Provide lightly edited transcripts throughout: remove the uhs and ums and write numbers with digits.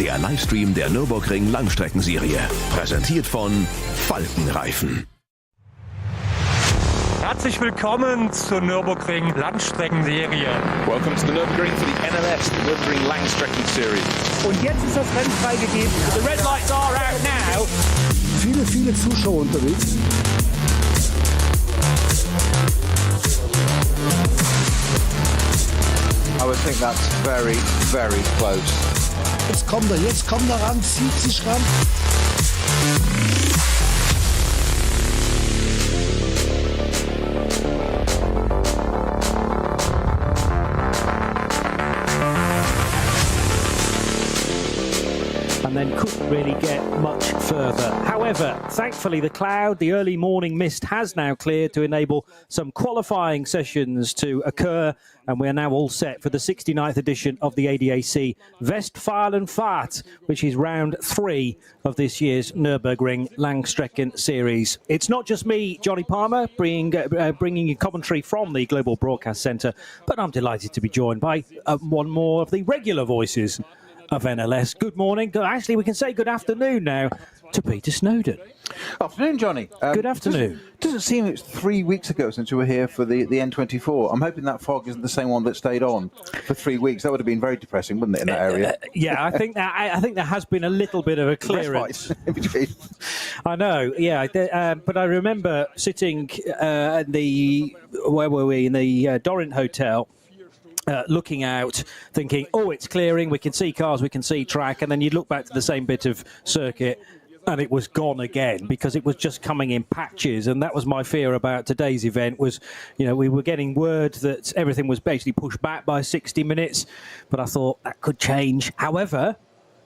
der Livestream der Nürburgring Langstreckenserie. Präsentiert von Falkenreifen. Herzlich willkommen zur Nürburgring Langstreckenserie. Welcome to the Nürburgring for the NLS, the Nürburgring Langstrecken-Serie. Und jetzt ist das Rennen freigegeben. The red lights are out now. Viele Zuschauer unterwegs. I would think that's very, very close. Jetzt kommt er ran, zieht sich ran. And then couldn't really get much further. However, thankfully the early morning mist has now cleared to enable some qualifying sessions to occur, and we're now all set for the 69th edition of the ADAC Westfalenfahrt, which is round 3 of this year's Nürburgring Langstrecken-Series. It's not just me, Johnny Palmer, bringing you commentary from the Global Broadcast Centre, but I'm delighted to be joined by one more of the regular voices of NLS. Good morning. Actually, we can say good afternoon now to Peter Snowden. Afternoon, Johnny. Good afternoon. Doesn't seem it's 3 weeks ago since we were here for the N24. I'm hoping that fog isn't the same one that stayed on for 3 weeks. That would have been very depressing, wouldn't it, in that area? Yeah, I think there has been a little bit of a clearance in between. I know. Yeah, but I remember sitting at where were we, in the Dorint Hotel. Looking out, thinking, oh, it's clearing, we can see cars, we can see track, and then you'd look back to the same bit of circuit and it was gone again because it was just coming in patches. And that was my fear about today's event was, you know, we were getting word that everything was basically pushed back by 60 minutes, but I thought that could change. However,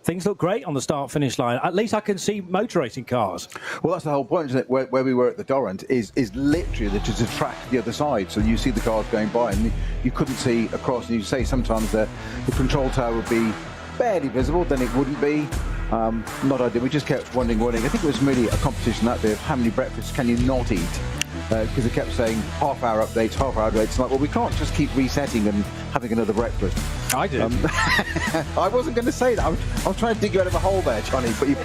things look great on the start-finish line. At least I can see motor racing cars. Well, that's the whole point, isn't it? Where we were at the Dorint is literally just a track the other side. So you see the cars going by and you couldn't see across. And you say sometimes the control tower would be barely visible, then it wouldn't be. Not ideal. We just kept wondering. I think it was really a competition that day of how many breakfasts can you not eat? Because they kept saying half-hour updates. Like, well, we can't just keep resetting and having another breakfast. I did. I wasn't going to say that. I was trying to dig you out of a hole there, Johnny, but you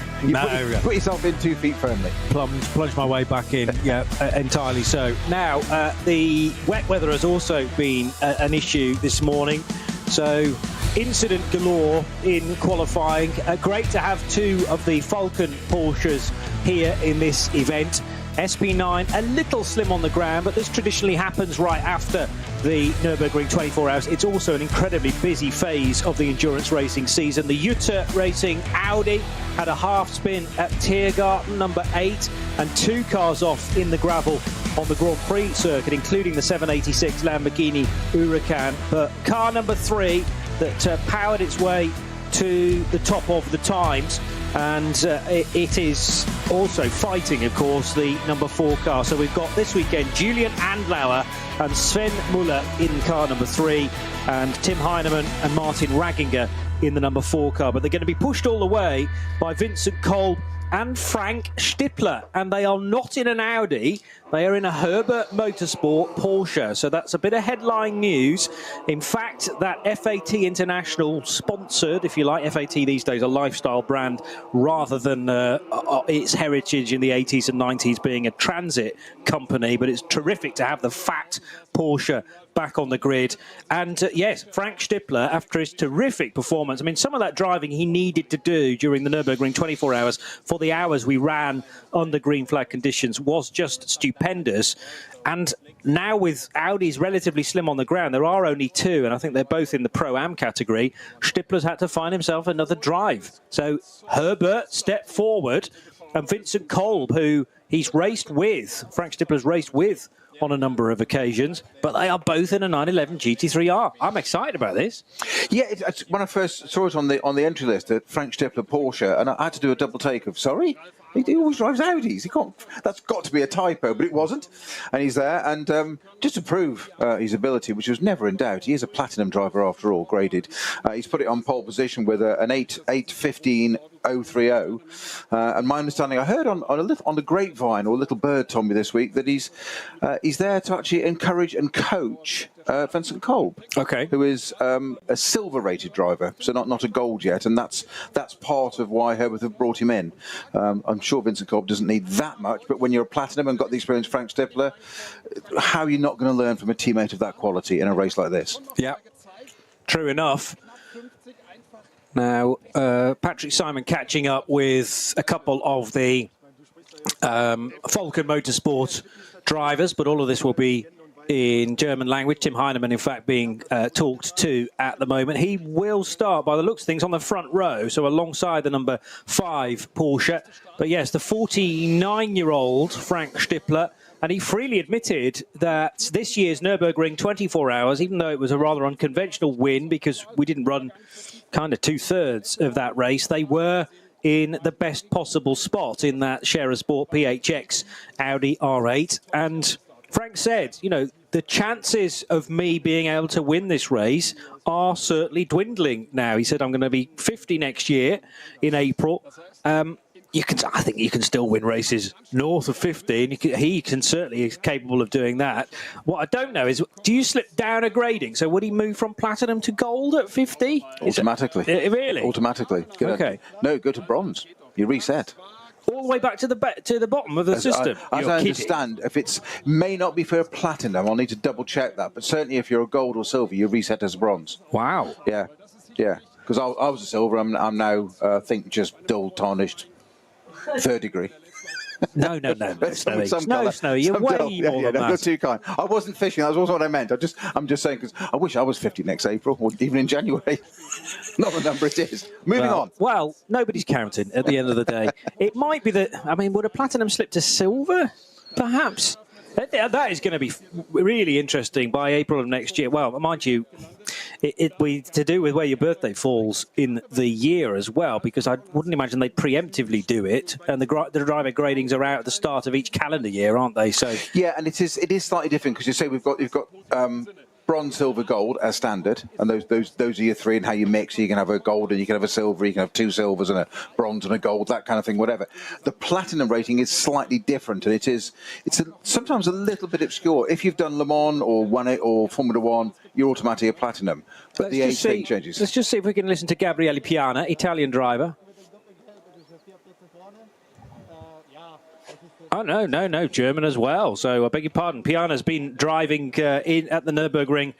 put yourself in 2 feet firmly. Plunged my way back in, yeah, entirely so. Now, the wet weather has also been an issue this morning, so incident galore in qualifying. Great to have 2 of the Falcon Porsches here in this event. SP9 a little slim on the ground, but this traditionally happens right after the Nürburgring 24 hours. It's also an incredibly busy phase of the endurance racing season. The Jutta Racing Audi had a half spin at Tiergarten, number 8, and 2 cars off in the gravel on the Grand Prix circuit, including the 786 Lamborghini Huracan. But car number 3 that powered its way to the top of the times, and it is also fighting, of course, the number 4 car. So we've got this weekend Julian Andlauer and Sven Muller in car number 3, and Tim Heinemann and Martin Ragginger in the number 4 car. But they're going to be pushed all the way by Vincent Kolb and Frank Stippler, and they are not in an Audi, they are in a Herbert Motorsport Porsche. So that's a bit of headline news. In fact, that FAT International sponsored, if you like, FAT these days, a lifestyle brand rather than its heritage in the 80s and 90s being a transit company, but it's terrific to have the fat Porsche back on the grid. And yes, Frank Stippler, after his terrific performance, I mean, some of that driving he needed to do during the Nürburgring 24 hours for the hours we ran under green flag conditions was just stupendous. And now with Audis relatively slim on the ground, there are only 2, and I think they're both in the Pro-Am category. Stippler's had to find himself another drive. So Herbert stepped forward, and Vincent Kolb, who he's raced with, Frank Stippler's raced with on a number of occasions, but they are both in a 911 GT3R. I'm excited about this. Yeah, when I first saw it on the entry list at Frank Stippler Porsche, and I had to do a double take of, sorry? He always drives Audis. He can't. That's got to be a typo, but it wasn't. And he's there, and just to prove his ability, which was never in doubt, he is a platinum driver after all, graded. He's put it on pole position with an 8:15.030. And my understanding, I heard on the grapevine, or Little Bird told me this week, that he's there to actually encourage and coach Vincent Kolb, Okay. who is a silver-rated driver, so not a gold yet, and that's part of why Herbert have brought him in. I'm sure Vincent Kolb doesn't need that much, but when you're a platinum and got the experience of Frank Stippler, how are you not going to learn from a teammate of that quality in a race like this? Yeah, true enough. Now, Patrick Simon catching up with a couple of the Falcon Motorsport drivers, but all of this will be in German language. Tim Heinemann, in fact, being talked to at the moment. He will start, by the looks of things, on the front row, so alongside the number 5 Porsche. But yes, the 49-year-old Frank Stippler, and he freely admitted that this year's Nürburgring 24 hours, even though it was a rather unconventional win because we didn't run kind of 2/3 of that race, they were in the best possible spot in that Scherer Sport PHX Audi R8. And Frank said, you know, the chances of me being able to win this race are certainly dwindling now. He said, I'm going to be 50 next year in April. I think you can still win races north of 50, and he can certainly is capable of doing that. What I don't know is, do you slip down a grading? So would he move from platinum to gold at 50? Automatically. Really? Automatically. Okay. No, go to bronze. You reset. All the way back to the bottom of the system. As I understand, if it's may not be for a platinum, I'll need to double check that. But certainly, if you're a gold or silver, you reset as a bronze. Wow. Yeah, yeah. Because I was a silver. I'm now I think just dull tarnished, 3rd degree. No, Snowy. Snowy, you're way more than that. You're too kind. I wasn't fishing. That's also what I meant. I'm just saying because I wish I was 50 next April, or even in January. Not the number it is. Moving on. Well, nobody's counting at the end of the day. It might be that. I mean, would a platinum slip to silver? Perhaps. That is going to be really interesting by April of next year. Well, mind you, it to do with where your birthday falls in the year as well, because I wouldn't imagine they'd preemptively do it. And the driver gradings are out at the start of each calendar year, aren't they? So yeah, and it is slightly different because you say you've got bronze, silver, gold as standard, and those are your 3 and how you mix. You can have a gold and you can have a silver, you can have 2 silvers and a bronze and a gold, that kind of thing, whatever. The platinum rating is slightly different, and it's sometimes a little bit obscure. If you've done Le Mans or won it or Formula 1, you're automatically a platinum. But the age thing changes. Let's just see if we can listen to Gabriele Piana, Italian driver. Oh, no, German as well. So I beg your pardon. Piana's been driving at the Nürburgring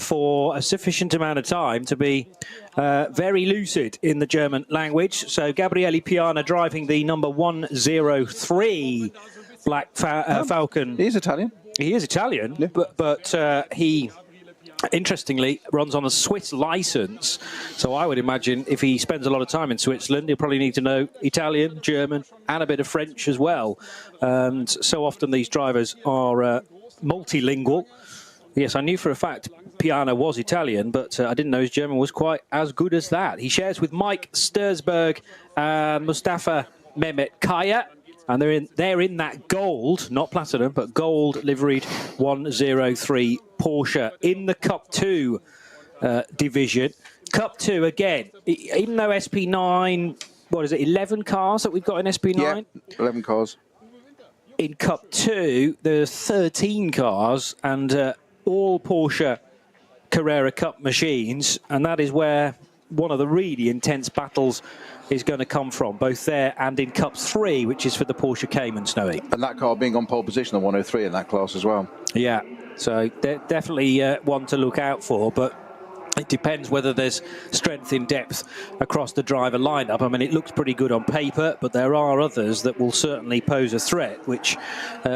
for a sufficient amount of time to be very lucid in the German language. So Gabriele Piana driving the number 103 Black Falcon. He's Italian. He is Italian, yeah. but he... interestingly, runs on a Swiss license, so I would imagine if he spends a lot of time in Switzerland, he'll probably need to know Italian, German, and a bit of French as well. And so often these drivers are multilingual. Yes, I knew for a fact Piana was Italian, but I didn't know his German was quite as good as that. He shares with Mike Stursberg and Mustafa Mehmet Kaya. And they're in that gold, not platinum, but gold liveried 103 Porsche in the Cup 2 division. Cup 2, again, even though SP9, what is it, 11 cars that we've got in SP9? Yeah, 11 cars. In Cup 2, there's 13 cars and all Porsche Carrera Cup machines. And that is where one of the really intense battles is going to come from, both there and in Cup 3, which is for the Porsche Cayman, Snowy. And that car being on pole position, the 103 in that class as well. Yeah, so definitely one to look out for, but it depends whether there's strength in depth across the driver lineup. I mean, it looks pretty good on paper, but there are others that will certainly pose a threat, which,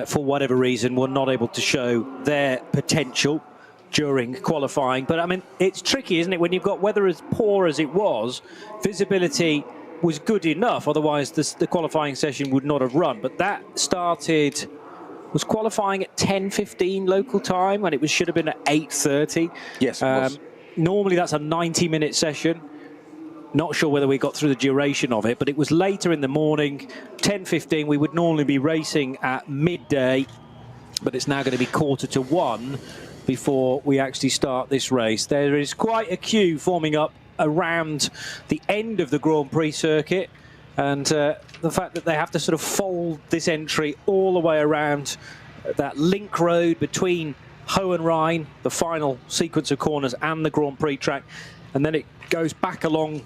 for whatever reason, were not able to show their potential during qualifying. But I mean, it's tricky, isn't it, when you've got weather as poor as it was, visibility was good enough, otherwise the qualifying session would not have run. But that was qualifying at 10:15 local time, and it should have been at 8:30. Yes, it was. Normally that's a 90-minute session. Not sure whether we got through the duration of it, but it was later in the morning, 10:15. We would normally be racing at midday, but it's now going to be 12:45 before we actually start this race. There is quite a queue forming up around the end of the Grand Prix circuit, and the fact that they have to sort of fold this entry all the way around that link road between Hohenrhein, the final sequence of corners, and the Grand Prix track, and then it goes back along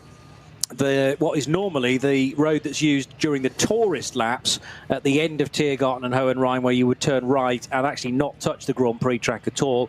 what is normally the road that's used during the tourist laps at the end of Tiergarten and Hohenrhein, where you would turn right and actually not touch the Grand Prix track at all.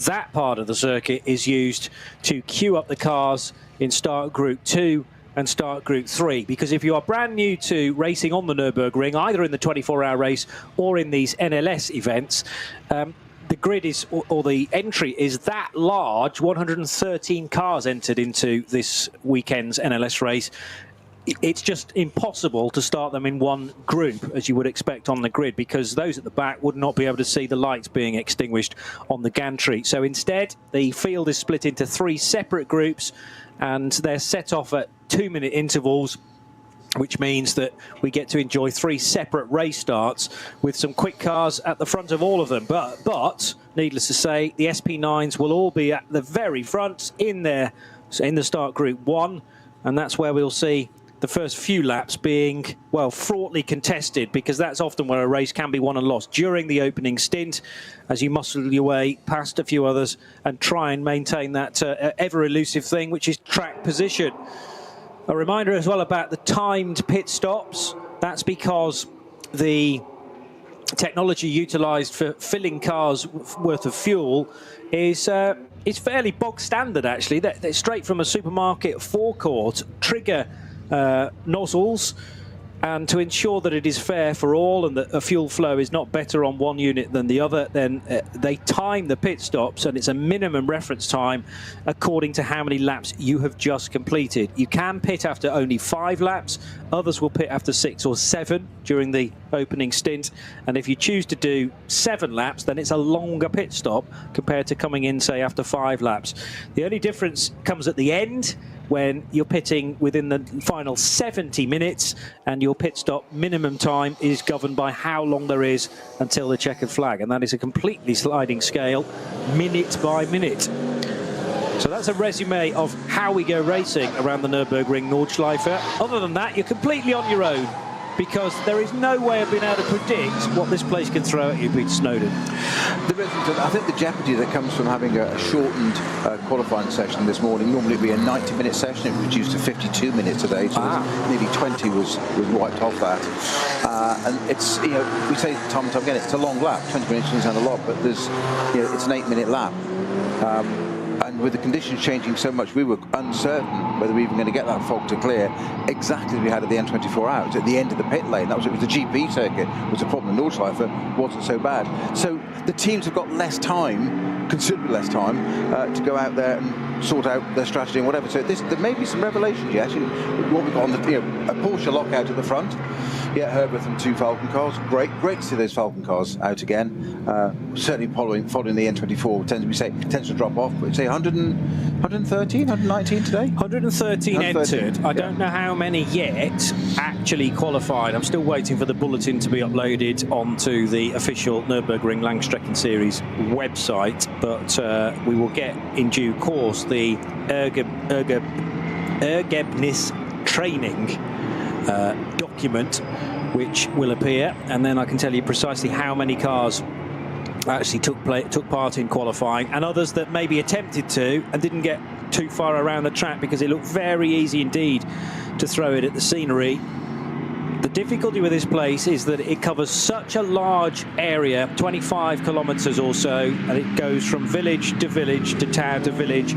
That part of the circuit is used to queue up the cars in start group 2 and start group 3, because if you are brand new to racing on the Nürburgring, either in the 24-hour race or in these NLS events, the grid is, or the entry is that large. 113 cars entered into this weekend's NLS race. It's just impossible to start them in one group, as you would expect on the grid, because those at the back would not be able to see the lights being extinguished on the gantry. So instead, the field is split into 3 separate groups, and they're set off at 2-minute intervals, which means that we get to enjoy 3 separate race starts with some quick cars at the front of all of them. But needless to say, the SP9s will all be at the very front in the start group 1, and that's where we'll see the first few laps being, well, fraughtly contested, because that's often where a race can be won and lost during the opening stint, as you muscle your way past a few others and try and maintain that ever-elusive thing, which is track position. A reminder as well about the timed pit stops. That's because the technology utilised for filling cars worth of fuel is fairly bog standard, actually. They're straight from a supermarket forecourt. Trigger nozzles, and to ensure that it is fair for all and that a fuel flow is not better on one unit than the other, then they time the pit stops, and it's a minimum reference time according to how many laps you have just completed. You can pit after only 5 laps. Others will pit after 6 or 7 during the opening stint, and if you choose to do 7 laps, then it's a longer pit stop compared to coming in, say, after 5 laps. The only difference comes at the end, when you're pitting within the final 70 minutes, and your pit stop minimum time is governed by how long there is until the checkered flag, and that is a completely sliding scale, minute by minute. So that's a resume of how we go racing around the Nürburgring Nordschleife. Other than that, you're completely on your own, because there is no way of being able to predict what this place can throw at you, Peter Snowden. I think the jeopardy that comes from having a shortened qualifying session this morning, normally it would be a 90-minute session, it was reduced to 52 minutes today, so nearly 20 was wiped off that. And it's, you know, we say time and time again, it's a long lap. 20 minutes doesn't sound a lot, but there's, you know, it's an 8-minute lap. And with the conditions changing so much, we were uncertain whether we were even going to get that fog to clear, exactly as we had at the end 24 hours, at the end of the pit lane. It was the GP circuit was the problem. The Nordschleife wasn't so bad. So the teams have got less time, considerably less time, to go out there and sort out their strategy and whatever. So there may be some revelations, yes. What we've got on the, a Porsche lockout at the front. Yeah, Herbert and 2 Falcon cars. Great to see those Falcon cars out again. Certainly following the N24 tends to drop off. But say 113, 119 today. 113 entered. I don't know how many yet actually qualified. I'm still waiting for the bulletin to be uploaded onto the official Nürburgring Langstrecken-Series website. But we will get in due course the Ergebnis training document, which will appear, and then I can tell you precisely how many cars actually took part in qualifying, and others that maybe attempted to and didn't get too far around the track because it looked very easy indeed to throw it at the scenery. The difficulty with this place is that it covers such a large area, 25 kilometers or so, and it goes from village to town to village.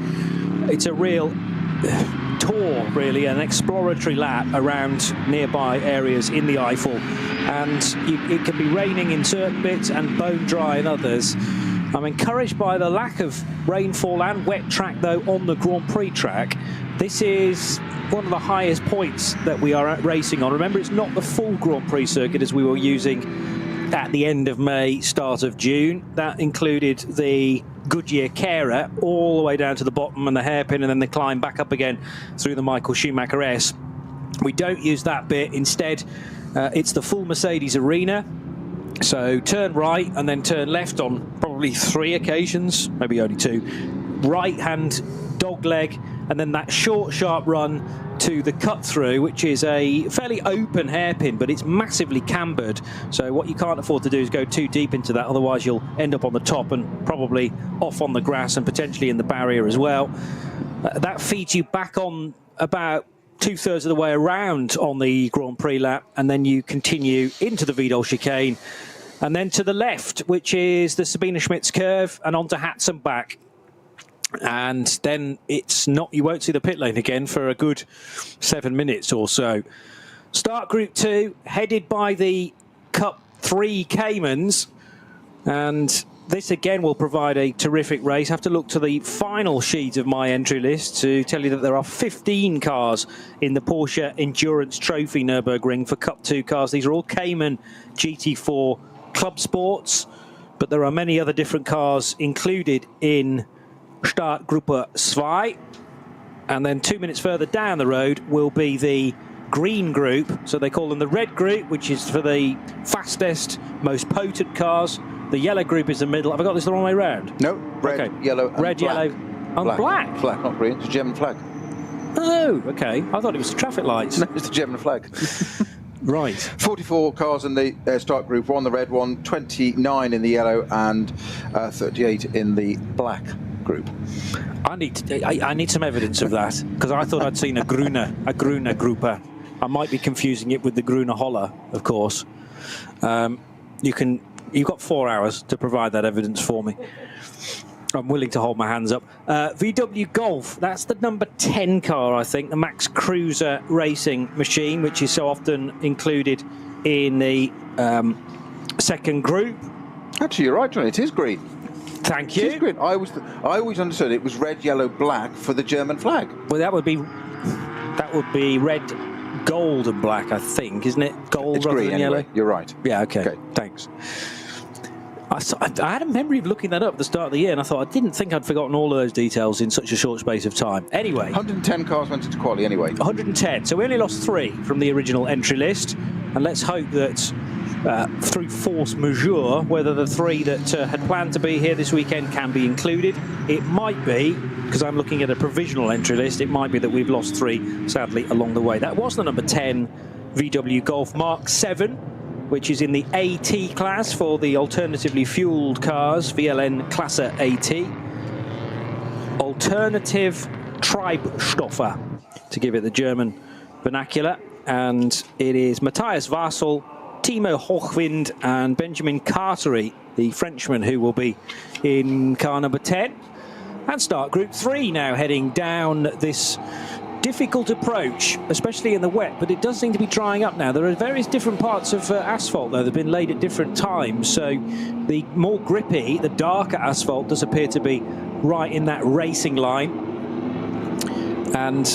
It's a real tour, really, an exploratory lap around nearby areas in the Eifel, and it can be raining in certain bits and bone dry in others. I'm encouraged by the lack of rainfall and wet track, though, on the Grand Prix track. This is one of the highest points that we are racing on. Remember, it's not the full Grand Prix circuit as we were using at the end of May, start of June. That included the Goodyear Carer all the way down to the bottom and the hairpin, and then they climb back up again through the Michael Schumacher S. We don't use that bit. Instead, it's the full Mercedes arena. So turn right and then turn left on probably 3 occasions, maybe only 2. Right-hand dogleg, and then that short, sharp run to the cut-through, which is a fairly open hairpin, but it's massively cambered. So what you can't afford to do is go too deep into that, otherwise you'll end up on the top and probably off on the grass and potentially in the barrier as well. That feeds you back on about 2/3 of the way around on the Grand Prix lap, and then you continue into the Vidal chicane, and then to the left, which is the Sabine Schmitz curve, and onto Hatz and back. And then it's not, you won't see the pit lane again for a good 7 minutes or so. Start Group 2, headed by the Cup 3 Caymans, and this again will provide a terrific race. I have to look to the final sheet of my entry list to tell you that there are 15 cars in the Porsche Endurance Trophy Nürburgring for Cup 2 cars. These are all Cayman GT4 Club Sports, but there are many other different cars included in Startgruppe 2. And then 2 minutes further down the road will be the green group. So they call them the red group, which is for the fastest, most potent cars. The yellow group is the middle. Have I got this the wrong way round? No, red, yellow, and red, black. yellow, and black. Black, not green. It's a German flag. Oh, okay. I thought it was the traffic lights. No, it's the German flag. Right. 44 cars in the start group 1, the red one, 29 in the yellow, and 38 in the black group. I need some evidence of that, because I thought I'd seen a Grüne Gruppe. I might be confusing it with the Grüne Holler, of course. You've got 4 hours to provide that evidence for me. I'm willing to hold my hands up. VW Golf, that's the number 10 car, I think, the Max Cruiser racing machine, which is so often included in the second group. Actually, you're right, John. It is green. Thank you. It is green. I always understood it was red, yellow, black for the German flag. Well, that would be red, gold, and black, I think, isn't it? Gold it's rather green than anyway. yellow. You're right. Yeah. Okay. Thanks. I had a memory of looking that up at the start of the year, and I thought I didn't think I'd forgotten all of those details in such a short space of time. Anyway, 110 cars went into quali anyway. 110. So we only lost 3 from the original entry list, and let's hope that through force majeure, whether the 3 that had planned to be here this weekend can be included. It might be, because I'm looking at a provisional entry list, it might be that we've lost 3, sadly, along the way. That was the number 10 VW Golf Mark 7. Which is in the AT class for the alternatively fueled cars, VLN Klasse AT. Alternative Treibstoffe, to give it the German vernacular. And it is Matthias Vassel, Timo Hochwind, and Benjamin Cartery, the Frenchman, who will be in car number 10. And start Group 3 now, heading down this difficult approach, especially in the wet, but it does seem to be drying up now. There are various different parts of asphalt, though, that have been laid at different times. So the more grippy, the darker asphalt does appear to be right in that racing line. And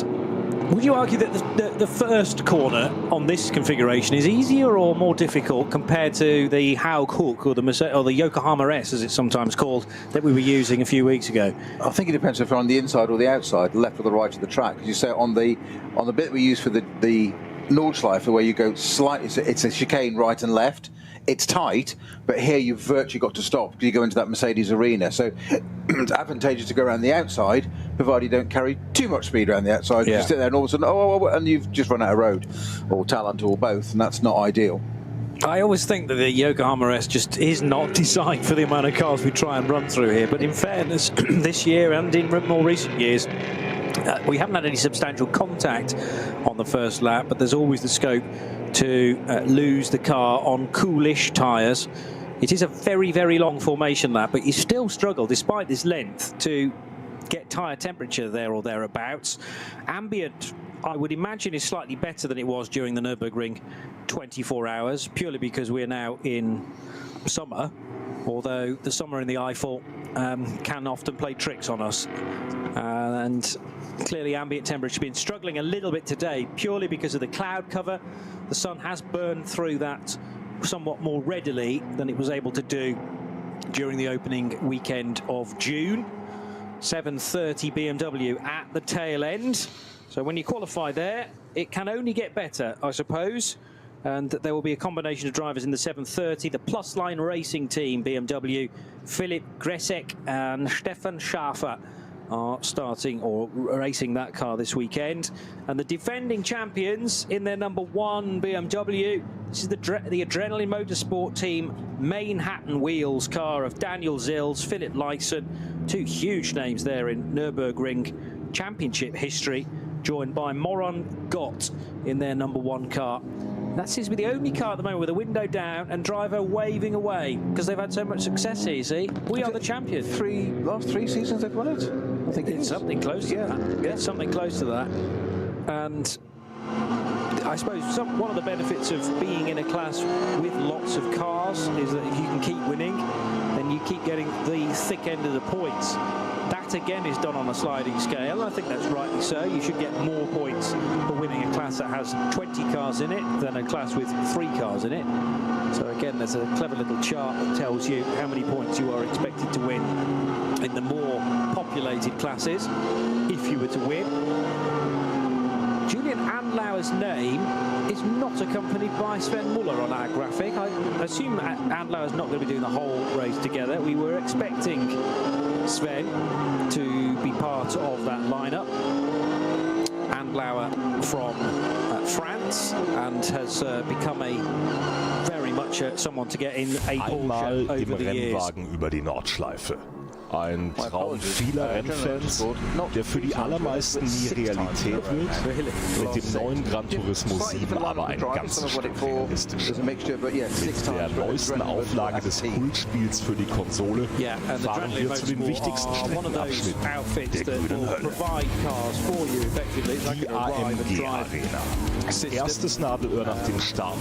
would you argue that the first corner on this configuration is easier or more difficult compared to the Haug Hook or the Yokohama S, as it's sometimes called, that we were using a few weeks ago? I think it depends if you're on the inside or the outside, the left or the right of the track. Because you say on the bit we use for the Nordschleife, where you go slightly, it's a chicane right and left. It's tight, but here you've virtually got to stop because you go into that Mercedes arena. So it's advantageous to go around the outside, provided you don't carry too much speed around the outside. Yeah. You sit there and all of a sudden, and you've just run out of road, or talent, or both, and that's not ideal. I always think that the Yokohama S just is not designed for the amount of cars we try and run through here. But in fairness, this year and in more recent years, we haven't had any substantial contact on the first lap, but there's always the scope to lose the car on coolish tyres. It is a very, very long formation lap, but you still struggle, despite this length, to get tyre temperature there or thereabouts. Ambient, I would imagine, is slightly better than it was during the Nürburgring 24 hours, purely because we're now in summer, although the summer in the Eifel can often play tricks on us. And clearly ambient temperature has been struggling a little bit today, purely because of the cloud cover. The sun has burned through that somewhat more readily than it was able to do during the opening weekend of June. 7:30 BMW at the tail end. So when you qualify there, it can only get better, I suppose. And there will be a combination of drivers in the 7:30. The Plus Line Racing Team BMW, Philipp Gresek and Stefan Schafer are starting or racing that car this weekend. And the defending champions in their #1 BMW. This is the Adrenaline Motorsport Team Manhattan Wheels car of Daniel Zils, Philip Lyson, two huge names there in Nürburgring Championship history, joined by Moron Gott in their #1 car. That seems to be the only car at the moment with the window down and driver waving away because they've had so much success here, you see. We are the champion. Last three seasons they've won it? I think it's something close to that. Yeah, something close to that. And I suppose one of the benefits of being in a class with lots of cars is that if you can keep winning, then you keep getting the thick end of the points. That again is done on a sliding scale. I think that's rightly so. You should get more points for winning a class that has 20 cars in it than a class with 3 cars in it. So again, there's a clever little chart that tells you how many points you are expected to win in the more populated classes if you were to win. Julian Adenauer's name is not accompanied by Sven Muller on our graphic. I assume Adenauer's not going to be doing the whole race together. We were expecting Sven to be part of that lineup. Adenauer from France and has become very much someone to get in a Porsche over the years. Rennwagen über die Nordschleife. Ein Traum vieler Rennfans, der für die allermeisten nie Realität wird, mit dem neuen Gran Turismo 7 aber ein ganzes Stück realistischer. Mit der neuesten Auflage des Kultspiels für die Konsole fahren wir zu den wichtigsten Streckenabschnitten der grünen Hölle. Die AMG Arena. Erstes Nadelöhr nach dem Start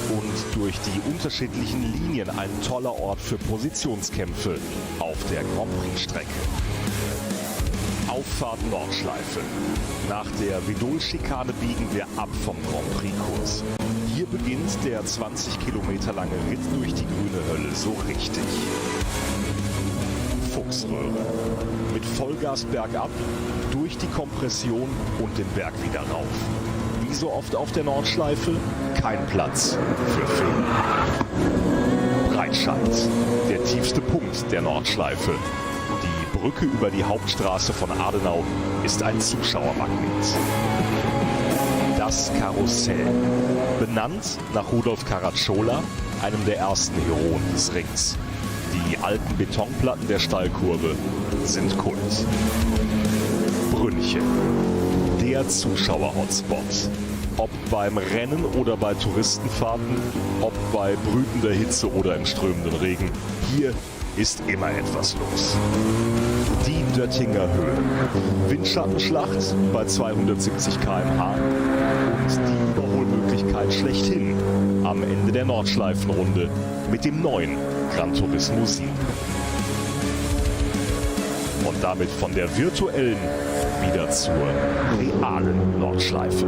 und durch die unterschiedlichen Linien ein toller Ort für Positionskämpfe auf der Grand Prix-Strecke. Auffahrt Nordschleife. Nach der Vidol-Schikane biegen wir ab vom Grand Prix-Kurs. Hier beginnt der 20 Kilometer lange Ritt durch die grüne Hölle so richtig. Fuchsröhre. Mit Vollgas bergab, durch die Kompression und den Berg wieder rauf. Wie so oft auf der Nordschleife, kein Platz für Fehler. Breitscheid, der tiefste Punkt der Nordschleife. Die Brücke über die Hauptstraße von Adenauer ist ein Zuschauermagnet. Das Karussell, benannt nach Rudolf Caracciola, einem der ersten Heroen des Rings. Die alten Betonplatten der Stallkurve sind Kult. Brünnchen, der Zuschauer-Hotspot. Ob beim Rennen oder bei Touristenfahrten, ob bei brütender Hitze oder im strömenden Regen, hier ist immer etwas los. Die Döttinger Höhe. Windschattenschlacht bei 270 km/h und die Überholmöglichkeit schlechthin am Ende der Nordschleifenrunde mit dem neuen Gran Turismo 7. Und damit von der virtuellen wieder zur realen Nordschleife.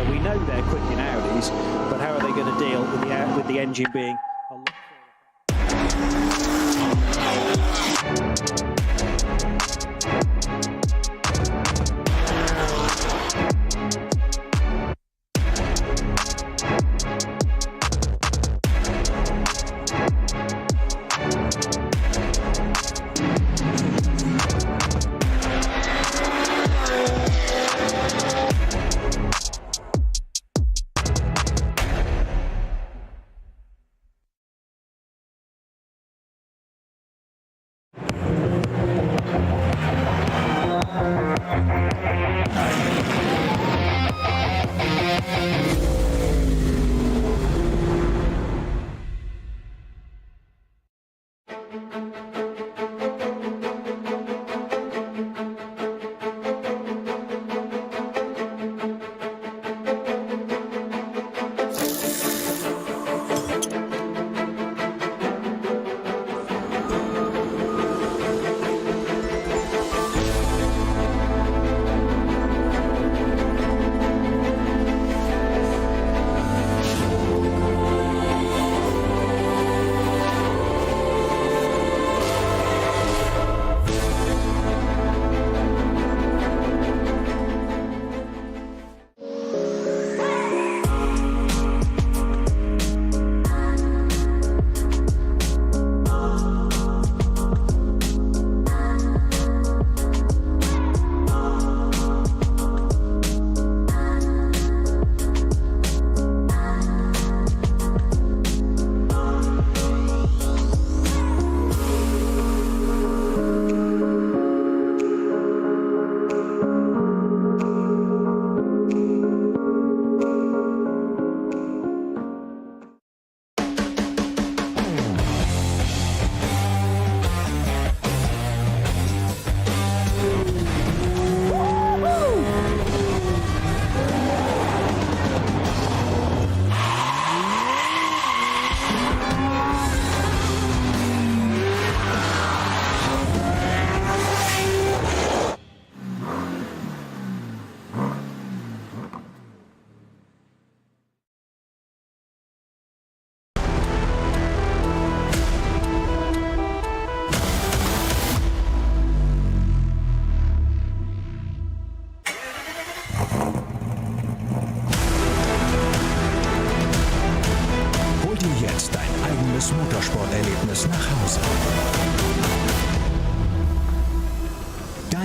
We know they're quick in Audis, but how are they going to deal with the engine being a lot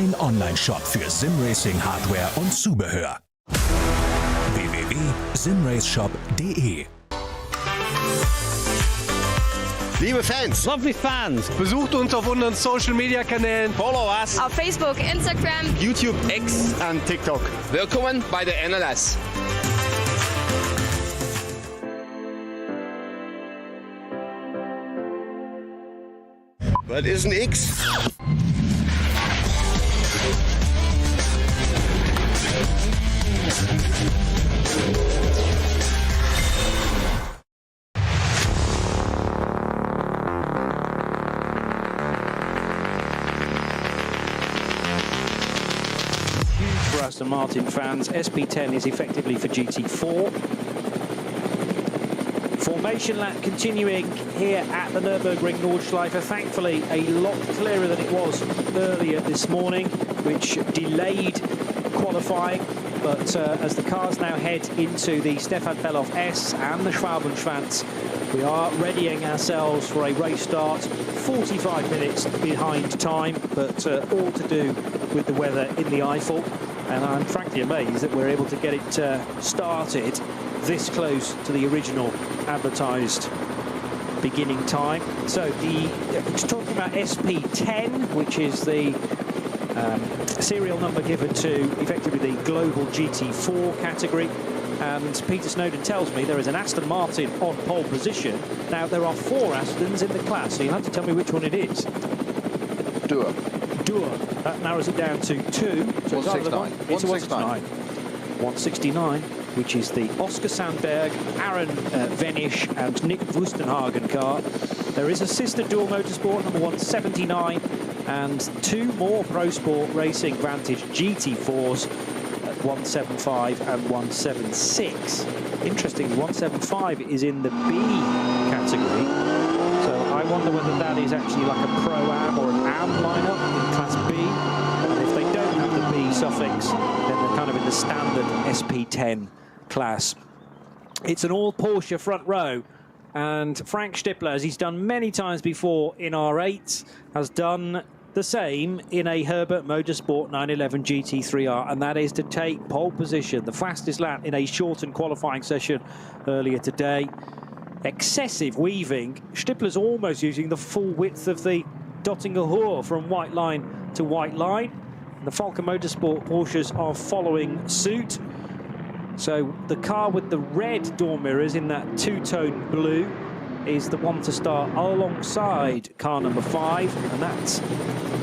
Dein Online-Shop für Simracing-Hardware und Zubehör. www.simraceshop.de. Liebe Fans, Lovely fans. besucht uns auf unseren Social-Media-Kanälen. Follow us. Auf Facebook, Instagram, YouTube, X und TikTok. Willkommen bei der NLS. Was ist ein X? For Aston Martin fans, SP10 is effectively for GT4. Formation lap continuing here at the Nürburgring Nordschleife. Thankfully, a lot clearer than it was earlier this morning, which delayed qualifying. But as the cars now head into the Stefan Bellof S and the Schwabenschwanz, we are readying ourselves for a race start. 45 minutes behind time, but all to do with the weather in the Eifel. And I'm frankly amazed that we're able to get it started this close to the original advertised beginning time. So talking about SP10, which is the serial number given to effectively the global GT4 category. And Peter Snowden tells me there is an Aston Martin on pole position. Now, there are 4 Astons in the class, so you'll have to tell me which one it is. Dua. That narrows it down to 2. So 169. It's 169. 169, which is the Oscar Sandberg, Aaron Venish and Nick Wustenhagen car. There is a sister dual motorsport, number 179, and 2 more Pro Sport Racing Vantage GT4s at 175 and 176. Interestingly, 175 is in the B category. So I wonder whether that is actually like a Pro-Am or an Am lineup in Class B. And if they don't have the B suffix, then they're kind of in the standard SP10 class. It's an all Porsche front row. And Frank Stippler, as he's done many times before in R8, has done the same in a Herbert Motorsport 911 GT3R, and that is to take pole position, the fastest lap in a shortened qualifying session earlier today. Excessive weaving. Stippler's almost using the full width of the Dottinger Hoor from white line to white line. The Falcon Motorsport Porsches are following suit. So the car with the red door mirrors in that two-tone blue is the one to start alongside car number 5, and that,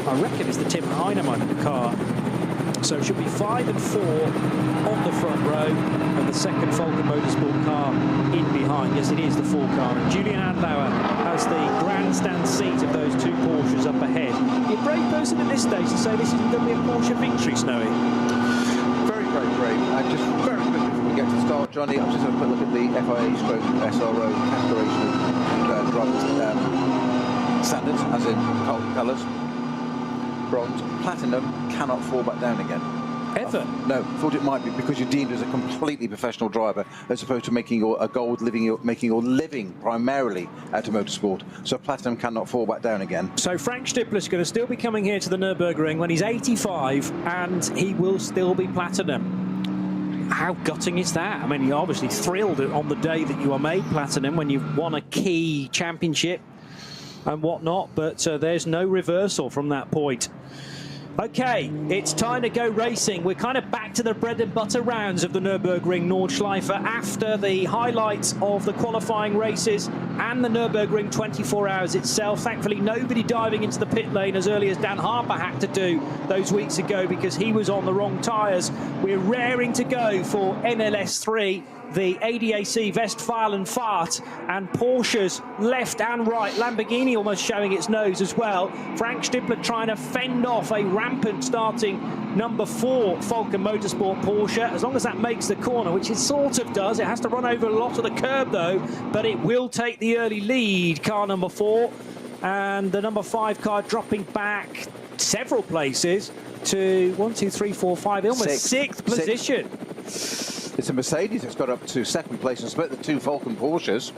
I reckon, is the Tim Heinemann car. So it should be 5 and 4 on the front row, and the second Falcon Motorsport car in behind. Yes, it is the 4 car. And Julian Adenauer has the grandstand seat of those 2 Porsches up ahead. You're a brave person at this stage to say this isn't going to be a Porsche victory, Snowy. Very, very brave. And just very quickly before we get to start, Johnny, I'm just having a quick look at the FIA/SRO categorization of drivers' standards, as in colours. Bronze, platinum cannot fall back down again. Ever? No, thought it might be because you're deemed as a completely professional driver as opposed to making your living primarily out of motorsport. So platinum cannot fall back down again. So Frank Stippler's going to still be coming here to the Nürburgring when he's 85, and he will still be platinum. How gutting is that? I mean, you're obviously thrilled on the day that you are made platinum when you've won a key championship and whatnot, but there's no reversal from that point. Okay, it's time to go racing. We're kind of back to the bread and butter rounds of the Nürburgring Nordschleife after the highlights of the qualifying races and the Nürburgring 24 hours itself. Thankfully, nobody diving into the pit lane as early as Dan Harper had to do those weeks ago because he was on the wrong tyres. We're raring to go for NLS 3. The ADAC Westfalenfahrt, and Porsche's left and right. Lamborghini almost showing its nose as well. Frank Stippler trying to fend off a rampant starting number 4 Falcon Motorsport Porsche. As long as that makes the corner, which it sort of does. It has to run over a lot of the curb though, but it will take the early lead, car number 4. And the number 5 car dropping back several places to 1, 2, 3, 4, 5, almost 6th position. It's a Mercedes that's got up to 2nd place and split the 2 Falcon Porsches.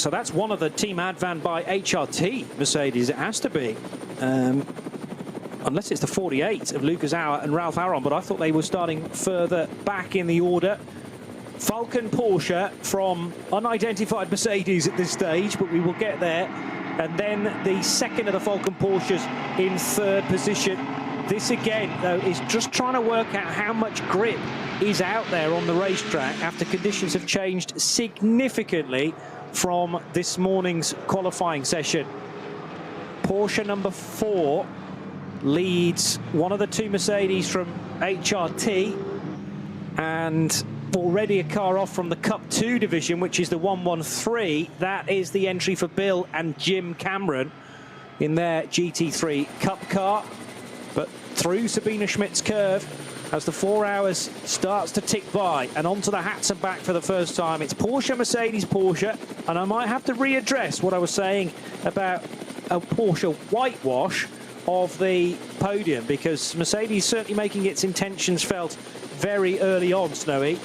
So that's one of the Team Advan by HRT Mercedes. It has to be. Unless it's the 48 of Lucas Auer and Ralph Aron, but I thought they were starting further back in the order. Falcon Porsche from unidentified Mercedes at this stage, but we will get there. And then the second of the Falcon Porsches in third position. This again, though, is just trying to work out how much grip is out there on the racetrack after conditions have changed significantly from this morning's qualifying session. Porsche number 4 leads one of the two Mercedes from HRT, and already a car off from the Cup 2 division, which is the 113. That is the entry for Bill and Jim Cameron in their GT3 Cup car. But through Sabina Schmidt's curve, as the 4 hours starts to tick by, and onto the hats and back for the first time, it's Porsche, Mercedes, Porsche. And I might have to readdress what I was saying about a Porsche whitewash of the podium, because Mercedes certainly making its intentions felt very early on, Snowy.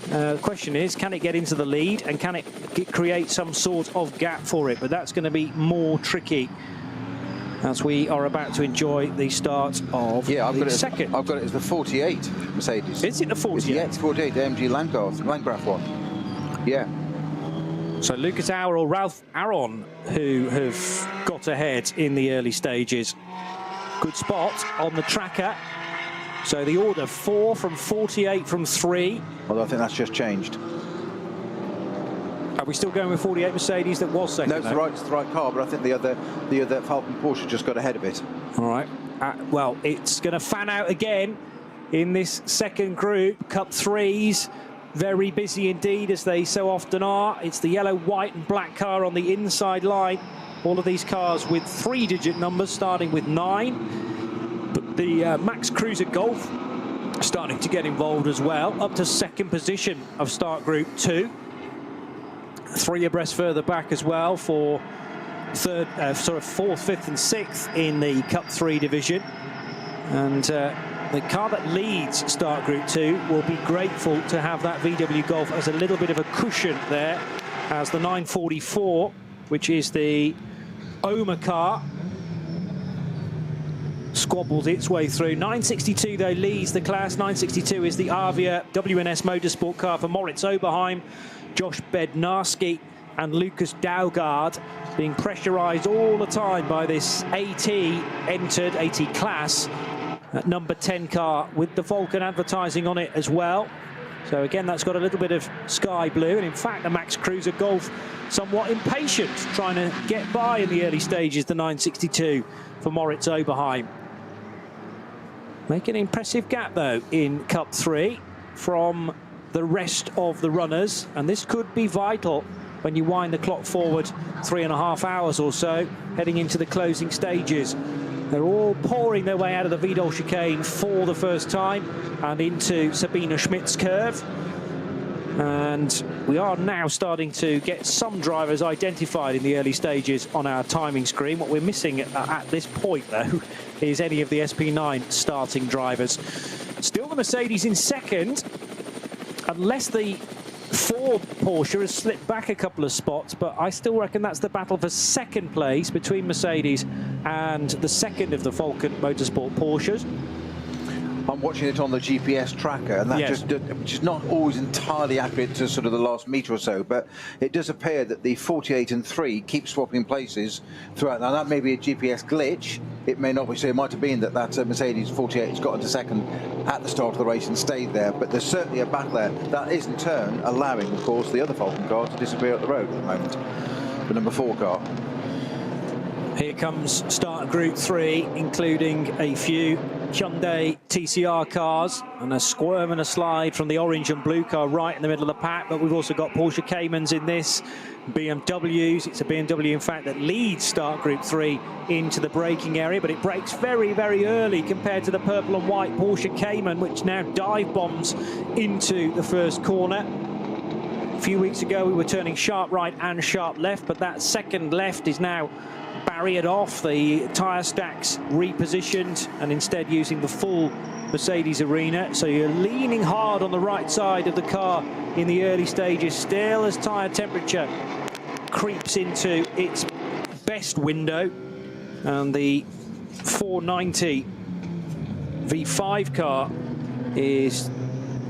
The question is, can it get into the lead, and can it create some sort of gap for it? But that's going to be more tricky as we are about to enjoy the start of the second. I've got it as the 48 Mercedes. Is it the 48? Yeah, it's 48, the AMG Landgraf one. Yeah. So Lucas Auer or Ralph Aron, who have got ahead in the early stages. Good spot on the tracker. So the order 4 from 48 from 3. Although I think that's just changed. Are we still going with 48 Mercedes? That was second. No, it's the right car, but I think the other Falcon Porsche just got ahead of it. All right. Well, it's going to fan out again in this second group. Cup 3s, very busy indeed, as they so often are. It's the yellow, white and black car on the inside line. All of these cars with 3-digit numbers, starting with 9. But the Max Cruiser Golf starting to get involved as well, up to second position of start group 2. 3 abreast further back as well for fourth, 5th and 6th in the Cup 3 division. And the car that leads start group 2 will be grateful to have that VW Golf as a little bit of a cushion there, as the 944, which is the Oma car, squabbles its way through. 962 though leads the class. 962 is the Avia WNS Motorsport car for Moritz Oberheim, Josh Bednarski and Lucas Daugard, being pressurised all the time by this AT class number 10 car with the Vulcan advertising on it as well. So again, that's got a little bit of sky blue, and in fact the Max Cruiser Golf somewhat impatient, trying to get by in the early stages, the 962 for Moritz Oberheim. Making an impressive gap though in Cup 3 from the rest of the runners, and this could be vital when you wind the clock forward 3.5 hours or so, heading into the closing stages. They're all pouring their way out of the Vidal chicane for the first time and into Sabina Schmidt's curve. And we are now starting to get some drivers identified in the early stages on our timing screen. What we're missing at this point, though, is any of the SP9 starting drivers. Still the Mercedes in second, unless the 4 Porsche has slipped back a couple of spots, but I still reckon that's the battle for second place between Mercedes and the second of the Falcon Motorsport Porsches. I'm watching it on the GPS tracker, and that which is not always entirely accurate to sort of the last metre or so, but it does appear that the 48 and 3 keep swapping places throughout. Now that may be a GPS glitch, it may not be, so it might have been that Mercedes 48 has got into second at the start of the race and stayed there, but there's certainly a battle there. That is in turn allowing, of course, the other Falcon car to disappear at the road at the moment, the number 4 car. Here comes start group 3, including a few Hyundai TCR cars, and a squirm and a slide from the orange and blue car right in the middle of the pack. But we've also got Porsche Caymans in this, BMWs. It's a BMW, in fact, that leads start group 3 into the braking area, but it brakes very, very early compared to the purple and white Porsche Cayman, which now dive bombs into the first corner. A few weeks ago, we were turning sharp right and sharp left, but that second left is now barriered off, the tyre stacks repositioned, and instead using the full Mercedes arena. So you're leaning hard on the right side of the car in the early stages, still as tyre temperature creeps into its best window, and the 490 V5 car is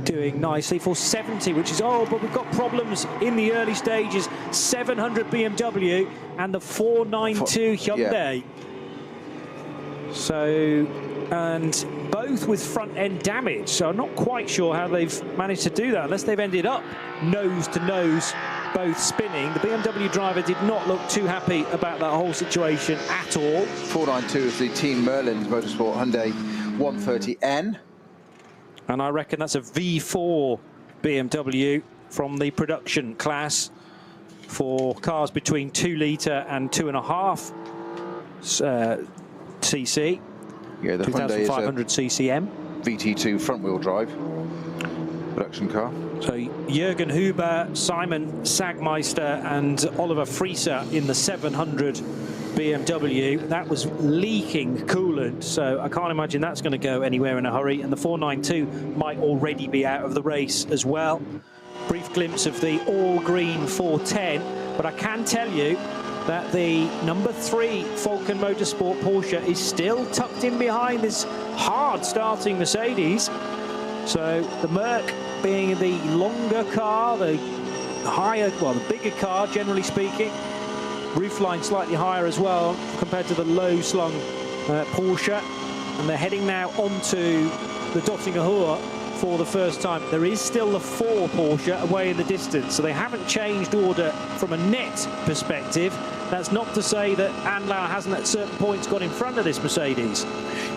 doing nicely. 470, which is, oh, but we've got problems in the early stages. 700 BMW and the 492 Hyundai. Yeah. So, and both with front end damage, so I'm not quite sure how they've managed to do that, unless they've ended up nose to nose, both spinning. The BMW driver did not look too happy about that whole situation at all. 492 is the Team Merlin's Motorsport Hyundai 130N. And I reckon that's a V4 BMW from the production class for cars between 2 litre and 2.5 cc. Yeah, the 2,500 CCM. VT2 front-wheel drive production car. So Jürgen Huber, Simon Sagmeister and Oliver Frieser in the 700 BMW. That was leaking coolant, so I can't imagine that's going to go anywhere in a hurry. And the 492 might already be out of the race as well. Brief glimpse of the all-green 410, but I can tell you that the number 3 Falcon Motorsport Porsche is still tucked in behind this hard-starting Mercedes. So the Merc being the longer car, the higher, well, the bigger car, generally speaking. Roofline slightly higher as well compared to the low-slung Porsche. And they're heading now onto the Dottinger Hohe for the first time. There is still the 4 Porsche away in the distance, so they haven't changed order from a net perspective. That's not to say that Adenauer hasn't at certain points got in front of this Mercedes.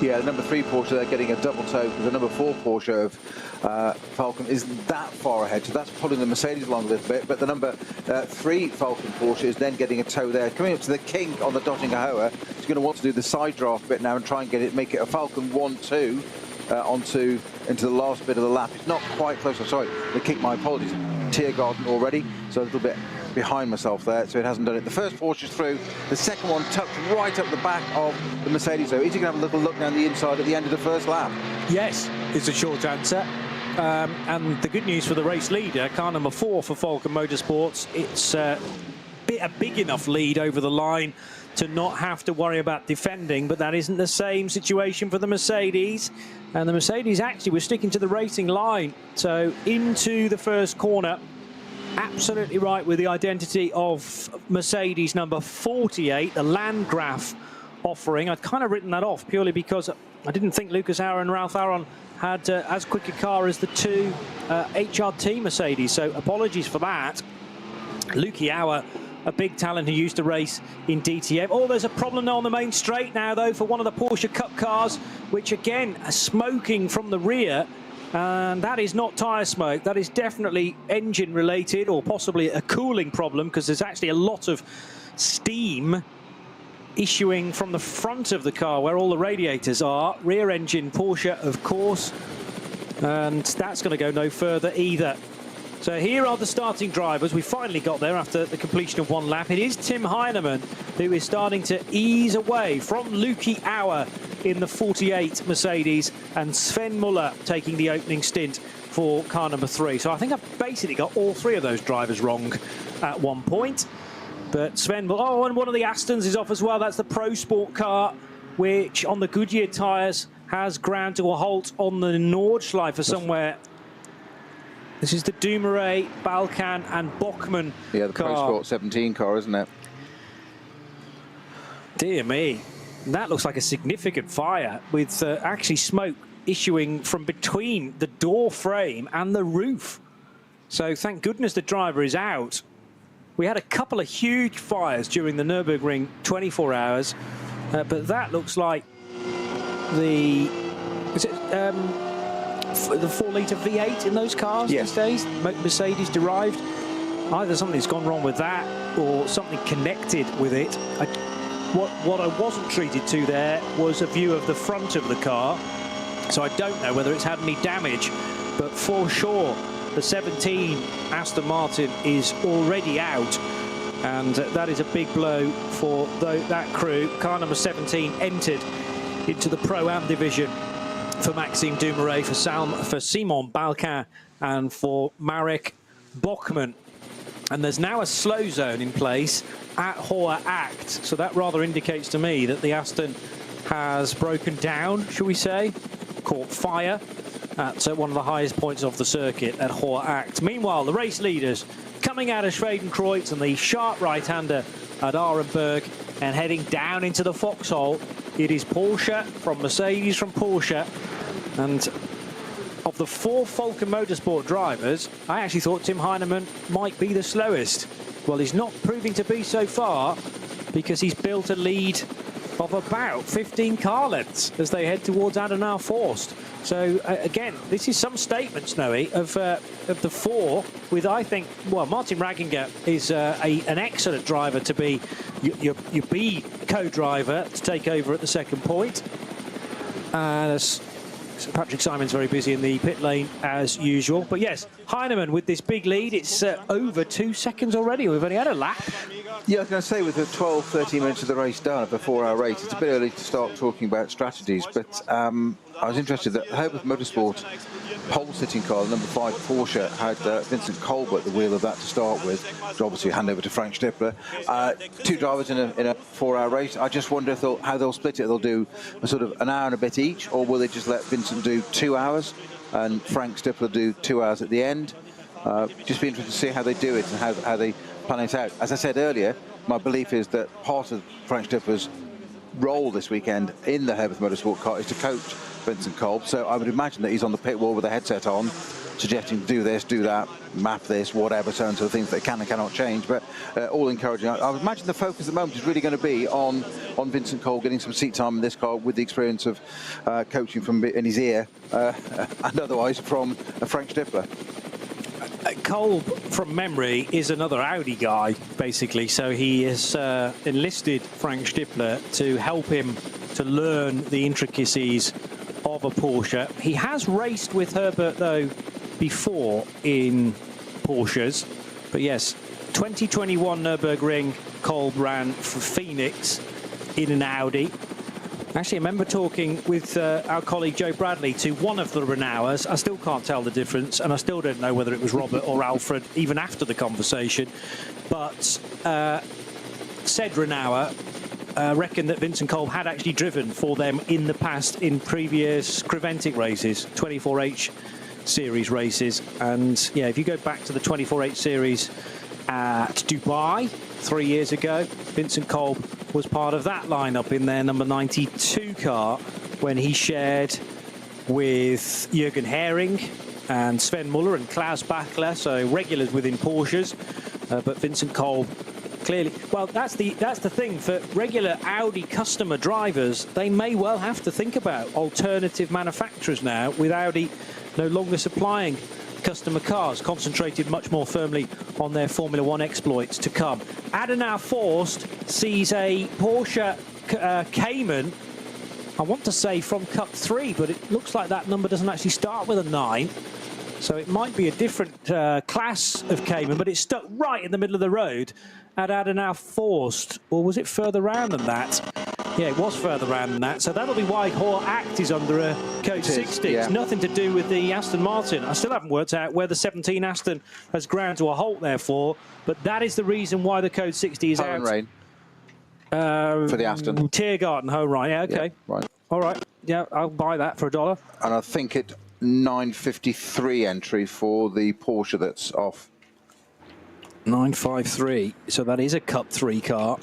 Yeah, the number 3 Porsche, they're getting a double toe because the number 4 Porsche of Falcon isn't that far ahead, so that's pulling the Mercedes along a little bit. But the number 3 Falcon Porsche is then getting a toe there. Coming up to the kink on the Dottinger Hohe, he's going to want to do the side draft bit now and try and get it, make it a Falcon 1-2 into the last bit of the lap. It's not quite close. I'm sorry, the kink, my apologies. Tiergarten already, so a little bit behind myself there, so it hasn't done it. The first Porsche is through, the second one tucked right up the back of the Mercedes, so is he going to have a little look down the inside at the end of the first lap? Yes, is the short answer. And the good news for the race leader, car number 4 for Falcon Motorsports, it's a big enough lead over the line to not have to worry about defending, but that isn't the same situation for the Mercedes. And the Mercedes actually was sticking to the racing line, so into the first corner. Absolutely right with the identity of Mercedes number 48, the Landgraf offering. I'd kind of written that off purely because I didn't think Lucas Auer and Ralph Aron had as quick a car as the 2 HRT Mercedes, so apologies for that. Lukey Auer, a big talent who used to race in DTM. Oh, there's a problem now on the main straight now, though, for one of the Porsche Cup cars, which again, smoking from the rear. And that is not tyre smoke, that is definitely engine related or possibly a cooling problem, because there's actually a lot of steam issuing from the front of the car where all the radiators are. Rear engine Porsche, of course, and that's going to go no further either. So here are the starting drivers. We finally got there after the completion of 1 lap. It is Tim Heinemann who is starting to ease away from Lukey Auer in the 48 Mercedes, and Sven Muller taking the opening stint for car number 3. So I think I've basically got all 3 of those drivers wrong at one point. But Sven Muller, oh, and one of the Astons is off as well. That's the Pro Sport car, which on the Goodyear tyres has ground to a halt on the Nordschleife somewhere. This is the Dumoulin, Balkan and Bockmann Yeah, the car. Pro Sport 17 car, isn't it? Dear me. That looks like a significant fire with actually smoke issuing from between the door frame and the roof. So thank goodness the driver is out. We had a couple of huge fires during the Nürburgring 24 hours, but that looks like the... Is it... the 4-litre V8 in those cars these days, Mercedes derived. Either something's gone wrong with that or something connected with it. What I wasn't treated to there was a view of the front of the car, so I don't know whether it's had any damage, but for sure the 17 Aston Martin is already out, and that is a big blow for that crew. Car number 17 entered into the Pro-Am division for Maxime Dumoulin, for Simon Balkan and for Marek Bockmann. And there's now a slow zone in place at Hohe Acht. So that rather indicates to me that the Aston has broken down, shall we say, caught fire at one of the highest points of the circuit at Hohe Acht. Meanwhile, the race leaders coming out of Schwedenkreuz and the sharp right-hander at Arenberg and heading down into the foxhole. It is Porsche from Mercedes from Porsche. And of the 4 Falken Motorsport drivers, I actually thought Tim Heinemann might be the slowest. Well, he's not proving to be so far because he's built a lead of about 15 car lengths as they head towards Adenauer Forst. So, again, this is some statement, Snowy, of the 4 with, I think, well, Martin Ragginger is an excellent driver to be your B co-driver to take over at the second point. Patrick Simon's very busy in the pit lane as usual. But yes, Heinemann with this big lead. It's over 2 seconds already. We've only had a lap. Yeah, I was going to say, with the 12, 13 minutes of the race done, of a 4-hour race, it's a bit early to start talking about strategies, but I was interested that Herbert Motorsport pole-sitting car, number 5 Porsche, had Vincent Kolb at the wheel of that to start with, which obviously hand over to Frank Stippler. 2 drivers in a 4-hour race. I just wonder how they'll split it. They'll do a sort of an hour and a bit each, or will they just let Vincent do 2 hours and Frank Stippler do 2 hours at the end? Just be interested to see how they do it and how they plan it out. As I said earlier, my belief is that part of Frank Stippler's role this weekend in the Herbert Motorsport car is to coach Vincent Kolb. So I would imagine that he's on the pit wall with a headset on, suggesting do this, do that, map this, whatever, so and so things that can and cannot change. But all encouraging. I would imagine the focus at the moment is really going to be on Vincent Kolb getting some seat time in this car with the experience of coaching from in his ear and otherwise from Frank Stippler. Kolb, from memory, is another Audi guy, basically. So he has enlisted Frank Stippler to help him to learn the intricacies of a Porsche. He has raced with Herbert, though, before in Porsches. But yes, 2021 Nürburgring, Kolb ran for Phoenix in an Audi. Actually, I remember talking with our colleague Joe Bradley to one of the Renaults. I still can't tell the difference, and I still don't know whether it was Robert or Alfred, even after the conversation. But said Renault reckoned that Vincent Kolb had actually driven for them in the past in previous Creventic races, 24H series races. And yeah, if you go back to the 24H series at Dubai 3 years ago, Vincent Kolb was part of that lineup in their number 92 car when he shared with Jürgen Hering and Sven Muller and Klaus Bachler, so regulars within Porsches. But Vincent Kolb clearly, well, that's the thing for regular Audi customer drivers. They may well have to think about alternative manufacturers now, with Audi no longer supplying customer cars, concentrated much more firmly on their Formula One exploits to come. Adenauer Forst sees a Porsche Cayman, I want to say from Cup 3, but it looks like that number doesn't actually start with a 9. So it might be a different class of Cayman, but it's stuck right in the middle of the road at Adenauer Forst. Or was it further round than that? Yeah, it was further round than that. So that'll be why Hohe Acht is under a Code 60. Yeah. It's nothing to do with the Aston Martin. I still haven't worked out where the 17 Aston has ground to a halt, therefore. But that is the reason why the Code 60 is out. Rain. For the Aston. Tiergarten, Hohenrain. Yeah, okay. Yeah, right. All right. Yeah, I'll buy that for $1. And I think it 953 entry for the Porsche that's off. 953. So that is a Cup 3 car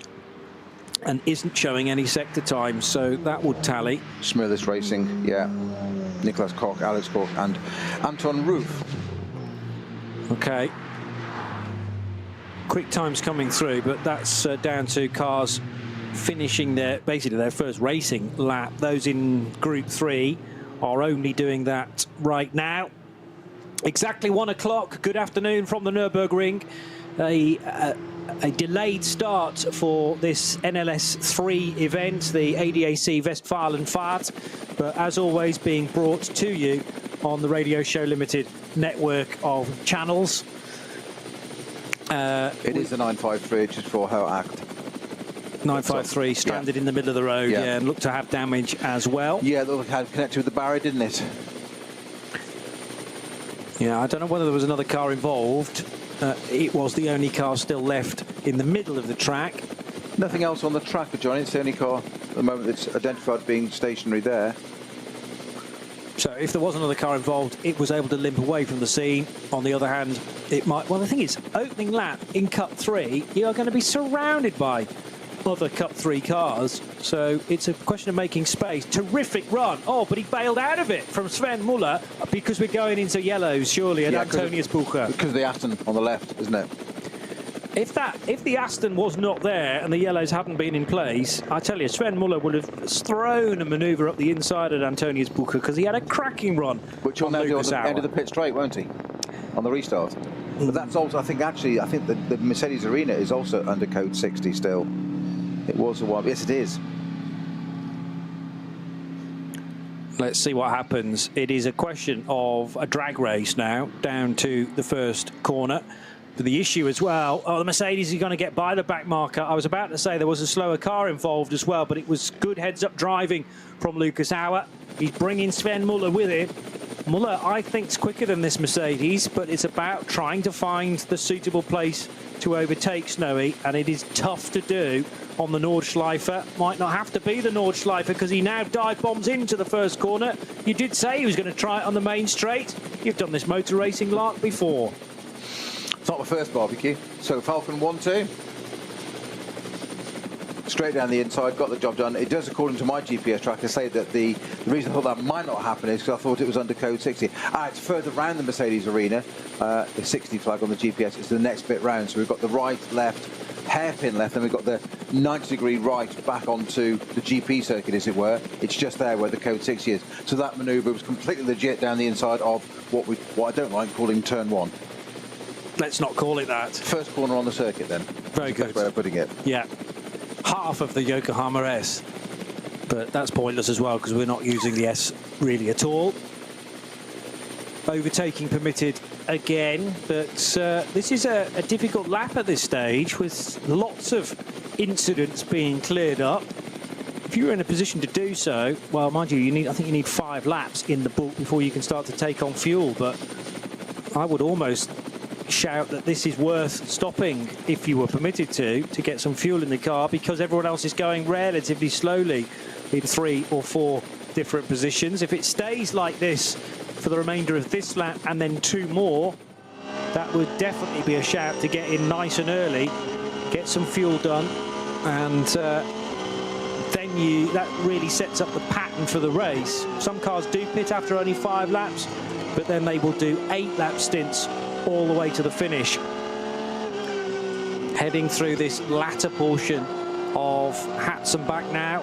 and isn't showing any sector time, so that would tally. Smurless Racing, yeah. Nicholas Koch, Alex Koch, and Anton Roof. Okay. Quick times coming through, but that's down to cars finishing basically their first racing lap. Those in Group 3 are only doing that right now. Exactly 1 o'clock. Good afternoon from the Nürburgring. A delayed start for this NLS 3 event, the ADAC Westfalenfahrt, but as always being brought to you on the Radio Show Limited network of channels. It is the 953, just for Hohe Acht. 953 stranded in the middle of the road, yeah, and looked to have damage as well. Yeah, it had connected with the barrier, didn't it? Yeah, I don't know whether there was another car involved. it was the only car still left in the middle of the track. Nothing else on the track, Johnny. It's the only car at the moment that's identified being stationary there. So if there was another car involved, it was able to limp away from the scene. On the other hand, it might... Well, the thing is, opening lap in Cup 3, you are going to be surrounded by other Cup 3 cars. So it's a question of making space. Terrific run. Oh, but he bailed out of it from Sven Muller because we're going into yellows, surely, at Antonius Bucher. Because of the Aston on the left, isn't it? If the Aston was not there and the yellows hadn't been in place, I tell you, Sven Muller would have thrown a manoeuvre up the inside at Antonius Bucher because he had a cracking run. Which will now do on the end of the pit straight, won't he? On the restart. But that's also, I think the Mercedes Arena is also under code 60 still. It was a while. Yes, it is. Let's see what happens. It is a question of a drag race now down to the first corner. But the issue as well, the Mercedes is going to get by the back marker. I was about to say there was a slower car involved as well, but it was good heads-up driving from Lucas Auer. He's bringing Sven Muller with him. Muller, I think, is quicker than this Mercedes, but it's about trying to find the suitable place to overtake Snowy, and it is tough to do on the Nordschleife. Might not have to be the Nordschleife because he now dive bombs into the first corner. You did say he was going to try it on the main straight. You've done this motor racing lark before. It's not the first barbecue. So Falcon 1-2. Straight down the inside, got the job done. It does, according to my GPS tracker, say that the reason I thought that might not happen is because I thought it was under code 60. It's further round the Mercedes Arena. The 60 flag on the GPS is the next bit round. So we've got the right, left, hairpin left, and we've got the 90-degree right back onto the GP circuit, as it were. It's just there where the code 60 is. So that manoeuvre was completely legit down the inside of what I don't like calling turn 1. Let's not call it that. First corner on the circuit, then. Very good. Best way of putting it. Yeah. Half of the Yokohama S. But that's pointless as well because we're not using the S really at all. Overtaking permitted again, but this is a difficult lap at this stage with lots of incidents being cleared up. If you're in a position to do so, well, mind you, I think you need 5 laps in the book before you can start to take on fuel, but I would almost shout that this is worth stopping if you were permitted to get some fuel in the car because everyone else is going relatively slowly in 3 or 4 different positions. If it stays like this for the remainder of this lap and then 2 more, that would definitely be a shout to get in nice and early, get some fuel done, and then that really sets up the pattern for the race. Some cars do pit after only 5 laps, but then they will do 8-lap stints all the way to the finish. Heading through this latter portion of Hatzenbach now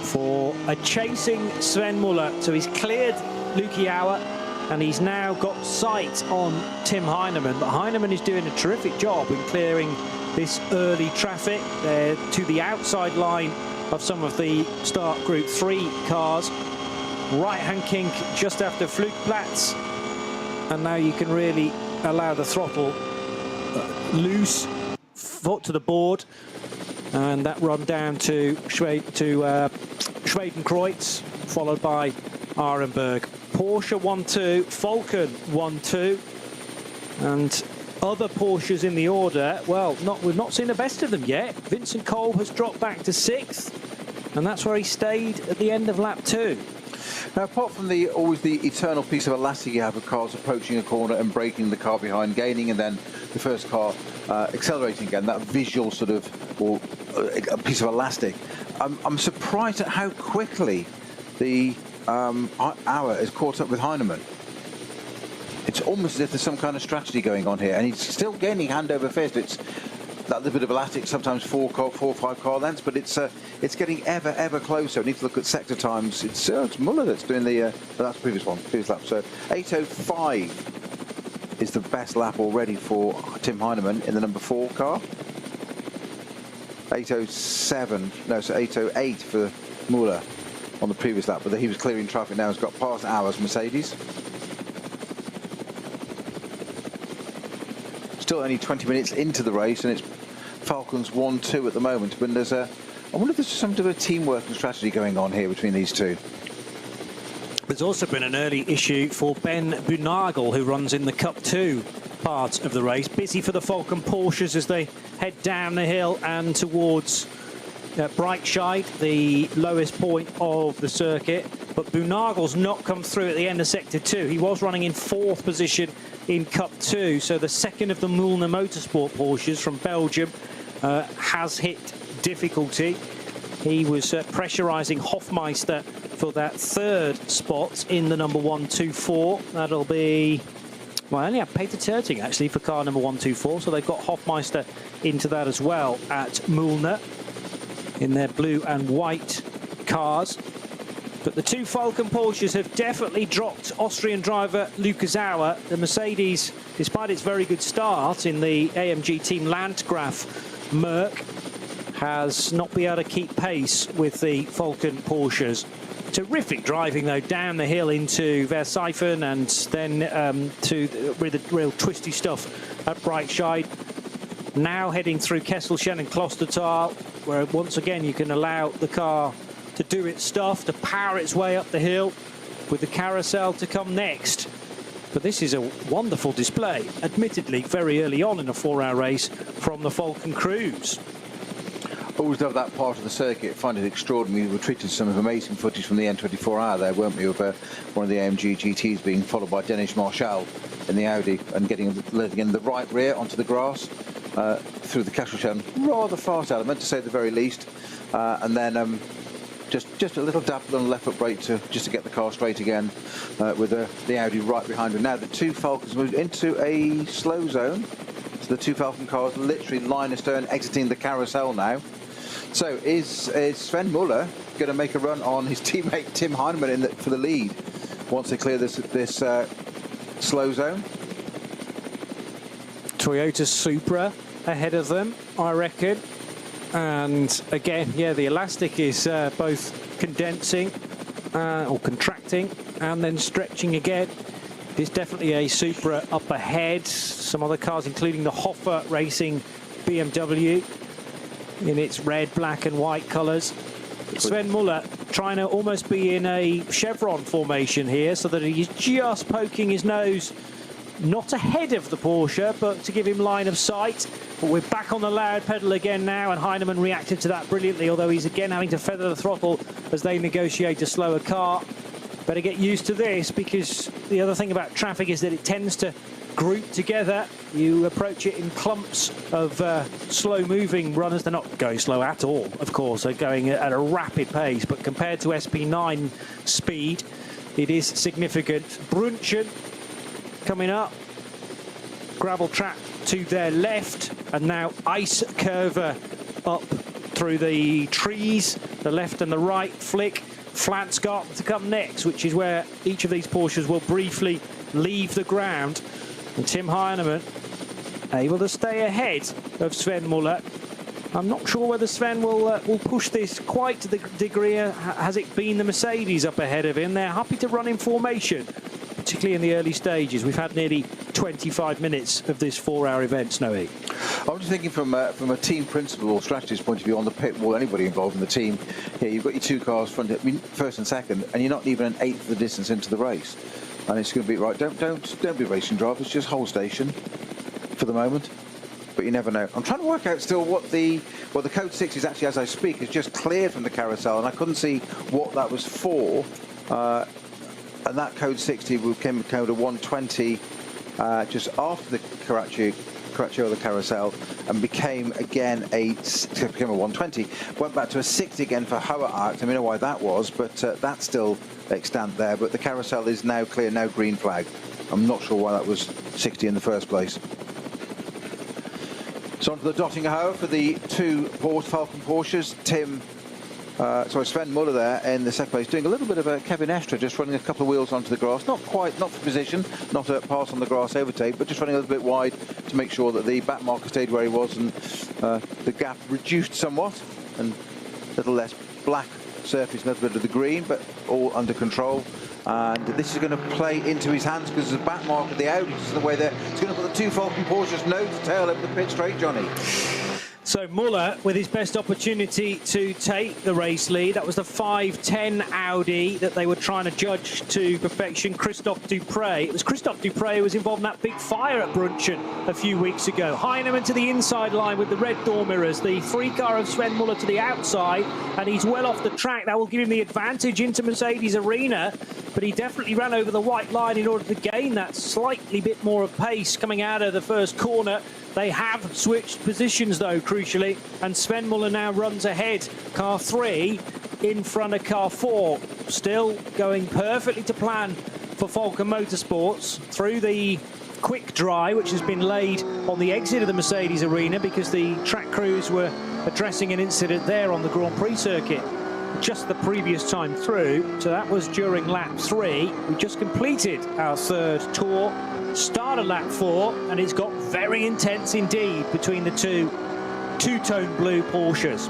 for a chasing Sven Muller. So he's cleared Luki Auer and he's now got sight on Tim Heinemann. But Heinemann is doing a terrific job in clearing this early traffic. They're to the outside line of some of the start Group 3 cars. Right-hand kink just after Flugplatz. And now you can really allow the throttle loose, foot to the board, and that run down to Schwedenkreuz, followed by Arenberg. Porsche 1-2, Falcon 1-2, and other Porsches in the order. Well, we've not seen the best of them yet. Vincent Kolb has dropped back to 6th, and that's where he stayed at the end of lap 2. Now, apart from always the eternal piece of elastic you have of cars approaching a corner and braking the car behind, gaining, and then the first car accelerating again, that visual sort of, or a piece of elastic, I'm surprised at how quickly the Auer is caught up with Heinemann. It's almost as if there's some kind of strategy going on here, and he's still gaining hand over fist. It's that little bit of elastic, sometimes 4 or 5 car lengths, but it's getting ever closer. We need to look at sector times. It's Muller that's doing the that's the previous lap. So 8:05 is the best lap already for Tim Heinemann in the number 4 car. 8:07, no, so 8:08 for Muller on the previous lap, but he was clearing traffic now. He's got past Auer's Mercedes. Still only 20 minutes into the race, and it's Falcons 1-2 at the moment. But I wonder if there's some sort of a teamwork and strategy going on here between these two. There's also been an early issue for Ben Bunagel, who runs in the Cup 2 part of the race. Busy for the Falcon Porsches as they head down the hill and towards Breitscheid, the lowest point of the circuit. But Bunagel's not come through at the end of Sector 2. He was running in 4th position in Cup 2. So the second of the Mühlner Motorsport Porsches from Belgium has hit difficulty. He was pressurising Hofmeister for that 3rd spot in the number 124. That'll be... Well, I only have Peter Terting, actually, for car number 124, so they've got Hofmeister into that as well at Mühlner in their blue and white cars. But the 2 Falcon Porsches have definitely dropped Austrian driver Lukas Auer. The Mercedes, despite its very good start in the AMG Team Landgraf Merc, has not been able to keep pace with the Falcon Porsches. Terrific driving, though, down the hill into Verseifen and then to the real twisty stuff at Breitscheid. Now heading through Kesselchen and Klostertal, where once again you can allow the car to do its stuff, to power its way up the hill, with the carousel to come next. But this is a wonderful display, admittedly very early on in a 4-hour race from the Falcon crews. Always love that part of the circuit. Find it extraordinary. We were treated some amazing footage from the N24R there, weren't we, of one of the AMG GTs being followed by Denis Marchal in the Audi and letting in the right rear onto the grass through the Kesselchen. Rather fast element, to say the very least. And then just a little dapple on the left foot brake just to get the car straight again with the Audi right behind her. Now the 2 Falcons moved into a slow zone. So the 2 Falcon cars literally line astern exiting the carousel now. So is Sven Müller going to make a run on his teammate Tim Heinemann for the lead once they clear this slow zone? Toyota Supra ahead of them, I reckon. And again, yeah, the elastic is both condensing or contracting and then stretching again. There's definitely a Supra up ahead. Some other cars, including the Hoffer Racing BMW in its red, black and white colours. Sven Müller trying to almost be in a chevron formation here so that he's just poking his nose, not ahead of the Porsche, but to give him line of sight. But we're back on the loud pedal again now, and Heinemann reacted to that brilliantly, although he's again having to feather the throttle as they negotiate a slower car. Better get used to this, because the other thing about traffic is that it tends to group together. You approach it in clumps of slow-moving runners. They're not going slow at all, of course. They're going at a rapid pace, but compared to SP9 speed, it is significant. Brunchen coming up. Gravel track to their left, and now ice curve up through the trees, the left and the right flick. Flansgarten to come next, which is where each of these Porsches will briefly leave the ground. And Tim Heinemann able to stay ahead of Sven Müller. I'm not sure whether Sven will push this quite to the degree has it been the Mercedes up ahead of him. They're happy to run in formation, particularly in the early stages. We've had nearly 25 minutes of this 4-hour event, Snowy. I'm just thinking from a team principle or strategist point of view on the pit wall, anybody involved in the team, here you've got your 2 cars first and second, and you're not even an 1/8 of the distance into the race. And it's going to be right. Don't be racing drivers. Just hold station for the moment. But you never know. I'm trying to work out still what the code 6 is actually, as I speak, is just cleared from the carousel, and I couldn't see what that was for. And that code 60 became code of 120 just after the Caracciolo carousel, and became again a 120. Went back to a 60 again for Hauer Act. I don't know why that was, but that's still extant there. But the carousel is now clear, no green flag. I'm not sure why that was 60 in the first place. So on to the Dottinger Hauer for the 2 Falcon Porsches. Sven Müller there in the second place, doing a little bit of a Kevin Estre, just running a couple of wheels onto the grass. Not for position, not a pass on the grass overtake, but just running a little bit wide to make sure that the back marker stayed where he was, and the gap reduced somewhat, and a little less black surface, a little bit of the green, but all under control. And this is going to play into his hands because the back marker, the Audi, is the way there. It's going to put the 2 Falcon Porsches nose to tail over the pit straight, Johnny. So Muller with his best opportunity to take the race lead. That was the 510 Audi that they were trying to judge to perfection. Christophe Dupre. It was Christophe Dupre who was involved in that big fire at Brunchen a few weeks ago. Heinemann to the inside line with the red door mirrors. The free car of Sven Muller to the outside, and he's well off the track. That will give him the advantage into Mercedes Arena, but he definitely ran over the white line in order to gain that slightly bit more of pace coming out of the first corner. They have switched positions though, crucially, and Sven Muller now runs ahead. Car 3 in front of car 4. Still going perfectly to plan for Falken Motorsports through the quick dry, which has been laid on the exit of the Mercedes Arena because the track crews were addressing an incident there on the Grand Prix circuit just the previous time through. So that was during lap 3. We just completed our third tour. Started lap 4, and it's got very intense indeed between the two-tone blue Porsches.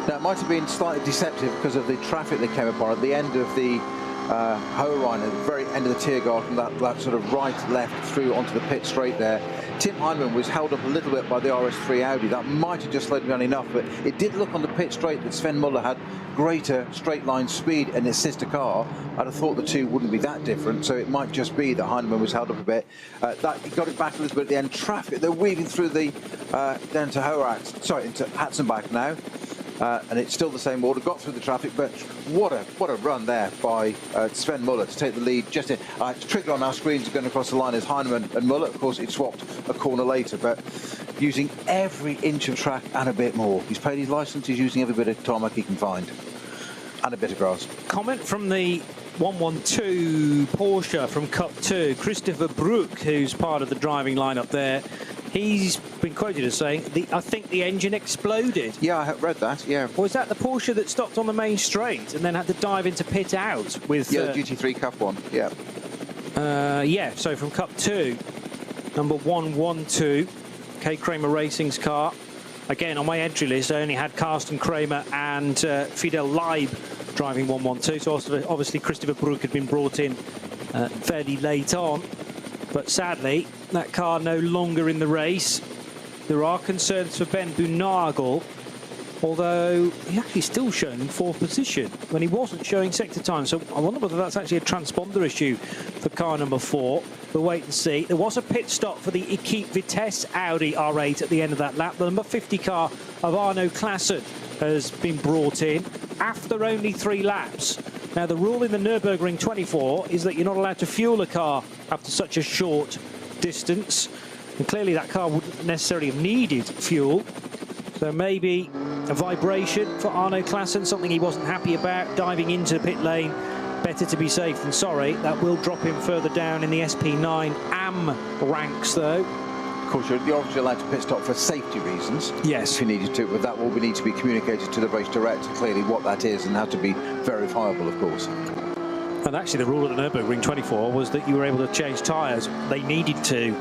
Now, it might have been slightly deceptive because of the traffic that came upon at the end of the Ho-Rhein, at the very end of the Tiergarten, that sort of right-left through onto the pit straight there. Tim Heinemann was held up a little bit by the RS3 Audi. That might have just slowed him down enough, but it did look on the pit straight that Sven Muller had greater straight line speed in his sister car. I'd have thought the two wouldn't be that different, so it might just be that Heinemann was held up a bit. He got it back a little bit at the end. Traffic, they're weaving through the down to into Hatzenbach now. And it's still the same order, got through the traffic, but what a run there by Sven Muller to take the lead. Just it's triggered on our screens going across the line as Heinemann and Muller. Of course, it swapped a corner later, but using every inch of track and a bit more. He's paid his licence, he's using every bit of tarmac he can find, and a bit of grass. Comment from the 112 Porsche from Cup 2, Christopher Bruck, who's part of the driving lineup there. He's been quoted as saying, I think the engine exploded. Yeah, I have read that, yeah. Was that the Porsche that stopped on the main straight and then had to dive into pit out with... Yeah, the GT3 Cup one, yeah. Yeah, so from Cup 2, number 112, K. Kramer Racing's car. Again, on my entry list, I only had Carsten Kramer and Fidel Leib driving 112, so obviously Christopher Bruck had been brought in fairly late on. But sadly, that car no longer in the race. There are concerns for Ben Bunagel, although he actually still shown in 4th position when he wasn't showing sector time. So I wonder whether that's actually a transponder issue for car number 4. We'll wait and see. There was a pit stop for the Equipe Vitesse Audi R8 at the end of that lap. The number 50 car of Arno Klassen has been brought in after only 3 laps. Now, the rule in the Nürburgring 24 is that you're not allowed to fuel a car after such a short distance. And clearly that car wouldn't necessarily have needed fuel. So maybe a vibration for Arno Klassen, something he wasn't happy about, diving into pit lane. Better to be safe than sorry. That will drop him further down in the SP9 AM ranks, though. Of course, you're obviously allowed to pit stop for safety reasons. Yes. If you needed to, but that will need to be communicated to the race director clearly what that is and have to be verifiable, of course. And actually, the rule of the Nürburgring 24 was that you were able to change tyres. They needed to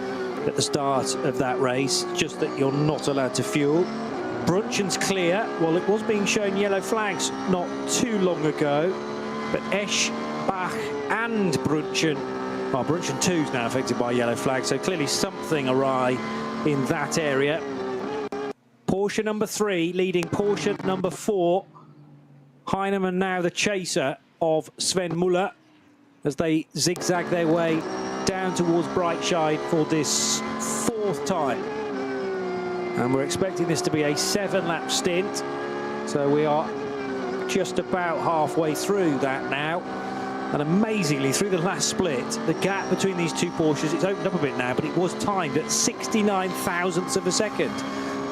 at the start of that race, just that you're not allowed to fuel. Brunchen's clear. Well, it was being shown yellow flags not too long ago, but Esch, Bach and Brunchen, well, Brunchen 2 is now affected by yellow flag, so clearly something awry in that area. Porsche number 3 leading Porsche number 4. Heinemann now the chaser of Sven Muller as they zigzag their way down towards Breitscheid for this 4th time. And we're expecting this to be a 7-lap stint, so we are just about halfway through that now. And amazingly, through the last split, the gap between these two Porsches, it's opened up a bit now, but it was timed at 69 thousandths of a second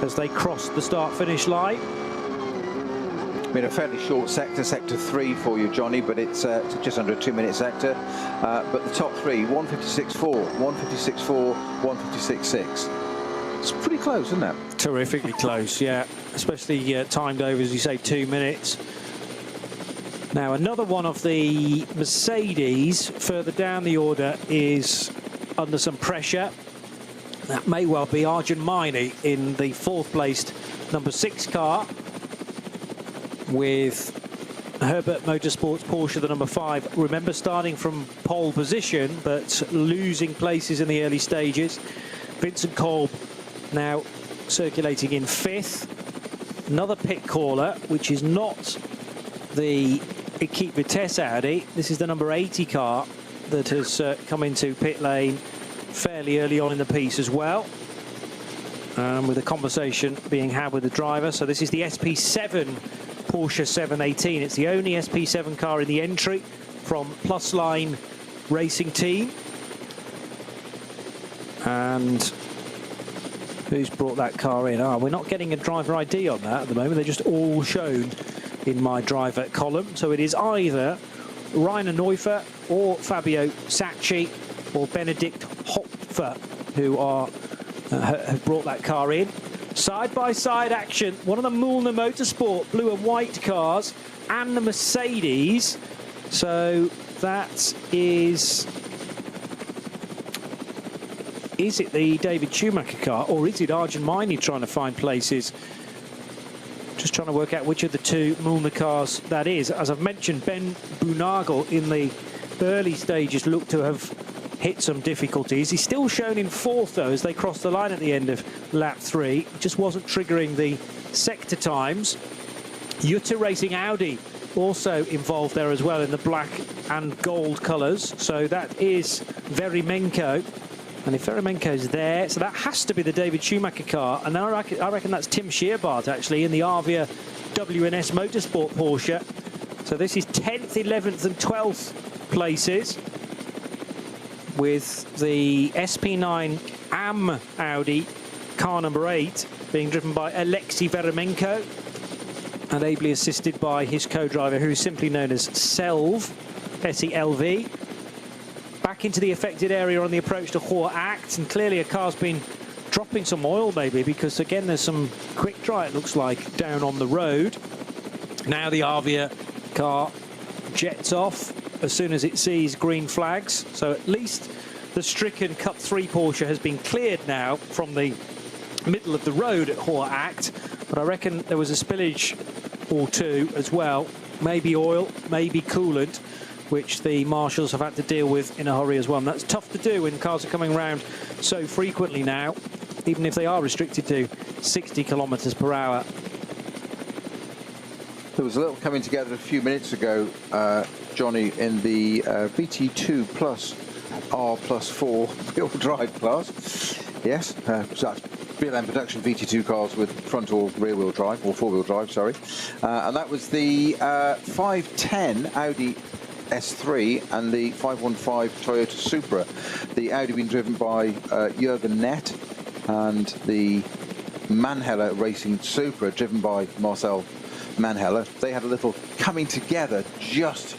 as they crossed the start-finish line. Been a fairly short sector, sector 3 for you, Johnny, but it's just under a 2-minute sector. But the top 3, 156.4, 156.4, 156.6. It's pretty close, isn't it? Terrifically close, yeah. Especially timed over, as you say, 2 minutes. Now, another one of the Mercedes further down the order is under some pressure. That may well be Arjun Maini in the 4th placed number 6 car, with Herbert Motorsports Porsche, the number 5. Remember, starting from pole position, but losing places in the early stages. Vincent Kolb now circulating in 5th. Another pit caller, which is not the Equipe Vitesse Audi. This is the number 80 car that has come into pit lane fairly early on in the piece as well. With a conversation being had with the driver. So this is the SP7 Porsche 718. It's the only SP7 car in the entry from Plus Line Racing Team. And who's brought that car in? We're not getting a driver ID on that at the moment. They're just all shown in my driver column. So it is either Rainer Neufer or Fabio Sacchi or Benedikt Hopfer who are have brought that car in. Side-by-side action. One of the Mühlner Motorsport blue and white cars and the Mercedes. So that is it the David Schumacher car, or is it Arjun Maini trying to find places? Just trying to work out which of the two Mühlner cars that is. As I've mentioned, Ben Boonagel in the early stages looked to have hit some difficulties. He's still shown in 4th, though, as they cross the line at the end of lap 3. Just wasn't triggering the sector times. Jutta Racing Audi also involved there as well in the black and gold colours. So that is Verimenko. And if Verimenko's there, so that has to be the David Schumacher car. And I reckon that's Tim Scheerbart, actually, in the Arvia WNS Motorsport Porsche. So this is 10th, 11th and 12th places, with the SP9 AM Audi, car number 8, being driven by Alexei Verimenko and ably assisted by his co-driver, who is simply known as Selv, S-E-L-V. Back into the affected area on the approach to Ruhr-Acht, and clearly a car's been dropping some oil maybe, because again there's some quick dry, it looks like, down on the road. Now the Arvia car jets off as soon as it sees green flags. So at least the stricken Cup 3 Porsche has been cleared now from the middle of the road at Ruhr-Acht. But I reckon there was a spillage or two as well. Maybe oil, maybe coolant, which the marshals have had to deal with in a hurry as well. And that's tough to do when cars are coming around so frequently now, even if they are restricted to 60 kilometres per hour. There was a little coming together a few minutes ago, Johnny, in the VT2 Plus R+4 wheel drive class. Yes, so that's BLM production VT2 cars with front or rear wheel drive, or 4-wheel drive, sorry. And that was the 510 Audi S3 and the 515 Toyota Supra. The Audi being driven by Jürgen Nett, and the Manheller Racing Supra driven by Marcel Manheller. They had a little coming together just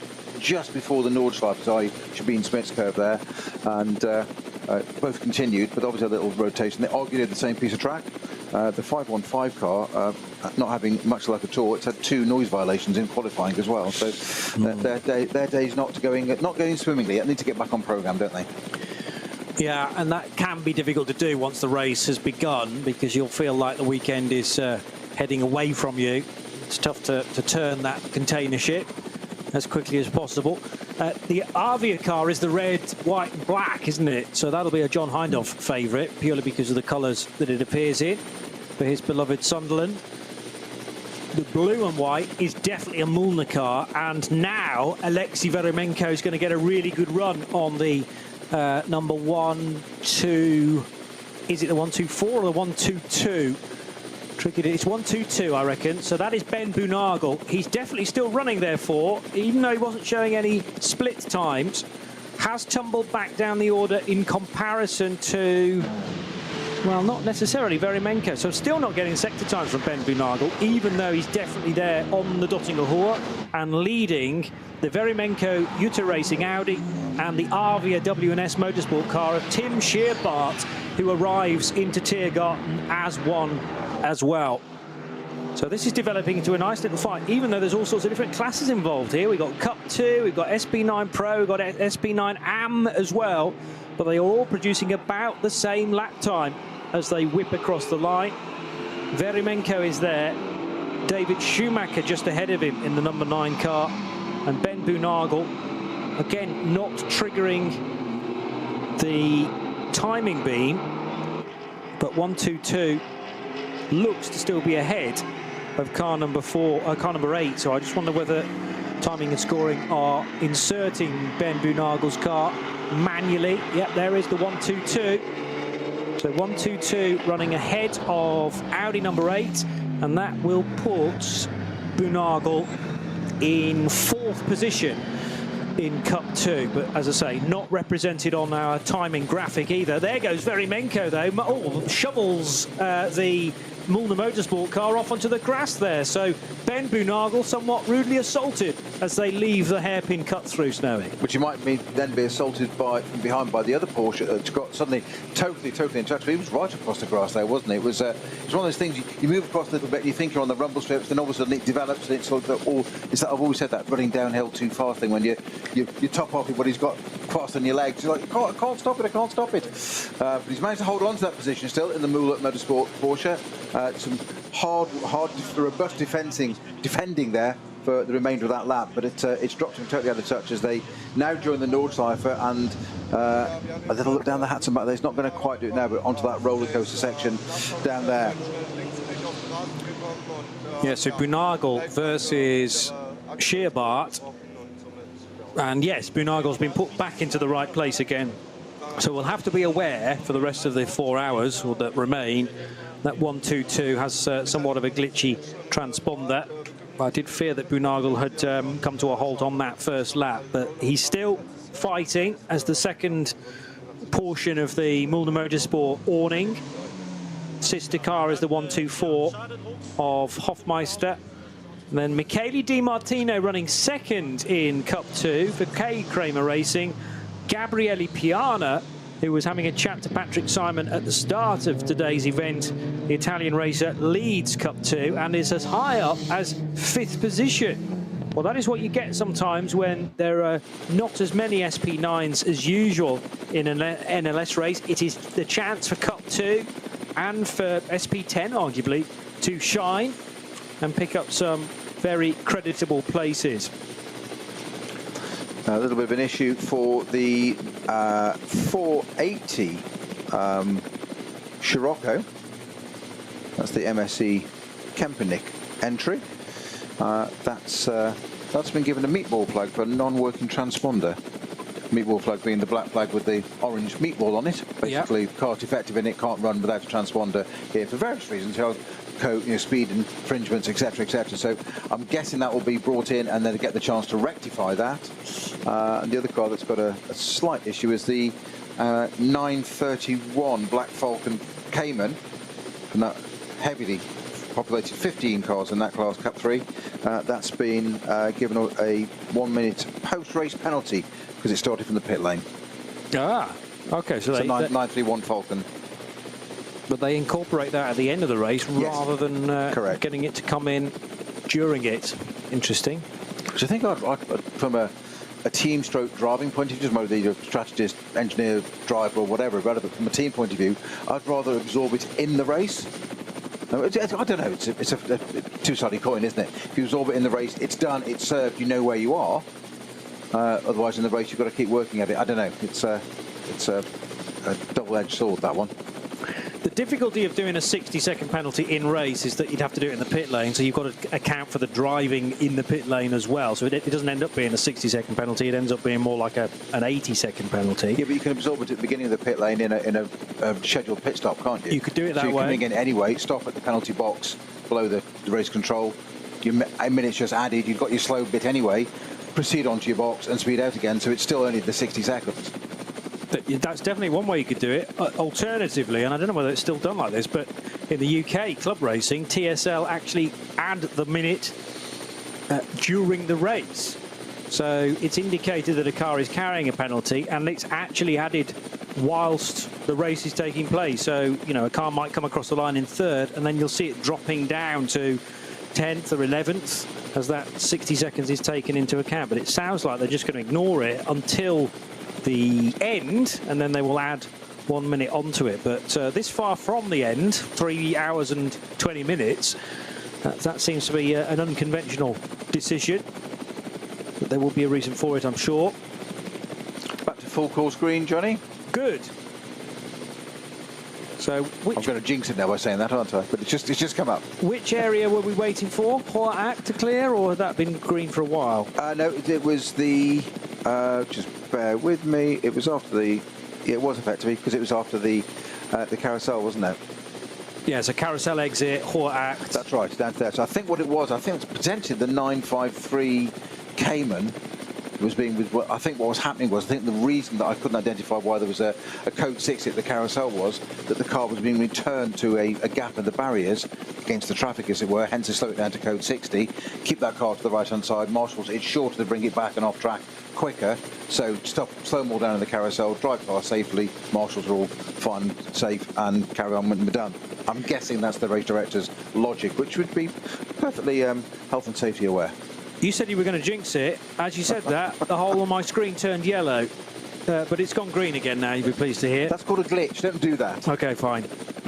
before the Nordschleife, as Sabine Smith's curve there, and both continued, but obviously a little rotation. They argued at the same piece of track. The 515 car, not having much luck at all. It's had 2 noise violations in qualifying as well. So their day's not going swimmingly. They need to get back on programme, don't they? Yeah, and that can be difficult to do once the race has begun, because you'll feel like the weekend is heading away from you. It's tough to turn that container ship as quickly as possible. The Arvia car is the red, white and black, isn't it? So that'll be a John Hindhaugh favourite, purely because of the colours that it appears in for his beloved Sunderland. The blue and white is definitely a Mühlner car, and now Alexei Verimenko is going to get a really good run on the number 1, 2, is it the 124 or the 122? It's 122, I reckon. So that is Ben Boonagel. He's definitely still running, therefore, even though he wasn't showing any split times. Has tumbled back down the order in comparison to, well, not necessarily Verimenko. So still not getting sector times from Ben Boonagel, even though he's definitely there on the Dottinger Ruhr and leading the Verimenko Jutta Racing Audi and the Arvia WNS Motorsport car of Tim Scheerbart, who arrives into Tiergarten as one as well. So this is developing into a nice little fight, even though there's all sorts of different classes involved here. We've got Cup 2, we've got SP9 Pro, we've got SP9 AM as well, but they are all producing about the same lap time as they whip across the line. Verimenko is there, David Schumacher just ahead of him in the number 9 car, and Ben Boonagel, again, not triggering the timing beam, but 122 looks to still be ahead of car number 8. So I just wonder whether timing and scoring are inserting Ben Bunagel's car manually. Yep, there is the 1-2-2. So 1-2-2 running ahead of Audi number 8, and that will put Bunagel in 4th position in Cup 2, but as I say, not represented on our timing graphic either. There goes Verimenko though. Oh, shovels the Mulder Motorsport car off onto the grass there. So Ben Bunagel somewhat rudely assaulted as they leave the hairpin cut through, Snowy. Which you might then be assaulted from behind by the other Porsche that's got suddenly totally interactive. He was right across the grass there, wasn't he? It was one of those things, you move across a little bit, you think you're on the rumble strips, then all of a sudden it develops, and it's sort of it's that, I've always said that running downhill too fast thing, when you top off what he's got crossed on your legs. You're like, I can't stop it. But he's managed to hold on to that position still in the Mulder Motorsport Porsche. Some hard, robust defending there for the remainder of that lap, but it's dropped him totally out of touch as they now join the Nordschleife, and a little look down the Hudson back there. He's not going to quite do it now, but onto that roller coaster section down there. Yeah, so Bunagel versus Scheerbart, and yes, Bunagel's been put back into the right place again. So we'll have to be aware for the rest of the 4 hours that remain that 1-2-2 has somewhat of a glitchy transponder. I did fear that Bunagel had come to a halt on that first lap, but he's still fighting as the second portion of the Mulder Motorsport awning. Sister car is the 1-2-4 of Hofmeister. And then Michele Di Martino running second in Cup 2 for K Kramer Racing. Gabriele Piana, who was having a chat to Patrick Simon at the start of today's event, the Italian racer, leads Cup 2 and is as high up as 5th position. Well, that is what you get sometimes when there are not as many SP9s as usual in an NLS race. It is the chance for Cup 2 and for SP10, arguably, to shine and pick up some very creditable places. A little bit of an issue for the 480 Scirocco. That's the MSC Kempernick entry. That's been given a meatball flag for a non-working transponder. Meatball flag being the black flag with the orange meatball on it. Basically, yep. The car's defective in it, can't run without a transponder here for various reasons. Speed infringements, etc., etc. So I'm guessing that will be brought in and then get the chance to rectify that. And the other car that's got a slight issue is the 931 Black Falcon Cayman, and that heavily populated 15 cars in that class, Cup 3. That's been given a 1 minute post-race penalty because it started from the pit lane. Ah, okay. So 931 Falcon. But they incorporate that at the end of the race, yes, rather than getting it to come in during it. Interesting. So I think from a team stroke driving point of view, just whether you're a strategist, engineer, driver or whatever, but from a team point of view, I'd rather absorb it in the race. No, I don't know, it's a two-sided coin, isn't it? If you absorb it in the race, it's done, it's served, you know where you are. Otherwise in the race you've got to keep working at it. I don't know, it's a double-edged sword, that one. The difficulty of doing a 60-second penalty in race is that you'd have to do it in the pit lane, so you've got to account for the driving in the pit lane as well. So it doesn't end up being a 60-second penalty, it ends up being more like an 80-second penalty. Yeah, but you can absorb it at the beginning of the pit lane in a scheduled pit stop, can't you? You could do it that way. So you're coming in anyway, stop at the penalty box below the race control, a minute's just added, you've got your slow bit anyway, proceed onto your box and speed out again, so it's still only the 60 seconds. That's definitely one way you could do it. Alternatively, and I don't know whether it's still done like this, but in the UK club racing, TSL actually add the minute during the race. So it's indicated that a car is carrying a penalty, and it's actually added whilst the race is taking place. So, you know, a car might come across the line in 3rd, and then you'll see it dropping down to 10th or 11th as that 60 seconds is taken into account. But it sounds like they're just going to ignore it until the end, and then they will add 1 minute onto it. But this far from the end, 3 hours and 20 minutes, that seems to be an unconventional decision. But there will be a reason for it, I'm sure. Back to full course green, Johnny. Good. So I'm going to jinx it now by saying that, aren't I? But it's just come up. which area were we waiting for? ADAC to clear, or had that been green for a while? No, it was the. Just bear with me. It was after the. Yeah, it was effectively because it was after the carousel, wasn't it? Yeah, so carousel exit, ADAC. That's right, down there. So I think what it was, I think it was potentially the 953 Cayman was being with. I think what was happening was, I think the reason that I couldn't identify why there was a code 6 at the carousel was that the car was being returned to a gap in the barriers against the traffic, as it were. Hence, they slow it down to code 60, keep that car to the right-hand side. Marshals, it's shorter to bring it back and off track quicker. So slow them all down in the carousel, drive car safely. Marshals are all fine, safe, and carry on when we're done. I'm guessing that's the race director's logic, which would be perfectly health and safety aware. You said you were going to jinx it. As you said that, the whole of my screen turned yellow. But it's gone green again now, you'll be pleased to hear. That's called a glitch. Don't do that. OK, fine.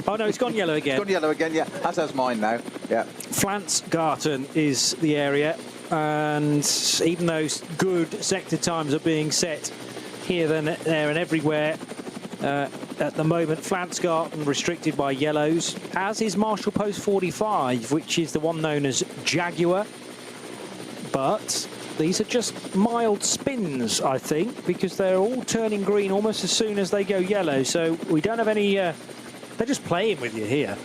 Oh, no, it's gone yellow again. It's gone yellow again, yeah. As has mine now. Yeah. Flansgarten is the area. And even though good sector times are being set here, there and everywhere, at the moment, Flansgarten restricted by yellows, as is Marshall Post 45, which is the one known as Jaguar. But these are just mild spins, I think, because they're all turning green almost as soon as they go yellow. So we don't have any... they're just playing with you here.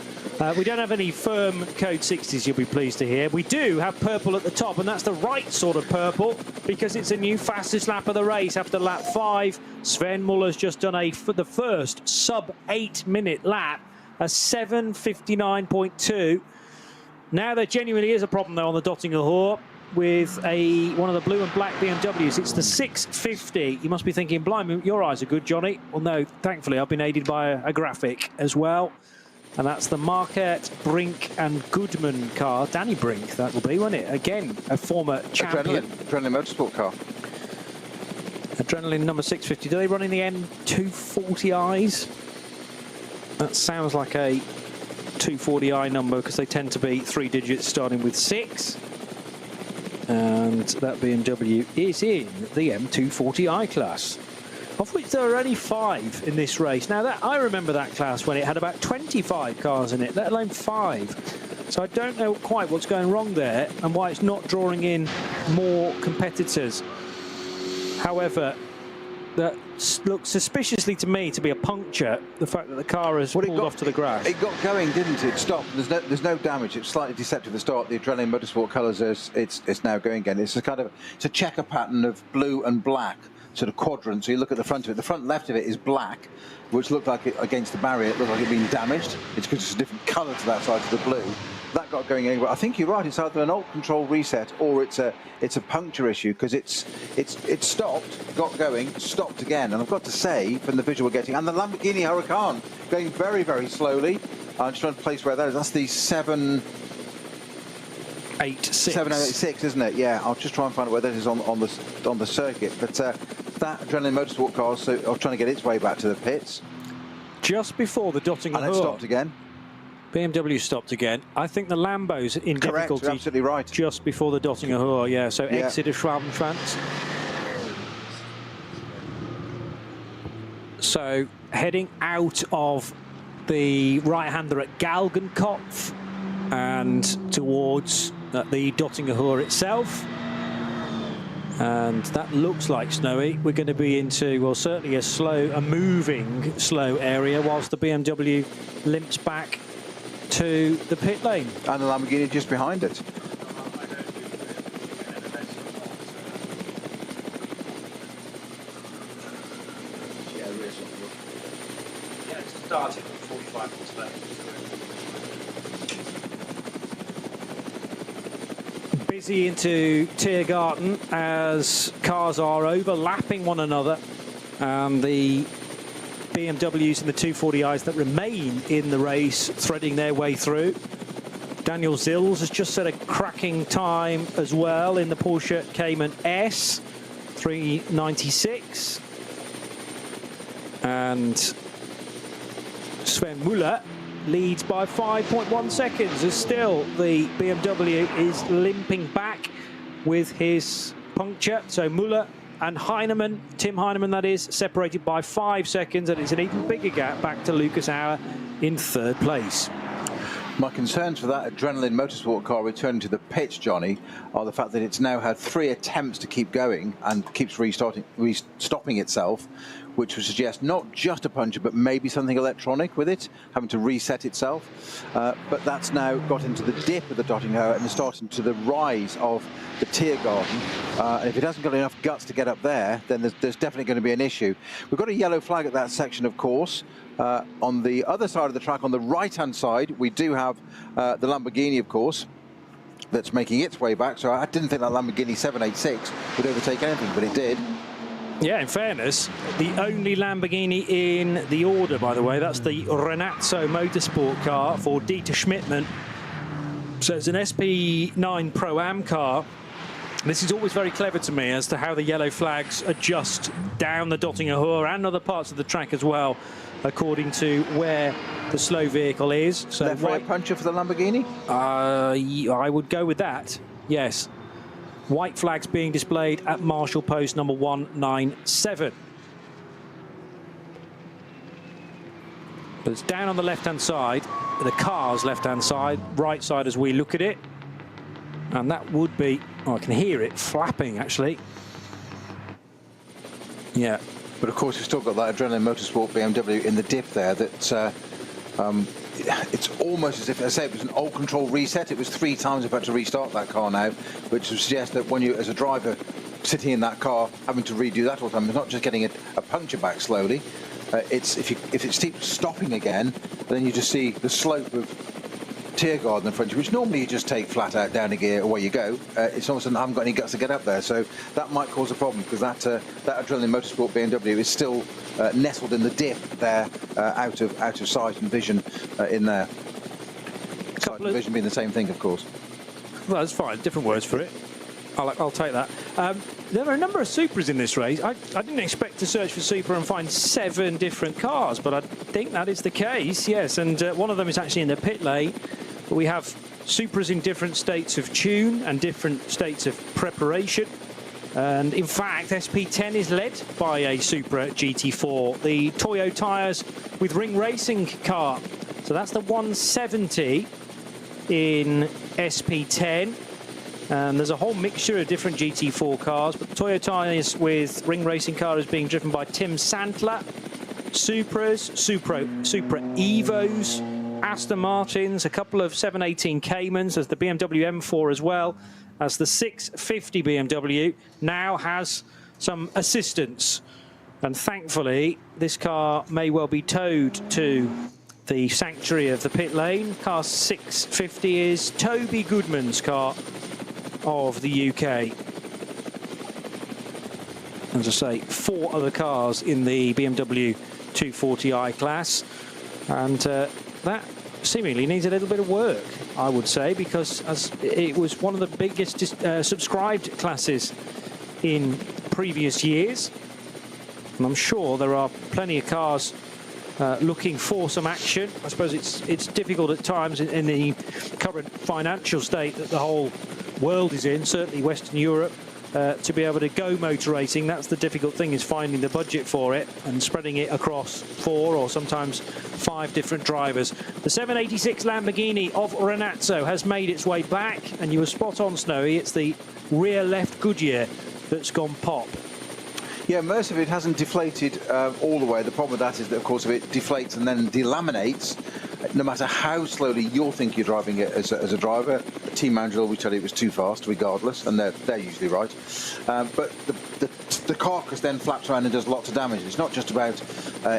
We don't have any firm code 60s, you'll be pleased to hear. We do have purple at the top, and that's the right sort of purple, because it's a new fastest lap of the race after lap 5. Sven Muller's just done the first sub-8-minute lap, a 7:59.2. Now there genuinely is a problem, though, on the Dottinger Hoor with one of the blue and black BMWs. It's the 650. You must be thinking, blimey, your eyes are good, Johnny. Well, no, thankfully, I've been aided by a graphic as well. And that's the Marquette, Brink and Goodman car. Danny Brink, that will be, won't it? Again, a former champion. Adrenaline Motorsport car. Adrenaline number 650. Do they run in the M240Is? That sounds like a 240i number, because they tend to be 3 digits starting with 6. And that BMW is in the M240i class, of which there are only 5 in this race. Now, I remember that class when it had about 25 cars in it, let alone 5. So I don't know quite what's going wrong there and why it's not drawing in more competitors. However, that looks suspiciously to me to be a puncture, the fact that the car has pulled off to the grass. It got going, didn't it? It stopped. There's no damage. It's slightly deceptive at the start. The Adrenaline Motorsport colours, it's now going again. It's a checker pattern of blue and black, sort of quadrant. So you look at the front of it. The front left of it is black, which looked like against the barrier, it looked like it had been damaged. It's because it's a different colour to that side of the blue. That got going anyway. I think you're right. It's either an alt control reset or it's a puncture issue, because it stopped, got going, stopped again. And I've got to say, from the visual we're getting, and the Lamborghini Huracan going very, very slowly. I'm just trying to place where that is. That's the 786, isn't it? Yeah. I'll just try and find out where that is on the circuit. But that Adrenaline Motorsport car, so I was trying to get its way back to the pits. Just before the Dottinger Hoor. And it stopped again. BMW stopped again. I think the Lambo's in difficulty. You're absolutely right. Just before the Dottinger Hoor, yeah. So exit of Schwabenschwanz. So heading out of the right-hander at Galgenkopf and towards the Dottinger Hoor itself. And that looks like snowy. We're going to be into, well, certainly a moving slow area, whilst the BMW limps back to the pit lane. And the Lamborghini just behind it. Yeah, it's started at 45 minutes. Busy into Tiergarten as cars are overlapping one another, and the BMWs and the 240i's that remain in the race threading their way through. Daniel Zils has just set a cracking time as well in the Porsche Cayman S, 396. And Sven Muller leads by 5.1 seconds as still the BMW is limping back with his puncture. So Muller and Heinemann, Tim Heinemann that is, separated by 5 seconds, and it's an even bigger gap back to Lucas Auer in 3rd place. My concerns for that Adrenaline Motorsport car returning to the pits, Johnny, are the fact that it's now had 3 attempts to keep going and keeps stopping itself, which would suggest not just a puncture, but maybe something electronic with it, having to reset itself. But that's now got into the dip of the Dottinghoe and starting to the rise of the Tiergarten. And if it hasn't got enough guts to get up there, then there's definitely going to be an issue. We've got a yellow flag at that section, of course. On the other side of the track, on the right-hand side, we do have the Lamborghini, of course, that's making its way back. So I didn't think that Lamborghini 786 would overtake anything, but it did. Yeah, in fairness, the only Lamborghini in the order, by the way, that's the Renazzo Motorsport car for Dieter Schmidtmann. So it's an SP9 Pro-Am car. This is always very clever to me as to how the yellow flags adjust down the Dottinghoe and other parts of the track as well, according to where the slow vehicle is. So left rear puncher for the Lamborghini? I would go with that, yes. White flags being displayed at Marshall Post number 197. But it's down on the left-hand side, the car's left-hand side, right side as we look at it. And that would be, oh, I can hear it flapping, actually. Yeah. But of course, we've still got that Adrenaline Motorsport BMW in the dip there that it's almost as if, as I say, it was an old control reset. It was 3 times I've had to restart that car now, which would suggest that when you, as a driver, sitting in that car, having to redo that all the time, it's not just getting a puncture back slowly. It's if it keeps stopping again, then you just see the slope of Tiergarten in front of you, which normally you just take flat out down a gear, away you go. It's almost I haven't got any guts to get up there, so that might cause a problem because that Adrenaline Motorsport BMW is still nestled in the dip there, out of sight and vision in there. Sight and vision being the same thing, of course. Well, that's fine. Different words for it. I'll take that. There are a number of Supras in this race. I didn't expect to search for Supra and find 7 different cars, but I think that is the case, yes. And one of them is actually in the pit lane. But we have Supras in different states of tune and different states of preparation. And in fact, SP10 is led by a Supra GT4. The Toyo tyres with Ring Racing car. So that's the 170 in SP10. And there's a whole mixture of different GT4 cars, but the Toyo tyres with Ring Racing car is being driven by Tim Sandler. Supras, Supra Evos, Aston Martins, a couple of 718 Caymans, there's the BMW M4 as well, as the 650 BMW now has some assistance. And thankfully, this car may well be towed to the sanctuary of the pit lane. Car 650 is Toby Goodman's car of the UK. As I say, 4 other cars in the BMW 240i class, and that seemingly needs a little bit of work, I would say, because as it was one of the biggest subscribed classes in previous years, and I'm sure there are plenty of cars looking for some action. I suppose it's difficult at times in the current financial state that the whole world is in, certainly Western Europe, to be able to go motor racing. That's the difficult thing, is finding the budget for it and spreading it across 4 or sometimes 5 different drivers. The 786 Lamborghini of Renazzo has made its way back, and you were spot on, Snowy. It's the rear left Goodyear that's gone pop. Yeah, most of it hasn't deflated all the way. The problem with that is that, of course, if it deflates and then delaminates, no matter how slowly you'll think you're driving it as a driver, the team manager will always tell you it was too fast, regardless, and they're usually right. But the carcass then flaps around and does lots of damage. It's not just about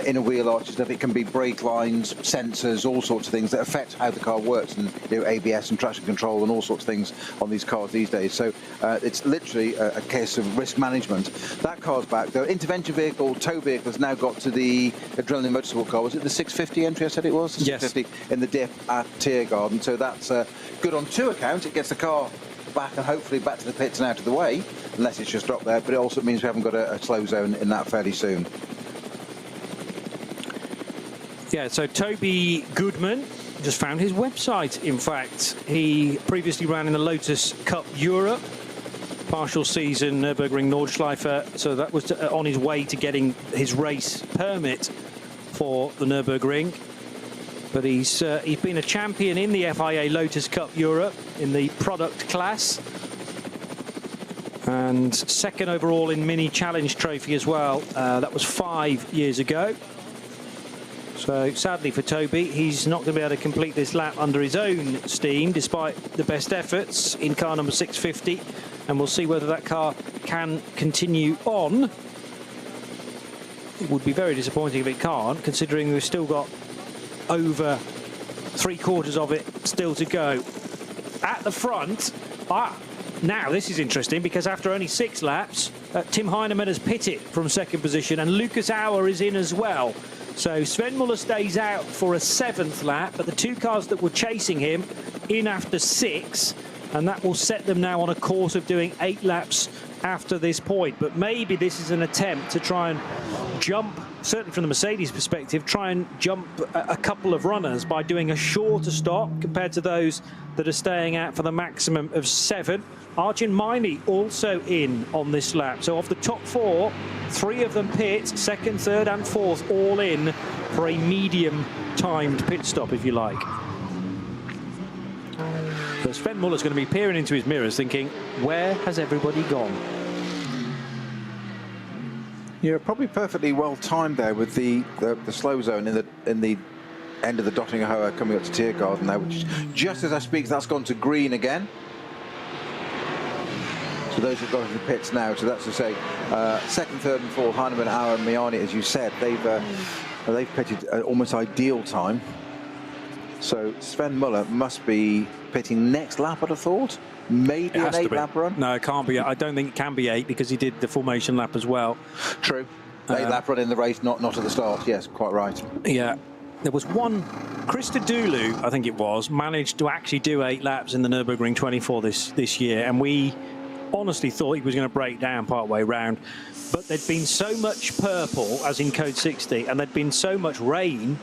inner wheel arches stuff. It can be brake lines, sensors, all sorts of things that affect how the car works, and ABS and traction control and all sorts of things on these cars these days. So it's literally a case of risk management. That car's back. The intervention vehicle, tow vehicle, has now got to the Adrenaline Motorsport car. Was it the 650 entry I said it was? The yes. 650 in the dip at Tiergarten. So that's good on 2 accounts. It gets the car back and hopefully back to the pits and out of the way, unless it's just dropped there. But it also means we haven't got a slow zone in that fairly soon. Yeah, so Toby Goodman just found his website, in fact. He previously ran in the Lotus Cup Europe, partial season Nürburgring Nordschleife, so that was on his way to getting his race permit for the Nürburgring. But he's been a champion in the FIA Lotus Cup Europe in the product class, and second overall in Mini Challenge Trophy as well. That was 5 years ago. So sadly for Toby, he's not going to be able to complete this lap under his own steam, despite the best efforts in car number 650. And we'll see whether that car can continue on. It would be very disappointing if it can't, considering we've still got over 3/4 of it still to go. At the front, now this is interesting, because after only 6 laps, Tim Heinemann has pitted from second position, and Lucas Auer is in as well. So Sven Muller stays out for a 7th lap, but the 2 cars that were chasing him in after 6, and that will set them now on a course of doing 8 laps after this point. But maybe this is an attempt to try and jump, certainly from the Mercedes perspective, try and jump a couple of runners by doing a shorter stop compared to those that are staying out for the maximum of 7. Arjun Maini also in on this lap. So of the top 4, 3 of them pit, 2nd, 3rd and 4th, all in for a medium-timed pit stop, if you like. So Sven Muller's going to be peering into his mirrors thinking, where has everybody gone? You're probably perfectly well timed there with the slow zone in the end of the Dottingerhoe coming up to Tiergarten now, which just as I speak, that's gone to green again. So those have gone to the pits now. So that's to say, 2nd, 3rd and 4th, Heinemann, Auer and Miani, as you said, they've pitted almost ideal time. So Sven Muller must be pitting next lap, I'd have thought. Maybe an 8-lap run? No, it can't be. I don't think it can be 8, because he did the formation lap as well. True. 8-lap run in the race, not at the start. Yes, quite right. Yeah. There was one, Christodoulou, I think it was, managed to actually do 8 laps in the Nürburgring 24 this year, and we honestly thought he was going to break down part way round. But there'd been so much purple, as in Code 60, and there'd been so much rain,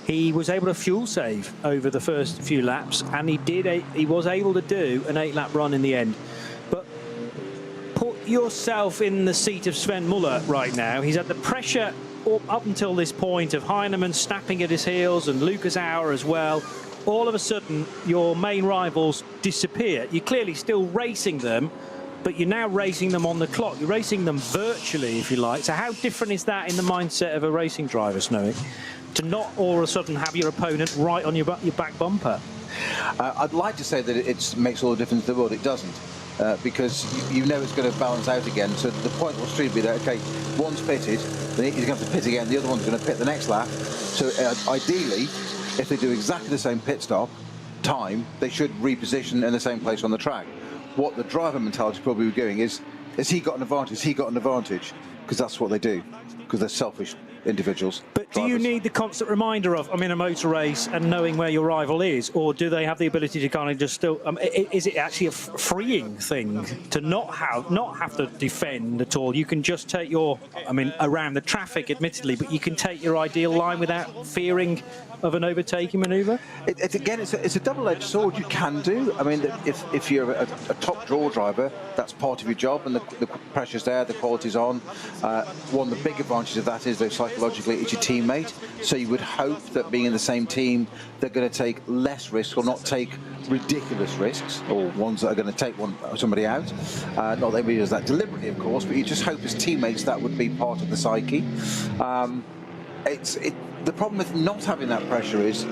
he was able to fuel save over the first few laps, and he was able to do an 8-lap run in the end. But put yourself in the seat of Sven Muller right now. He's had the pressure up until this point of Heinemann snapping at his heels and Lucas Auer as well. All of a sudden, your main rivals disappear. You're clearly still racing them, but you're now racing them on the clock. You're racing them virtually, if you like. So how different is that in the mindset of a racing driver, Snowy, to not all of a sudden have your opponent right on your back bumper? I'd like to say that it makes all the difference in the world. It doesn't, because you know it's going to balance out again. So the point will still be that, okay, one's pitted, then he's going to have to pit again, the other one's going to pit the next lap. So ideally, if they do exactly the same pit stop time, they should reposition in the same place on the track. What the driver mentality is probably doing is he got an advantage? Has he got an advantage? Because that's what they do, because they're selfish individuals. But do you need the constant reminder of, I'm in a motor race, and knowing where your rival is, or do they have the ability to kind of just still, is it actually a freeing thing to not have to defend at all? You can just take your, around the traffic admittedly, but you can take your ideal line without fearing of an overtaking manoeuvre? Again, it's a double-edged sword. You can do. I mean, if you're a top draw driver, that's part of your job, and the pressure's there, the quality's on. One of the big advantages of that is that psychologically it's your teammate, so you would hope that being in the same team, they're going to take less risks or not take ridiculous risks, or ones that are going to take somebody out. Not that everybody does that deliberately, of course, but you just hope as teammates that would be part of the psyche. The problem with not having that pressure is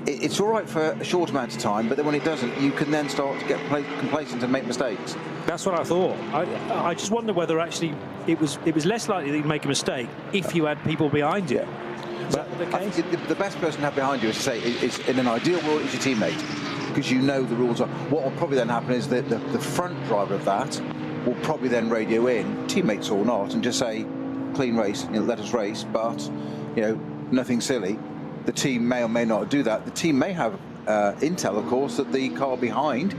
it's all right for a short amount of time, but then when it doesn't, you can then start to get complacent and make mistakes. That's what I thought. I just wonder whether actually it was less likely that you'd make a mistake if you had people behind you. Yeah. Is that the case? I think the best person to have behind you is to say, in an ideal world, is your teammate, because you know the rules are. What will probably then happen is that the front driver of that will probably then radio in, teammates or not, and just say, clean race, let us race, but nothing silly. The team may or may not do that. The team may have intel, of course, that the car behind,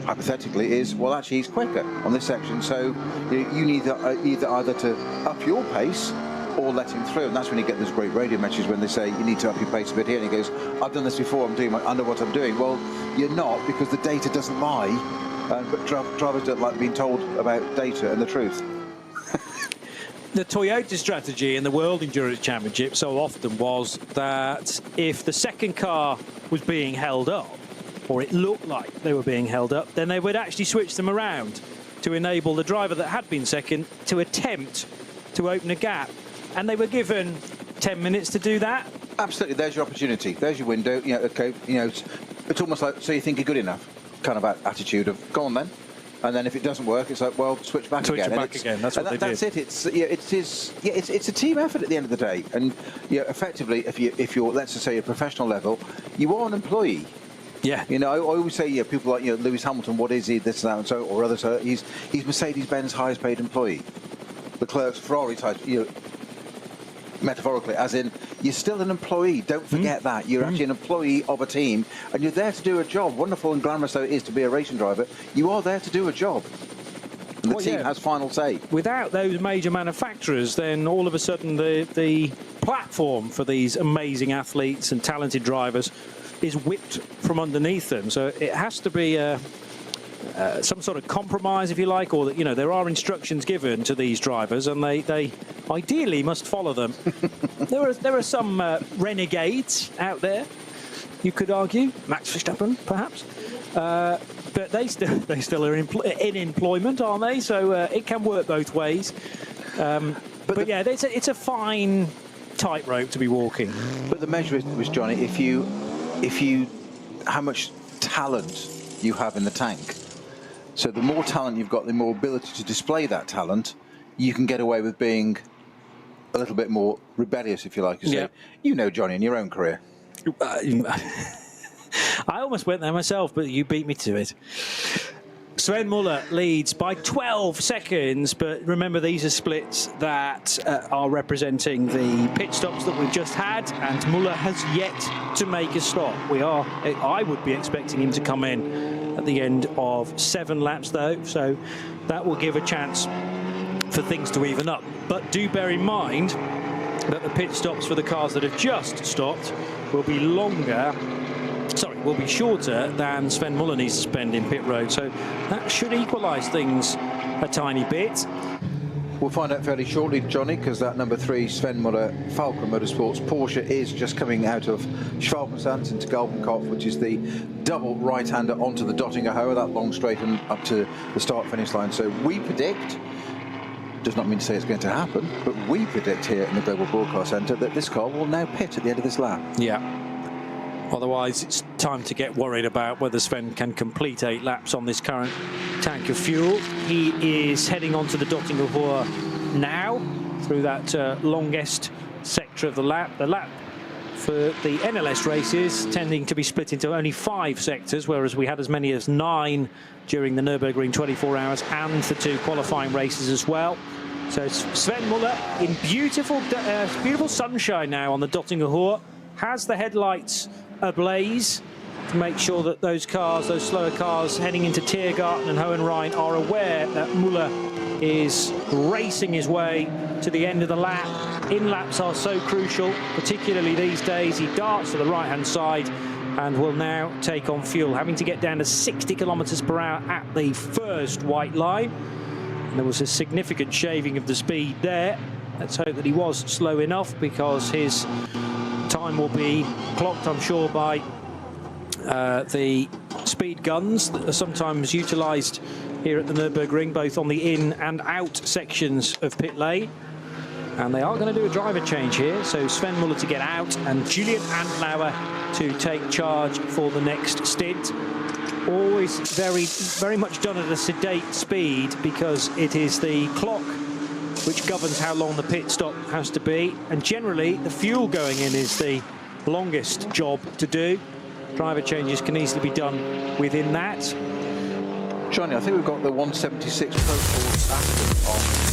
hypothetically, is, well, actually, he's quicker on this section. So you need either to up your pace or let him through. And that's when you get those great radio messages when they say, you need to up your pace a bit here. And he goes, I've done this before, I know what I'm doing. Well, you're not, because the data doesn't lie. But drivers don't like being told about data and the truth. The Toyota strategy in the World Endurance Championship so often was that if the second car was being held up, or it looked like they were being held up, then they would actually switch them around to enable the driver that had been second to attempt to open a gap. And they were given 10 minutes to do that. Absolutely, there's your opportunity. There's your window. You know, okay, you know, it's almost like, so you think you're good enough kind of attitude of, go on then. And then if it doesn't work, it's like, well, switch back again. That's what they that's did. It's a team effort at the end of the day. And effectively, if you're, let's just say, a professional level, you are an employee. Yeah. You know, I always say, people like Lewis Hamilton, what is he, this and that and so, or others. He's Mercedes-Benz highest paid employee. The clerks, Ferrari type, metaphorically, as in, you're still an employee. Don't forget that. You're actually an employee of a team, and you're there to do a job. Wonderful and glamorous though it is to be a racing driver, you are there to do a job. And the team has final say. Without those major manufacturers, then all of a sudden the platform for these amazing athletes and talented drivers is whipped from underneath them. So it has to be some sort of compromise, if you like, or that there are instructions given to these drivers, and they ideally must follow them. there are some renegades out there, you could argue, Max Verstappen perhaps, but they still are in employment, aren't they? So it can work both ways. But yeah, it's a fine tightrope to be walking. But the measure is, Johnny, if you how much talent you have in the tank. So the more talent you've got, the more ability to display that talent, you can get away with being a little bit more rebellious, if you like. So, Johnny, in your own career. I almost went there myself, but you beat me to it. Sven Muller leads by 12 seconds, but remember these are splits that are representing the pit stops that we've just had, and Muller has yet to make a stop. I would be expecting him to come in at the end of 7 laps though, so that will give a chance for things to even up. But do bear in mind that the pit stops for the cars that have just stopped will be shorter than Sven Muller needs to spend in pit road, so that should equalise things a tiny bit. We'll find out fairly shortly, Johnny, because that number 3 Sven Muller Falcon Motorsports Porsche is just coming out of Schwalbenstadt into Galbenkopf, which is the double right-hander onto the Dottinger Hohe, that long straight and up to the start-finish line. So we predict, does not mean to say it's going to happen, but we predict here in the Global Broadcast Centre that this car will now pit at the end of this lap. Yeah. Otherwise, it's time to get worried about whether Sven can complete 8 laps on this current tank of fuel. He is heading onto the Dottinger Hohe now through that longest sector of the lap. The lap for the NLS races tending to be split into only 5 sectors, whereas we had as many as 9 during the Nürburgring 24 hours and the 2 qualifying races as well. So Sven Muller in beautiful sunshine now on the Dottinger Hohe, has the headlights ablaze to make sure that those slower cars heading into Tiergarten and Hohenrhein are aware that Muller is racing his way to the end of the lap. In-laps are so crucial, particularly these days. He darts to the right-hand side and will now take on fuel, having to get down to 60 kilometers per hour at the first white line. And there was a significant shaving of the speed there. Let's hope that he was slow enough, because his time will be clocked, I'm sure, by the speed guns that are sometimes utilised here at the Nürburgring, both on the in and out sections of pit lane. And they are going to do a driver change here, so Sven Muller to get out and Julian Adenauer to take charge for the next stint. Always very much done at a sedate speed, because it is the clock which governs how long the pit stop has to be, and generally the fuel going in is the longest job to do. Driver changes can easily be done within that. Johnny, I think we've got the 176 Pro Force Aston on.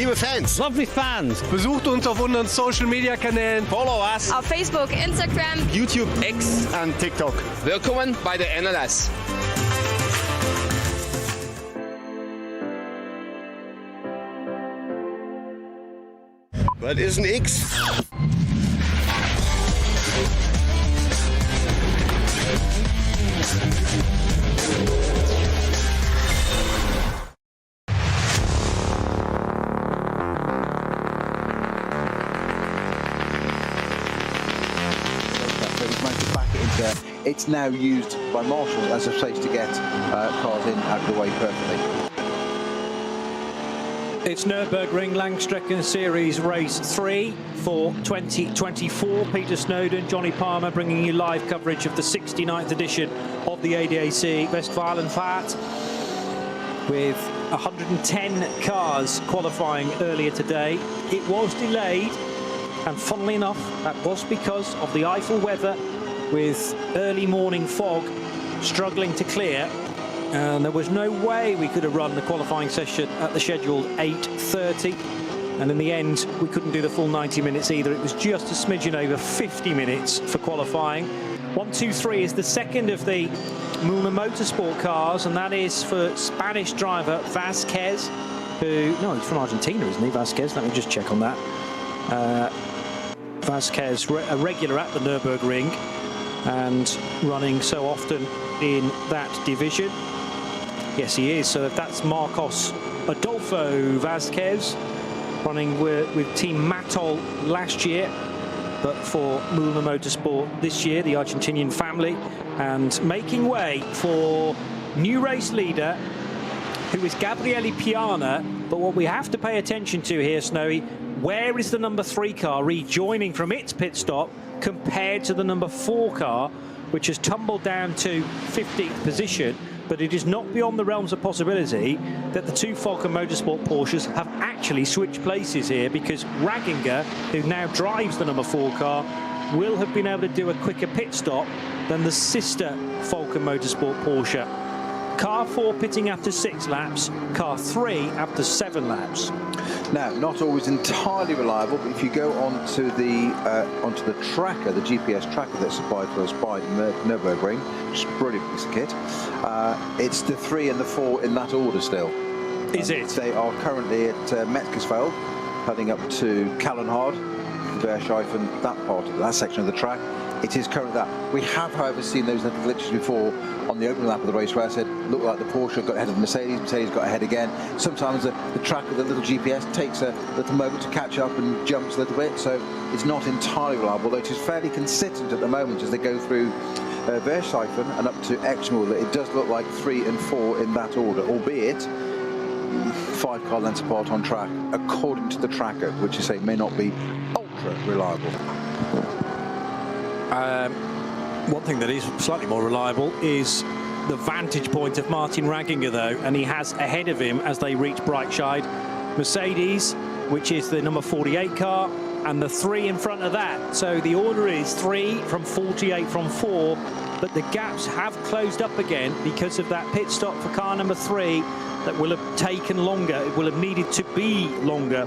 Liebe Fans. Lovely fans. Besucht uns auf unseren Social Media Kanälen. Follow us. Auf Facebook, Instagram, YouTube, X und TikTok. Willkommen bei der NLS. Was ist ein X? It's now used by marshals as a place to get cars in out of the way perfectly. It's Nürburgring Langstrecken-Serie Race 3 for 2024. Peter Snowden, Johnny Palmer bringing you live coverage of the 69th edition of the ADAC Westfalenfahrt, with 110 cars qualifying earlier today. It was delayed, and funnily enough, that was because of the Eiffel weather, with early morning fog struggling to clear, and there was no way we could have run the qualifying session at the scheduled 8:30, and in the end we couldn't do the full 90 minutes either. It was just a smidgen over 50 minutes for qualifying. 1, 2, 3 is the second of the Mühlner Motorsport cars, and that is for Spanish driver Vasquez, who, no, he's from Argentina, isn't he, Vasquez? Let me just check on that. Vasquez, a regular at the Nürburgring, and running so often in that division. Yes, he is. So that's Marcos Adolfo Vasquez, running with Team Matol last year, but for Mühlner Motorsport this year, the Argentinian family, and making way for new race leader, who is Gabriele Piana. But what we have to pay attention to here, Snowy, where is the number 3 car rejoining from its pit stop compared to the number 4 car, which has tumbled down to 15th position? But it is not beyond the realms of possibility that the two Falcon Motorsport Porsches have actually switched places here, because Ragginger, who now drives the number 4 car, will have been able to do a quicker pit stop than the sister Falcon Motorsport Porsche. Car 4 pitting after 6 laps, car 3 after 7 laps. Now, not always entirely reliable, but if you go onto the tracker, the GPS tracker that's supplied to us by Nürburgring, which is a brilliant piece of kit, it's the 3 and the 4 in that order still. Is it? They are currently at Metzgersfeld, heading up to Kallenhard, Verscheifen, that section of the track. It is currently that. We have, however, seen those little glitches before on the opening lap of the race, where I said, looked like the Porsche got ahead of the Mercedes, Mercedes got ahead again. Sometimes the track with the little GPS takes a little moment to catch up and jumps a little bit, so it's not entirely reliable, though it is fairly consistent at the moment as they go through Verscheifen and up to Exmoor. It does look like 3 and 4 in that order, albeit 5 car lengths apart on track, according to the tracker, which you say may not be ultra reliable. One thing that is slightly more reliable is the vantage point of Martin Ragginger, though, and he has ahead of him, as they reach Breitscheid, Mercedes, which is the number 48 car, and the 3 in front of that. So the order is 3 from 48 from 4, but the gaps have closed up again because of that pit stop for car number 3 that will have taken longer. It will have needed to be longer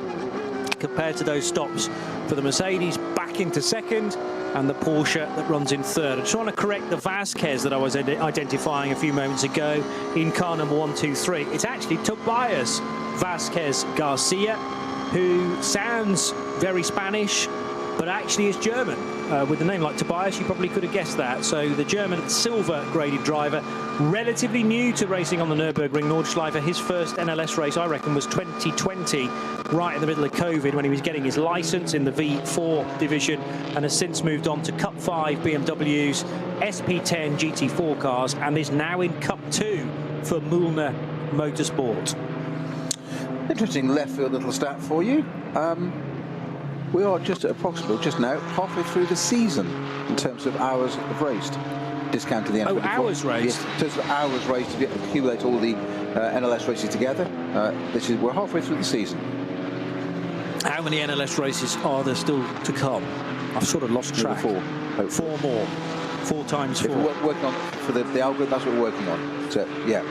compared to those stops for the Mercedes back into second, and the Porsche that runs in third. I just want to correct the Vasquez that I was identifying a few moments ago in car number 1, 2, 3. It's actually Tobias Vasquez Garcia, who sounds very Spanish, but actually is German. With a name like Tobias, you probably could have guessed that. So the German silver-graded driver, relatively new to racing on the Nürburgring Nordschleife. His first NLS race, I reckon, was 2020, right in the middle of COVID, when he was getting his license in the V4 division, and has since moved on to Cup 5 BMWs, SP10 GT4 cars, and is now in Cup 2 for Mühlner Motorsport. Interesting left field little stat for you. We are just now halfway through the season in terms of hours of raced, discounted the end. Oh, hours raced. Yes, in terms of hours raced, if you accumulate all the NLS races together, we're halfway through the season. How many NLS races are there still to come? I've sort of lost track. 4. 4 more. 4 times 4. If we're working on for the algorithm, that's what we're working on. So yeah.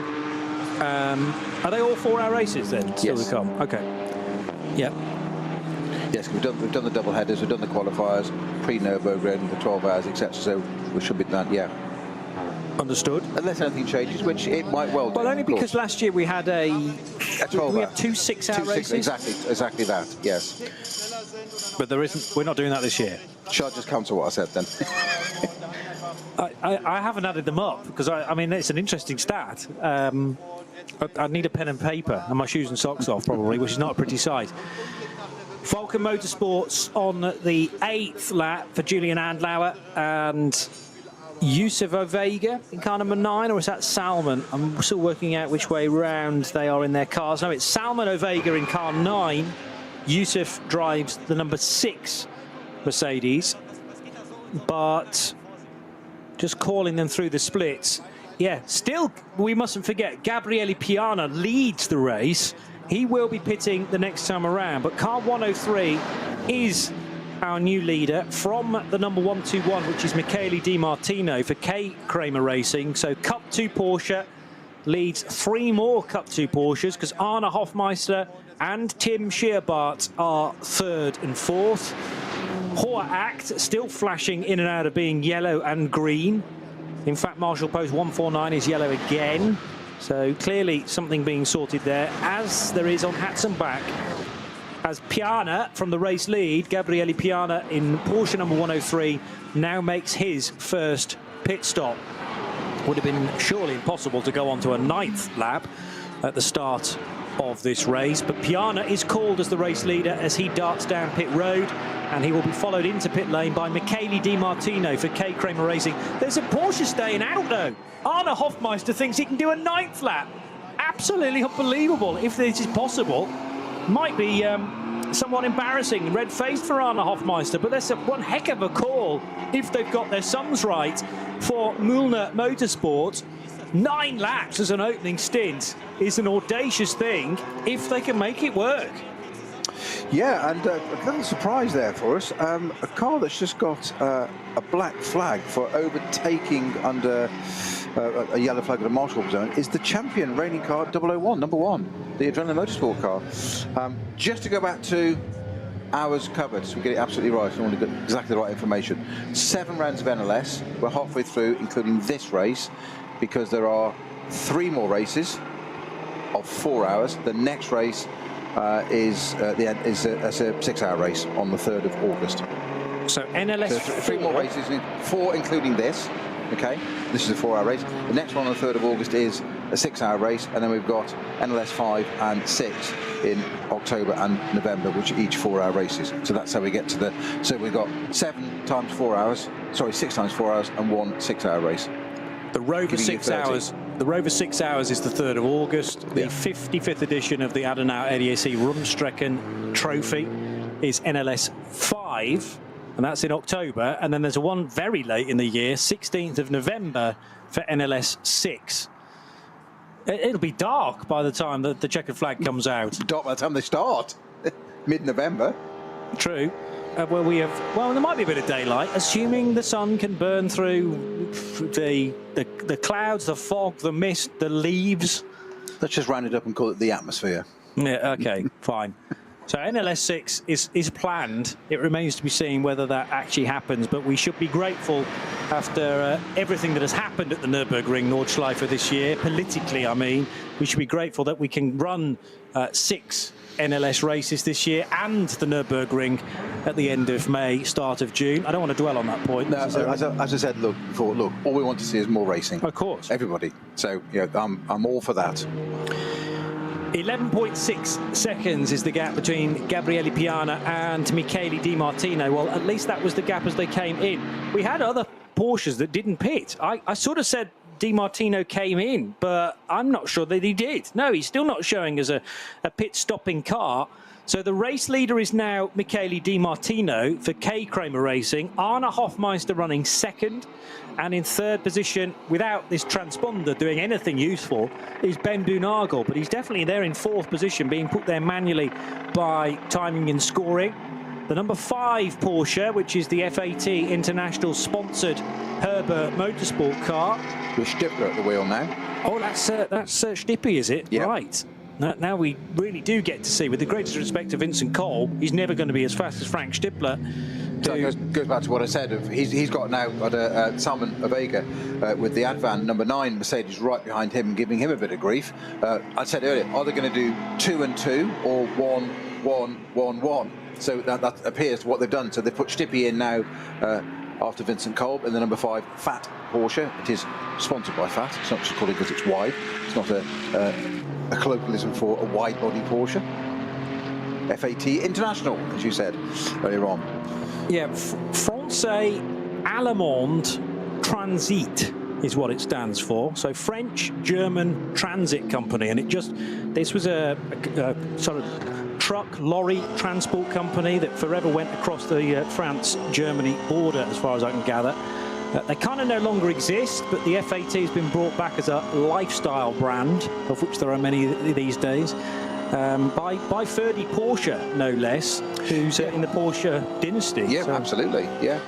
Are they all 4-hour races then? Still yes. to come. Okay. Yep. Yes, we've done the double headers, we've done the qualifiers, pre-Nürburgring, the 12 hours, etc. So we should be done. Yeah. Understood. Unless anything changes, which it might well do. Well, only because last year we had a 12 we have 2 6-hour races. Exactly that. Yes. But there isn't. We're not doing that this year. Shall I just cancel what I said then? I haven't added them up because I mean it's an interesting stat. I'd need a pen and paper and my shoes and socks off probably, which is not a pretty sight. Falcon Motorsports on the 8th lap for Julian Adenauer and Yusuf Ovega in car number 9, or is that Salman? I'm still working out which way round they are in their cars. No, it's Salman Ovega in car 9. Yusuf drives the number 6 Mercedes, but just calling them through the splits. Yeah, still, we mustn't forget, Gabriele Piana leads the race. He will be pitting the next time around, but car 103 is our new leader from the number 121, which is Michele Di Martino for K Kramer Racing. So Cup 2 Porsche leads 3 more Cup 2 Porsches because Arne Hofmeister and Tim Scheerbart are 3rd and 4th. Hoa Act still flashing in and out of being yellow and green. In fact, Marshall Post 149 is yellow again. So clearly something being sorted there, as there is on Hatzenbach. As Piana from the race lead, Gabriele Piana in Porsche number 103, now makes his first pit stop. Would have been surely impossible to go on to a 9th lap at the start of this race, but Piana is called as the race leader as he darts down pit road, and he will be followed into pit lane by Michele Di Martino for K Kramer Racing. There's a Porsche staying out though. Arne Hofmeister thinks he can do a 9th lap. Absolutely unbelievable if this is possible. Might be somewhat embarrassing, red-faced for Arne Hofmeister, but that's one heck of a call if they've got their sums right for Mühlner Motorsport. 9 laps as an opening stint is an audacious thing if they can make it work. Yeah, and a little surprise there for us. A car that's just got a black flag for overtaking under a yellow flag at a marshal zone is the champion reigning car 001, number 1, the Adrenaline Motorsport car. Just to go back to hours covered, so we get it absolutely right, so we want to get exactly the right information. 7 rounds of NLS, we're halfway through, including this race, because there are 3 more races of 4 hours. The next race is a 6-hour race on the 3rd of August. So NLS so 3 more races, 4 including this. Okay, this is a 4-hour race. The next one on the 3rd of August is a 6-hour race, and then we've got NLS 5 and 6 in October and November, which are each 4-hour races. So that's how we get to the. So we've got 7 times 4 hours, sorry, 6 times 4 hours, and 1 6-hour race. The Rover 6 hours. The Rover 6 hours is the 3rd of August. The 55th edition of the Adenauer ADAC Rundstrecken-Trophy is NLS 5. And that's in October, and then there's a one very late in the year, 16th of November for NLS 6. It'll be dark by the time that the checkered flag comes out. Dark by the time they start, mid-November. True. Well, there might be a bit of daylight, assuming the sun can burn through the clouds, the fog, the mist, the leaves. Let's just round it up and call it the atmosphere. Yeah, okay, fine. So NLS 6 is planned. It remains to be seen whether that actually happens, but we should be grateful after everything that has happened at the Nürburgring Nordschleife this year, politically I mean, we should be grateful that we can run 6 NLS races this year and the Nürburgring at the end of May, start of June. I don't want to dwell on that point. No, as I said, look, all we want to see is more racing. Of course. Everybody. So, yeah, I'm all for that. 11.6 seconds is the gap between Gabriele Piana and Michele Di Martino. Well, at least that was the gap as they came in. We had other Porsches that didn't pit. I sort of said Di Martino came in, but I'm not sure that he did. No, he's still not showing as a pit-stopping car. So the race leader is now Michele Di Martino for K Kramer Racing. Arne Hofmeister running 2nd. And in 3rd position, without this transponder doing anything useful, is Ben Boonagel. But he's definitely there in 4th position, being put there manually by timing and scoring. The number 5 Porsche, which is the FAT International sponsored Herbert Motorsport car. With Stipper at the wheel now. Oh, that's Stippy, is it? Yep. Right. Now we really do get to see, with the greatest respect to Vincent Kolb, he's never going to be as fast as Frank Stippler. So it goes back to what I said. He's got Salman Avega with the Advan number 9 Mercedes right behind him, giving him a bit of grief. I said earlier, are they going to do 2 and 2 or 1, 1, 1, 1? So that appears to what they've done. So they put Stippy in now after Vincent Kolb, and the number 5 Fat Porsche. It is sponsored by Fat. It's not just called it because it's wide. It's not a colloquialism for a wide-body Porsche. FAT International, as you said earlier on. Yeah, Francais Allemand Transit is what it stands for. So French-German Transit Company, and this was a sort of truck, lorry transport company that forever went across the France-Germany border, as far as I can gather. They kind of no longer exist, but the FAT has been brought back as a lifestyle brand, of which there are many these days, by Ferdy Porsche, no less, who's in the Porsche dynasty. Yeah, so absolutely, yeah.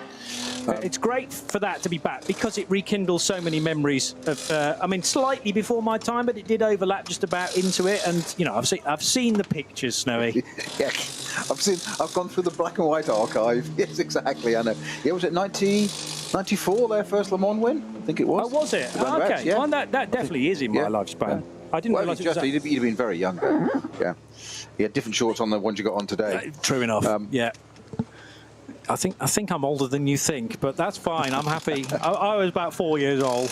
It's great for that to be back because it rekindles so many memories of. I mean, slightly before my time, but it did overlap just about into it. And you know, I've seen the pictures, Snowy. Yeah, I've gone through the black and white archive. Yes, exactly. I know. Yeah, was it 94 their first Le Mans win? I think it was. Oh, was it? Oh, okay. Yeah. Well, that definitely is in my lifespan. Yeah. I didn't realise it was that. You'd have been very younger. Yeah. You had different shorts on the ones you got on today. True enough. Yeah. I think I'm older than you think, but that's fine. I'm happy. I was about 4 years old.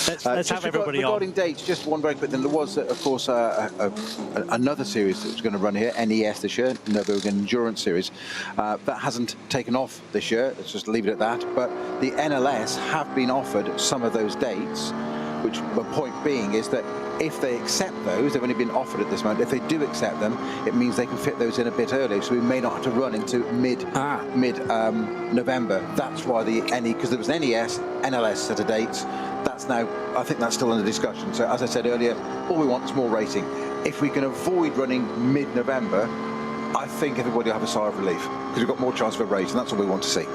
Let's have everybody regarding dates, just one very quick thing. There was, of course, another series that was going to run here, NES this year, Nürburgring Endurance Series. That hasn't taken off this year. Let's just leave it at that. But the NLS have been offered some of those dates, which the point being is that if they accept those, they've only been offered at this moment. If they do accept them, it means they can fit those in a bit early. So we may not have to run into mid November. That's why because there was an NES, NLS set of dates. That's now, I think that's still under discussion. So as I said earlier, all we want is more racing. If we can avoid running mid-November, I think everybody will have a sigh of relief because we've got more chance for a race, and that's what we want to see.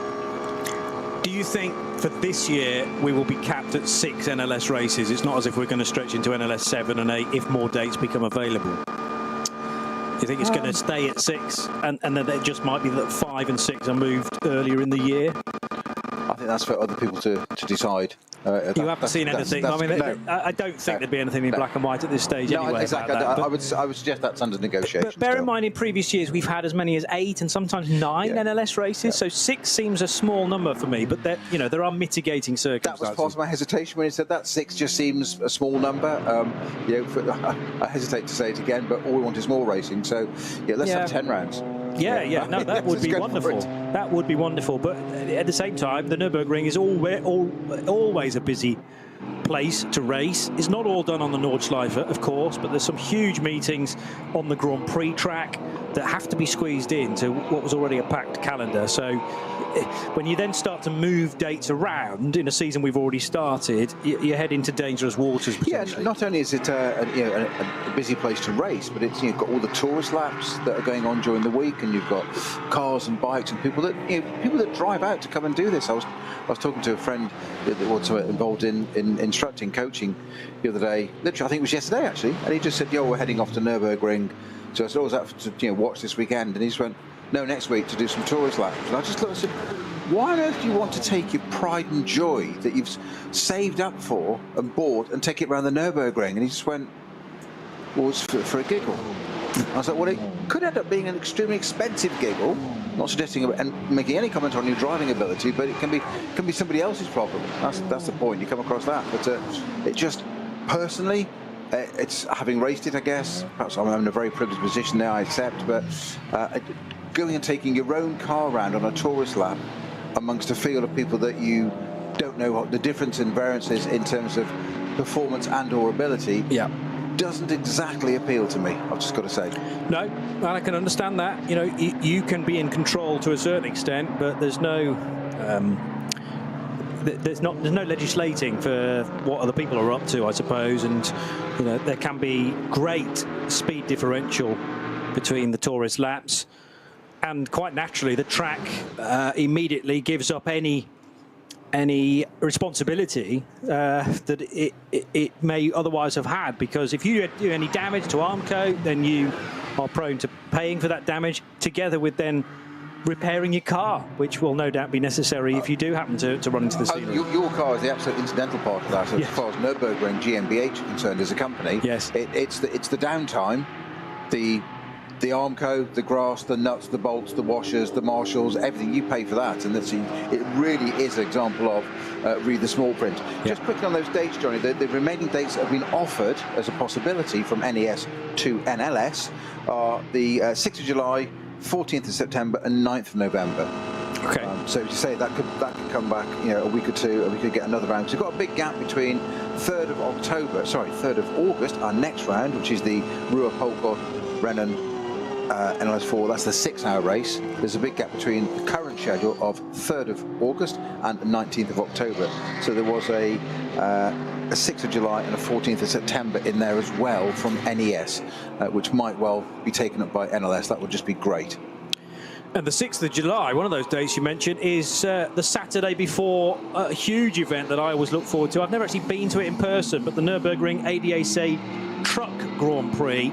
Do you think for this year we will be capped at 6 NLS races? It's not as if we're going to stretch into NLS 7 and 8 if more dates become available. Do you think it's going to stay at 6 and then it just might be that 5 and 6 are moved earlier in the year? I think that's for other people to decide. You haven't seen anything. I mean, I don't think there'd be anything in black and white at this stage anyway. Exactly. I would suggest that's under negotiation. But bear in mind, in previous years, we've had as many as 8 and sometimes 9 NLS races. So 6 seems a small number for me. But there are mitigating circumstances. That was part of my hesitation when you said that. 6 just seems a small number. I hesitate to say it again, but all we want is more racing. So let's have 10 rounds. Yeah. No, that would be wonderful. That would be wonderful. But at the same time, the Nürburgring is always a busy place to race. It's not all done on the Nordschleife, of course, but there's some huge meetings on the Grand Prix track that have to be squeezed into what was already a packed calendar. So when you then start to move dates around in a season we've already started, you head into dangerous waters. Yeah, not only is it a busy place to race, but it's you've got all the tourist laps that are going on during the week, and you've got cars and bikes and people that drive out to come and do this. I was talking to a friend that was involved in instructing, coaching the other day. Literally, I think it was yesterday actually, and he just said, "Yo, we're heading off to Nürburgring." So I said, "Oh, is that to watch this weekend?" And he just went, "No, next week to do some tourist laps." And I just looked and said, "Why on earth do you want to take your pride and joy that you've saved up for and bought and take it around the Nürburgring?" And he just went, "Well, it's for a giggle." I was like, "Well, it could end up being an extremely expensive giggle." Not suggesting and making any comment on your driving ability, but it can be somebody else's problem. That's the point. You come across that, but it just personally, it's having raced it, I guess. Perhaps I'm in a very privileged position now, I accept, but going and taking your own car around on a tourist lap amongst a field of people that you don't know what the difference in variances in terms of performance and/or ability. Yeah. Doesn't exactly appeal to me, I've just got to say. No, I can understand that. You know, you can be in control to a certain extent, but there's no legislating for what other people are up to, I suppose. And you know, there can be great speed differential between the tourist laps, and quite naturally, the track immediately gives up any any responsibility that it may otherwise have had, because if you do any damage to Armco, then you are prone to paying for that damage, together with then repairing your car, which will no doubt be necessary if you do happen to run into the ceiling. Your car is the absolute incidental part of that. So yes. As far as Nürburgring GmbH are concerned as a company, yes, it's the downtime, the Armco, the grass, the nuts, the bolts, the washers, the marshals, everything, you pay for that, and it really is an example of read the small print. Yeah. Just quickly on those dates, Johnny, the remaining dates that have been offered as a possibility from NES to NLS are the 6th of July, 14th of September and 9th of November. Okay. So to say that could come back, a week or two, and we could get another round. So we've got a big gap between 3rd of August, our next round, which is the Ruhr-Pokal-Rennen NLS4. That's the 6-hour race. There's a big gap between the current schedule of 3rd of August and 19th of October. So there was a 6th of July and a 14th of September in there as well from NES, which might well be taken up by NLS. That would just be great. And the 6th of July, one of those dates you mentioned, is the Saturday before a huge event that I always look forward to. I've never actually been to it in person, but the Nürburgring ADAC Truck Grand Prix,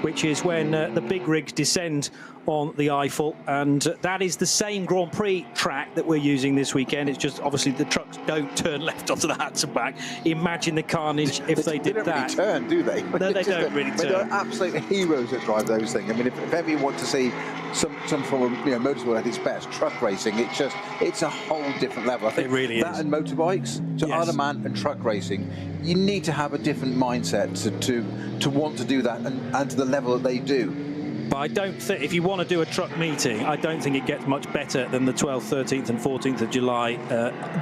which is when the big rigs descend on the Eiffel, and that is the same Grand Prix track that we're using this weekend. It's just obviously the trucks don't turn left onto the Hatzenbach. Imagine the carnage if they did that. They don't really turn, do they? No, they don't really turn. They're absolute heroes that drive those things. I mean, if ever you want to see some form of motorsport at its best, truck racing, it's a whole different level. I think it really that is. And motorbikes, so yes. other man and truck racing, you need to have a different mindset to want to do that and to the level that they do. But I don't think, if you want to do a truck meeting, I don't think it gets much better than the 12th, 13th and 14th of July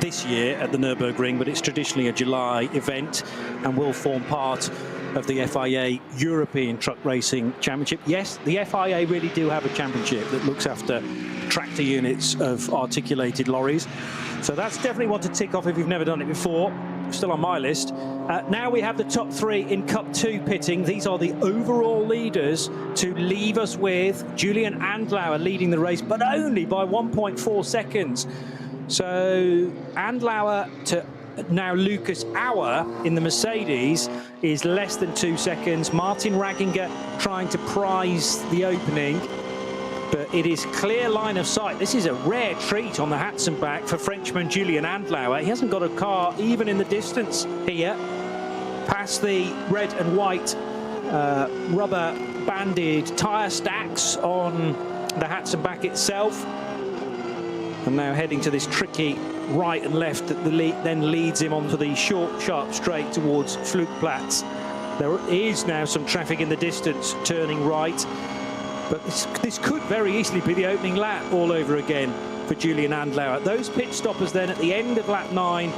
this year at the Nürburgring, but it's traditionally a July event and will form part of the FIA European Truck Racing Championship. Yes, the FIA really do have a championship that looks after tractor units of articulated lorries. So that's definitely one to tick off if you've never done it before. Still on my list. Now we have the top 3 in Cup 2 pitting. These are the overall leaders to leave us with Julian Andlauer leading the race, but only by 1.4 seconds. So Andlauer to now Lucas Auer in the Mercedes is less than 2 seconds. Martin Ragginger trying to prize the opening, but it is clear line of sight. This is a rare treat on the Hatzenbach for Frenchman Julian Andlauer. He hasn't got a car even in the distance here. Past the red and white rubber banded tyre stacks on the Hatzenbach itself. And now heading to this tricky right and left that then leads him onto the short, sharp straight towards Flugplatz. There is now some traffic in the distance turning right. But this could very easily be the opening lap all over again for Julian Andlauer. Those pit stoppers then at the end of lap 9,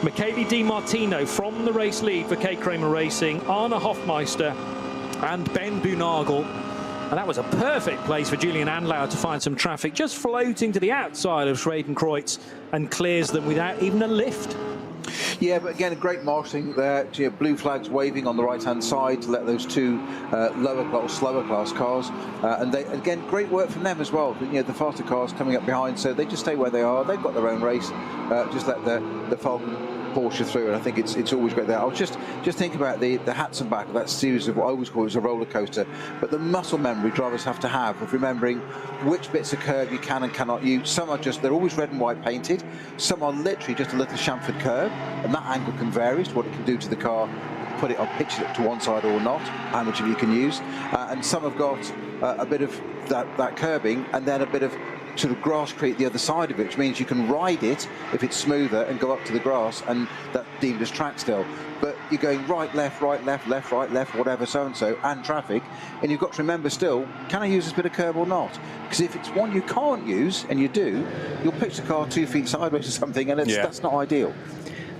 Michele Di Martino from the race lead for K. Kramer Racing, Arne Hofmeister and Ben Boonagel. And that was a perfect place for Julian Andlauer to find some traffic, just floating to the outside of Schwedenkreuz and clears them without even a lift. Yeah, but again, a great marshalling there. Blue flags waving on the right-hand side to let those 2 lower class, slower class cars. And they, again, great work from them as well. The faster cars coming up behind, so they just stay where they are. They've got their own race. Just let the Falcon Porsche through, and I think it's always great there. I was just thinking about the Hatzenbach, that series of what I always call it a roller coaster, but the muscle memory drivers have to have of remembering which bits of curve you can and cannot use. Some are they're always red and white painted. Some are literally just a little chamfered curve, and that angle can vary as to what it can do to the car. Put it on, pitch it to one side or not, how much of you can use. And some have got a bit of that curbing, and then a bit of sort of grass create the other side of it, which means you can ride it if it's smoother and go up to the grass, and that's deemed as track still. But you're going right, left, left, right, left, whatever, so-and-so, and traffic, and you've got to remember still, can I use this bit of curb or not? Because if it's one you can't use, and you do, you'll pitch the car 2 feet sideways or something, and that's not ideal.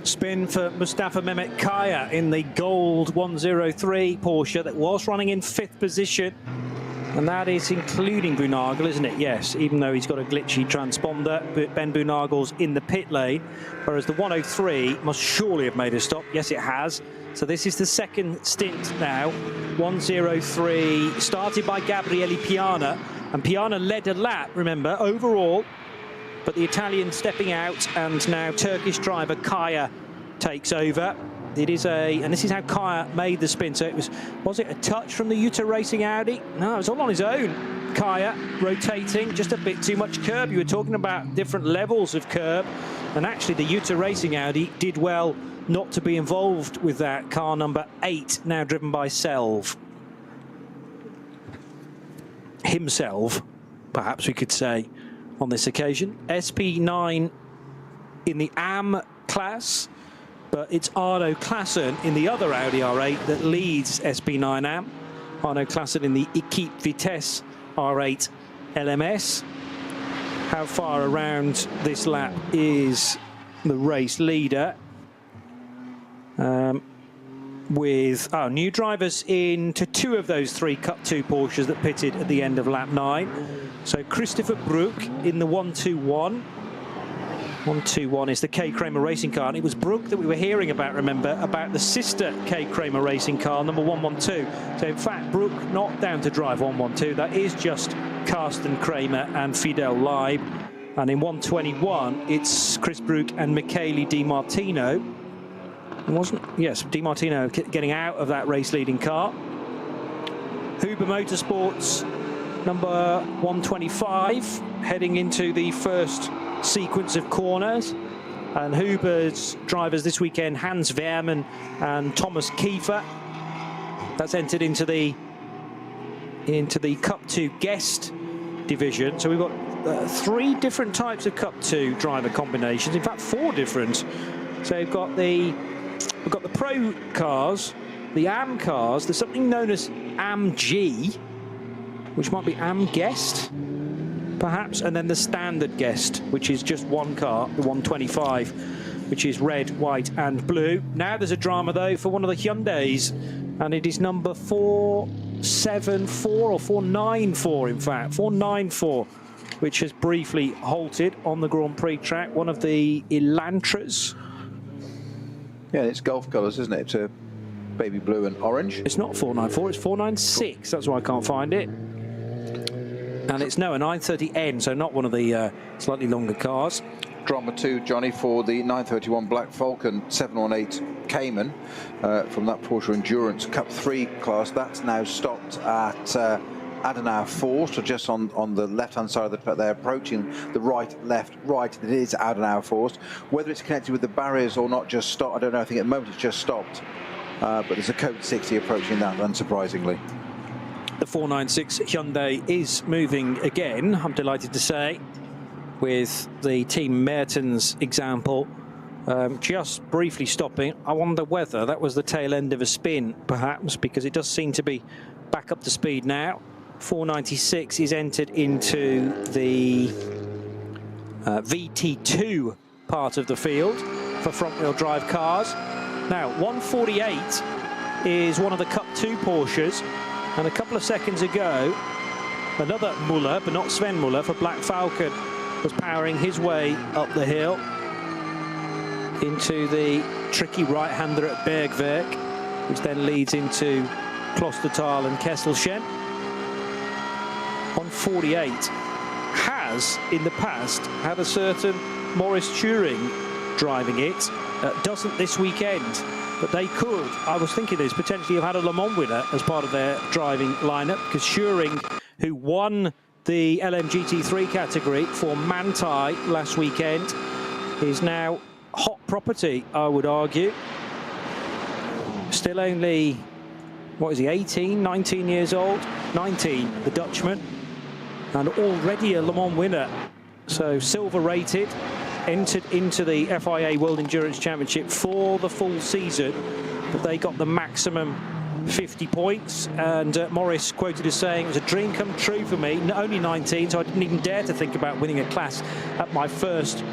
Spin for Mustafa Mehmet Kaya in the gold 103 Porsche that was running in 5th position. And that is including Boonagel, isn't it? Yes, even though he's got a glitchy transponder. But Ben Boonagel's in the pit lane, whereas the 103 must surely have made a stop. Yes, it has. So this is the second stint now. 103 started by Gabriele Piana, and Piana led a lap, remember, overall. but the Italian stepping out, and now Turkish driver Kaya takes over. It is and this is how Kaya made the spin. So it was it a touch from the Jutta Racing Audi? No, it was all on his own. Kaya rotating, just a bit too much curb. You were talking about different levels of curb, and actually the Jutta Racing Audi did well not to be involved with that. Car number 8, now driven by Selv. Himself, perhaps we could say, on this occasion. SP9 in the AM class, but it's Arno Klassen in the other Audi R8 that leads SP9 AM. Arno Klassen in the Equipe Vitesse R8 LMS. How far around this lap is the race leader? With new drivers into 2 of those 3 Cup 2 Porsches that pitted at the end of lap 9. So Christopher Brook in the 121. 121 is the K. Kramer racing car, and it was Brook that we were hearing about, remember, about the sister K. Kramer racing car, number 112. So in fact, Brook not down to drive 112. That is just Carsten Kramer and Fidel Leib. And in 121, it's Chris Brook and Michele Di Martino. Yes, Di Martino getting out of that race-leading car. Huber Motorsports, number 125, heading into the first sequence of corners. And Huber's drivers this weekend, Hans Wehrmann and Thomas Kiefer. That's entered into the Cup 2 guest division. So we've got 3 different types of Cup 2 driver combinations. In fact, 4 different. So we've got the Pro cars, the AM cars. There's something known as AM-G, which might be AM Guest, perhaps, and then the Standard Guest, which is just one car, the 125, which is red, white, and blue. Now there's a drama, though, for one of the Hyundais, and it is number 474 or 494, in fact, 494, which has briefly halted on the Grand Prix track. One of the Elantras. Yeah, it's Gulf colours, isn't it? It's a baby blue and orange. It's not 494, it's 496. That's why I can't find it. And it's a 930N, so not one of the slightly longer cars. Drama 2, Johnny, for the 931 Black Falcon 718 Cayman from that Porsche Endurance Cup 3 class. That's now stopped at Adenauer 4, so just on the left-hand side of the track. They're approaching the right. It is Adenauer 4. Whether it's connected with the barriers or not, just stopped, I don't know. I think at the moment it's just stopped. But there's a Code 60 approaching that, unsurprisingly. The 496 Hyundai is moving again, I'm delighted to say, with the Team Mertens example. Just briefly stopping. I wonder whether that was the tail end of a spin, perhaps, because it does seem to be back up to speed now. 496 is entered into the VT2 part of the field for front-wheel drive cars. Now, 148 is one of the Cup 2 Porsches, and a couple of seconds ago, another Muller, but not Sven Muller, for Black Falcon, was powering his way up the hill into the tricky right-hander at Bergwerk, which then leads into Klostertal and Kesselchen. 148 has, in the past, had a certain Maurice Turing driving it. Doesn't this weekend, but they could, I was thinking this, potentially have had a Le Mans winner as part of their driving lineup, because Turing, who won the LMGT3 category for Manthey last weekend, is now hot property, I would argue. Still only, what is he, 18, 19 years old? 19, the Dutchman, and already a Le Mans winner. So silver rated, entered into the FIA World Endurance Championship for the full season, but they got the maximum 50 points, and Morris quoted as saying, it was a dream come true for me, only 19, so I didn't even dare to think about winning a class at my first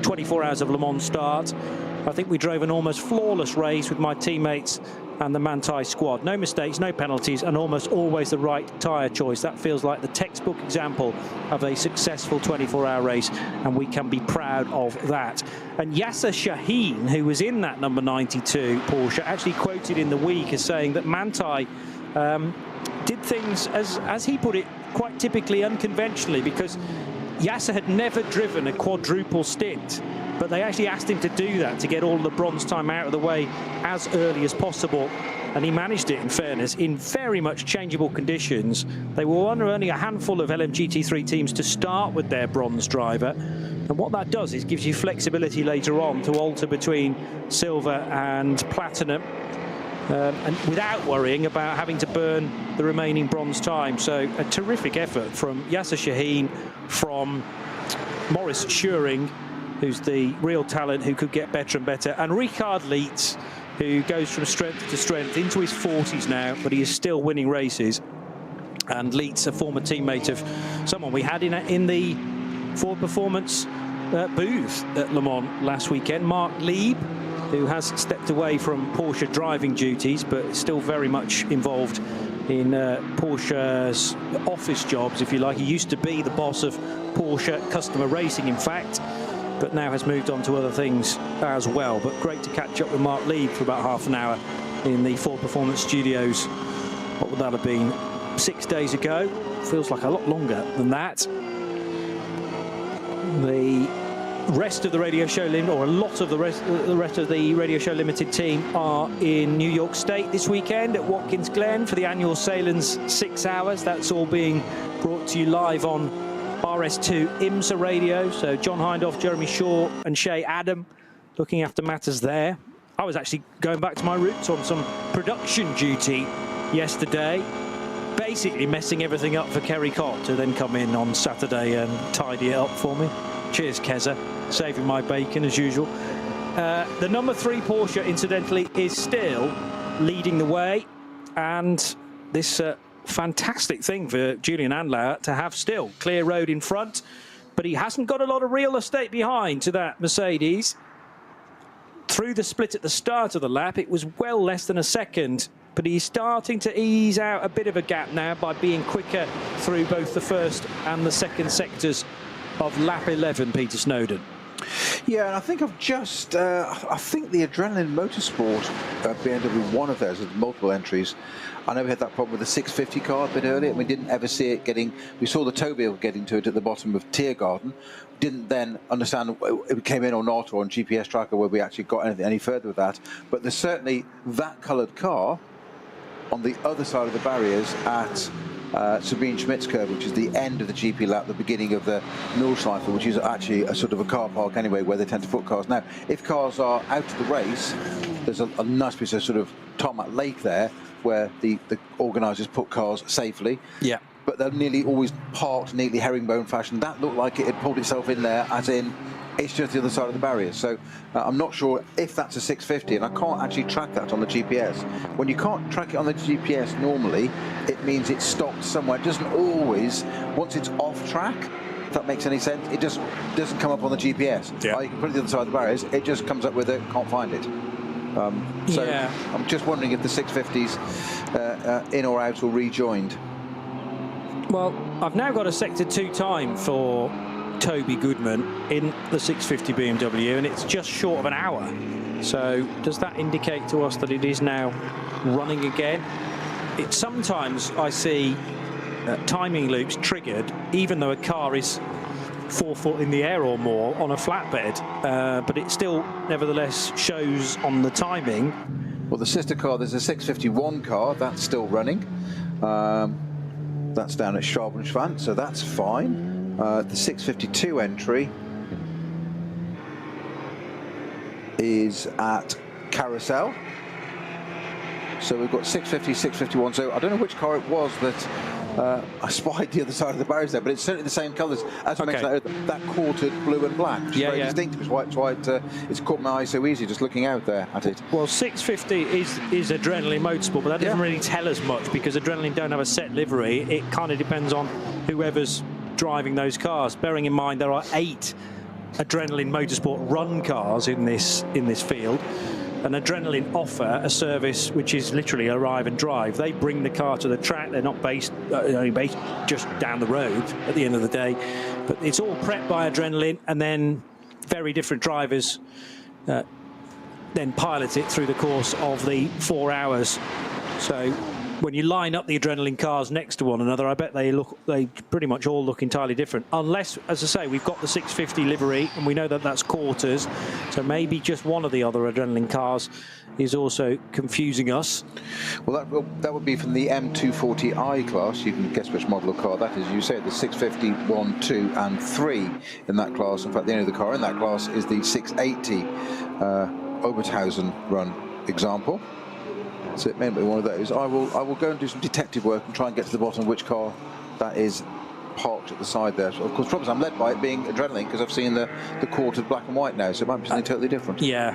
24 hours of Le Mans start. I think we drove an almost flawless race with my teammates and the Manthey squad. No mistakes, no penalties, and almost always the right tyre choice. That feels like the textbook example of a successful 24-hour race, and we can be proud of that. And Yasser Shaheen, who was in that number 92 Porsche, actually quoted in the week as saying that Manthey did things, as he put it, quite typically unconventionally, because Yasser had never driven a quadruple stint, but they actually asked him to do that to get all the bronze time out of the way as early as possible. And he managed it, in fairness, in very much changeable conditions. They were one of only a handful of LMGT3 teams to start with their bronze driver. And what that does is gives you flexibility later on to alter between silver and platinum, and without worrying about having to burn the remaining bronze time. So a terrific effort from Yasser Shaheen, from Maurice Schuring, who's the real talent who could get better and better, and Richard Leitz, who goes from strength to strength into his 40s now, but he is still winning races. And Leitz, a former teammate of someone we had in the Ford Performance booth at Le Mans last weekend, Mark Lieb, who has stepped away from Porsche driving duties, but still very much involved in Porsche's office jobs, if you like. He used to be the boss of Porsche Customer Racing, in fact, but now has moved on to other things as well. But great to catch up with Mark Lieb for about half an hour in the Ford Performance Studios. What would that have been? 6 days ago. Feels like a lot longer than that. The rest of the Radio Show Limited, or a lot of the rest of the Radio Show Limited team, are in New York State this weekend at Watkins Glen for the annual Salins 6 Hours. That's all being brought to you live on RS2 IMSA Radio. So John Hindhoff, Jeremy Shaw and Shay Adam looking after matters there. I was actually going back to my roots on some production duty yesterday, basically messing everything up for Kerry Cott, to then come in on Saturday and tidy it up for me. Cheers, Keza, saving my bacon as usual. The number 3 Porsche, incidentally, is still leading the way, and this fantastic thing for Julian Andlauer to have still clear road in front, but he hasn't got a lot of real estate behind to that Mercedes. Through the split at the start of the lap, it was well less than a second, but he's starting to ease out a bit of a gap now by being quicker through both the first and the second sectors of lap 11, Peter Snowden. Yeah, and I think I've just, I think the Adrenaline Motorsport BMW, one of those with multiple entries. I know we had that problem with the 650 car a bit earlier, and we didn't ever see it getting, we saw the Tobio getting to it at the bottom of Tiergarten. Didn't then understand if it came in or not, or on GPS tracker where we actually got any further with that. But there's certainly that coloured car on the other side of the barriers at Sabine Schmidt's curve, which is the end of the GP lap, the beginning of the Nordschleife, which is actually a sort of a car park anyway, where they tend to put cars. Now, if cars are out of the race, there's a nice piece of sort of tarmac lake there, where the organisers put cars safely. Yeah. But they're nearly always parked neatly herringbone fashion. That looked like it had pulled itself in there, as in it's just the other side of the barrier. So I'm not sure if that's a 650, and I can't actually track that on the GPS. When you can't track it on the GPS normally, it means it's stopped somewhere. It doesn't always, once it's off track, if that makes any sense, it just doesn't come up on the GPS. Yeah. You can put it the other side of the barriers, it just comes up with it, can't find it. So yeah. I'm just wondering if the 650s in or out or rejoined. Well, I've now got a Sector 2 time for Toby Goodman in the 650 BMW, and it's just short of an hour. So does that indicate to us that it is now running again? Sometimes I see timing loops triggered even though a car is 4 foot in the air or more on a flatbed, but it still nevertheless shows on the timing. Well, the sister car, there's a 651 car that's still running. That's down at Schwabenschwanz, so that's fine. The 652 entry is at Carousel. So we've got 650, 651. So I don't know which car it was that I spied the other side of the barriers there, but it's certainly the same colours as I mentioned that quartered blue and black. Which is very distinctive. It's why it's caught my eye so easy just looking out there at it. Well, 650 is Adrenaline Motorsport, but that doesn't really tell us much because Adrenaline don't have a set livery. It kind of depends on whoever's driving those cars. Bearing in mind there are 8 Adrenaline Motorsport run cars in this field. And Adrenaline offer a service which is literally arrive and drive. They bring the car to the track. They're not based just down the road at the end of the day. But it's all prepped by Adrenaline, and then very different drivers then pilot it through the course of the 4 hours. So when you line up the adrenaline cars next to one another, I bet they pretty much all look entirely different. Unless, as I say, we've got the 650 livery, and we know that that's quarters. So maybe just one of the other adrenaline cars is also confusing us. Well, that would be from the M240i class. You can guess which model of car that is. You say the 650, 1, 2, and 3 in that class. In fact, the only other car in that class is the 680 Oberthausen run example. So it may be one of those. I will go and do some detective work and try and get to the bottom of which car that is parked at the side there. So of course, probably I'm led by it being adrenaline because I've seen the quartered black and white now, so it might be something totally different. Yeah,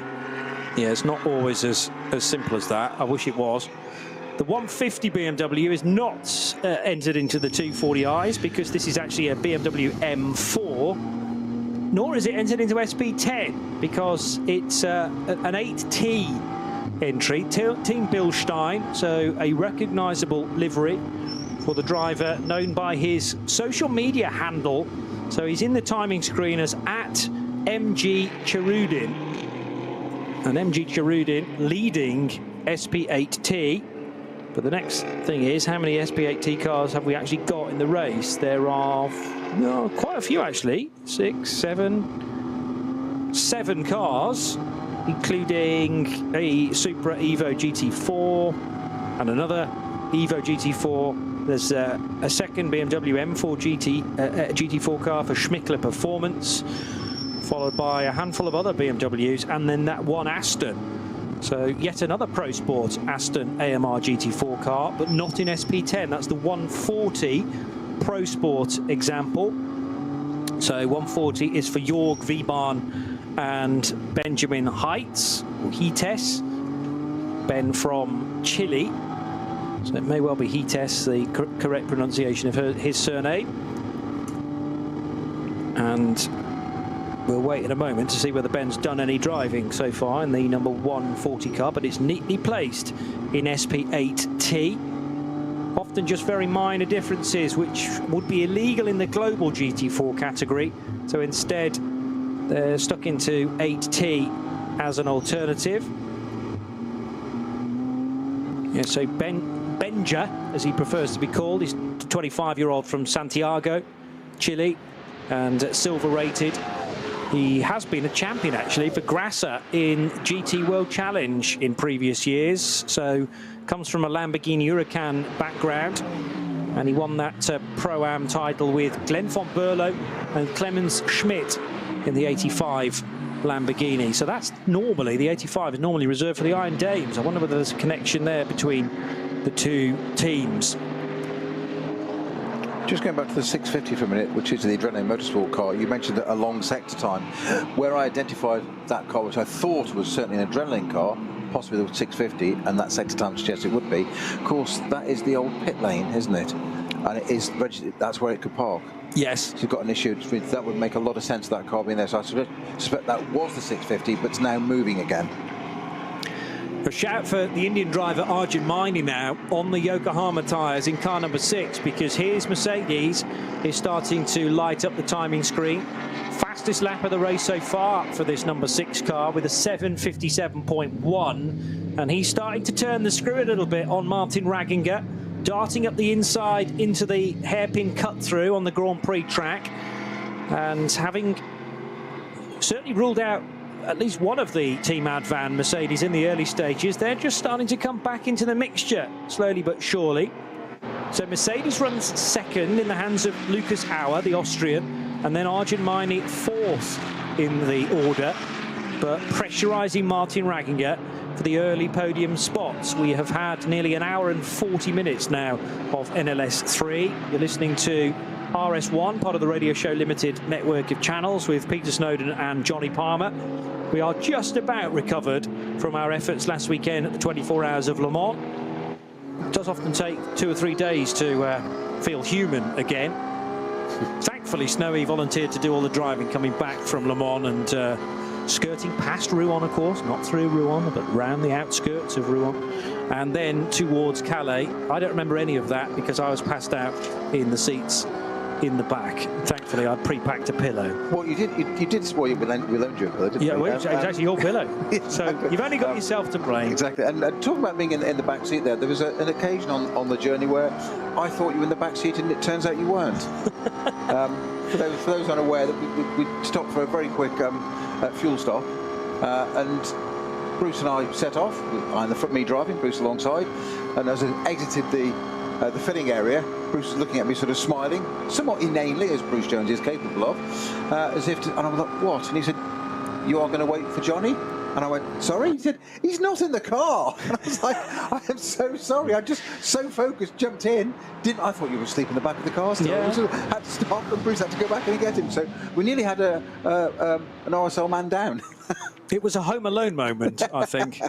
it's not always as simple as that. I wish it was. The 150 BMW is not entered into the 240i's because this is actually a BMW M4, nor is it entered into SP10 because it's an 8T entry, Team Bilstein, so a recognisable livery for the driver, known by his social media handle. So he's in the timing screen as @MG Cherudin, and MG Cherudin leading SP8T. But the next thing is, how many SP8T cars have we actually got in the race? There are quite a few actually, 7 cars, including a Supra Evo GT4 and another Evo GT4. There's a second BMW M4 GT4 car for Schmickler Performance, followed by a handful of other BMWs, and then that one Aston. So yet another Pro Sport Aston AMR GT4 car, but not in SP10. That's the 140 Pro Sport example. So 140 is for Jörg Wiebahn and Benjamin Heitz, or Heites, Ben from Chile. So it may well be Heites, the correct pronunciation of his surname. And we'll wait in a moment to see whether Ben's done any driving so far in the number 140 car, but it's neatly placed in SP8T. Often just very minor differences, which would be illegal in the global GT4 category. So instead, they're stuck into 8T as an alternative. Yeah, so Benja, as he prefers to be called, is a 25-year-old from Santiago, Chile, and silver rated. He has been a champion actually for Grasser in GT World Challenge in previous years. So comes from a Lamborghini Huracan background, and he won that Pro-Am title with Glenn von Berlo and Clemens Schmidt in the 85 Lamborghini. So that's normally, the 85 is normally reserved for the Iron Dames. I wonder whether there's a connection there between the two teams. Just going back to the 650 for a minute, which is the Adrenaline Motorsport car, you mentioned a long sector time. Where I identified that car, which I thought was certainly an adrenaline car, possibly the 650, and that sector time suggests it would be. Of course, that is the old pit lane, isn't it? And it is registered, that's where it could park. Yes. So you've got an issue, that would make a lot of sense, that car being there. So I suspect that was the 650, but it's now moving again. A shout for the Indian driver Arjun Maini now on the Yokohama tyres in car number 6, because here's Mercedes is starting to light up the timing screen. Fastest lap of the race so far for this number 6 car with a 7:57.1, and he's starting to turn the screw a little bit on Martin Ragginger, darting up the inside into the hairpin cut through on the Grand Prix track, and having certainly ruled out at least one of the Team Advan Mercedes in the early stages, they're just starting to come back into the mixture, slowly but surely. So Mercedes runs second in the hands of Lucas Auer, the Austrian, and then Arjun Maini fourth in the order, but pressurising Martin Ragginger for the early podium spots. We have had nearly an hour and 40 minutes now of NLS 3. You're listening to RS1, part of the Radio Show Limited network of channels with Peter Snowden and Johnny Palmer. We are just about recovered from our efforts last weekend at the 24 Hours of Le Mans. It does often take 2 or 3 days to feel human again. Thankfully, Snowy volunteered to do all the driving coming back from Le Mans and skirting past Rouen, of course, not through Rouen, but round the outskirts of Rouen, and then towards Calais. I don't remember any of that because I was passed out in the seats in the back. Thankfully, I'd pre-packed a pillow. Well, you did spoil it. We loaned you a pillow, didn't Yeah, we? well, it's actually your pillow. So you've only got yourself to blame. Exactly. And talking about being in the back seat there was an occasion on the journey where I thought you were in the back seat and it turns out you weren't. For those unaware, that we stopped for a very quick fuel stop, and Bruce and I set off. Me driving, Bruce alongside, and as I exited the filling area, Bruce was looking at me sort of smiling, somewhat inanely, as Bruce Jones is capable of, and I was like, what? And he said, you are going to wait for Johnny? And I went, sorry? He said, he's not in the car. And I was like, I am so sorry. I just so focused, jumped in. I thought you were asleep in the back of the car still. Yeah. So had to stop, and Bruce had to go back and get him. So we nearly had an RSL man down. It was a Home Alone moment, I think.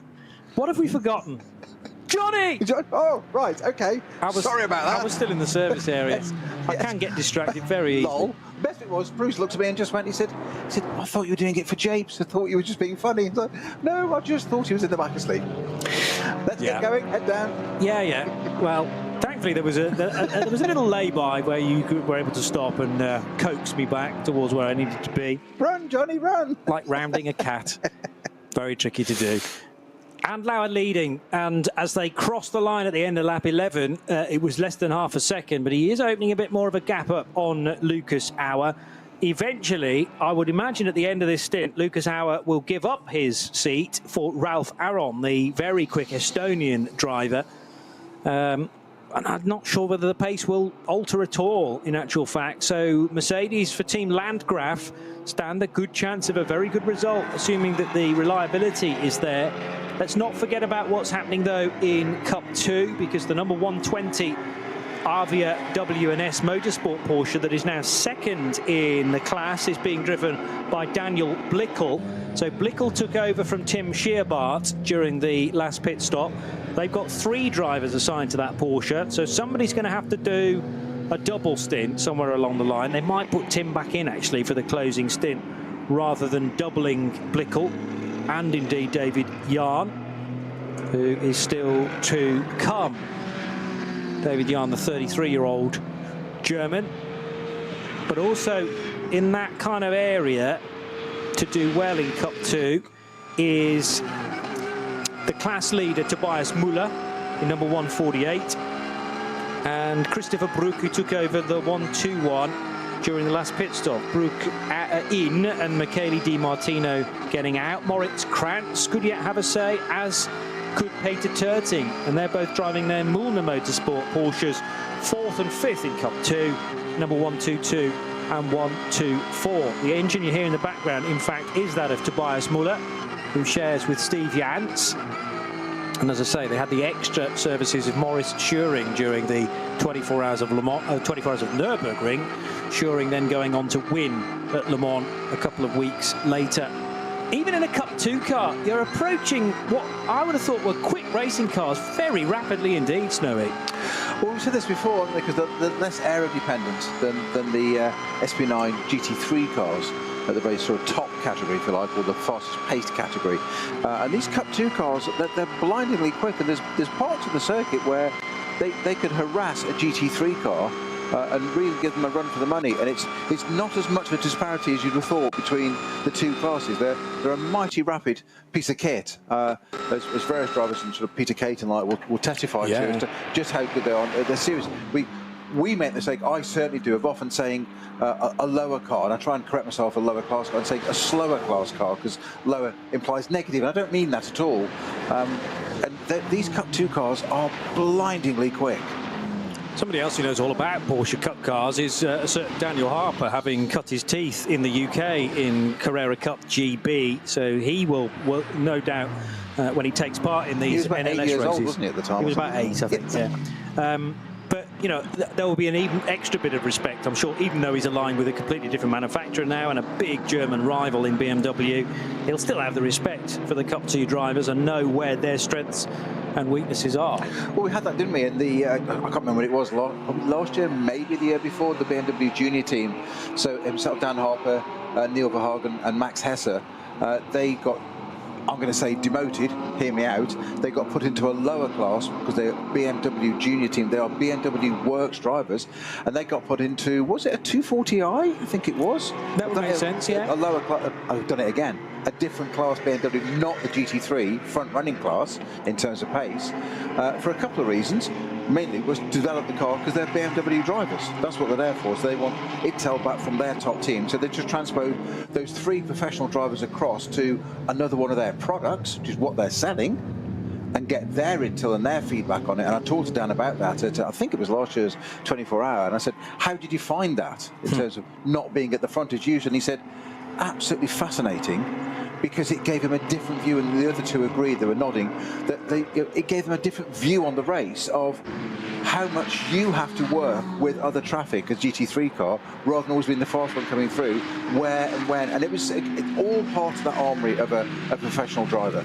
What have we forgotten? Johnny! Oh, right, okay. Sorry about that. I was still in the service area. Yes. I can get distracted very easily. Lol. Best bit was, Bruce looked at me and just went, he said, I thought you were doing it for Japes. I thought you were just being funny. He's like, no, I just thought he was in the back asleep. Let's get going, head down. Yeah. Well, thankfully there was a little lay-by where you were able to stop and coax me back towards where I needed to be. Run, Johnny, run! Like rounding a cat. Very tricky to do. And Lauer leading, and as they crossed the line at the end of lap 11, it was less than half a second, but he is opening a bit more of a gap up on Lucas Auer. Eventually, I would imagine at the end of this stint, Lucas Auer will give up his seat for Ralph Aron, the very quick Estonian driver. And I'm not sure whether the pace will alter at all, in actual fact. So Mercedes for Team Landgraf stand a good chance of a very good result, assuming that the reliability is there. Let's not forget about what's happening, though, in Cup 2, because the number 120 Avia W&S Motorsport Porsche that is now second in the class is being driven by Daniel Blickel. So Blickel took over from Tim Scheerbart during the last pit stop. They've got 3 drivers assigned to that Porsche, so somebody's going to have to do a double stint somewhere along the line. They might put Tim back in, actually, for the closing stint, rather than doubling Blickel. And indeed David Jahn, who is still to come. David Jahn, the 33-year-old German, but also in that kind of area to do well in Cup 2 is the class leader Tobias Müller in number 148, and Christopher Bruck, who took over the 121 during the last pit stop. Bruck in, and Michele Di Martino getting out. Moritz Krantz could yet have a say, as could Peter Terting, and they're both driving their Müllner Motorsport Porsches 4th and 5th in Cup 2, number 122 and 124. The engine you hear in the background, in fact, is that of Tobias Müller, who shares with Steve Jantz. And as I say, they had the extra services of Maurice Schuring during the 24 hours of Le Mans, 24 hours of Nürburgring. Schuring then going on to win at Le Mans a couple of weeks later. Even in a Cup 2 car, you're approaching what I would have thought were quick racing cars very rapidly indeed, Snowy. Well, we've said this before, haven't we? Because they're less aero-dependent than the SP9 GT3 cars at the very sort of top category, if you like, or the fastest paced category. And these Cup 2 cars, they're blindingly quick, and there's parts of the circuit where they could harass a GT3 car and really give them a run for the money. And it's not as much of a disparity as you'd have thought between the two classes. They're a mighty rapid piece of kit, as various drivers and sort of Peter Kate and like will testify to as to just how good they are. They're serious. We make the mistake, I certainly do, of often saying a lower car, and I try and correct myself, a lower class car, and say a slower class car, because lower implies negative, and I don't mean that at all. And these Cup 2 cars are blindingly quick. Somebody else who knows all about Porsche Cup cars is a certain Daniel Harper, having cut his teeth in the UK in Carrera Cup GB. So he will no doubt, when he takes part in these NLS races. He was about 8 years old, wasn't he, at the time? He was about 8, I think, yeah. But, you know, there will be an even extra bit of respect, I'm sure, even though he's aligned with a completely different manufacturer now and a big German rival in BMW. He'll still have the respect for the Cup 2 drivers and know where their strengths and weaknesses are. Well, we had that, didn't we, in the, I can't remember when it was, last year, maybe the year before, the BMW Junior team. So himself, Dan Harper, Neil Verhagen and Max Hesse, they got I'm going to say demoted, hear me out. They got put into a lower class because they're BMW junior team. They are BMW works drivers, and they got put into, was it a 240i? I think it was. That would make sense, yeah. A lower class. I've done it again. A different class BMW, not the GT3 front-running class in terms of pace, for a couple of reasons. Mainly was to develop the car because they're BMW drivers. That's what they're there for. So they want intel back from their top team. So they just transposed those 3 professional drivers across to another one of their products, which is what they're selling, and get their intel and their feedback on it. And I talked to Dan about that at, I think it was last year's 24-hour, and I said, how did you find that in terms of not being at the front as usual? And he said, absolutely fascinating, because it gave him a different view, and the other two agreed, they were nodding, that it gave them a different view on the race of how much you have to work with other traffic as GT3 car, rather than always being the fast one coming through, where and when. And it was all part of that armoury of a professional driver.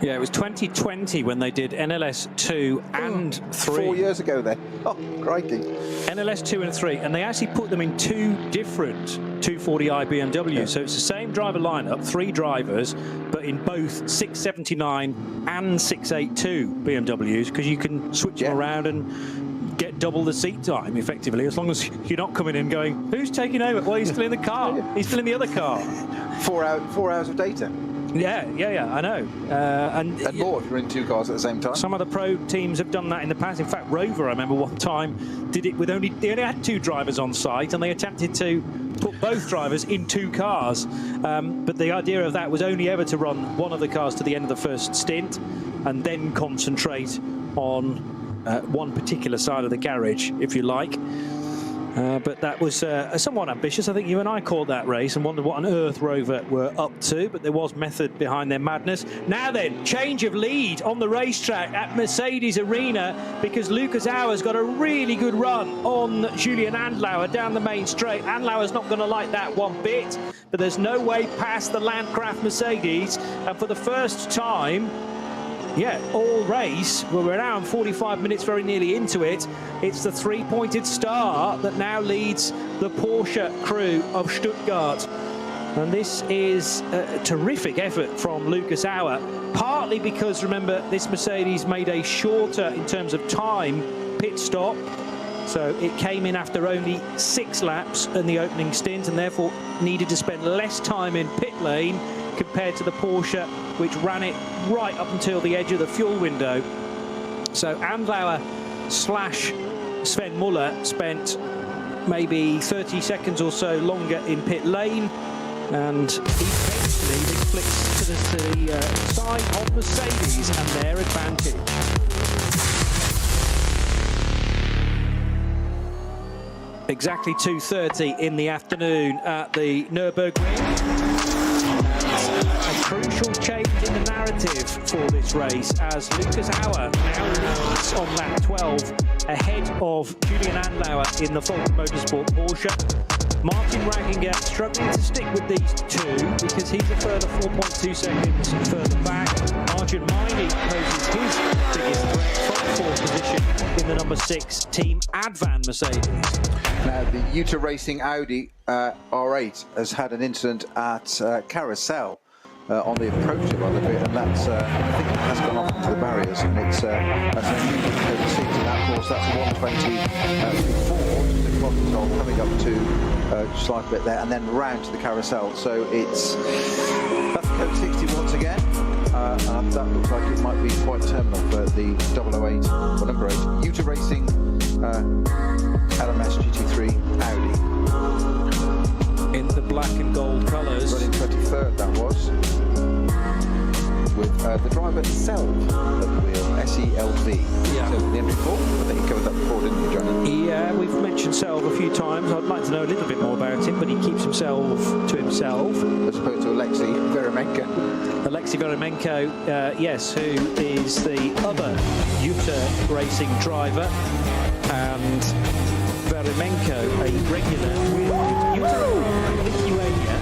Yeah, it was 2020 when they did NLS 2 and 3. 4 years ago then. Oh, crikey. NLS 2 and 3, and they actually put them in 2 different 240i BMWs. Yeah. So it's the same driver lineup, 3 drivers, but in both 679 and 682 BMWs, because you can switch them around and get double the seat time, effectively, as long as you're not coming in going, who's taking over? Well, he's still in the car. He's still in the other car. 4 hours of data. Yeah, I know. And more if you're in 2 cars at the same time. Some of the pro teams have done that in the past. In fact, Rover, I remember one time, did it with they only had 2 drivers on site, and they attempted to put both drivers in 2 cars. But the idea of that was only ever to run one of the cars to the end of the first stint, and then concentrate on one particular side of the garage, if you like. But that was somewhat ambitious. I think you and I called that race and wondered what on earth Rover were up to, but there was method behind their madness. Now then, change of lead on the racetrack at Mercedes Arena, because Lucas Auer's got a really good run on Julian Andlauer down the main straight. Andlauer's not going to like that one bit, but there's no way past the Landcraft Mercedes, and for the first time, all race, well, we're now 45 minutes very nearly into it. It's the 3-pointed star that now leads the Porsche crew of Stuttgart. And this is a terrific effort from Lucas Auer, partly because, remember, this Mercedes made a shorter, in terms of time, pit stop. So it came in after only 6 laps in the opening stint, and therefore needed to spend less time in pit lane compared to the Porsche, which ran it right up until the edge of the fuel window. So Andlauer / Sven Muller spent maybe 30 seconds or so longer in pit lane, and eventually this flicks to the side of Mercedes and their advantage. Exactly 2:30 in the afternoon at the Nürburgring. A crucial change in the narrative for this race, as Lucas Auer now leads on lap 12 ahead of Julian Andlauer in the Fulton Motorsport Porsche. Martin Ragginger struggling to stick with these 2 because he's a further 4.2 seconds further back. Arjun Maini poses his biggest threat from 4th position in the number 6 Team Advan Mercedes. Now, the Utah Racing Audi R8 has had an incident at Carousel on the approach to the bit, and that's I think it has gone off into the barriers, and it's that's an unusual 6, and that, of course, that's 120 forward to Cottontail, coming up to just like a bit there, and then round to the Carousel. So that's code 60 once again, and that looks like it might be quite terminal for the 008 or number 8 Utah Racing LMS GT3 Audi. In the black and gold colours. Running 23rd, that was. With the driver Selv at the wheel, SELV. Yeah. So the entry form, I think you covered that before, didn't you, Johnny? Yeah, we've mentioned Selv a few times. I'd like to know a little bit more about him, but he keeps himself to himself. As opposed to Alexei Veremenko. Alexei Veremenko, yes, who is the other Utah Racing driver. And Veremenko, a regular with Utah, Lithuania,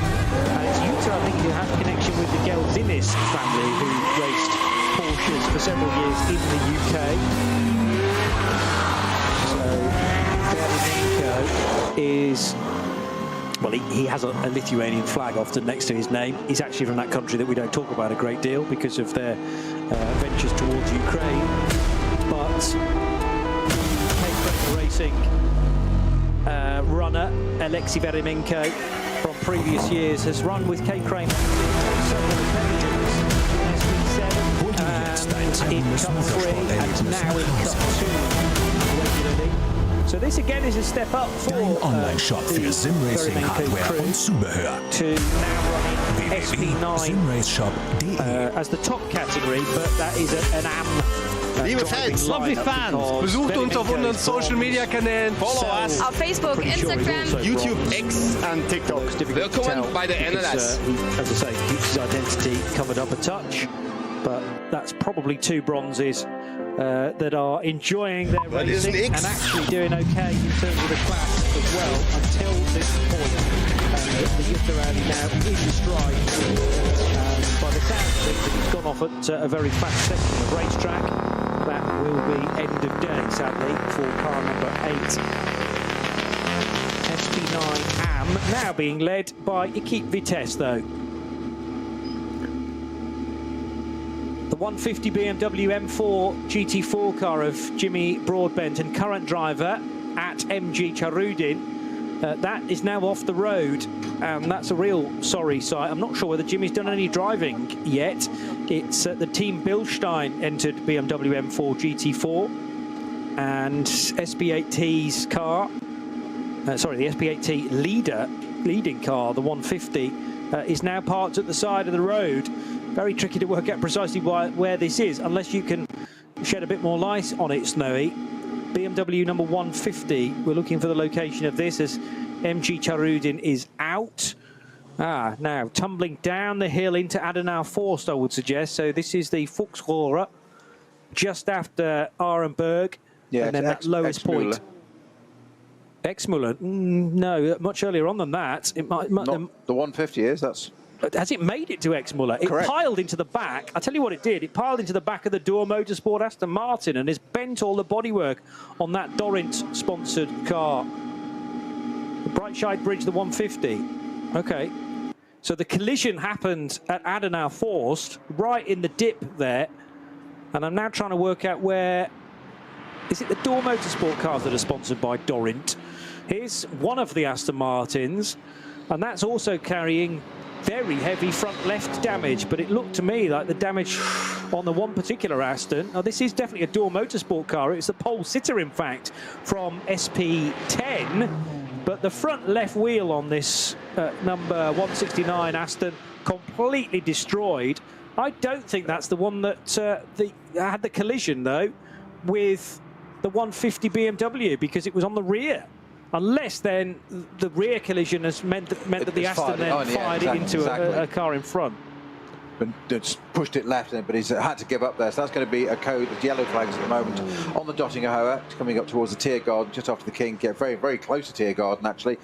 and it's Utah, I think, who has a connection with the Gelzinis family, who raced Porsches for several years in the UK. So Veremenko is Well, he has a Lithuanian flag often next to his name. He's actually from that country that we don't talk about a great deal because of their ventures towards Ukraine. But K-Crane Racing runner Alexei Veremenko from previous years has run with K-Crane on several occasions. SV7 and in Cup 3 and now in Cup 2 regularly. So this again is a step up for Online-Shop für Simracing-Hardware und Zubehör. to now running SP9 www.simraceshop.de as the top category, but that is an AM. Liebe Fans, lovely Fans, besucht uns auf unseren Social Media Kanälen, follow us auf Facebook, Instagram, YouTube, X and TikTok. Willkommen bei der NLS. As I say, keeps his identity covered up a touch, but that's probably 2 bronzes that are enjoying their racing and actually doing okay in terms of the class as well until this point. The Yutharali now in stride. By the sound of things, he's gone off at a very fast section of racetrack. That will be end of day, sadly, for car number 8. SP9 AM now being led by Equipe Vitesse, though. The 150 BMW M4 GT4 car of Jimmy Broadbent and current driver at MG Charudin, that is now off the road, and that's a real sorry sight. I'm not sure whether Jimmy's done any driving yet. It's the Team Bilstein entered BMW M4 GT4, and SP8T's car, the SP8T leading car, the 150, is now parked at the side of the road. Very tricky to work out precisely where this is, unless you can shed a bit more light on it, Snowy. BMW number 150, we're looking for the location of this as MG Charudin is out. Now tumbling down the hill into Adenauer Forst, I would suggest. So this is the Fuchsrohre, just after Arenberg, and then that lowest point. Exmuller? No, much earlier on than that. It might Not the 150 is, that's... Has it made it to Exmuller? It piled into the back. I'll tell you what it did. It piled into the back of the Door Motorsport Aston Martin and has bent all the bodywork on that Dorint-sponsored car. The Breitscheid Bridge, the 150. Okay. So the collision happened at Adenauer Forst, right in the dip there. And I'm now trying to work out where... Is it the Door Motorsport cars that are sponsored by Dorint? Here's one of the Aston Martins, and that's also carrying very heavy front left damage, but it looked to me like the damage on the one particular Aston. Now, this is definitely a Door Motorsport car. It's the pole sitter, in fact, from SP10, but the front left wheel on this number 169 Aston completely destroyed. I don't think that's the one that had the collision, though, with the 150 BMW, because it was on the rear. Unless then the rear collision has meant that the Aston then fired it into a car in front. It's pushed it left, but he's had to give up there. So that's going to be a code of yellow flags at the moment on the Dottingerhohe, coming up towards the Tiergarten, just after the King. Get very, very close to Tiergarten, actually.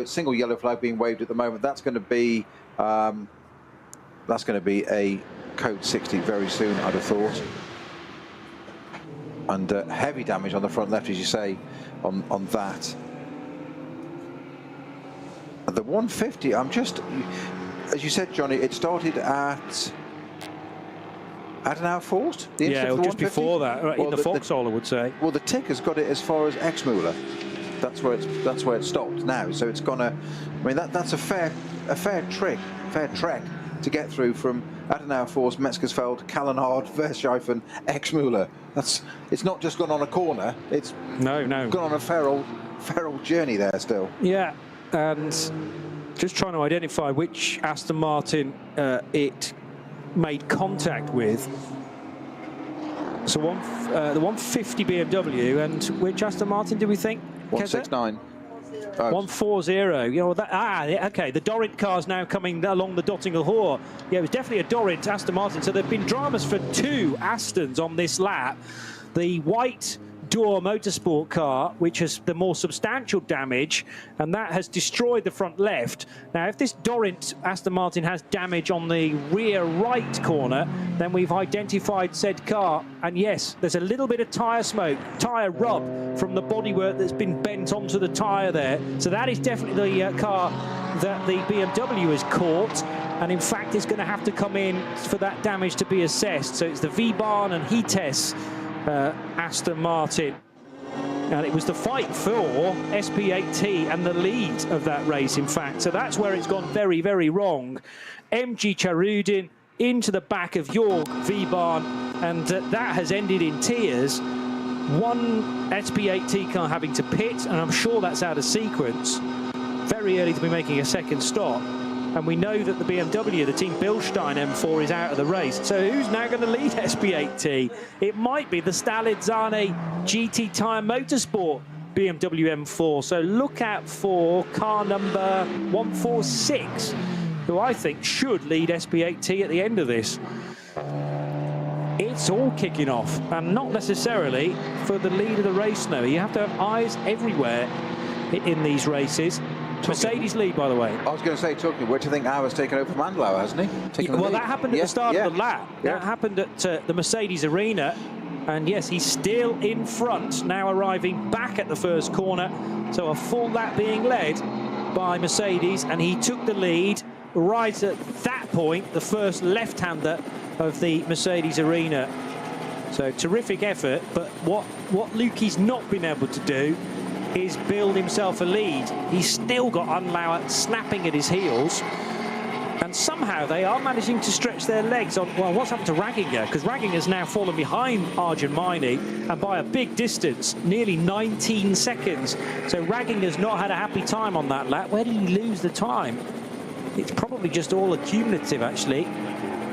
Single yellow flag being waved at the moment. That's going to be a code 60 very soon, I'd have thought. And heavy damage on the front left, as you say, on that. The 150, I'm just, as you said, Johnny, it started at Adenauer Forst? Yeah, or just before that, right, in the Vauxhall, I would say. Well, the tick has got it as far as Exmuller. That's where it stopped now. So it's gonna, I mean, that's a fair trek to get through from Adenauer Forst, Metzgersfeld, Kallenhard, Verschiffen, Exmuller. It's not just gone on a corner. It's gone on a fair old journey there still. Yeah, and just trying to identify which Aston Martin it made contact with. So the 150 BMW, and which Aston Martin do we think? 169. 140. You know that. Okay. The Dorint car's now coming along the Dottingerhohe. Yeah, it was definitely a Dorint Aston Martin. So there've been dramas for 2 Astons on this lap. The white door motorsport car, which has the more substantial damage, and that has destroyed the front left. Now, if this Dorint Aston Martin has damage on the rear right corner, then we've identified said car, and yes, there's a little bit of tyre smoke, tyre rub from the bodywork that's been bent onto the tyre there. So that is definitely the car that the BMW has caught, and in fact is going to have to come in for that damage to be assessed. So it's the V-Bahn and Heates Aston Martin, and it was the fight for SP8T and the lead of that race, in fact. So that's where it's gone very, very wrong. MG Charudin into the back of Jorg V-Bahn, and that has ended in tears. One SP8T car having to pit, and I'm sure that's out of sequence. Very early to be making a second stop. And we know that the BMW, the Team Bilstein M4, is out of the race. So who's now going to lead SP8T? It might be the Stalizzani GT Tyre Motorsport BMW M4. So look out for car number 146, who I think should lead SP8T at the end of this. It's all kicking off, and not necessarily for the lead of the race now. You have to have eyes everywhere in these races. Mercedes lead, by the way. I was going to say, talking, where do you think Auer's taken over from Adenauer, hasn't he? Well, that happened at the start of the lap. That happened at the Mercedes arena. And yes, he's still in front, now arriving back at the first corner. So a full lap being led by Mercedes, and he took the lead right at that point, the first left-hander of the Mercedes arena. So terrific effort, but what Lukey's not been able to do is build himself a lead. He's still got Adenauer snapping at his heels, and somehow they are managing to stretch their legs on. Well, what's happened to Ragginger? Because Ragginger's now fallen behind Arjun Maini, and by a big distance, nearly 19 seconds. So Ragginger's not had a happy time on that lap. Where did he lose the time? It's probably just all accumulative, actually.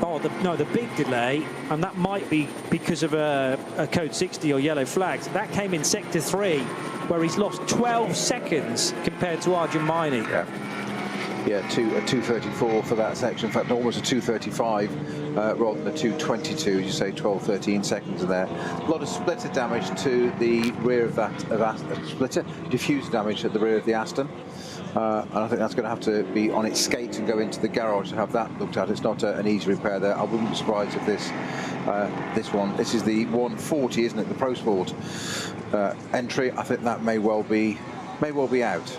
Oh, no, the big delay, and that might be because of a code 60 or yellow flags. That came in sector 3, where he's lost 12 seconds compared to Arjun Maini. Yeah, a 2:34 for that section. In fact, almost a 2:35 rather than a 2:22. You say 12, 13 seconds in there. A lot of splitter damage to the rear of that splitter, diffuser damage at the rear of the Aston. And I think that's going to have to be on its skates and go into the garage to have that looked at. It's not an easy repair there. I wouldn't be surprised if this is the 140, isn't it? The Pro Sport entry. I think that may well be out.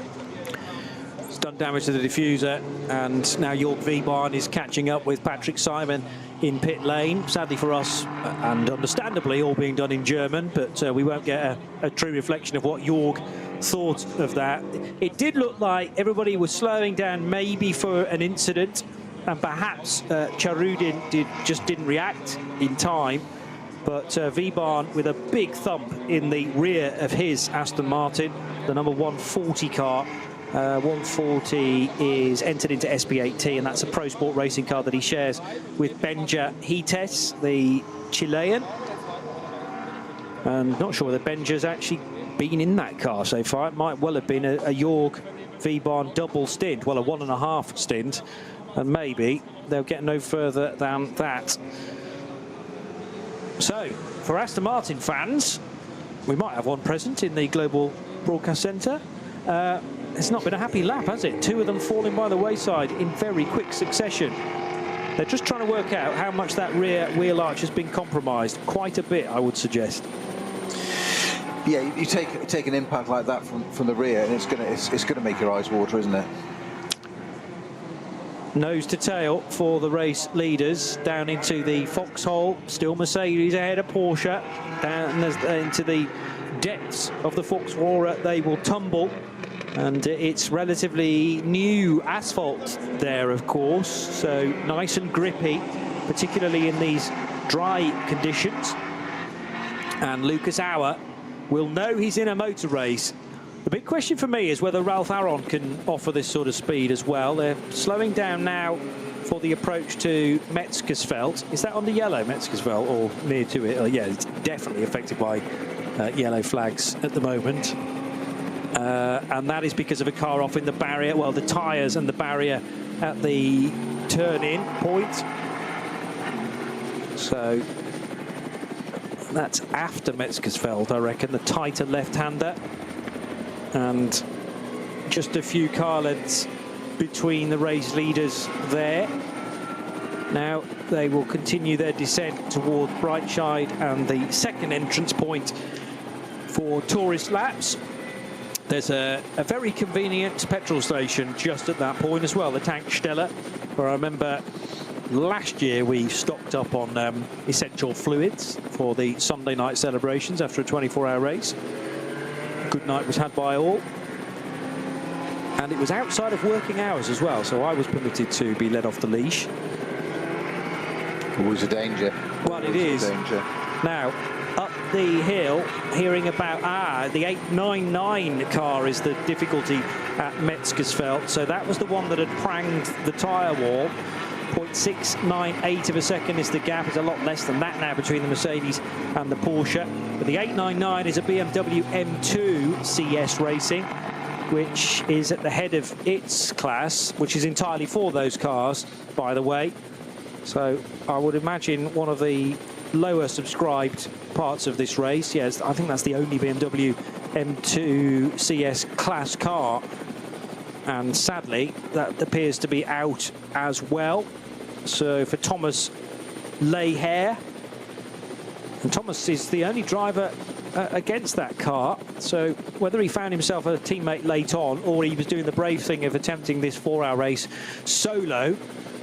It's done damage to the diffuser, and now Jorg V-Bahn is catching up with Patrick Simon in pit lane. Sadly for us, and understandably, all being done in German, but we won't get a true reflection of what Jorg thought of that. It did look like everybody was slowing down, maybe for an incident, and perhaps Charudin just didn't react in time. But V-Bahn with a big thump in the rear of his Aston Martin, the number 140 car. 140 is entered into SP8T, and that's a Pro Sport racing car that he shares with Benja Heates, the Chilean. And not sure that Benja's actually been in that car so far. It might well have been a Jorg V-Bahn double stint, well, a 1.5 stint, and maybe they'll get no further than that. So, for Aston Martin fans, we might have one present in the Global Broadcast Centre. It's not been a happy lap, has it? 2 of them falling by the wayside in very quick succession. They're just trying to work out how much that rear wheel arch has been compromised. Quite a bit, I would suggest. Yeah, you take an impact like that from the rear, and it's gonna make your eyes water, isn't it? Nose to tail for the race leaders down into the foxhole. Still Mercedes ahead of Porsche. Down into the depths of the foxhole they will tumble. And it's relatively new asphalt there, of course, so nice and grippy, particularly in these dry conditions. And Lucas Auer will know he's in a motor race. The big question for me is whether Ralph Aron can offer this sort of speed as well. They're slowing down now for the approach to Metzgersfeld. Is that on the yellow, Metzgersfeld, or near to it? Yeah, it's definitely affected by yellow flags at the moment. And that is because of a car off in the barrier, well, the tyres and the barrier at the turn-in point. So That's after Metzgersfeld, I reckon, the tighter left-hander. And just a few car lengths between the race leaders there. Now they will continue their descent toward Brightside and the second entrance point for tourist laps. There's a very convenient petrol station just at that point as well, the Tankstelle, where I remember last year we stocked up on essential fluids for the Sunday night celebrations after a 24-hour race. Good night was had by all. And it was outside of working hours as well, so I was permitted to be let off the leash. Always a danger. Well, it is. Danger. Now, up the hill, hearing about, the 899 car is the difficulty at Metzgersfeld. So that was the one that had pranged the tyre wall. 0.698 of a second is the gap. It's a lot less than that now between the Mercedes and the Porsche. But the 899 is a BMW M2 CS Racing, which is at the head of its class, which is entirely for those cars, by the way. So I would imagine one of the lower subscribed parts of this race. Yes, I think that's the only BMW M2 CS class car. And sadly, that appears to be out as well. So for Thomas Leher, and Thomas is the only driver against that car. So whether he found himself a teammate late on or he was doing the brave thing of attempting this 4-hour race solo,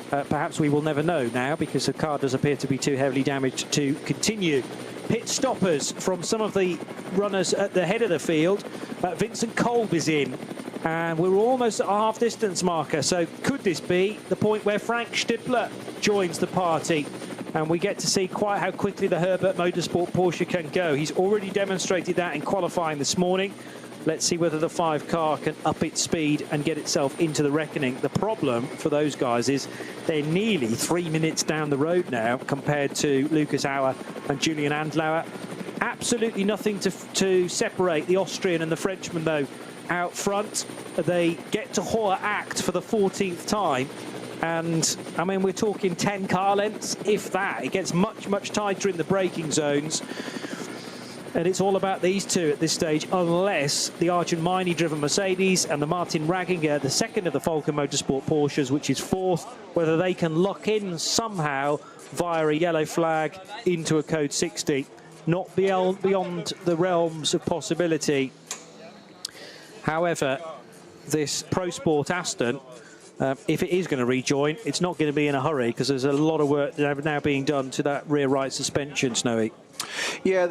perhaps we will never know now, because the car does appear to be too heavily damaged to continue. Pit stoppers from some of the runners at the head of the field. Vincent Kolb is in, and we're almost at a half-distance marker. So could this be the point where Frank Stippler joins the party? And we get to see quite how quickly the Herbert Motorsport Porsche can go. He's already demonstrated that in qualifying this morning. Let's see whether the 5 car can up its speed and get itself into the reckoning. The problem for those guys is they're nearly 3 minutes down the road now compared to Lucas Auer and Julian Andlauer. Absolutely nothing to separate the Austrian and the Frenchman, though, out front. They get to Hoher Act for the 14th time. And, I mean, we're talking 10 car lengths, if that. It gets much, much tighter in the braking zones. And it's all about these two at this stage, unless the Arjun Maini-driven Mercedes and the Martin Ragginger, the second of the Falcon Motorsport Porsches, which is 4th, whether they can lock in somehow via a yellow flag into a code 60. Not beyond the realms of possibility. However, this Pro Sport Aston, if it is going to rejoin, it's not going to be in a hurry, because there's a lot of work now being done to that rear right suspension, Snowy. Yeah,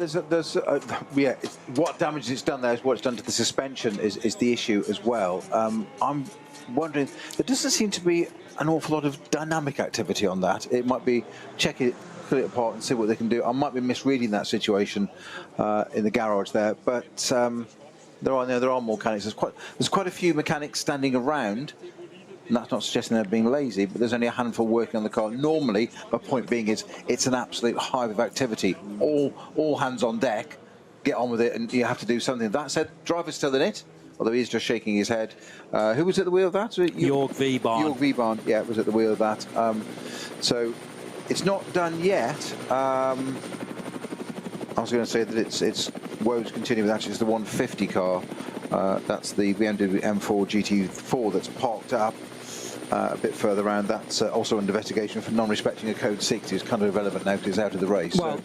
yeah. What damage it's done there is what it's done to the suspension is the issue as well. I'm wondering, there doesn't seem to be an awful lot of dynamic activity on that. It might be check it, pull it apart, and see what they can do. I might be misreading that situation in the garage there, but there are more mechanics. There's quite a few mechanics standing around. And that's not suggesting they're being lazy, but there's only a handful working on the car. Normally, my point being is it's an absolute hive of activity. All hands on deck, get on with it, and you have to do something. That said, driver's still in it, although he's just shaking his head. Who was at the wheel of that? Jörg Wiebahn. Jörg Wiebahn, yeah, was at the wheel of that. So it's not done yet. I was going to say that it's woes continue, but actually it's the 150 car. That's the BMW M4 GT4 that's parked up a bit further around. That's also under investigation for non-respecting a code 60. It's kind of irrelevant now because it's out of the race. Well,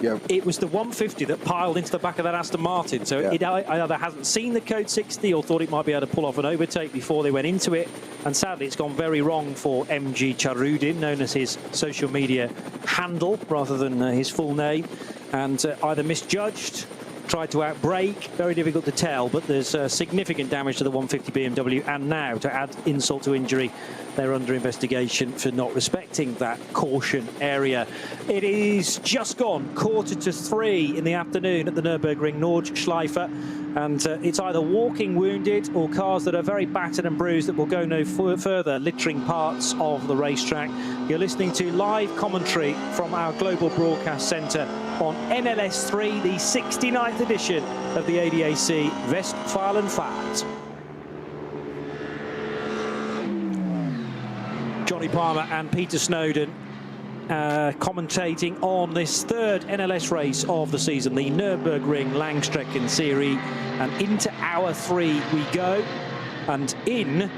so, it was the 150 that piled into the back of that Aston Martin. So it either hasn't seen the code 60 or thought it might be able to pull off an overtake before they went into it. And sadly, it's gone very wrong for MG Charudin, known as his social media handle rather than his full name. And either misjudged, tried to outbrake, very difficult to tell, but there's significant damage to the 150 BMW, and now, to add insult to injury, they're under investigation for not respecting that caution area. It is just gone 2:45 in the afternoon at the Nürburgring Nordschleife, and it's either walking wounded or cars that are very battered and bruised that will go no further, littering parts of the racetrack. You're listening to live commentary from our global broadcast centre on NLS 3, the 69th edition of the ADAC Westfalenfahrt. Johnny Palmer and Peter Snowden commentating on this third NLS race of the season, the Nürburgring Langstrecken-Serie, and into hour 3 we go, and in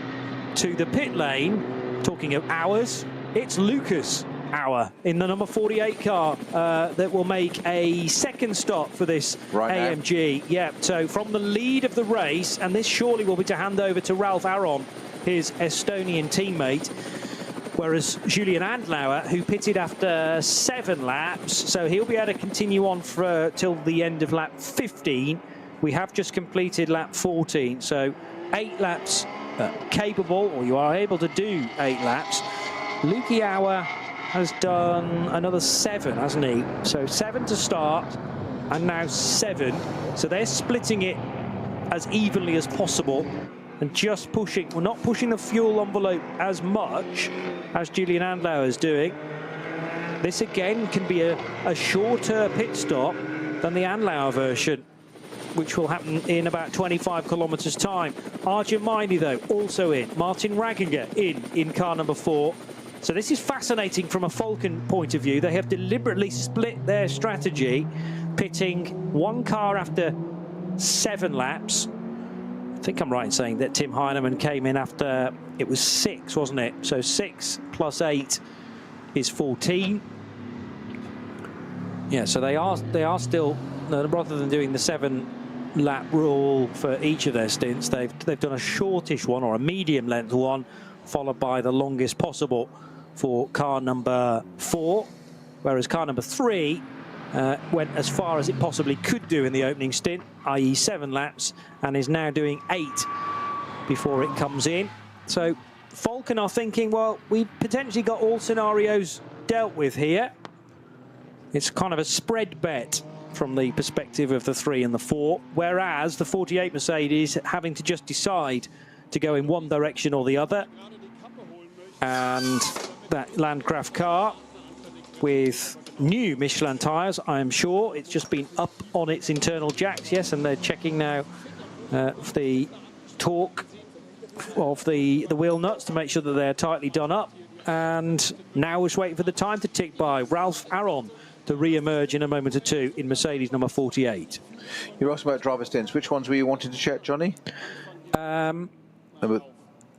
to the pit lane. Talking of hours, it's Lucas Hour in the number 48 car that will make a second stop for this AMG. Yeah, so from the lead of the race, and this surely will be to hand over to Ralf Aron, his Estonian teammate, whereas Julian Adenauer, who pitted after 7 laps, so he'll be able to continue on for till the end of lap 15. We have just completed lap 14, so 8 laps capable, or you are able to do 8 laps. Luki Hour has done another 7, hasn't he? So 7 to start, and now 7. So they're splitting it as evenly as possible, and just pushing, well, not pushing the fuel envelope as much as Julian Adenauer is doing. This again can be a shorter pit stop than the Adenauer version, which will happen in about 25 kilometres time. Arjun Maini, though, also in. Martin Ragginger in car number 4. So this is fascinating from a Falcon point of view. They have deliberately split their strategy, pitting 1 car after 7 laps. I think I'm right in saying that Tim Heinemann came in after, it was 6, wasn't it? So 6 plus 8 is 14. Yeah, so they are still, rather than doing the 7-lap rule for each of their stints, they've done a shortish one, or a medium length one, followed by the longest possible for car number 4, whereas car number 3 went as far as it possibly could do in the opening stint, i.e. 7 laps, and is now doing 8 before it comes in. So Falcon are thinking, well, we've potentially got all scenarios dealt with here. It's kind of a spread bet from the perspective of the 3 and the 4, whereas the 48 Mercedes having to just decide to go in one direction or the other. And that Landgraf car with new Michelin tyres, I am sure. It's just been up on its internal jacks, yes, and they're checking now the torque of the wheel nuts to make sure that they're tightly done up. And now we're just waiting for the time to tick by. Ralf Aron to re-emerge in a moment or two in Mercedes number 48. You're asking about driver stints. Which ones were you wanting to check, Johnny?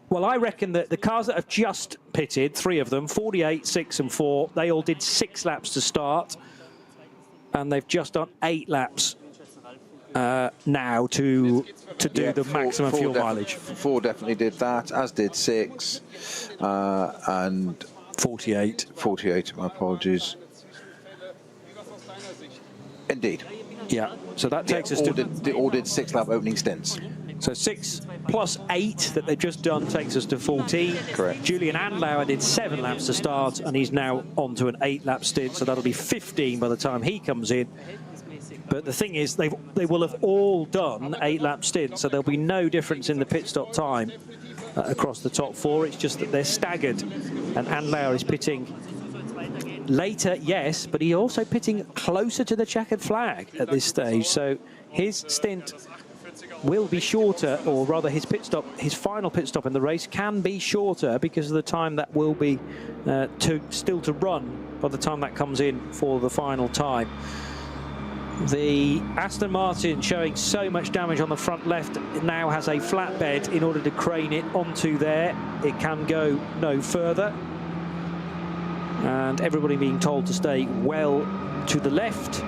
Well, I reckon that the cars that have just pitted, 3 of them, 48, 6 and 4, they all did 6 laps to start. And they've just done 8 laps now to do the maximum fuel mileage. 4 definitely did that, as did 6 and 48. 48, my apologies. Indeed. Yeah, so that takes us to... They all did 6-lap opening stints. So 6 plus 8 that they've just done takes us to 14. Correct. Julian Adenauer did 7 laps to start, and he's now on to an 8-lap stint, so that'll be 15 by the time he comes in. But the thing is, they will have all done 8-lap stints, so there'll be no difference in the pit stop time across the top 4. It's just that they're staggered, and Adenauer is pitting later, yes, but he's also pitting closer to the checkered flag at this stage. So his stint will be shorter, or rather his pit stop, his final pit stop in the race can be shorter because of the time that will be still to run by the time that comes in for the final time. The Aston Martin showing so much damage on the front left now has a flatbed in order to crane it onto there. It can go no further. And everybody being told to stay well to the left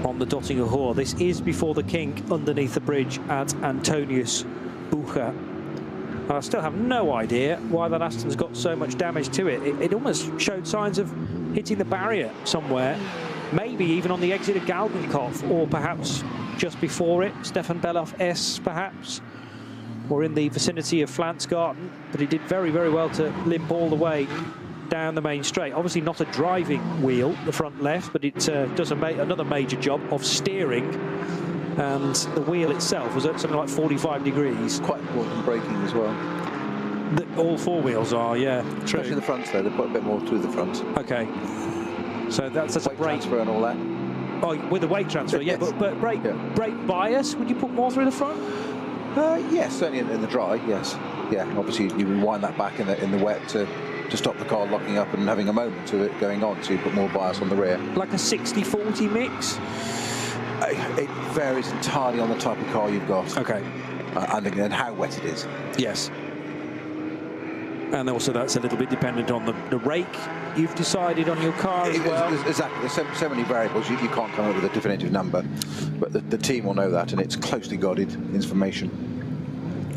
on the Dottinger Hoor. This is before the kink underneath the bridge at Antonius Bucher. I still have no idea why that Aston's got so much damage to it. It almost showed signs of hitting the barrier somewhere. Maybe even on the exit of Galgenkopf, or perhaps just before it, Stefan Belloff S perhaps, or in the vicinity of Flansgarten. But he did very, very well to limp all the way down the main straight. Obviously not a driving wheel, the front left, but it does another major job of steering. And the wheel itself was at something like 45 degrees. Quite important braking as well. All 4 wheels are, yeah. True. Especially the fronts though, they put a bit more through the front. Okay. So that's a weight brake transfer and all that. Oh, with the weight transfer, yeah. Yes. But brake bias, would you put more through the front? Yes, certainly in the dry, yes. Yeah, obviously you wind that back in the wet to to stop the car locking up and having a moment of it going on, so you put more bias on the rear. Like a 60-40 mix? It varies entirely on the type of car you've got. Okay. And how wet it is. Yes. And also that's a little bit dependent on the rake you've decided on your car as well. Exactly. There's so many variables, you can't come up with a definitive number. But the team will know that, and it's closely guarded information.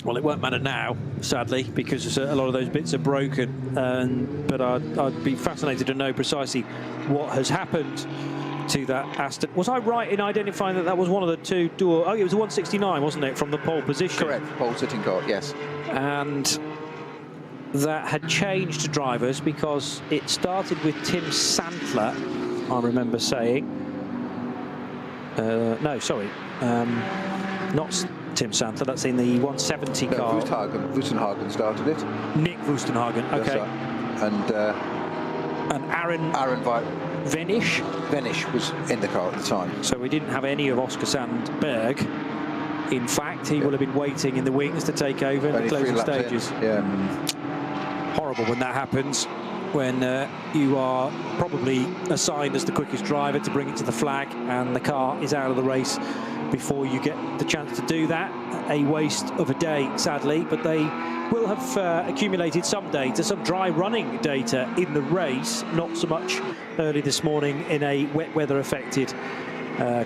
Well, it won't matter now, sadly, because a lot of those bits are broken. But I'd be fascinated to know precisely what has happened to that Aston. Was I right in identifying that that was one of the two dual? Oh, it was a 169, wasn't it, from the pole position? Correct, pole sitting car, yes. And that had changed drivers because it started with Tim Santler, I remember saying. No, sorry, not Tim Santler, that's in the 170 car. Wustenhagen started it. Nick Wustenhagen, okay. And Aaron Venish was in the car at the time. So we didn't have any of Oscar Sandberg. In fact, he will have been waiting in the wings to take over in the closing stages. Horrible when that happens, when you are probably assigned as the quickest driver to bring it to the flag and the car is out of the race before you get the chance to do that. A waste of a day, sadly, but they will have accumulated some data, some dry running data in the race, not so much early this morning in a wet weather affected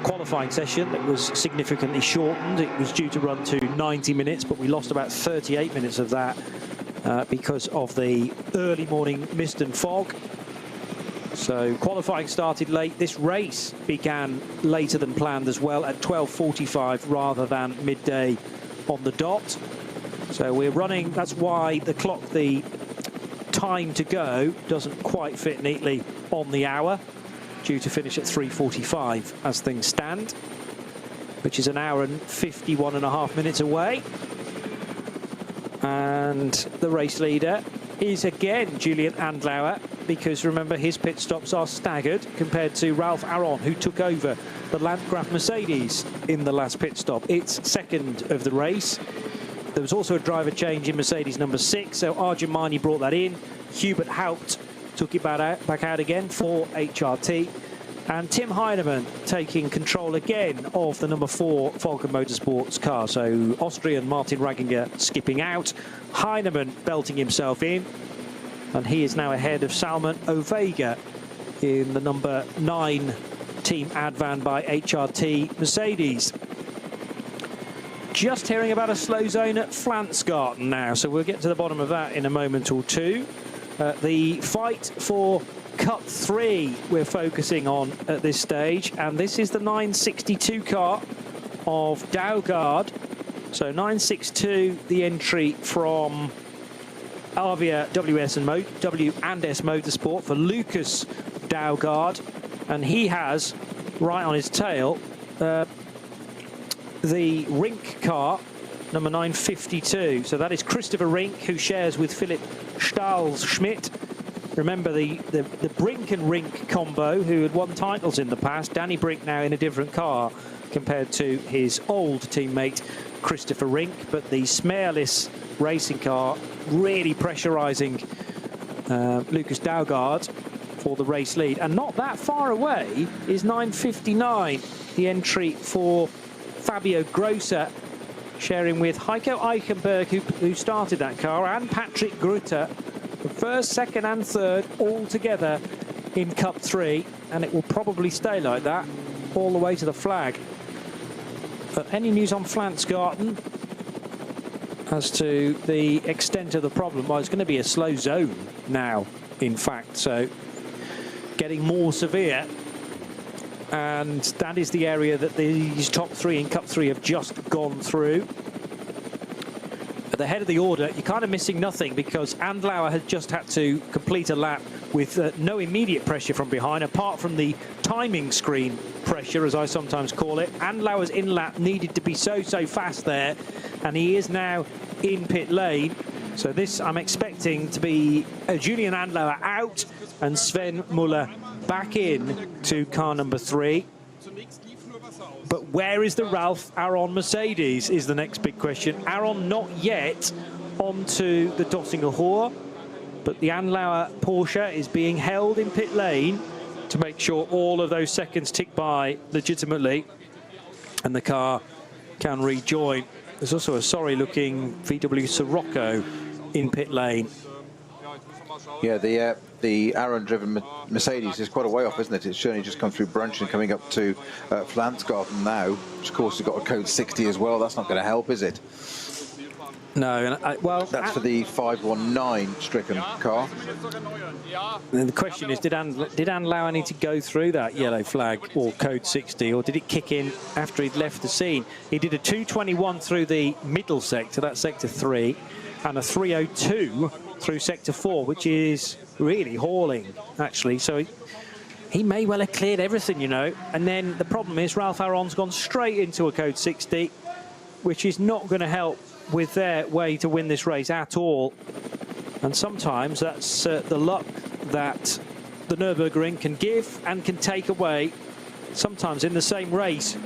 qualifying session that was significantly shortened. It was due to run to 90 minutes, but we lost about 38 minutes of that because of the early morning mist and fog. So qualifying started late. This race began later than planned as well, at 12:45 rather than midday on the dot. So we're running, that's why the clock, the time to go doesn't quite fit neatly on the hour, due to finish at 3:45 as things stand, which is an hour and 51.5 minutes away. And the race leader is again Julian Adenauer, because remember his pit stops are staggered compared to Ralph Aron, who took over the Landgraf Mercedes in the last pit stop. It's second of the race. There was also a driver change in Mercedes number 6, so Arjumani brought that in. Hubert Haupt took it back out again for HRT. And Tim Heinemann taking control again of the number 4 Falcon Motorsports car. So Austrian Martin Raginger skipping out, Heinemann belting himself in, and he is now ahead of Salman Ovega in the number 9 Team Advan by HRT Mercedes. Just hearing about a slow zone at Flansgarten now, so we'll get to the bottom of that in a moment or two. The fight for Cup 3 we're focusing on at this stage, and this is the 962 car of Daugard. So 962, the entry from Avia W&S Motorsport for Lucas Daugard, and he has right on his tail the Rink car, number 952. So that is Christopher Rink, who shares with Philip Stahlschmidt. Remember the Brink and Rink combo, who had won titles in the past. Danny Brink now in a different car compared to his old teammate Christopher Rink, but the smareless racing car really pressurising Lucas Daugard for the race lead. And not that far away is 959, the entry for Fabio Grosser, sharing with Heiko Eichenberg, who started that car, and Patrick Grutter. The first, second and third all together in Cup 3, and it will probably stay like that all the way to the flag. But any news on Flansgarten as to the extent of the problem? Well, it's going to be a slow zone now, in fact, so getting more severe. And that is the area that these top 3 in Cup 3 have just gone through. At the head of the order, you're kind of missing nothing, because Adenauer has just had to complete a lap with no immediate pressure from behind, apart from the timing screen pressure, as I sometimes call it. Adenauer's in-lap needed to be so fast there, and he is now in pit lane. So this, I'm expecting to be Julian Adenauer out and Sven Muller back in to car number 3. But where is the Ralph Aron Mercedes is the next big question. Aron not yet onto the Döttinger Hohe. But the Adenauer Porsche is being held in pit lane to make sure all of those seconds tick by legitimately, and the car can rejoin. There's also a sorry-looking VW Sirocco in pit lane. Yeah, the Aaron-driven Mercedes is quite a way off, isn't it? It's certainly just come through Brunch and coming up to Flansgarten now, which of course has got a code 60 as well. That's not going to help, is it? No, and well, that's for the 519 stricken car. And the question is, did Adenauer need to go through that yellow flag or code 60, or did it kick in after he'd left the scene? He did a 221 through the middle sector, that's sector 3, and a 302 through sector 4, which is really hauling, actually. So he may well have cleared everything, you know. And then the problem is Ralph Aron's gone straight into a code 60, which is not going to help with their way to win this race at all. And sometimes that's the luck that the Nürburgring can give and can take away, sometimes in the same race.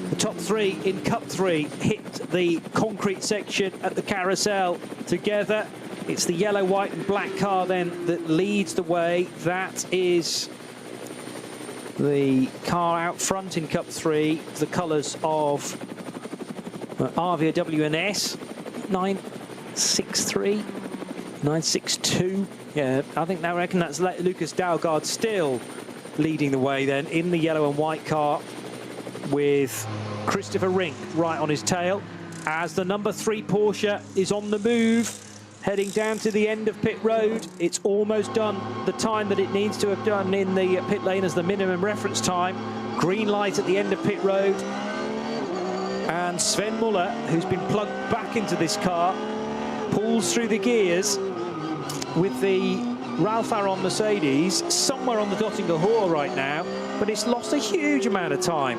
The top 3 in Cup 3 hit the concrete section at the carousel together. It's the yellow, white and black car then that leads the way. That is the car out front in Cup 3, the colours of Avia WNS 963, 962. Yeah, I think I reckon that's Lucas Dalgaard still leading the way then in the yellow and white car, with Christopher Rink right on his tail as the number 3 Porsche is on the move, heading down to the end of pit road. It's almost done the time that it needs to have done in the pit lane as the minimum reference time. Green light at the end of pit road. And Sven Muller, who's been plugged back into this car, pulls through the gears with the Ralph Aron Mercedes somewhere on the Dottinger Hohe right now, but it's lost a huge amount of time.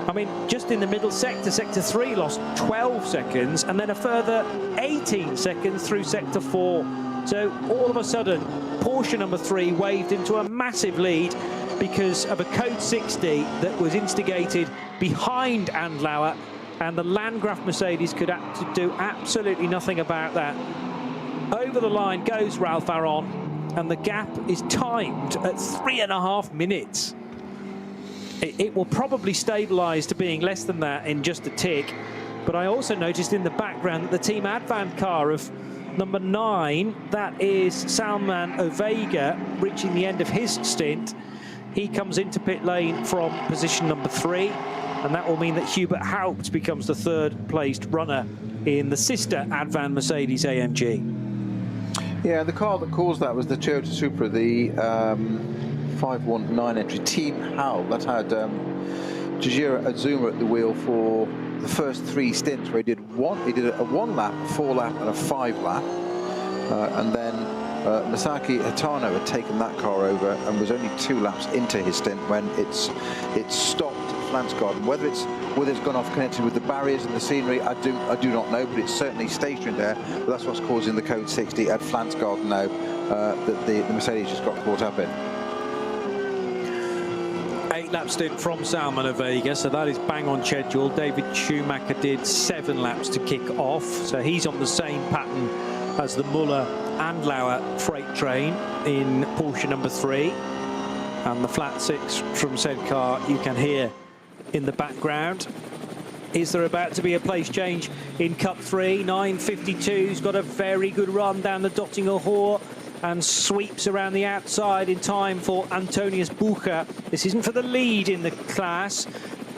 I mean, just in the middle sector, sector 3 lost 12 seconds, and then a further 18 seconds through sector 4. So all of a sudden, Porsche number 3 waved into a massive lead because of a code 60 that was instigated behind Adenauer, and the Landgraf Mercedes could do absolutely nothing about that. Over the line goes Ralph Aron, and the gap is timed at 3.5 minutes. It will probably stabilise to being less than that in just a tick. But I also noticed in the background that the Team Advan car of number 9, that is Salman Ovega, reaching the end of his stint. He comes into pit lane from position number 3, and that will mean that Hubert Haupt becomes the 3rd placed runner in the sister Advan Mercedes AMG. Yeah, the car that caused that was the Toyota Supra, the 519 entry, Team Hal. That had Jajira Azuma at the wheel for the first 3 stints, where he did a 1 lap, a 4 lap and a 5 lap, and then Masaki Hitano had taken that car over and was only 2 laps into his stint when it stopped at Flansgarten. Whether it's gone off connected with the barriers and the scenery, I do not know, but it's certainly stationary there. But that's what's causing the code 60 at Flansgarten now, that the Mercedes just got caught up in. 8-lap stint from Salman Ovega, so that is bang on schedule. David Schumacher did 7 laps to kick off, so he's on the same pattern as the Muller and Lauer freight train in Porsche number 3. And the flat 6 from said car you can hear in the background. Is there about to be a place change in Cup 3? 952's got a very good run down the Dottinger Hohe and sweeps around the outside in time for Antonius Bucher. This isn't for the lead in the class,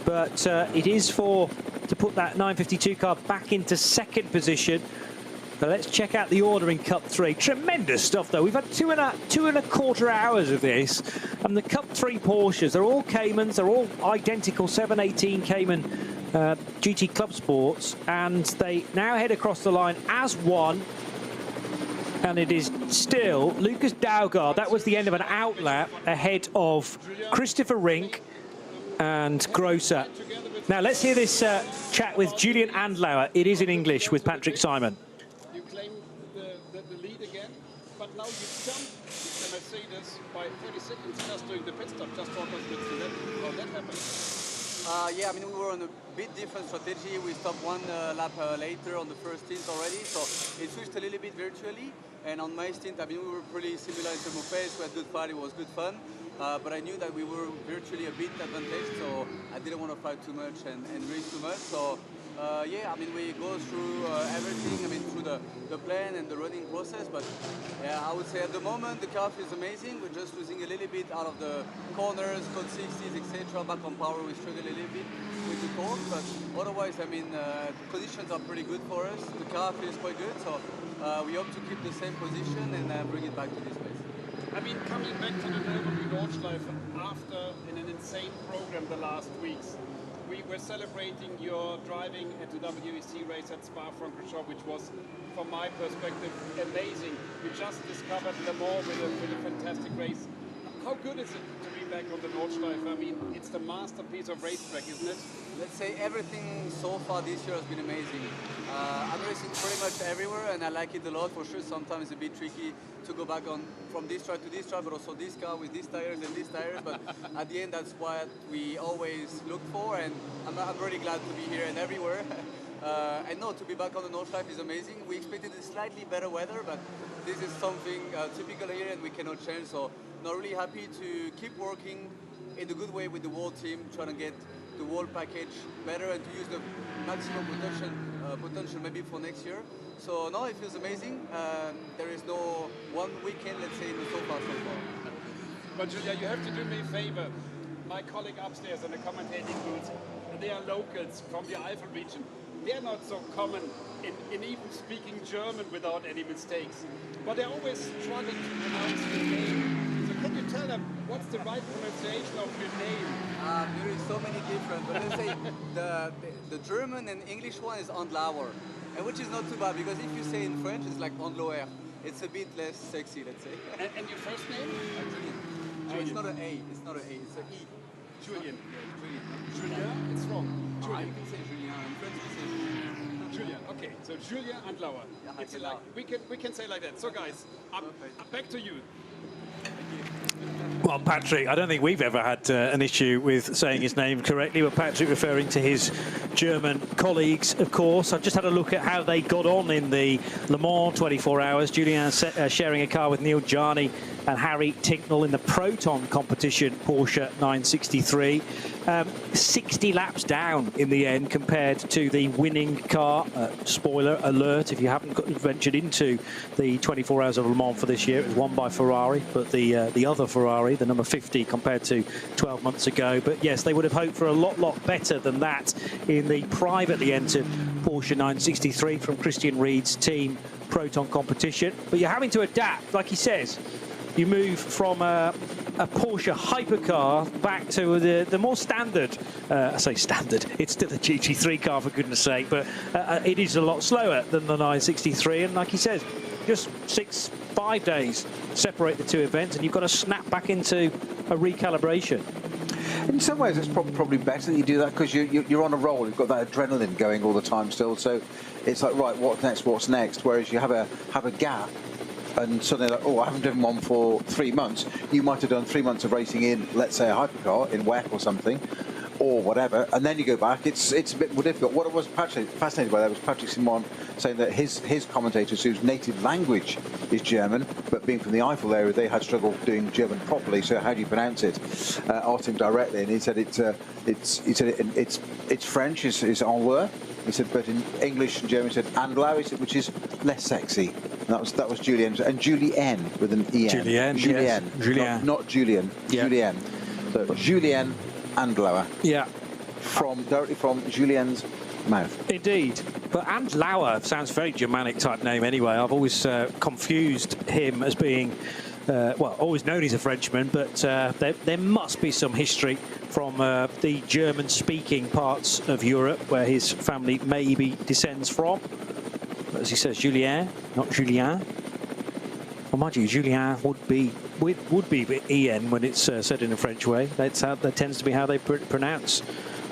but it is to put that 952 car back into 2nd position. So let's check out the order in Cup 3. Tremendous stuff, though. We've had two and a quarter hours of this. And the Cup 3 Porsches, they're all Caymans. They're all identical 718 Cayman GT Club Sports. And they now head across the line as one. And it is still Lucas Dalgaard. That was the end of an outlap ahead of Christopher Rink and Grosser. Now, let's hear this chat with Julian Adenauer. It is in English with Patrick Simon. The lead again, but now you jumped the Mercedes by 30 seconds just doing the pit stop. Just talk us with how that happened. Yeah, I mean, we were on a bit different strategy. We stopped one lap later on the first stint already, so it switched a little bit virtually. And on my stint, I mean, we were pretty similar in terms of pace. We had good fight, it was good fun. But I knew that we were virtually a bit advantaged, so I didn't want to fight too much and risk too much. So yeah, I mean, we go through everything, I mean, through the plan and the running process. But yeah, I would say at the moment, the car feels amazing. We're just losing a little bit out of the corners, code 60s, etc. Back on power, we struggle a little bit with the torque. But otherwise, I mean, conditions are pretty good for us. The car feels quite good, so we hope to keep the same position and bring it back to this place. I mean, coming back to the Nürburgring Nordschleife after an insane program the last weeks, we were celebrating your driving at the WEC race at Spa-Francorchamps, which was, from my perspective, amazing. We just discovered Le Mans with a fantastic race. How good is it to be back on the Nordschleife? I mean, it's the masterpiece of racetrack, isn't it? Let's say everything so far this year has been amazing. I'm racing pretty much everywhere and I like it a lot for sure. Sometimes it's a bit tricky to go back on from this track to this track, but also this car with these tires and these tires. But at the end, that's what we always look for, and I'm really glad to be here and everywhere. And no, to be back on the Nordschleife is amazing. We expected a slightly better weather, but this is something typical here and we cannot change. So not really happy to keep working in a good way with the whole team, trying to get the whole package better and to use the maximum potential maybe for next year. So no, it feels amazing. There is no one weekend, let's say, in the so far. But Julia, you have to do me a favor. My colleague upstairs in the commentating booth, they are locals from the Eifel region. They are not so common in even speaking German without any mistakes. But they always struggle to pronounce your name. So can you tell them what's the right pronunciation of your name? There is so many different, but let's say the German and English one is Adenauer, and which is not too bad because if you say in French it's like Adenauer. It's a bit less sexy, let's say. And your first name? Julian. It's not an A. It's not an A. It's an E. Julian. Julian. Julian? It's wrong. Julian. You can say Julian. In French you say Julian. Julian. Okay. So Julian Adenauer. Yeah, it's like we can say like that. So guys, back to you. Well, Patrick, I don't think we've ever had an issue with saying his name correctly, but Patrick referring to his German colleagues, of course. I've just had a look at how they got on in the Le Mans 24 hours. Julien sharing a car with Neil Jarney and Harry Tinknell in the Proton competition Porsche 963. 60 laps down in the end compared to the winning car. Spoiler alert, if you haven't ventured into the 24 hours of Le Mans for this year, it was won by Ferrari, but the other Ferrari, the number 50 compared to 12 months ago. But yes, they would have hoped for a lot better than that in the privately entered Porsche 963 from Christian Ried's team Proton competition. But you're having to adapt, like he says. You move from a Porsche hypercar back to the more standard, I say standard, it's still a GT3 car for goodness sake, but it is a lot slower than the 963, and like he says, just 5 days separate the two events and you've got to snap back into a recalibration. In some ways it's probably better that you do that because you're on a roll, you've got that adrenaline going all the time still, so it's like, right, what's next, whereas you have a gap and suddenly like, oh, I haven't driven one for 3 months. You might have done 3 months of racing in, let's say, a hypercar in WEC or something, or whatever, and then you go back. It's a bit more difficult. What I was fascinated by that was Patrick Simon saying that his commentators, whose native language is German, but being from the Eifel area, they had struggled doing German properly. So how do you pronounce it? Asked him directly, and he said it's French, is Adenauer. He said, but in English and German, he said Adenauer, which is less sexy. And that was Julien, and Julien with an E-N. Julien, yes. Julien. Not Julian, yeah. Julien. So Julien Adenauer. Yeah. Directly from Julien's mouth. Indeed. But Adenauer sounds very Germanic type name anyway. I've always confused him as being, always known he's a Frenchman, but there must be some history from the German-speaking parts of Europe where his family maybe descends from. But as he says, Julien, not Julien. Well, mind you, Julien would be with EN when it's said in a French way. That tends to be how they pronounce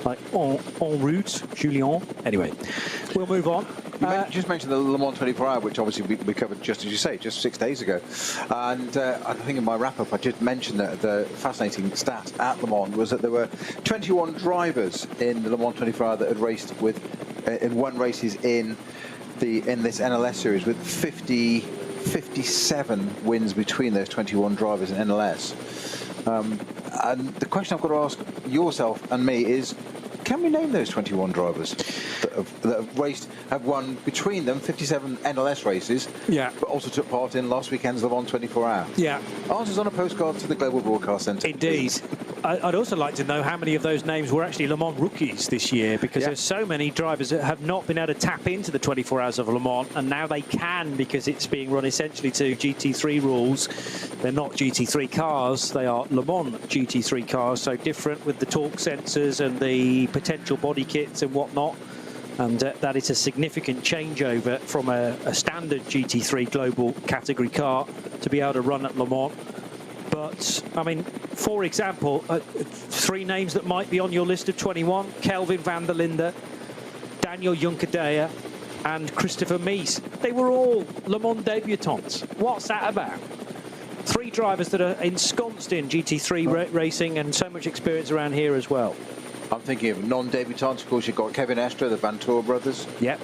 like en route, Julien. Anyway, we'll move on. You just mentioned the Le Mans 24 Hour, which obviously we covered, just as you say, just 6 days ago. And I think in my wrap-up, I did mention that the fascinating stat at Le Mans was that there were 21 drivers in the Le Mans 24 Hour that had raced with in won races in this NLS series, with 57 wins between those 21 drivers in NLS. And the question I've got to ask yourself and me is, can we name those 21 drivers that have won between them 57 NLS races, but also took part in last weekend's Le Mans 24 Hour? Yeah. Answers on a postcard to the Global Broadcast Centre. Indeed. I'd also like to know how many of those names were actually Le Mans rookies this year, because there's so many drivers that have not been able to tap into the 24 Hours of Le Mans, and now they can, because it's being run essentially to GT3 rules. They're not GT3 cars, they are Le Mans GT3 cars, so different with the torque sensors and the potential body kits and whatnot. And that is a significant changeover from a standard GT3 global category car to be able to run at Le Mans. But, I mean, for example, 3 names that might be on your list of 21, Kelvin van der Linde, Daniel Juncadella and Christopher Mies. They were all Le Mans debutants. What's that about? 3 drivers that are ensconced in GT3 racing and so much experience around here as well. I'm thinking of non-debutants. Of course, you've got Kevin Estre, the Van Toor brothers. Yep.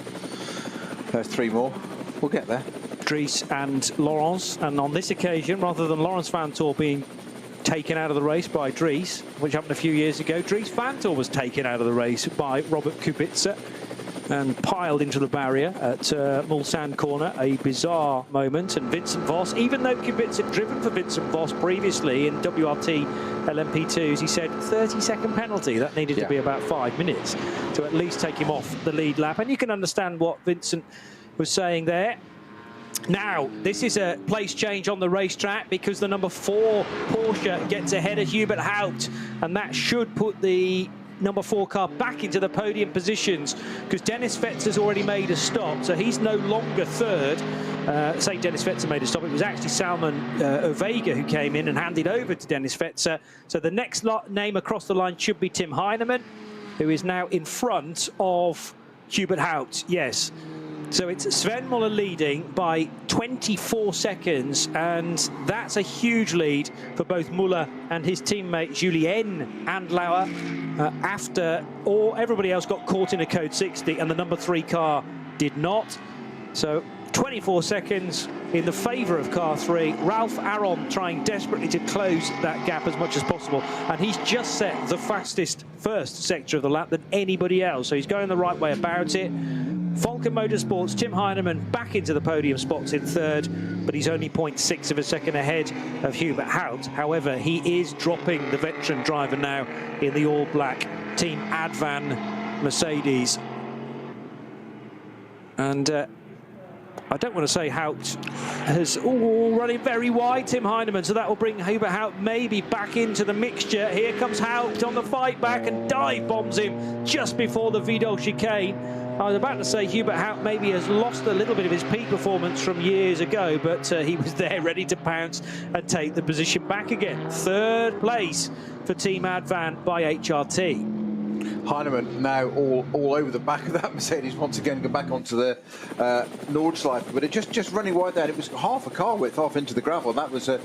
There's 3 more. We'll get there. Dries and Laurens, and on this occasion, rather than Laurens van Toor being taken out of the race by Dries, which happened a few years ago, Dries van Toor was taken out of the race by Robert Kubica and piled into the barrier at Mulsanne corner. A bizarre moment. And Vincent Vos, even though Kubica had driven for Vincent Vos previously in WRT LMP2s, he said 30-second penalty. That needed to be about 5 minutes to at least take him off the lead lap. And you can understand what Vincent was saying there. Now, this is a place change on the racetrack, because the number 4 Porsche gets ahead of Hubert Haupt, and that should put the number 4 car back into the podium positions, because Dennis Fetzer's already made a stop, so he's no longer third. Say Dennis Fetzer made a stop, it was actually Salman Ovega who came in and handed over to Dennis Fetzer. So the next name across the line should be Tim Heinemann, who is now in front of Hubert Haupt. Yes. So it's Sven Muller leading by 24 seconds, and that's a huge lead for both Muller and his teammate Julien Andlauer after everybody else got caught in a code 60 and the number 3 car did not. So 24 seconds in the favour of car 3. Ralph Aron trying desperately to close that gap as much as possible, and he's just set the fastest first sector of the lap than anybody else, so he's going the right way about it. Falcon Motorsports, Tim Heinemann back into the podium spots in third, but he's only 0.6 of a second ahead of Hubert Haupt. However, he is dropping the veteran driver now in the all-black Team Advan Mercedes. And I don't want to say Haupt has running very wide, Tim Heinemann, so that will bring Hubert Haupt maybe back into the mixture. Here comes Haupt on the fight back and dive bombs him just before the Vidal chicane. I was about to say Hubert Haupt maybe has lost a little bit of his peak performance from years ago, but he was there ready to pounce and take the position back again. Third place for Team Advan by HRT. Heinemann now all over the back of that Mercedes once again, go back onto the Nordschleife, but it just running wide there. It was half a car width off into the gravel. That was a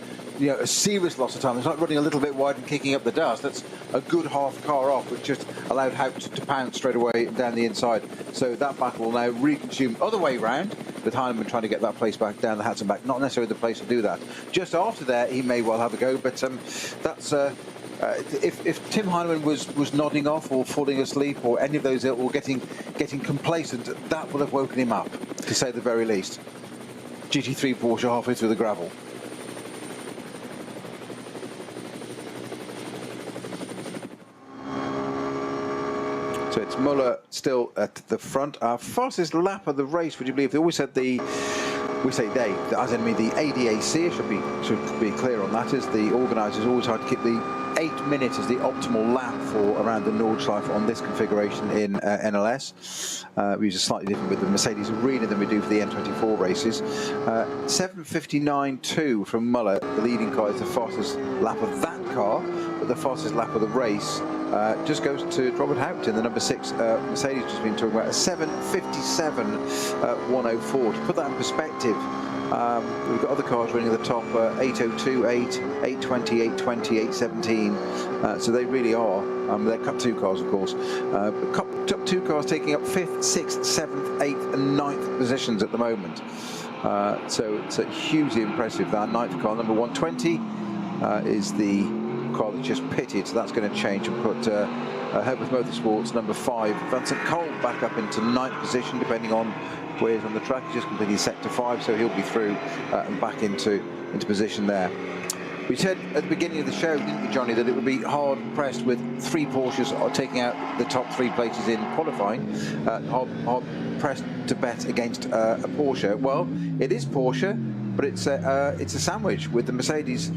serious loss of time. It's like running a little bit wide and kicking up the dust. That's a good half car off, which just allowed Haupt to pounce straight away down the inside. So that battle will now reconsume other way round, with Heinemann trying to get that place back down the Hudson back. Not necessarily the place to do that. Just after there, he may well have a go, but that's. If Tim Heinemann was nodding off or falling asleep or any of those, or getting complacent, that will have woken him up, to say the very least. GT3 Porsche halfway through the gravel. So it's Muller still at the front. Our fastest lap of the race, would you believe? They always said we say they, as in me, the ADAC should be clear on that, is the organisers always hard to keep the 8 minutes as the optimal lap for around the Nordschleife on this configuration in NLS. We use a slightly different with the Mercedes Arena than we do for the N24 races. 7:59.2 from Muller. The leading car is the fastest lap of that car, but the fastest lap of the race just goes to Robert Houghton, the number 6 Mercedes just been talking about, a 7:57.104. To put that in perspective, we've got other cars running at the top, 8:02, 8:20, 8:20, 8:17. So they really are. They're Cup 2 cars, of course. But Cup 2 cars taking up 5th, 6th, 7th, 8th and 9th positions at the moment. So it's hugely impressive. That 9th car, number 120, is the car that's just pitted. So that's going to change and put Herbert Motorsports, number 5, Vincent Cole, back up into 9th position, depending on where he's on the track. He's just completed sector 5, so he'll be through and back into position there. We said at the beginning of the show, didn't we, Johnny, that it would be hard pressed with 3 Porsches taking out the top 3 places in qualifying. Hard pressed to bet against a Porsche. Well, it is Porsche, but it's a sandwich with the Mercedes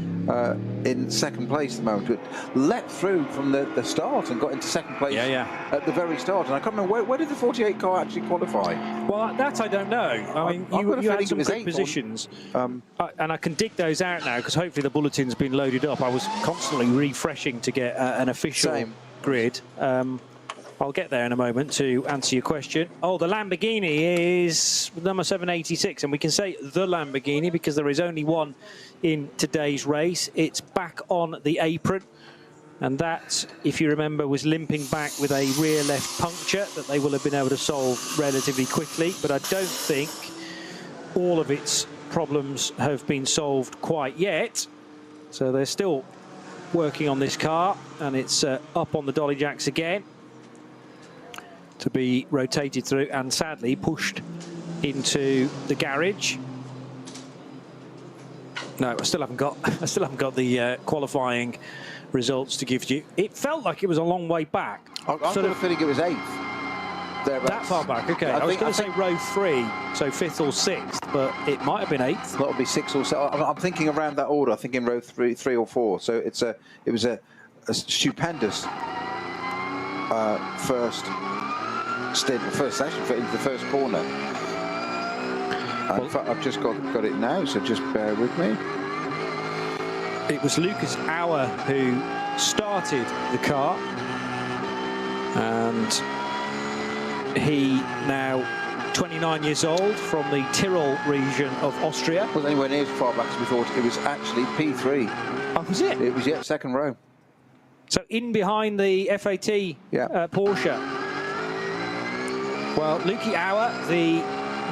in 2nd place at the moment. It leapt through from the start and got into 2nd place at the very start. And I can't remember, where did the 48 car actually qualify? Well, that I don't know. I mean, you had some good positions. And I can dig those out now, because hopefully the bulletin's been loaded up. I was constantly refreshing to get an official grid. I'll get there in a moment to answer your question. Oh, the Lamborghini is number 786, and we can say the Lamborghini because there is only one in today's race. It's back on the apron, and that, if you remember, was limping back with a rear left puncture that they will have been able to solve relatively quickly, but I don't think all of its problems have been solved quite yet. So they're still working on this car, and it's up on the dolly jacks again to be rotated through and sadly pushed into the garage. No, I still haven't got the qualifying results to give you. It felt like it was a long way back. I'm sort of feeling it was 8th. That far back, okay. I was going to say row 3, so 5th or 6th, but it might have been 8th. That'll be 6th or 7th. I'm thinking around that order. I think in row 3 or 4. So it was a stupendous first session into the first corner. In fact, I've just got it now, so just bear with me. It was Lucas Auer who started the car, and he now 29 years old from the Tyrol region of Austria. Wasn't anywhere near as far back as we thought. It was actually P3. Oh, was it? It was, 2nd row. So in behind the FAT Porsche. Well, Luki Auer, the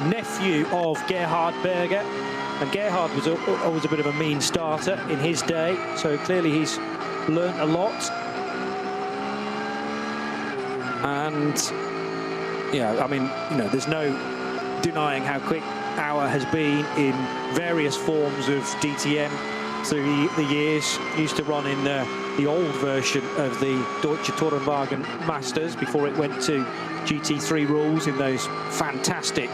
nephew of Gerhard Berger, and Gerhard was always a bit of a mean starter in his day, so clearly he's learnt a lot. And yeah, I mean, you know, there's no denying how quick Auer has been in various forms of DTM through the years. He used to run in the old version of the Deutsche Tourenwagen Masters before it went to GT3 rules in those fantastic,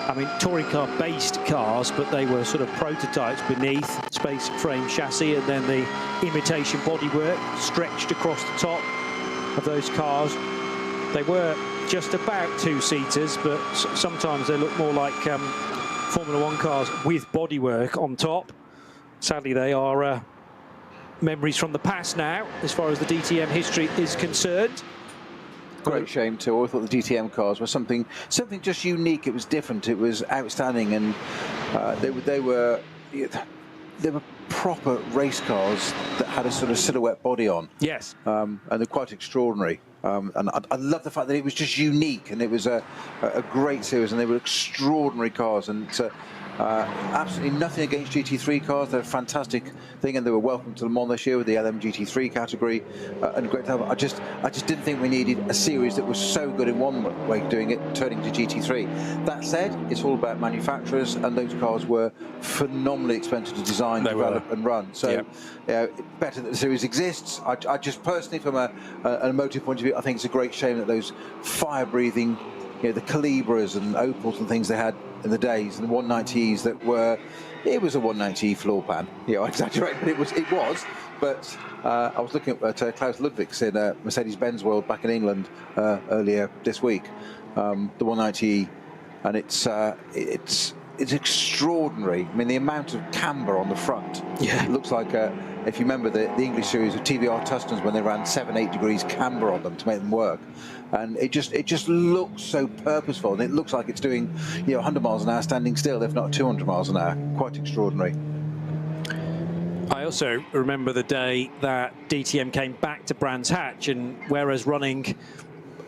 I mean, touring car based cars, but they were sort of prototypes beneath space frame chassis, and then the imitation bodywork stretched across the top of those cars. They were just about 2-seaters, but sometimes they look more like Formula 1 cars with bodywork on top. Sadly, they are memories from the past now, as far as the DTM history is concerned. Great shame too. I thought the DTM cars were something just unique. It was different. It was outstanding, and they were proper race cars that had a sort of silhouette body on. Yes. And they're quite extraordinary. And I love the fact that it was just unique, and it was a great series, and they were extraordinary cars. And absolutely nothing against GT3 cars. They're a fantastic thing, and they were welcome to Le Mans this year with the LM GT3 category, and great to have. I just didn't think we needed a series that was so good in one way of doing it, turning to GT3. That said, it's all about manufacturers, and those cars were phenomenally expensive to design, develop, and run. So, better that the series exists. I just personally, from an emotive point of view, I think it's a great shame that those fire-breathing, the Calibras and Opals and things they had in the days, and the 190Es that were, it was a 190E floor pan. I exaggerate, but it was. But I was looking at Klaus Ludwig's in Mercedes-Benz World back in England earlier this week, the 190E, and it's extraordinary. I mean, the amount of camber on the front. Yeah. It looks like a if you remember the English series of TVR Tuscans when they ran 7-8 degrees camber on them to make them work, and it just looks so purposeful, and it looks like it's doing 100 miles an hour standing still, if not 200 miles an hour. Quite extraordinary. I also remember the day that DTM came back to Brands Hatch, and whereas running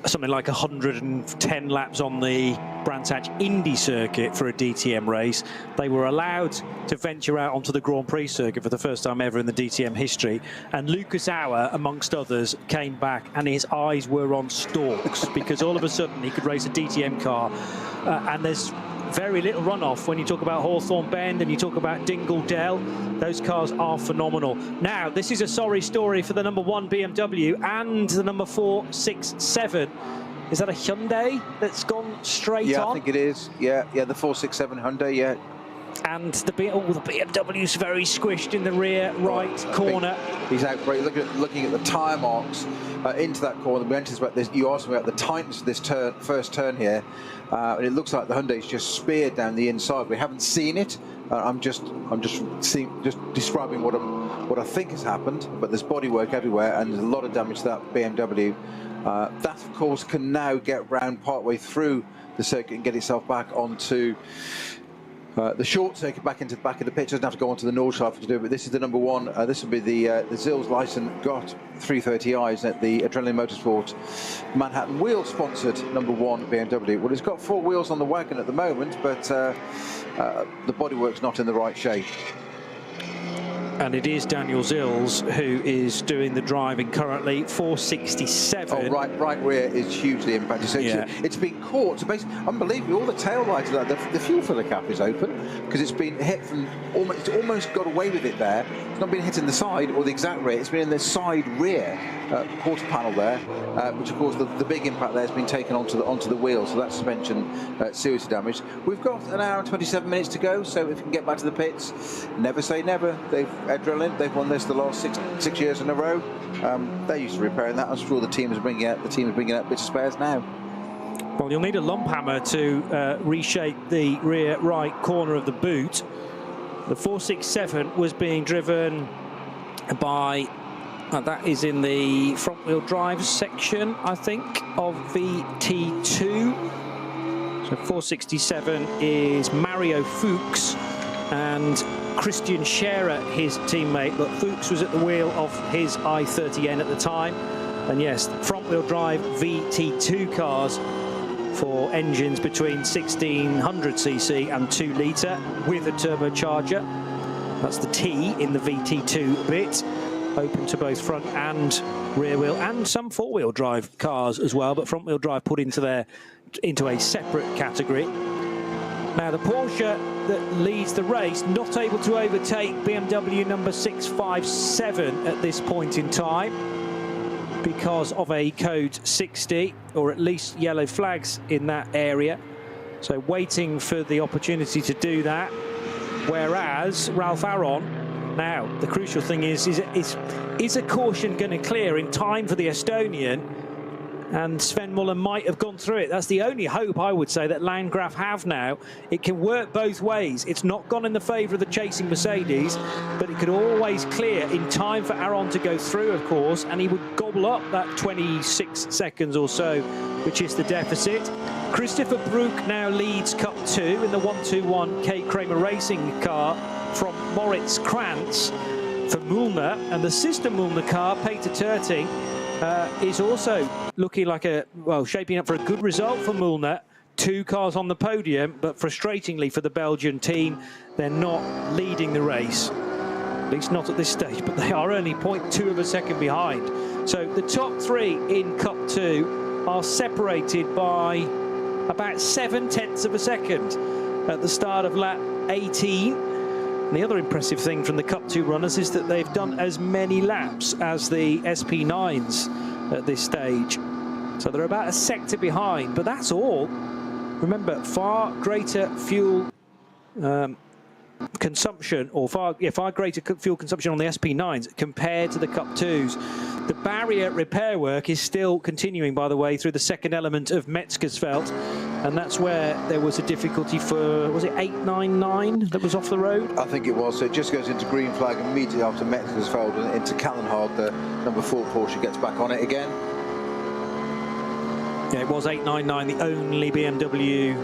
something like 110 laps on the Brands Hatch Indy circuit for a DTM race, they were allowed to venture out onto the Grand Prix circuit for the first time ever in the DTM history. And Lucas Auer, amongst others, came back and his eyes were on stalks because all of a sudden he could race a DTM car, and there's very little runoff when you talk about Hawthorne Bend and you talk about Dingle Dell. Those cars are phenomenal. Now, this is a sorry story for the number 1 BMW and the number 467. Is that a Hyundai that's gone straight on? Yeah, I think it is. Yeah, the 467 Hyundai, yeah. And the BMW's very squished in the rear right corner. He's out great. Looking at the tyre marks into that corner. We anticipate this. You asked me about the tightness of this first turn here, and it looks like the Hyundai's just speared down the inside. We haven't seen it. I'm just describing what I think has happened. But there's bodywork everywhere, and there's a lot of damage to that BMW. That, of course, can now get round partway through the circuit and get itself back onto the short circuit, back into the back of the pitch. Doesn't have to go onto the Nordschleife to do it, but this is the number 1. This will be the Zills Lyson Gott 330i's at the Adrenaline Motorsport Manhattan wheel-sponsored number 1 BMW. Well, it's got 4 wheels on the wagon at the moment, but the bodywork's not in the right shape. And it is Daniel Zills who is doing the driving currently. 467. Oh, right rear is hugely impacted. So it's been caught. So basically, unbelievably, all the tail lights, the fuel filler cap is open because it's been hit from almost got away with it there. It's not been hit in the side or the exact rear. It's been in the side rear quarter panel there, which of course the big impact there has been taken onto the wheel. So that suspension seriously damaged. We've got an hour and 27 minutes to go. So if we can get back to the pits, never say never. Adrenaline, they've won this the last six years in a row. They're used to repairing that. I'm sure the team is bringing out bits of spares now. Well, you'll need a lump hammer to reshape the rear right corner of the boot. The 467 was being driven by, that is in the front wheel drive section, I think, of VT2. So 467 is Mario Fuchs and Christian Scherer, his teammate, but Fuchs was at the wheel of his i30N at the time. And yes, front-wheel drive VT2 cars for engines between 1600cc and 2 litre with a turbocharger. That's the T in the VT2 bit, open to both front and rear wheel, and some 4-wheel drive cars as well, but front-wheel drive put into a separate category. Now the Porsche that leads the race, not able to overtake BMW number 657 at this point in time because of a code 60, or at least yellow flags in that area. So waiting for the opportunity to do that. Whereas Ralph Aron, now the crucial thing is a caution going to clear in time for the Estonian? And Sven Muller might have gone through it. That's the only hope, I would say, that Landgraf have now. It can work both ways. It's not gone in the favour of the chasing Mercedes, but it could always clear in time for Aron to go through, of course, and he would gobble up that 26 seconds or so, which is the deficit. Christopher Brook now leads Cup 2 in the 121 K Kramer Racing car from Moritz Krantz for Mühlner, and the sister Mühlner car, Peter Terting, is also looking like shaping up for a good result for Mühlner. 2 cars on the podium, but frustratingly for the Belgian team, they're not leading the race. At least not at this stage, but they are only 0.2 of a second behind. So the top 3 in Cup 2 are separated by about 7/10 of a second at the start of lap 18. And the other impressive thing from the Cup 2 runners is that they've done as many laps as the SP9s at this stage. So they're about a sector behind, but that's all. Remember, far greater fuel consumption, or far greater fuel consumption on the SP9s compared to the Cup 2s. The barrier repair work is still continuing, by the way, through the second element of Metzgersfeld. and that's where there was a difficulty for, was it 899 that was off the road? I think it was. So it just goes into green flag immediately after Metzgersfeld and into Callenhard. The number 4 Porsche gets back on it again. Yeah, it was 899, the only BMW,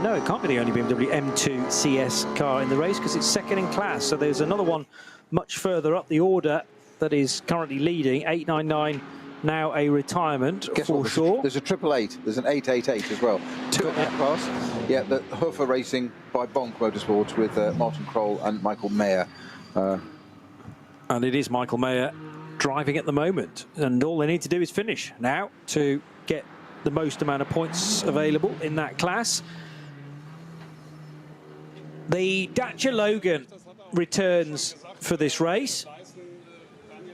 no, it can't be the only BMW M2 CS car in the race because it's second in class. So there's another one much further up the order that is currently leading. 899 now a retirement. Guess for what? sure. There's a 888. There's an 888 as well. 2 in that class. Yeah, the Hofer Racing by Bonk Motorsports with Martin Kroll and Michael Mayer. And it is Michael Mayer driving at the moment. And all they need to do is finish now to get the most amount of points available in that class. The Dacia Logan returns for this race.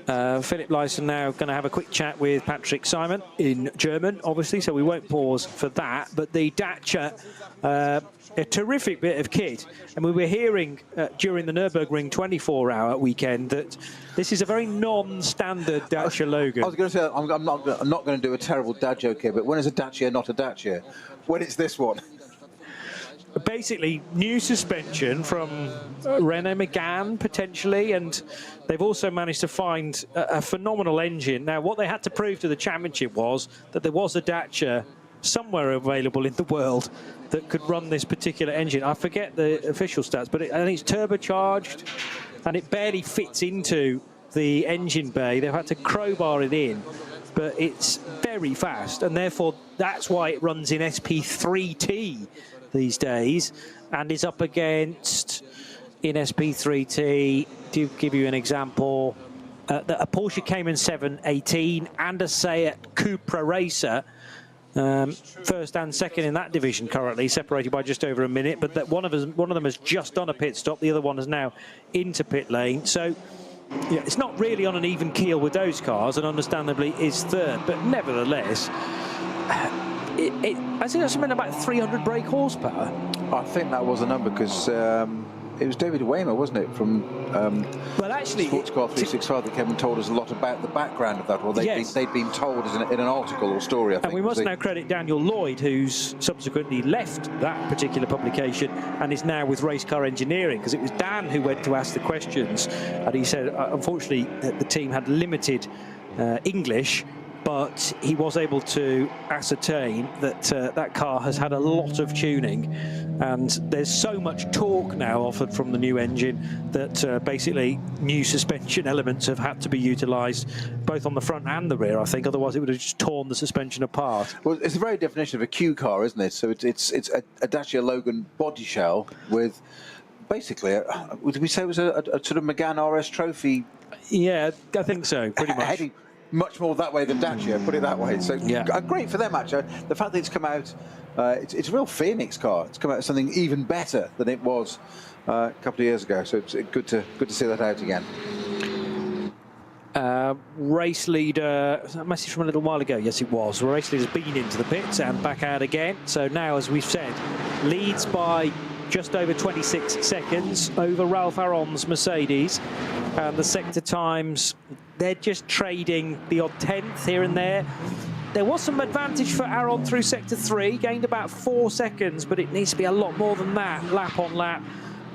Philip Lyson now going to have a quick chat with Patrick Simon in German, obviously, so we won't pause for that. But the Dacia, a terrific bit of kit. And we were hearing during the Nürburgring 24-hour weekend that this is a very non-standard Dacia Logan. I was going to say, I'm not going to do a terrible dad joke here, but when is a Dacia not a Dacia? When it's this one. Basically, new suspension from Renault Megane, potentially, and they've also managed to find a phenomenal engine. Now, what they had to prove to the championship was that there was a Dacia somewhere available in the world that could run this particular engine. I forget the official stats, but I think it's turbocharged, and it barely fits into the engine bay. They've had to crowbar it in, but it's very fast, and therefore that's why it runs in SP3T these days, and is up against, in SP3T, to give you an example, a Porsche Cayman 718 and a Seat Cupra Racer, first and second in that division currently, separated by just over a minute, but that one of them has just done a pit stop, the other one is now into pit lane. So yeah, it's not really on an even keel with those cars, and understandably is third, but nevertheless, I think that's something about 300 brake horsepower. I think that was the number because it was David Waymer, wasn't it, from well, actually, Sports Car 365 that came and told us a lot about the background of that, or they'd been told as in an article or story, I think. And we must now credit Daniel Lloyd, who's subsequently left that particular publication and is now with Race Car Engineering, because it was Dan who went to ask the questions, and he said, unfortunately, the team had limited English, but he was able to ascertain that that car has had a lot of tuning, and there's so much torque now offered from the new engine that basically new suspension elements have had to be utilised both on the front and the rear, I think, otherwise it would have just torn the suspension apart. Well, it's the very definition of a Q car, isn't it? So it's a Dacia Logan body shell with basically, would we say it was a sort of Megane RS Trophy? Yeah, I think so, pretty much. Heading much more that way than Dacia, put it that way. So yeah, great for them actually. The fact that it's come out, it's a real Phoenix car. It's come out as something even better than it was a couple of years ago. So it's good to see that out again. Race leader, was that a message from a little while ago? Yes, it was. Race leader's been into the pits and back out again. So now, as we've said, leads by just over 26 seconds over Ralph Aron's Mercedes, and the sector times, they're just trading the odd 10th here and there. There was some advantage for Aron through sector 3, gained about 4 seconds, but it needs to be a lot more than that, lap on lap,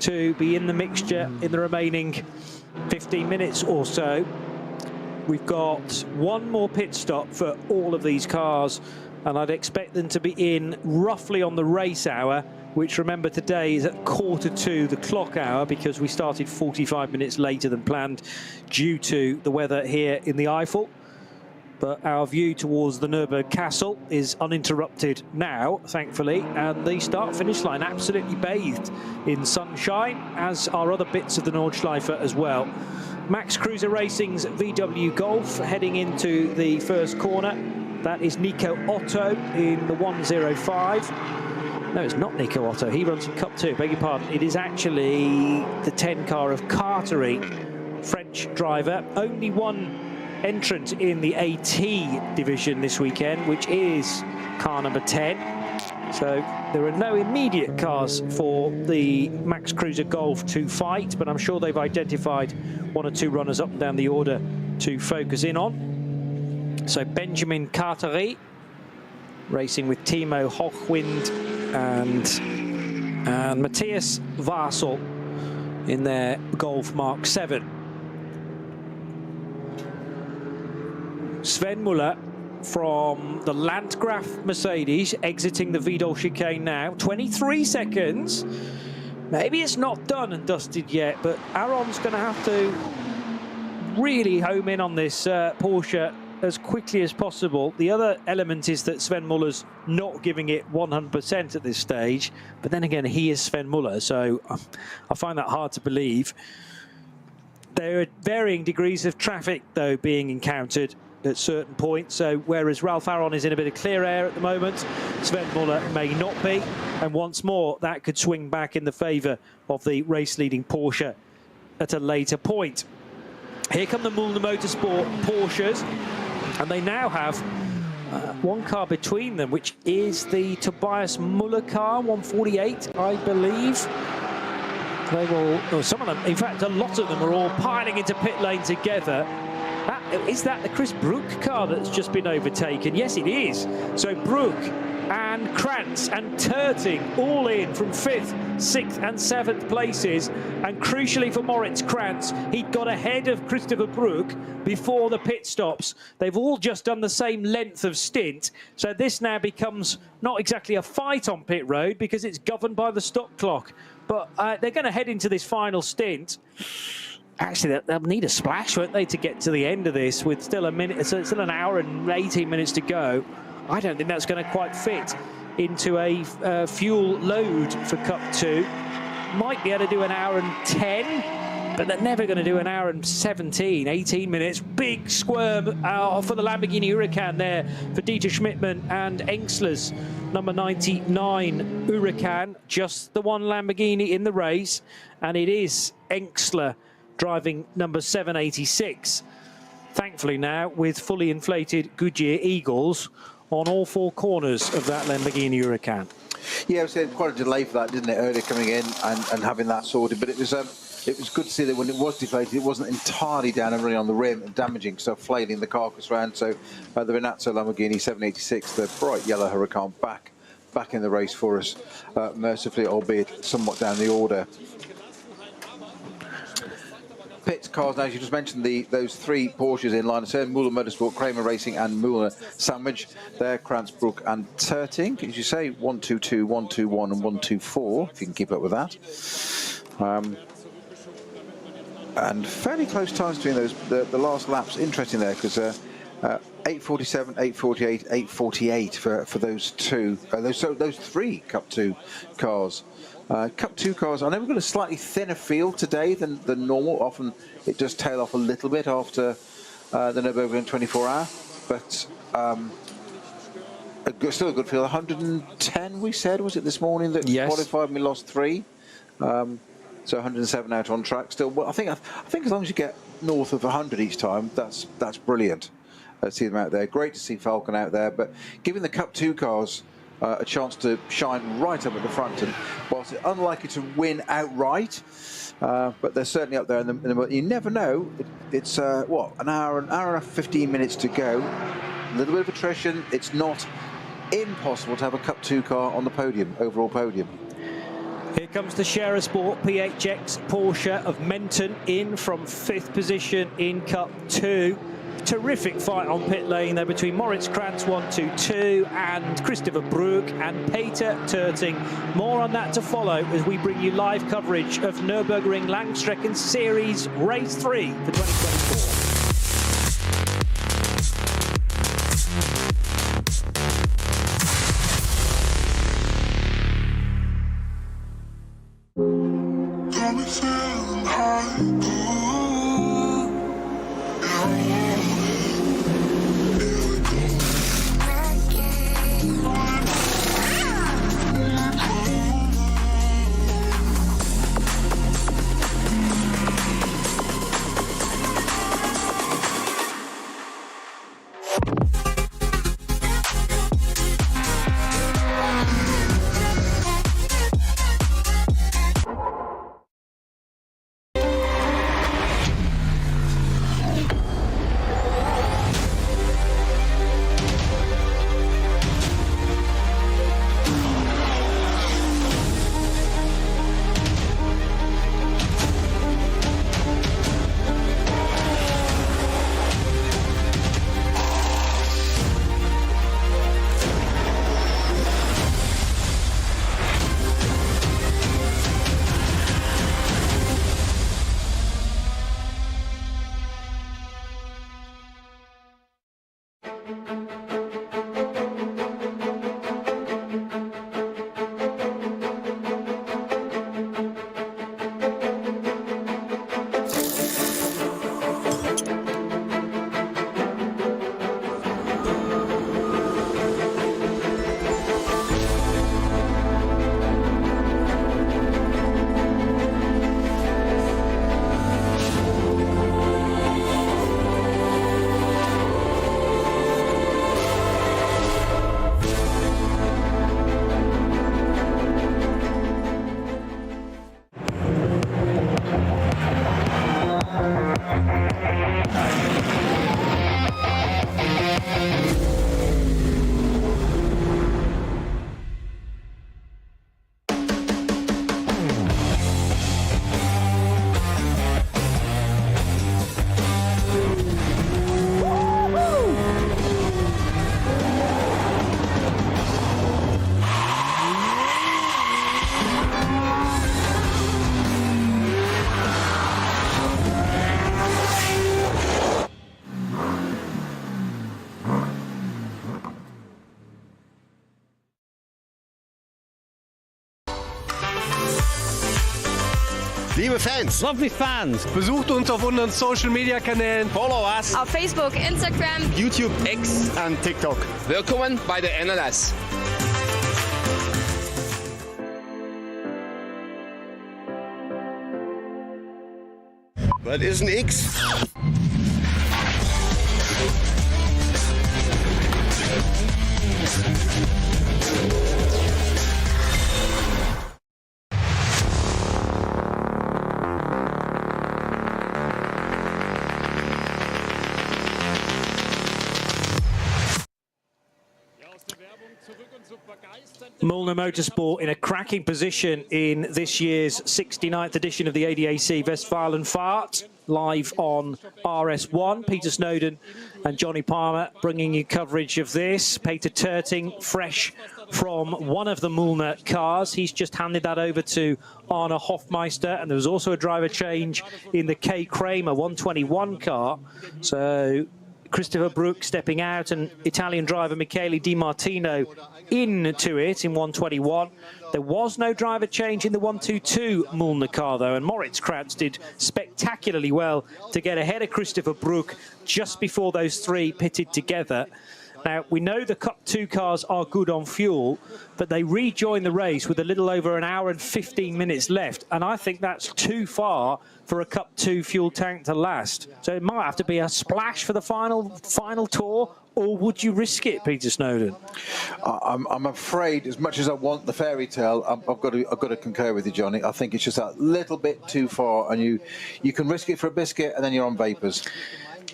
to be in the mixture in the remaining 15 minutes or so. We've got one more pit stop for all of these cars, and I'd expect them to be in roughly on the race hour, which, remember, today is at 1:45 the clock hour, because we started 45 minutes later than planned due to the weather here in the Eifel. But our view towards the Nürburgring Castle is uninterrupted now, thankfully, and the start-finish line absolutely bathed in sunshine, as are other bits of the Nordschleife as well. Max Cruiser Racing's VW Golf heading into the first corner. That is Nico Otto in the 105. No, it's not Nico Otto. He runs in Cup 2, beg your pardon. It is actually the 10 car of Cartery, French driver. Only one entrant in the AT division this weekend, which is car number 10. So there are no immediate cars for the Max Cruiser Golf to fight, but I'm sure they've identified one or two runners up and down the order to focus in on. So Benjamin Cartery racing with Timo Hochwind and Matthias Varsel in their Golf Mark 7. Sven Muller from the Landgraf Mercedes exiting the Vidal chicane now. 23 seconds. Maybe it's not done and dusted yet, but Aron's going to have to really home in on this Porsche as quickly as possible. The other element is that Sven Muller's not giving it 100% at this stage, but then again, he is Sven Muller, so I find that hard to believe. There are varying degrees of traffic, though, being encountered at certain points. So whereas Ralph Aron is in a bit of clear air at the moment, Sven Muller may not be. And once more, that could swing back in the favour of the race-leading Porsche at a later point. Here come the Müller Motorsport Porsches, and they now have one car between them, which is the Tobias Müller car, 148, I believe. They will, or some of them, in fact, a lot of them are all piling into pit lane together. Is that the Chris Brook car that's just been overtaken? Yes, it is. So Brook and Krantz and Terting all in from 5th, 6th and 7th places. And crucially for Moritz Krantz, he'd got ahead of Christopher Brook before the pit stops. They've all just done the same length of stint. So this now becomes not exactly a fight on pit road because it's governed by the stop clock. But they're going to head into this final stint. Actually, they'll need a splash, won't they, to get to the end of this with still a minute, so it's still an hour and 18 minutes to go. I don't think that's going to quite fit into a fuel load for Cup 2. Might be able to do an hour and 10, but they're never going to do an hour and 17, 18 minutes. Big squirm for the Lamborghini Huracan there for Dieter Schmidtmann and Engsler's number 99 Huracan. Just the one Lamborghini in the race, and it is Engsler driving number 786. Thankfully now with fully inflated Goodyear Eagles on all four corners of that Lamborghini Huracan. Yeah, it was quite a delay for that, didn't it, earlier coming in and having that sorted, but it was good to see that when it was deflated, it wasn't entirely down and running on the rim and damaging stuff, flailing the carcass around. So the Venazzo Lamborghini 786, the bright yellow Huracan, back in the race for us, mercifully, albeit somewhat down the order. Pits cars now, as you just mentioned, those three Porsches in line. So Müller Motorsport, Kramer Racing and Müller Sandwich. There, Krantz, Brook and Terting. As you say, 122, 121 and 124, if you can keep up with that. And fairly close times between those. The last laps, interesting there, because 8:47, 8:48, 8:48 for those two, those three Cup 2 cars. Cup 2 cars, I know we've got a slightly thinner field today than normal. Often it does tail off a little bit after the Nürburgring 24-hour, but still a good field. 110, we said, was it this morning that qualified, and we lost 3. So 107 out on track. Still, well, I think as long as you get north of 100 each time, that's brilliant. See them out there. Great to see Falcon out there, but giving the Cup 2 cars a chance to shine right up at the front, and whilst it's unlikely to win outright, but they're certainly up there. You never know. It's what, an hour and 15 minutes to go. A little bit of attrition. It's not impossible to have a Cup 2 car on the podium, overall podium. Here comes the Scherer Sport PHX Porsche of Menton in from 5th position in Cup 2. Terrific fight on pit lane there between Moritz Krantz 122 and Christopher Brook and Peter Terting. More on that to follow as we bring you live coverage of Nürburgring Langstrecken-Series Race 3 for 2024. Liebe Fans. Lovely fans. Besucht uns auf unseren Social Media Kanälen. Follow us. Auf Facebook, Instagram, YouTube, X und TikTok. Willkommen bei der NLS. Was ist ein X? Mühlner Motorsport in a cracking position in this year's 69th edition of the ADAC Westfalenfahrt, live on RS1. Peter Snowden and Johnny Palmer bringing you coverage of this. Peter Terting, fresh from one of the Mühlner cars. He's just handed that over to Arne Hofmeister, and there was also a driver change in the K. Kramer 121 car. So Christopher Brook stepping out and Italian driver Michele Di Martino into it in 121. There was no driver change in the 122 Mühlner car though, and Moritz Krautz did spectacularly well to get ahead of Christopher Brook just before those three pitted together. Now, we know the Cup 2 cars are good on fuel, but they rejoin the race with a little over an hour and 15 minutes left, and I think that's too far for a Cup 2 fuel tank to last. So it might have to be a splash for the final tour, or would you risk it, Peter Snowden? I'm afraid, as much as I want the fairy tale, I've got to concur with you, Johnny. I think it's just a little bit too far, and you can risk it for a biscuit, and then you're on vapours.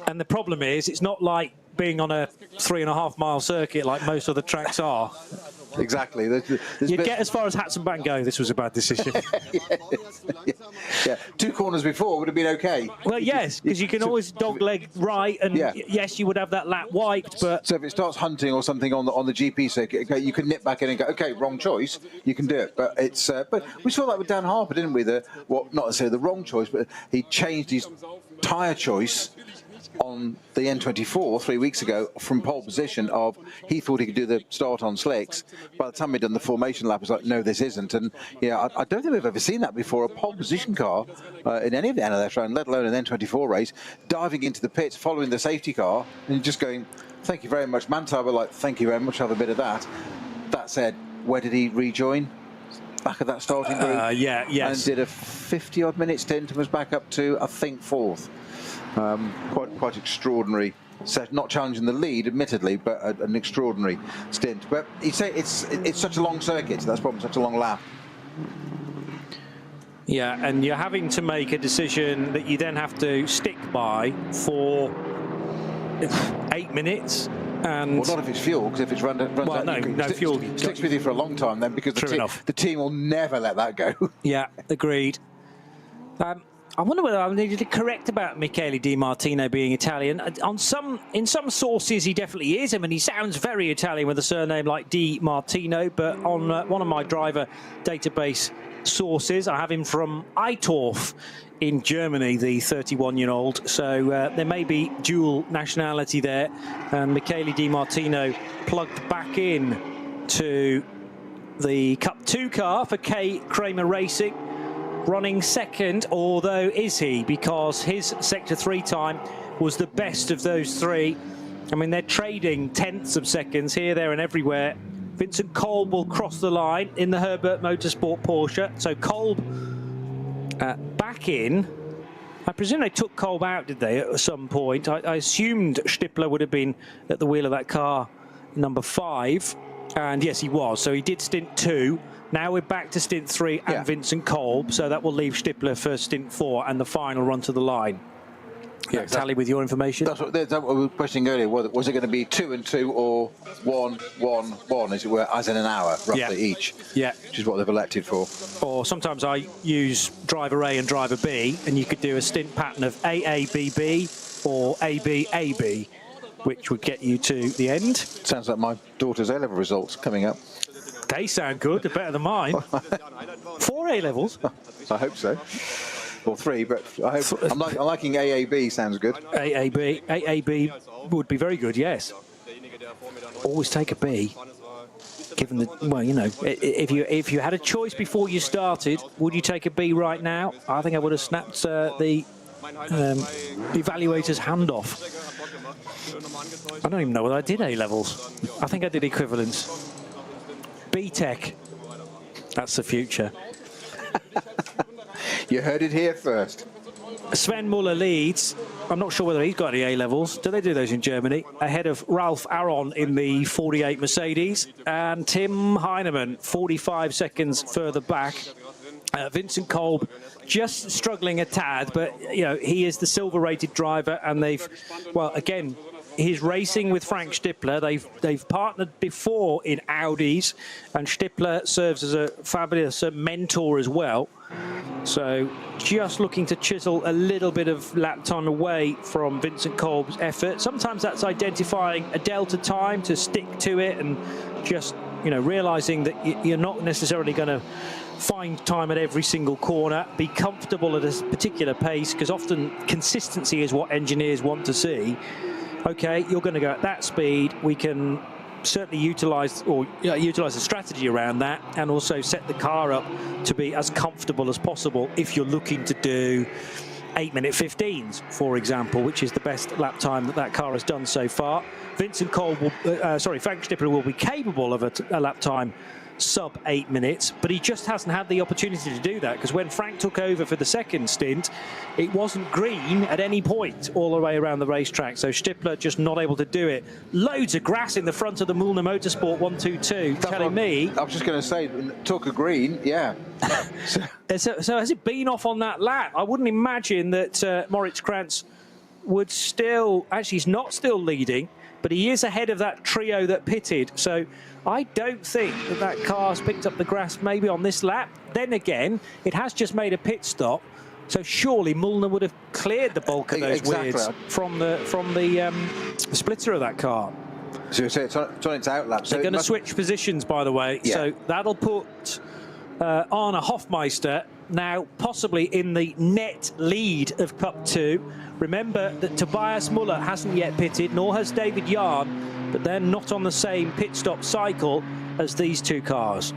And the problem is, it's not like being on a 3.5-mile circuit like most other tracks are. Exactly. You get as far as Hatzenbach and go, this was a bad decision. Yeah. 2 corners before would have been okay. Well, yes, because you can always dogleg right, and yes, you would have that lap wiped, but... So if it starts hunting or something on the GP circuit, okay, you can nip back in and go, okay, wrong choice, you can do it. But it's but we saw that with Dan Harper, didn't we? Not necessarily the wrong choice, but he changed his tyre choice on the N24 3 weeks ago from pole position of he thought he could do the start on slicks. By the time he'd done the formation lap, it was like, no, this isn't. And yeah, I don't think we've ever seen that before. A pole position car in any of the NLS round, let alone an N24 race, diving into the pits, following the safety car and just going, thank you very much. Manthey were like, thank you very much, have a bit of that. That said, where did he rejoin? Back at that starting group? Yes. And did a 50-odd minute stint and was back up to, I think, 4th. Quite extraordinary set, not challenging the lead admittedly, but an extraordinary stint. But you say it's such a long circuit, that's probably such a long lap. Yeah, and you're having to make a decision that you then have to stick by for 8 minutes. And well, not if it's fuel, because if it's runs out, no fuel sticks with you for a long time then, because the team will never let that go. Yeah, agreed. I wonder whether I'm needed to correct about Michele Di Martino being Italian. In some sources, he definitely is. I mean, he sounds very Italian with a surname like Di Martino, but on one of my driver database sources, I have him from Eitorf in Germany, the 31-year-old. So there may be dual nationality there. And Michele Di Martino plugged back in to the Cup 2 car for K. Kramer Racing. Running second, although is he? Because his Sector 3 time was the best of those three. I mean, they're trading tenths of seconds here, there and everywhere. Vincent Kolb will cross the line in the Herbert Motorsport Porsche. So Kolb back in. I presume they took Kolb out, did they, at some point? I assumed Stippler would have been at the wheel of that car, number 5. And yes, he was. So he did stint 2. Now we're back to stint 3 and Vincent Kolb, so that will leave Stippler for stint 4 and the final run to the line. Yeah, tally with your information. That's what we were questioning earlier. Was it going to be 2 and 2 or 1, 1, 1, as it were, as in an hour, roughly each? Yeah. Which is what they've elected for. Or sometimes I use driver A and driver B, and you could do a stint pattern of AABB or ABAB, which would get you to the end. Sounds like my daughter's A-level results coming up. They sound good. They're better than mine. 4 A-levels? I hope so. Or 3, but I hope, I'm liking AAB, sounds good. AAB would be very good, yes. Always take a B. given the, well, you know, if you had a choice before you started, would you take a B right now? I think I would have snapped the evaluator's hand off. I don't even know whether I did A-levels. I think I did equivalence. B-Tech. That's the future. You heard it here first. Sven Muller leads. I'm not sure whether he's got any A-levels. Do they do those in Germany? Ahead of Ralf Aron in the 48 Mercedes. And Tim Heinemann, 45 seconds further back. Vincent Kolb just struggling a tad, but, you know, he is the silver-rated driver, and they've, well, again, he's racing with Frank Stippler. They've partnered before in Audis, and Stippler serves as a fabulous mentor as well. So just looking to chisel a little bit of lap time away from Vincent Kolb's effort. Sometimes that's identifying a delta time to stick to it, and just, you know, realizing that you're not necessarily going to find time at every single corner. Be comfortable at a particular pace, because often consistency is what engineers want to see. Okay, you're going to go at that speed. We can certainly utilize the strategy around that, and also set the car up to be as comfortable as possible if you're looking to do 8-minute 15s, for example, which is the best lap time that car has done so far. Vincent Kolb will, Frank Stippler will be capable of a lap time sub 8 minutes, but he just hasn't had the opportunity to do that, because when Frank took over for the second stint, it wasn't green at any point all the way around the racetrack, so Stippler just not able to do it. Loads of grass in the front of the Mühlner Motorsport 122, telling me... I was just going to say, took a green, yeah. So has it been off on that lap? I wouldn't imagine that Moritz Krantz would still... Actually, he's not still leading, but he is ahead of that trio that pitted, so I don't think that car's picked up the grass maybe on this lap. Then again, it has just made a pit stop, so surely Mühlner would have cleared the bulk of those weirds from the splitter of that car. So it's on its outlap. So they're going to switch positions, by the way, so that'll put Arne Hofmeister now possibly in the net lead of Cup 2. Remember that Tobias Müller hasn't yet pitted, nor has David Jahn, but they're not on the same pit stop cycle as these two cars.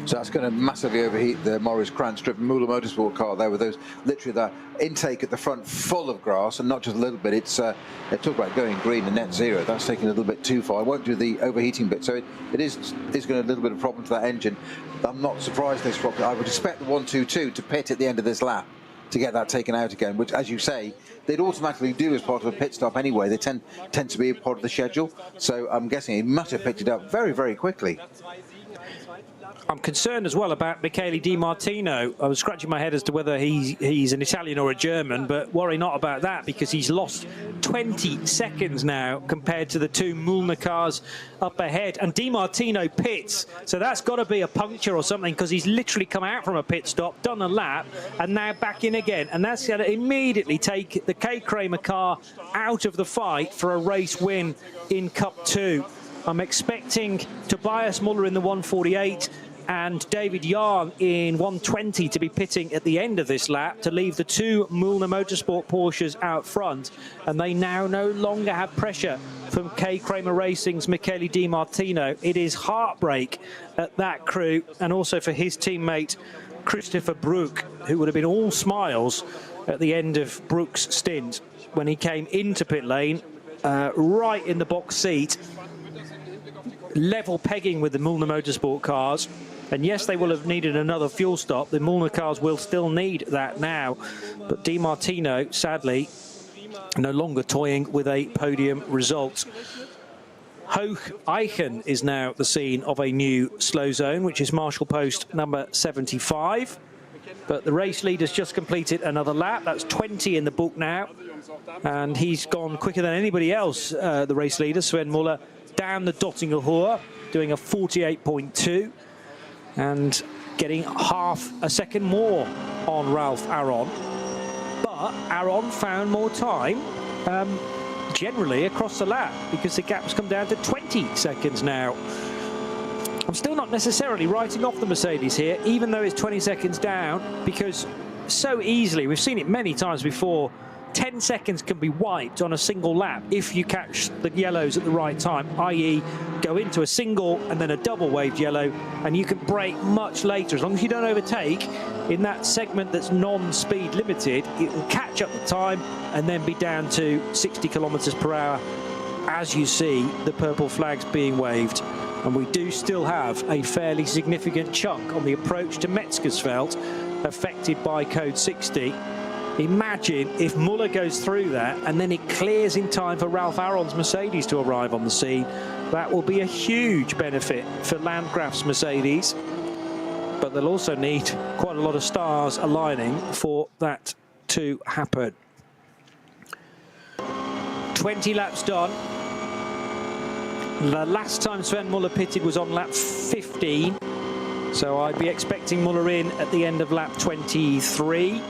So that's going to massively overheat the Maurice Krantz-driven Müller Motorsport car there, with those literally that intake at the front full of grass, and not just a little bit. It's they talk about going green and net zero. That's taking a little bit too far. I won't do the overheating bit, so it is going to be a little bit of a problem to that engine. I'm not surprised this problem. I would expect the 122 to pit at the end of this lap to get that taken out again, which, as you say, they'd automatically do as part of a pit stop anyway. They tend to be a part of the schedule, so I'm guessing he must have picked it up very, very quickly. I'm concerned as well about Michele Di Martino. I was scratching my head as to whether he's an Italian or a German, but worry not about that, because he's lost 20 seconds now compared to the two Mühlner cars up ahead. And Di Martino pits, so that's got to be a puncture or something, because he's literally come out from a pit stop, done a lap, and now back in again. And that's going to immediately take the K. Kramer car out of the fight for a race win in Cup 2. I'm expecting Tobias Müller in the 148 and David Jahn in 120 to be pitting at the end of this lap, to leave the two Mühlner Motorsport Porsches out front, and they now no longer have pressure from K. Kramer Racing's Michele Di Martino. It is heartbreak at that crew, and also for his teammate Christopher Brook, who would have been all smiles at the end of Brook's stint when he came into pit lane, right in the box seat, level pegging with the Mühlner Motorsport cars. And yes, they will have needed another fuel stop. The Mühlner cars will still need that now. But Di Martino, sadly, no longer toying with a podium result. Hoch Eichen is now the scene of a new slow zone, which is Marshall Post number 75. But the race lead has just completed another lap. That's 20 in the book now. And he's gone quicker than anybody else, the race leader, Sven Muller, down the Dottinger Hohe, doing a 48.2 and getting half a second more on Ralf Aron. But Aron found more time generally across the lap, because the gap's come down to 20 seconds now. I'm still not necessarily writing off the Mercedes here, even though it's 20 seconds down, because so easily, we've seen it many times before, 10 seconds can be wiped on a single lap if you catch the yellows at the right time, i.e. go into a single and then a double waved yellow, and you can brake much later. As long as you don't overtake in that segment that's non-speed limited, it will catch up the time and then be down to 60 kilometers per hour as you see the purple flags being waved. And we do still have a fairly significant chunk on the approach to Metzgersfeld affected by code 60. Imagine if Muller goes through that and then it clears in time for Ralph Aron's Mercedes to arrive on the scene. That will be a huge benefit for Landgraf's Mercedes, but they'll also need quite a lot of stars aligning for that to happen. 20 laps done. The last time Sven Muller pitted was on lap 15, so I'd be expecting Muller in at the end of lap 23.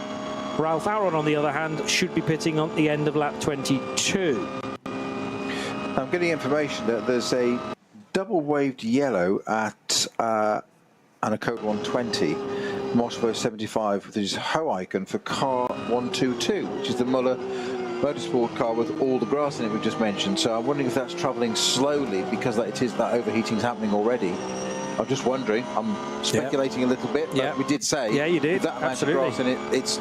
Ralph Aron, on the other hand, should be pitting on the end of lap 22. I'm getting information that there's a double waved yellow at and a code 120, Moscow 75, with his Ho icon for car 122, which is the Muller Motorsport car with all the grass in it we just mentioned. So I'm wondering if that's travelling slowly because it is that overheating's happening already. I'm just wondering. I'm speculating a little bit, but we did say you did. With that amount of grass in it, it's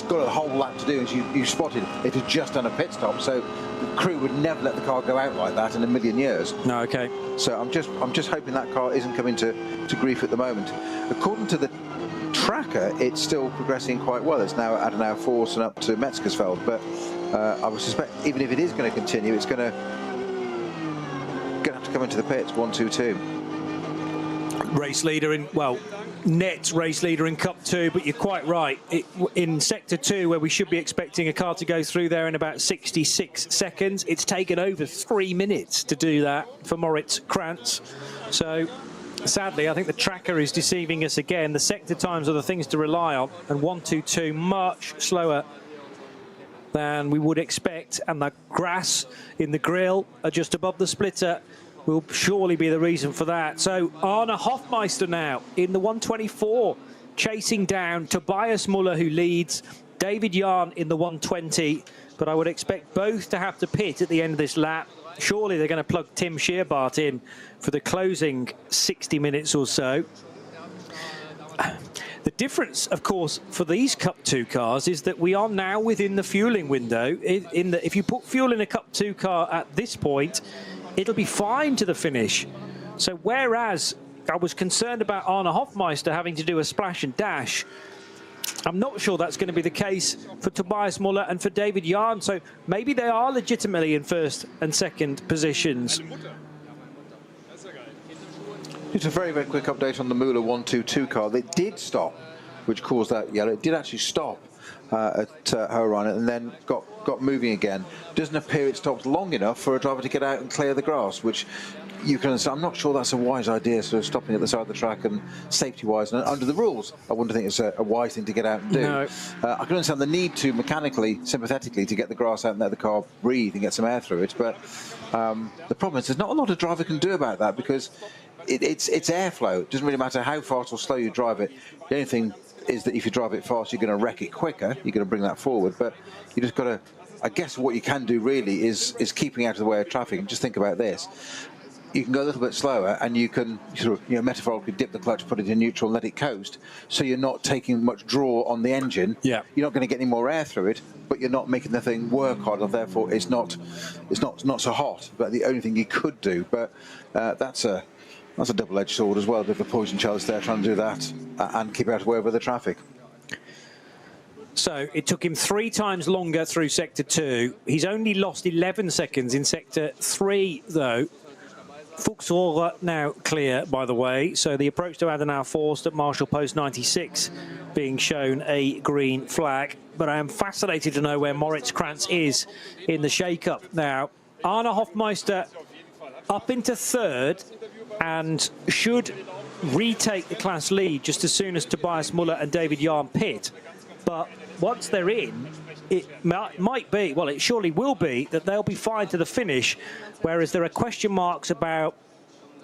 got a whole lap to do. As you spotted, it had just done a pit stop, so the crew would never let the car go out like that in a million years. No, okay. So I'm just hoping that car isn't coming to grief at the moment. According to the tracker, it's still progressing quite well. It's now at Adenauer Force and up to Metzgersfeld, but I would suspect even if it is going to continue, it's going to have to come into the pits 1-2-2. Race leader in, well, net race leader in Cup 2, but you're quite right. In Sector 2, where we should be expecting a car to go through there in about 66 seconds, it's taken over 3 minutes to do that for Moritz Krantz. So, sadly, I think the tracker is deceiving us again. The sector times are the things to rely on, and 1-2-2 much slower than we would expect, and the grass in the grill are just above the splitter will surely be the reason for that. So Arne Hofmeister now in the 124, chasing down Tobias Muller, who leads, David Jahn in the 120, but I would expect both to have to pit at the end of this lap. Surely they're going to plug Tim Scheerbart in for the closing 60 minutes or so. The difference, of course, for these Cup 2 cars is that we are now within the fueling window. If you put fuel in a Cup 2 car at this point, it'll be fine to the finish. So whereas I was concerned about Arne Hofmeister having to do a splash and dash, I'm not sure that's going to be the case for Tobias Muller and for David Jahn. So maybe they are legitimately in first and second positions. Just a very, very quick update on the Muller 122 car. They did stop, which caused that yellow. It did actually stop at Ho-Run and then got moving again. Doesn't appear it stopped long enough for a driver to get out and clear the grass, which you can understand. I'm not sure that's a wise idea, sort of stopping at the side of the track and safety-wise. And under the rules, I wouldn't think it's a wise thing to get out and do. No. I can understand the need to mechanically, sympathetically, to get the grass out and let the car breathe and get some air through it. But the problem is there's not a lot a driver can do about that because it's airflow. It doesn't really matter how fast or slow you drive it. The only thing is that if you drive it fast, you're going to wreck it quicker. You're going to bring that forward. But you just got to, I guess what you can do really is keeping out of the way of traffic. And just think about this. You can go a little bit slower and you can sort of, metaphorically dip the clutch, put it in neutral, let it coast. So you're not taking much draw on the engine. Yeah. You're not going to get any more air through it, but you're not making the thing work harder. Therefore, it's not so hot. But the only thing you could do, but that's a double-edged sword as well. A bit of a poison chalice there, trying to do that and keep out of the way of the traffic. So it took him 3 times longer through Sector 2. He's only lost 11 seconds in Sector 3, though. Fuchsrohrer now clear, by the way. So the approach to Adenauer Forst at Marshall Post 96 being shown a green flag. But I am fascinated to know where Moritz Krantz is in the shake-up now. Arne Hofmeister up into third and should retake the class lead just as soon as Tobias Muller and David Jahn pit. But once they're in, it might be, well, it surely will be, that they'll be fine to the finish, whereas there are question marks about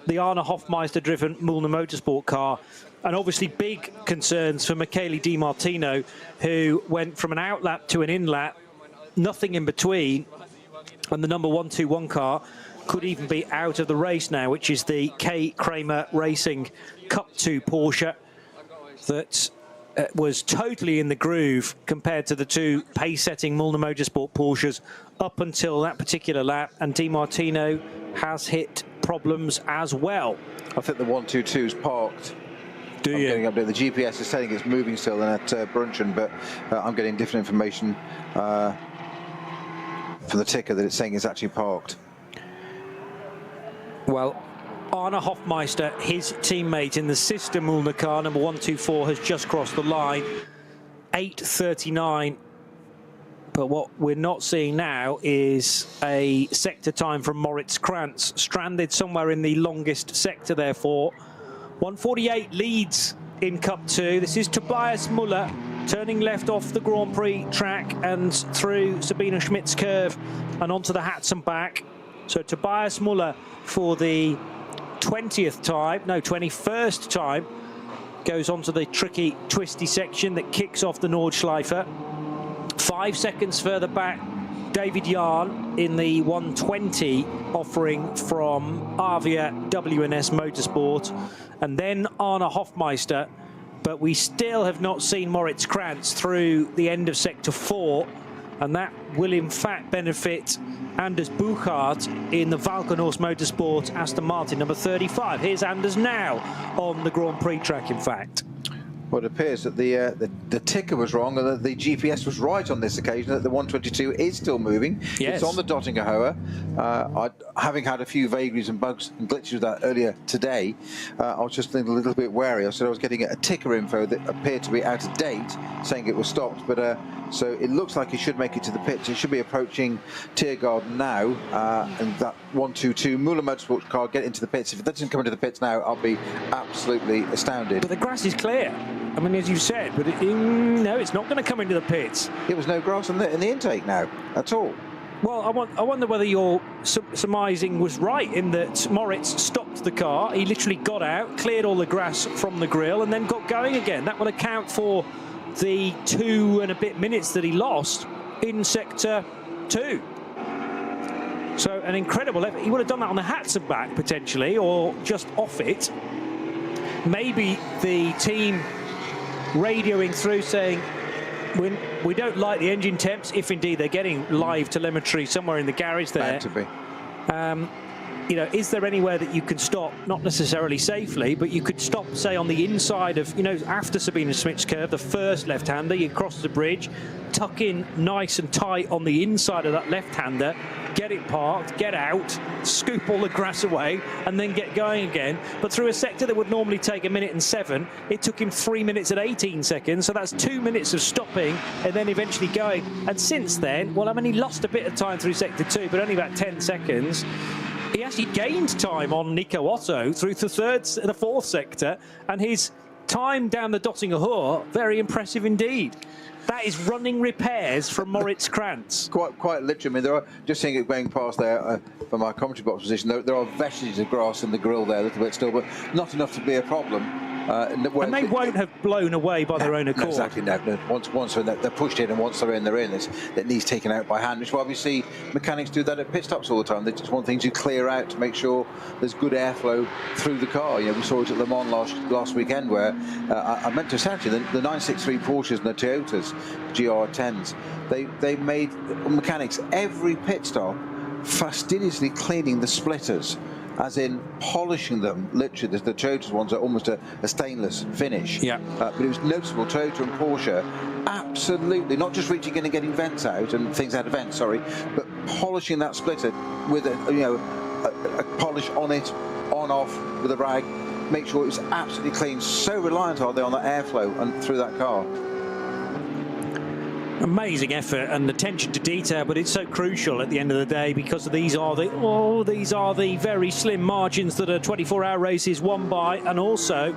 the Arne Hofmeister-driven Müllner Motorsport car, and obviously big concerns for Michele Di Martino, who went from an outlap to an inlap nothing in between, and the number 121 car could even be out of the race now, which is the K. Kramer Racing Cup 2 Porsche that was totally in the groove compared to the two pace-setting Müllner Motorsport Porsches up until that particular lap, and Di Martino has hit problems as well. I think the 122 is parked. I'm getting updated. The GPS is saying it's moving still at Brunchen, but I'm getting different information from the ticker that it's saying it's actually parked. Well, Arne Hofmeister, his teammate in the sister Müllner car, number 124, has just crossed the line, 8:39. But what we're not seeing now is a sector time from Moritz Krantz, stranded somewhere in the longest sector, therefore. 148 leads in Cup 2. This is Tobias Müller turning left off the Grand Prix track and through Sabine Schmidt's curve and onto the Hats and back. So Tobias Müller for the 21st time goes onto the tricky, twisty section that kicks off the Nordschleife. 5 seconds further back, David Jahn in the 120 offering from Avia WNS Motorsport, and then Arne Hofmeister. But we still have not seen Moritz Krantz through the end of Sector 4, and that will in fact benefit Anders Buchhardt in the Valkenhorst Motorsport Aston Martin number 35. Here's Anders now on the Grand Prix track, in fact. Well, it appears that the ticker was wrong and that the GPS was right on this occasion, that the 122 is still moving. Yes. It's on the Dottinger Hohe. Having had a few vagaries and bugs and glitches with that earlier today, I was just a little bit wary. I said I was getting a ticker info that appeared to be out of date, saying it was stopped, but so it looks like it should make it to the pits. It should be approaching Tiergarten now, and that 122 Müller Motorsport car get into the pits. If it doesn't come into the pits now, I'll be absolutely astounded. But the grass is clear. I mean, as you said, but no, it's not going to come into the pits. There was no grass in the intake now at all. Well, I wonder whether your surmising was right in that Moritz stopped the car. He literally got out, cleared all the grass from the grille, and then got going again. That will account for the 2 and a bit minutes that he lost in Sector 2. So an incredible effort. He would have done that on the Hats and back, potentially, or just off it. Maybe the team radioing through saying, we don't like the engine temps, if indeed they're getting live telemetry somewhere in the garage there. Bound to be. You know, is there anywhere that you can stop, not necessarily safely, but you could stop, say, on the inside of, you know, after Sabine Schmidt's curve, the first left-hander, you cross the bridge, tuck in nice and tight on the inside of that left-hander, get it parked, get out, scoop all the grass away, and then get going again. But through a sector that would normally take 1 minute and 7, it took him 3 minutes and 18 seconds, so that's 2 minutes of stopping and then eventually going. And since then, well, I mean, he lost a bit of time through Sector 2, but only about 10 seconds. He actually gained time on Nico Otto through the fourth sector, and his time down the Dottinger Hohe, very impressive indeed. That is running repairs from Moritz Krantz. Quite literally. I mean, there are, just seeing it going past there from our commentary box position, there are vestiges of grass in the grill there a little bit still, but not enough to be a problem. And they won't have blown away by their own accord. No, exactly. No. Once they're they're pushed in, and once they're in, it needs taken out by hand, which why we see mechanics do that at pit stops all the time. They just want things to clear out to make sure there's good airflow through the car. You know, we saw it at Le Mans last weekend where I meant to say actually the 963 Porsches and the Toyotas GR10s, they made mechanics every pit stop fastidiously cleaning the splitters, as in polishing them. Literally, the Toyota ones are almost a stainless finish. Yeah. But it was noticeable, Toyota and Porsche, absolutely, not just reaching in and getting vents out and things out of vents, sorry, but polishing that splitter with a polish on it, on off with a rag, make sure it was absolutely clean. So reliant are they on that airflow and through that car. Amazing effort and attention to detail, but it's so crucial at the end of the day, because these are the very slim margins that a 24-hour race is won by. And also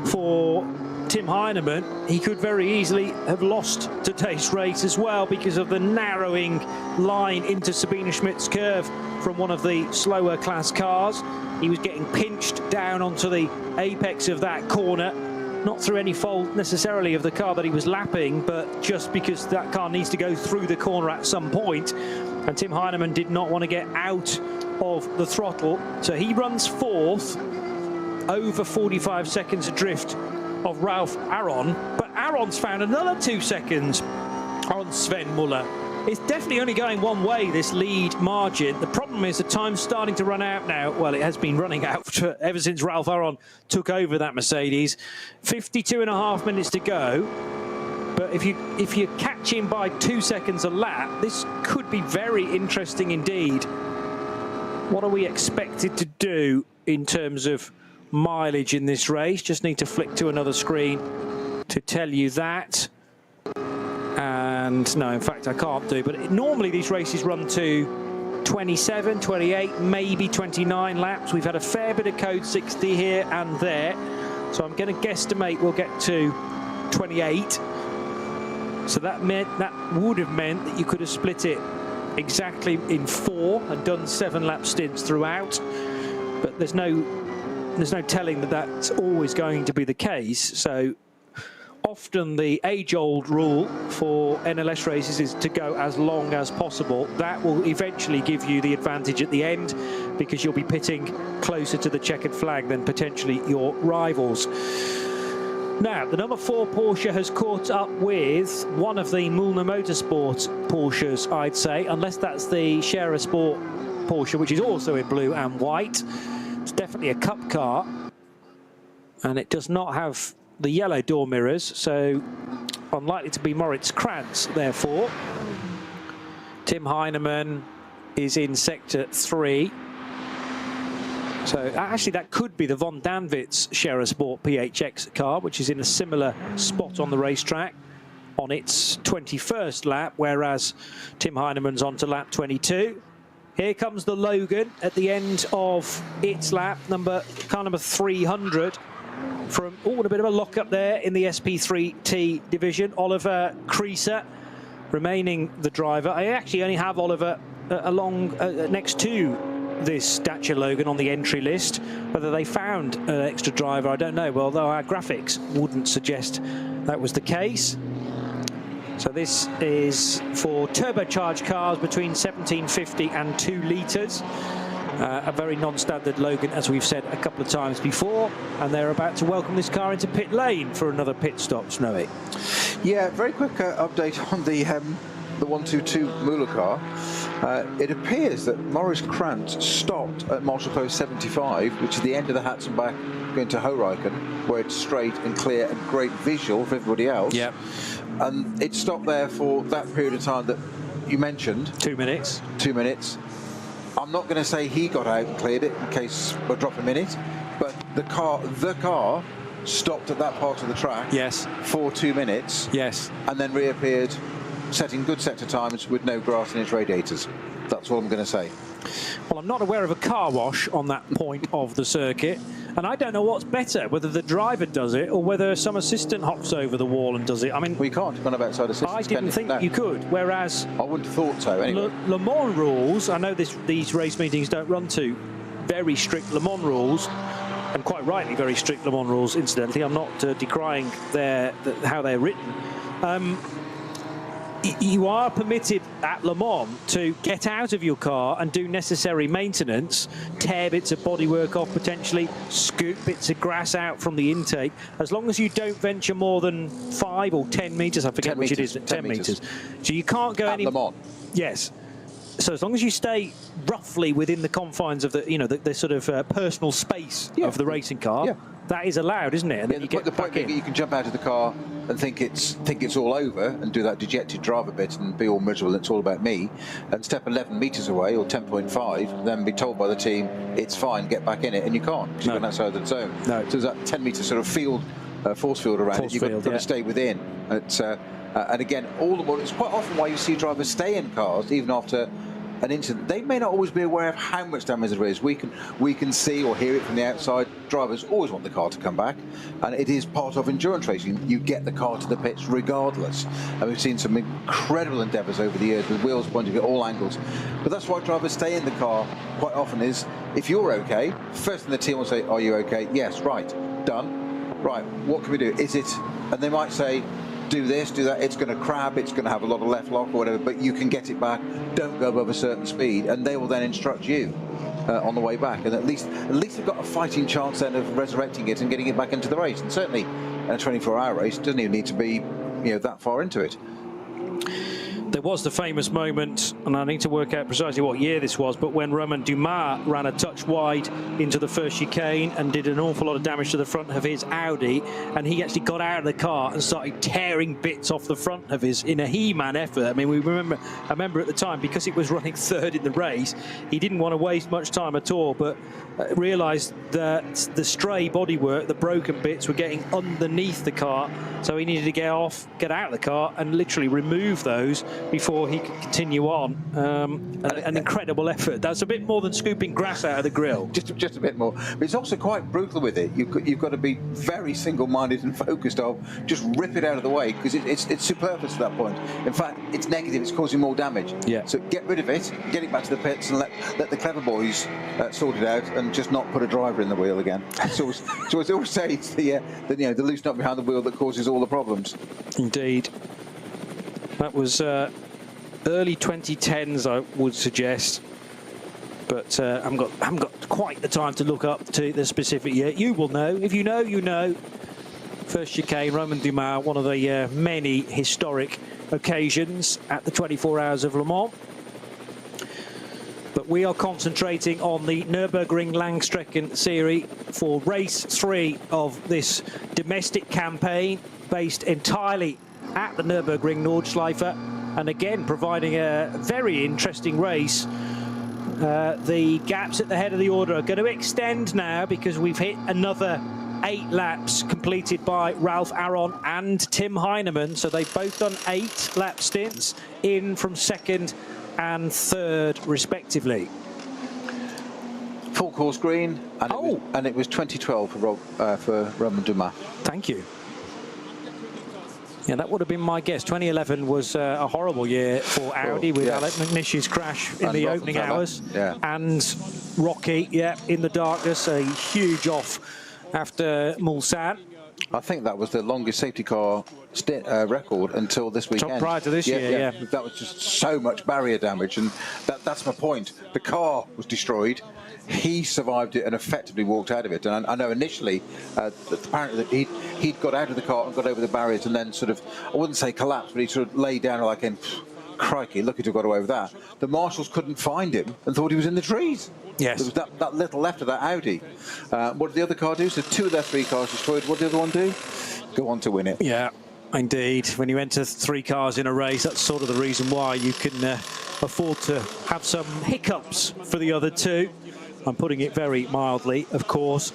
for Tim Heinemann, he could very easily have lost today's race as well because of the narrowing line into Sabine Schmidt's curve from one of the slower class cars. He was getting pinched down onto the apex of that corner, not through any fault necessarily of the car that he was lapping, but just because that car needs to go through the corner at some point, and Tim Heinemann did not want to get out of the throttle. So he runs fourth, over 45 seconds adrift of Ralf Aron, but Aron's found another 2 seconds on Sven Muller. It's definitely only going one way, this lead margin. The problem is the time's starting to run out now. Well, it has been running out ever since Ralf Aron took over that Mercedes. 52.5 minutes to go. But if you catch him by 2 seconds a lap, this could be very interesting indeed. What are we expected to do in terms of mileage in this race? Just need to flick to another screen to tell you that. And no, in fact, I can't do. But normally these races run to 27, 28, maybe 29 laps. We've had a fair bit of code 60 here and there. So I'm going to guesstimate we'll get to 28. So that would have meant that you could have split it exactly in 4 and done 7 lap stints throughout. But there's no telling that that's always going to be the case. So often the age-old rule for NLS races is to go as long as possible. That will eventually give you the advantage at the end because you'll be pitting closer to the checkered flag than potentially your rivals. Now, the number 4 Porsche has caught up with one of the Müllner Motorsport Porsches, I'd say, unless that's the Scherer Sport Porsche, which is also in blue and white. It's definitely a cup car, and it does not have the yellow door mirrors, so unlikely to be Moritz Krantz, therefore. Tim Heinemann is in sector 3. So actually that could be the Von Danwitz Scherer Sport PHX car, which is in a similar spot on the racetrack on its 21st lap, whereas Tim Heinemann's on to lap 22. Here comes the Logan at the end of its lap, car number 300. From a bit of a lock-up there in the SP3T division. Oliver Creaser remaining the driver. I actually only have Oliver along next to this Dacia Logan on the entry list. Whether they found an extra driver, I don't know. Well, though our graphics wouldn't suggest that was the case. So this is for turbocharged cars between 1750 and 2 litres. A very non-standard Logan, as we've said a couple of times before, and they're about to welcome this car into pit lane for another pit stop. Snowy. Yeah, very quick update on the 122 Müller car. It appears that Maurice Krantz stopped at Marshall Post 75, which is the end of the Hatzenbach going to Hohreichen, where it's straight and clear and great visual for everybody else. Yep. And it stopped there for that period of time that you mentioned. 2 minutes. 2 minutes. I'm not going to say he got out and cleared it in case we'll drop a minute, but the car stopped at that part of the track. Yes. For 2 minutes. Yes. And then reappeared, setting good sector times with no grass in its radiators. That's all I'm going to say. Well, I'm not aware of a car wash on that point of the circuit, and I don't know what's better, whether the driver does it or whether some assistant hops over the wall and does it. I mean, we can't run up outside assistants. I didn't think you could, whereas I wouldn't have thought so. Anyway, Le Mans rules. I know these race meetings don't run to very strict Le Mans rules, and quite rightly very strict Le Mans rules. Incidentally, I'm not decrying how they're written. You are permitted at Le Mans to get out of your car and do necessary maintenance, tear bits of bodywork off potentially, scoop bits of grass out from the intake, as long as you don't venture more than 5 or 10 metres, I forget which it is, 10 metres. So you can't go at Le Mans. Yes. So as long as you stay roughly within the confines of the sort of personal space of the racing car, that is allowed, isn't it? And then you get the point being, you can jump out of the car and think it's all over and do that dejected driver bit and be all miserable and it's all about me, and step 11 metres away or 10.5, then be told by the team it's fine, get back in it, and you can't because you've gone outside the zone. No. So there's that 10 metre sort of field, force field around it. You've got to stay within. And again, all the more, it's quite often why you see drivers stay in cars even after an incident. They may not always be aware of how much damage there is. We can see or hear it from the outside. Drivers always want the car to come back, and it is part of endurance racing. You get the car to the pits regardless. And we've seen some incredible endeavours over the years with wheels pointing at all angles. But that's why drivers stay in the car quite often, is if you're okay, first thing the team will say, are you okay? Yes, right, done. right, what can we do? Is it, and they might say, do this, do that, it's going to crab, it's going to have a lot of left lock or whatever, but you can get it back, don't go above a certain speed, and they will then instruct you on the way back, and at least they've got a fighting chance then of resurrecting it and getting it back into the race. And certainly in a 24-hour race, it doesn't even need to be, you know, that far into it. There was the famous moment, and I need to work out precisely what year this was, but when Romain Dumas ran a touch wide into the first chicane and did an awful lot of damage to the front of his Audi, and he actually got out of the car and started tearing bits off the front of his in a he-man effort. I mean, I remember at the time, because it was running third in the race, he didn't want to waste much time at all, but realised that the stray bodywork, the broken bits, were getting underneath the car, so he needed to get out of the car and literally remove those before he could continue on. An incredible effort. That's a bit more than scooping grass out of the grill. Just a bit more. But it's also quite brutal with it. You've got to be very single-minded and focused on just rip it out of the way, because it's superfluous at that point. In fact, it's negative. It's causing more damage. Yeah. So get rid of it, get it back to the pits, and let the clever boys sort it out, and just not put a driver in the wheel again. So as I always say, it's the loose nut behind the wheel that causes all the problems. Indeed. That was early 2010s, I would suggest, but I haven't got quite the time to look up to the specific year. You will know. If you know, you know. First chicane, Romain Dumas, one of the many historic occasions at the 24 Hours of Le Mans. But we are concentrating on the Nürburgring Langstrecken-Serie for race 3 of this domestic campaign, based entirely at the Nürburgring Nordschleife, and again providing a very interesting race. The gaps at the head of the order are going to extend now, because we've hit another 8 laps completed by Ralph Aron and Tim Heinemann, so they've both done 8 lap stints in from second and third respectively. Full course green, and it was 2012 for Romain Dumas. Thank you. Yeah, that would have been my guess. 2011 was a horrible year for Audi, with Alec McNish's crash in the opening hours. And Rocky, in the darkness, a huge off after Mulsanne. I think that was the longest safety car record until this weekend. Prior to this year. That was just so much barrier damage, and that's my point. The car was destroyed. He survived it and effectively walked out of it. And I know initially, apparently that he'd got out of the car and got over the barriers, and then sort of, I wouldn't say collapsed, but he sort of lay down like, crikey, look at who got away with that. The marshals couldn't find him and thought he was in the trees. Yes. There was that little left of that Audi. What did the other car do? So 2 of their 3 cars destroyed. What did the other one do? Go on to win it. Yeah, indeed. When you enter 3 cars in a race, that's sort of the reason why you can afford to have some hiccups for the other 2. I'm putting it very mildly, of course.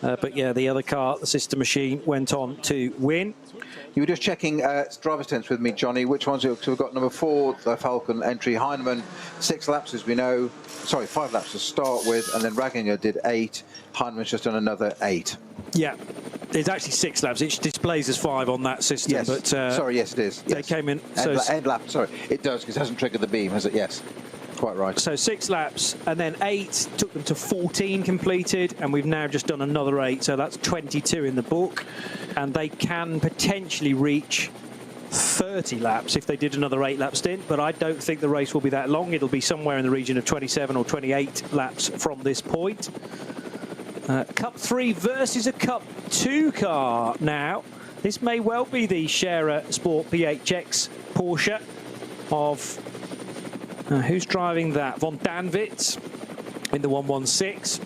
But yeah, the other car, the sister machine, went on to win. You were just checking driver stints with me, Johnny. Which ones? So we've got number 4, the Falcon entry, Heinemann, 6 laps as we know. Sorry, 5 laps to start with, and then Raginger did 8. Heinemann's just done another 8. Yeah, it's actually 6 laps. It displays as 5 on that system. Yes. But sorry, yes, it is. They came in. End lap. Sorry, it does, because it hasn't triggered the beam, has it? Yes. Quite right. So 6 laps, and then 8 took them to 14 completed, and we've now just done another 8, so that's 22 in the book, and they can potentially reach 30 laps if they did another 8 lap stint, but I don't think the race will be that long. It'll be somewhere in the region of 27 or 28 laps from this point. Cup 3 versus a Cup 2 car now. This may well be the Scherer Sport PHX Porsche of who's driving that? Von Danwitz in the 116,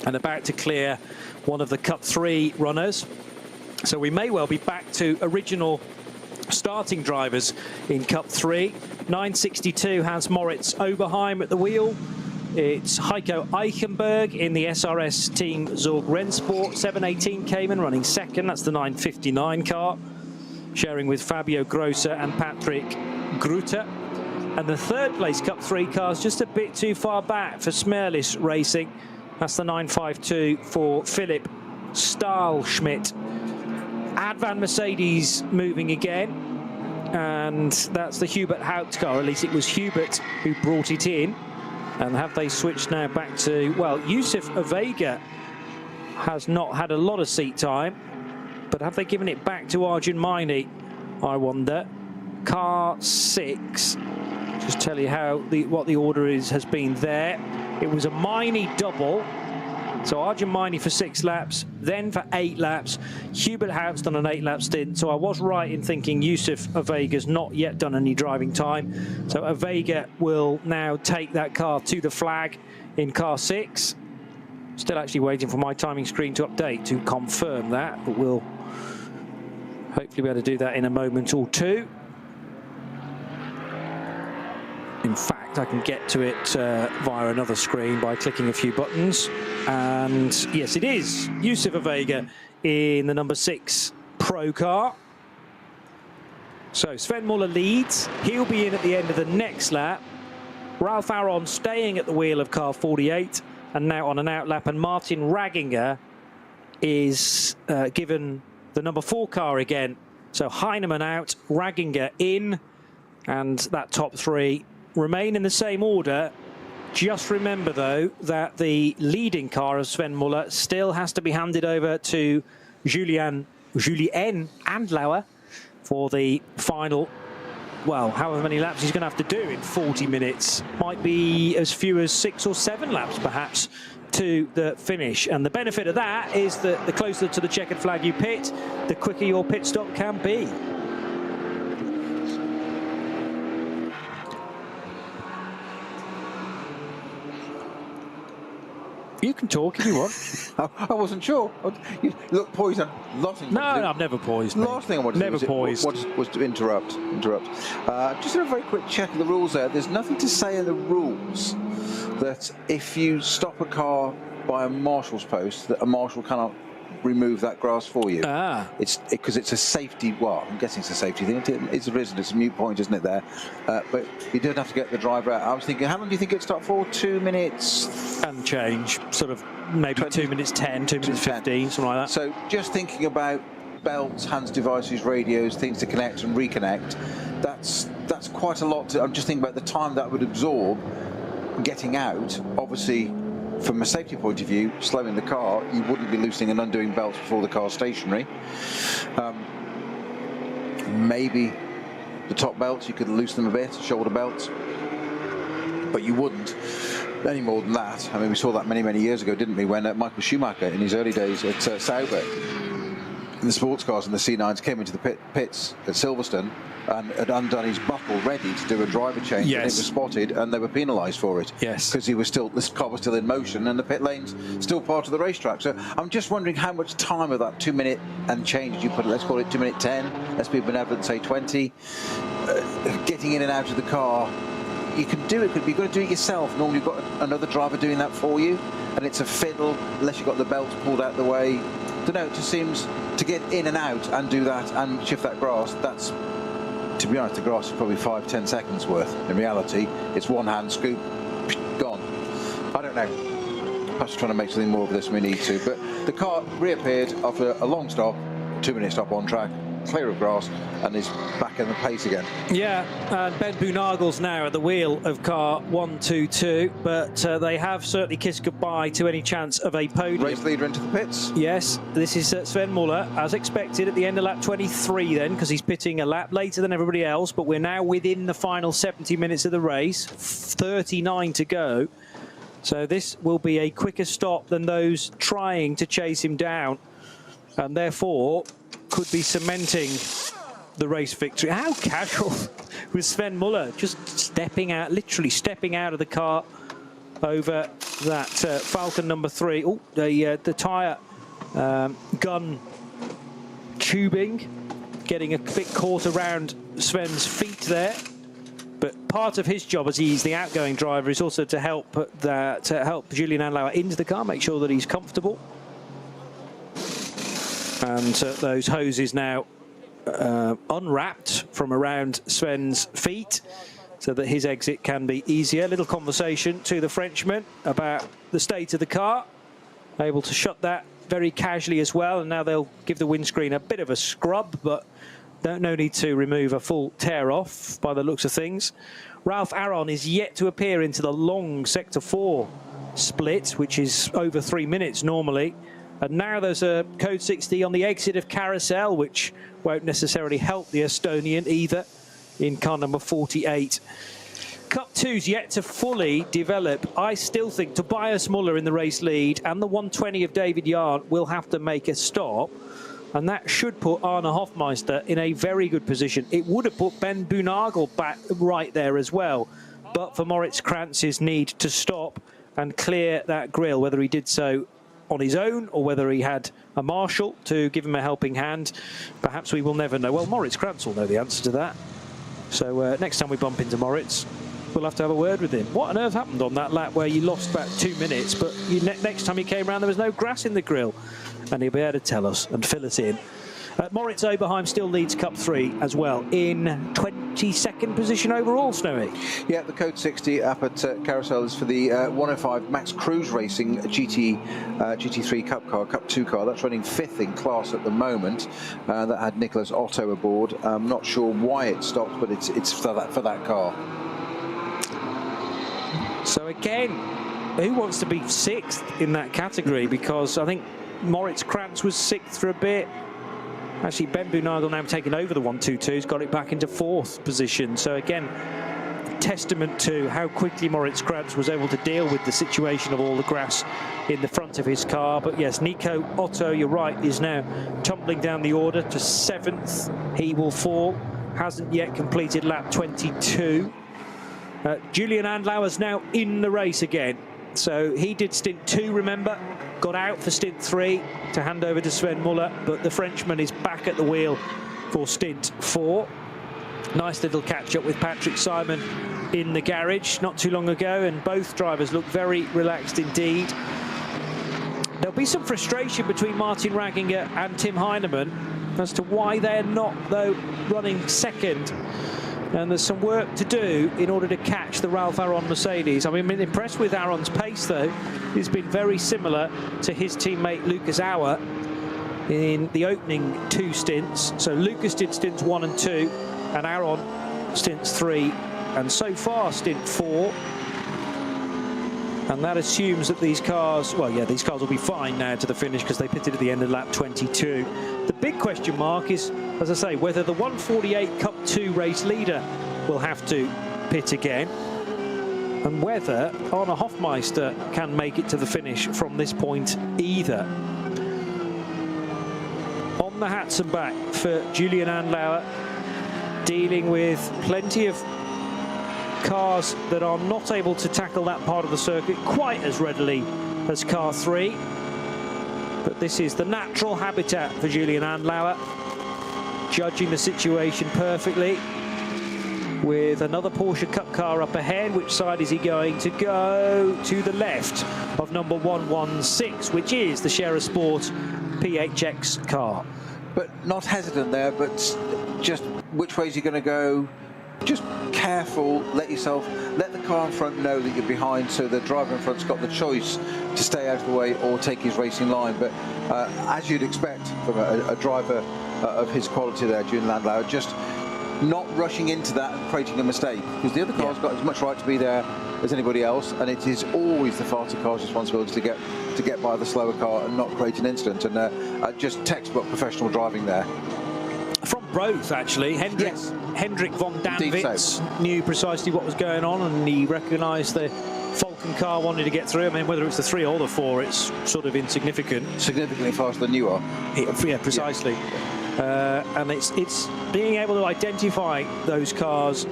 and about to clear one of the Cup 3 runners. So we may well be back to original starting drivers in Cup 3. 962 has Moritz Oberheim at the wheel. It's Heiko Eichenberg in the SRS Team Zorg Rennsport. 718 Cayman running second. That's the 959 car, sharing with Fabio Grosser and Patrick Grutter. And the third place Cup 3 car's just a bit too far back for Smerlis Racing. That's the 952 for Philip Stahlschmidt. Advan Mercedes moving again. And that's the Hubert Haupt car. At least it was Hubert who brought it in. And have they switched now back to, well, Yusuf Avega has not had a lot of seat time. But have they given it back to Arjun Maini, I wonder? Car 6. Just tell you how what the order has been there. It was a Maini double. So Arjun Maini for 6 laps, then for 8 laps. Hubert Hout's done an 8-lap stint. So I was right in thinking Yusuf Avega's not yet done any driving time. So Avega will now take that car to the flag in car 6. Still actually waiting for my timing screen to update to confirm that, but we'll hopefully be able to do that in a moment or two. In fact, I can get to it via another screen by clicking a few buttons. And yes, it is Yusuf Avega in the number 6 Pro car. So Sven Muller leads. He'll be in at the end of the next lap. Ralph Aron staying at the wheel of car 48 and now on an outlap. And Martin Ragginger is given the number 4 car again. So Heinemann out, Ragginger in, and that top 3 remain in the same order. Just remember, though, that the leading car of Sven Muller still has to be handed over to Julien Andlauer for the final, well, however many laps he's going to have to do in 40 minutes. Might be as few as 6 or 7 laps, perhaps, to the finish. And the benefit of that is that the closer to the checkered flag you pit, the quicker your pit stop can be. You can talk if you want. I wasn't sure. You look poised. No, I've never poised. Last thing I wanted to do was to interrupt. Just a very quick check of the rules there. There's nothing to say in the rules that if you stop a car by a marshal's post, that a marshal cannot remove that grass for you. It's because it's a safety. Well, I'm guessing it's a safety thing. It's arisen. It's a mute point, isn't it? There, but you don't have to get the driver out. I was thinking, how long do you think it'd stop for? 2 minutes and change. Sort of maybe 2 minutes 10, 2 minutes 15, something like that. So just thinking about belts, hands, devices, radios, things to connect and reconnect. That's quite a lot. I'm just thinking about the time that would absorb getting out. Obviously, from a safety point of view, slowing the car, you wouldn't be loosening and undoing belts before the car's stationary. Maybe the top belts, you could loosen them a bit, shoulder belts, but you wouldn't any more than that. I mean, we saw that many years ago, didn't we, when Michael Schumacher, in his early days at Sauber, in the sports cars and the C9s, came into the pits at Silverstone and had undone his buckle ready to do a driver change. Yes. And it was spotted and they were penalised for it. Yes. Because this car was still in motion and the pit lane's still part of the racetrack. So I'm just wondering how much time of that 2 minute and change did you put, let's call it 2 minute 10, let's be benevolent, say 20, getting in and out of the car. You can do it, but you've got to do it yourself. Normally you've got another driver doing that for you, and it's a fiddle unless you've got the belts pulled out the way. I don't know, it just seems to get in and out and do that and shift that grass, that's, to be honest, the grass is probably 5-10 seconds worth. In reality, it's one hand scoop, gone. I don't know. Perhaps trying to make something more of this than we need to. But the car reappeared after a long stop, 2 minute stop on track, clear of grass, and is back in the pace again. Yeah, and Ben Boonagel's now at the wheel of car 122, but they have certainly kissed goodbye to any chance of a podium. Race leader into the pits. Yes, this is Sven Muller, as expected, at the end of lap 23 then, because he's pitting a lap later than everybody else, but we're now within the final 70 minutes of the race, 39 to go. So this will be a quicker stop than those trying to chase him down, and therefore could be cementing the race victory. How casual was Sven Muller, just stepping out, literally stepping out of the car over that Falcon number 3. Oh, the tyre gun tubing getting a bit caught around Sven's feet there. But part of his job, as he's the outgoing driver, is also to help Julien Andlauer into the car, make sure that he's comfortable. And those hoses now unwrapped from around Sven's feet so that his exit can be easier. Little conversation to the Frenchman about the state of the car. Able to shut that very casually as well. And now they'll give the windscreen a bit of a scrub, but no need to remove a full tear off by the looks of things. Ralph Aron is yet to appear into the long Sector 4 split, which is over 3 minutes normally. And now there's a code 60 on the exit of Carousel, which won't necessarily help the Estonian either in car number 48. Cup 2's yet to fully develop. I still think Tobias Muller in the race lead and the 120 of David Yarn will have to make a stop. And that should put Arne Hofmeister in a very good position. It would have put Ben Boonagel back right there as well. But for Moritz Kranz's need to stop and clear that grille, whether he did so on his own or whether he had a marshal to give him a helping hand, perhaps we will never know. Well, Moritz Kranz will know the answer to that. So next time we bump into Moritz, we'll have to have a word with him. What on earth happened on that lap where you lost about 2 minutes, but next time he came around there was no grass in the grill? And he'll be able to tell us and fill us in. Moritz Oberheim still leads Cup 3 as well in 22nd position overall, Snowy. Yeah, the code 60 up at Carousel is for the 105 Max Cruise Racing GT3 Cup car, Cup 2 car. That's running 5th in class at the moment. That had Nicholas Otto aboard. I'm not sure why it stopped, but it's for that car. So again, who wants to be 6th in that category? Because I think Moritz Kranz was 6th for a bit. Actually, Ben Boonagel now taking over the 122's got it back into 4th position. So again, testament to how quickly Moritz Kranz was able to deal with the situation of all the grass in the front of his car. But yes, Nico Otto, you're right, is now tumbling down the order to 7th. He will fall. Hasn't yet completed lap 22. Julian Andlauer's now in the race again. So he did stint 2, remember, got out for stint 3 to hand over to Sven Muller, but the Frenchman is back at the wheel for stint 4. Nice little catch-up with Patrick Simon in the garage not too long ago, and both drivers look very relaxed indeed. There'll be some frustration between Martin Ragginger and Tim Heinemann as to why they're not, though, running 2nd. And there's some work to do in order to catch the Ralph Aron Mercedes. I mean, I'm impressed with Aron's pace, though. He's been very similar to his teammate Lucas Auer in the opening 2 stints. So Lucas did stints 1 and 2, and Aron stints 3, and so far stint 4. And that assumes that these cars, well, yeah, these cars will be fine now to the finish because they pitted at the end of lap 22. The big question mark is, as I say, whether the 148 Cup 2 race leader will have to pit again, and whether Arne Hofmeister can make it to the finish from this point either. On the hats and back for Julian Andlauer, dealing with plenty of cars that are not able to tackle that part of the circuit quite as readily as car 3. But this is the natural habitat for Julian Andlauer, judging the situation perfectly. With another Porsche Cup car up ahead, which side is he going to go? To the left of number 116, which is the Share Sport PHX car. But not hesitant there, but just which way is he going to go? Just careful, let the car in front know that you're behind, so the driver in front's got the choice to stay out of the way or take his racing line. But as you'd expect from a driver of his quality there, Julian Andlauer, just not rushing into that and creating a mistake, because the other car's got as much right to be there as anybody else, and it is always the faster car's responsibility to get by the slower car and not create an incident. And just textbook professional driving there. From both, actually. Hendrik von Danwitz knew precisely what was going on, and he recognised the Falcon car wanted to get through. I mean, whether it's the 3 or the 4, it's sort of insignificant. Significantly faster than you are. Yeah, precisely. Yeah. And it's being able to identify those cars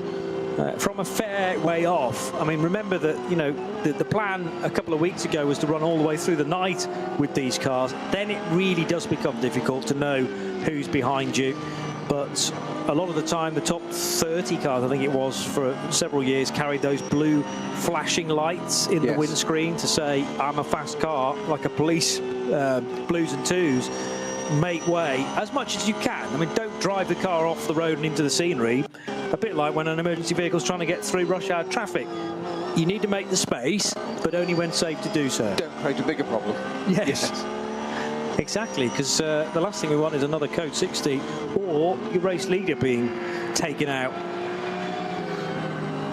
from a fair way off. I mean, remember that, you know, the plan a couple of weeks ago was to run all the way through the night with these cars. Then it really does become difficult to know who's behind you. But a lot of the time, the top 30 cars, I think it was, for several years, carried those blue flashing lights in the windscreen to say, I'm a fast car, like a police blues and twos. Make way as much as you can. I mean, don't drive the car off the road and into the scenery. A bit like when an emergency vehicle's trying to get through rush hour traffic. You need to make the space, but only when safe to do so. Don't create a bigger problem. Yes. Exactly, because the last thing we want is another code 60 or your race leader being taken out.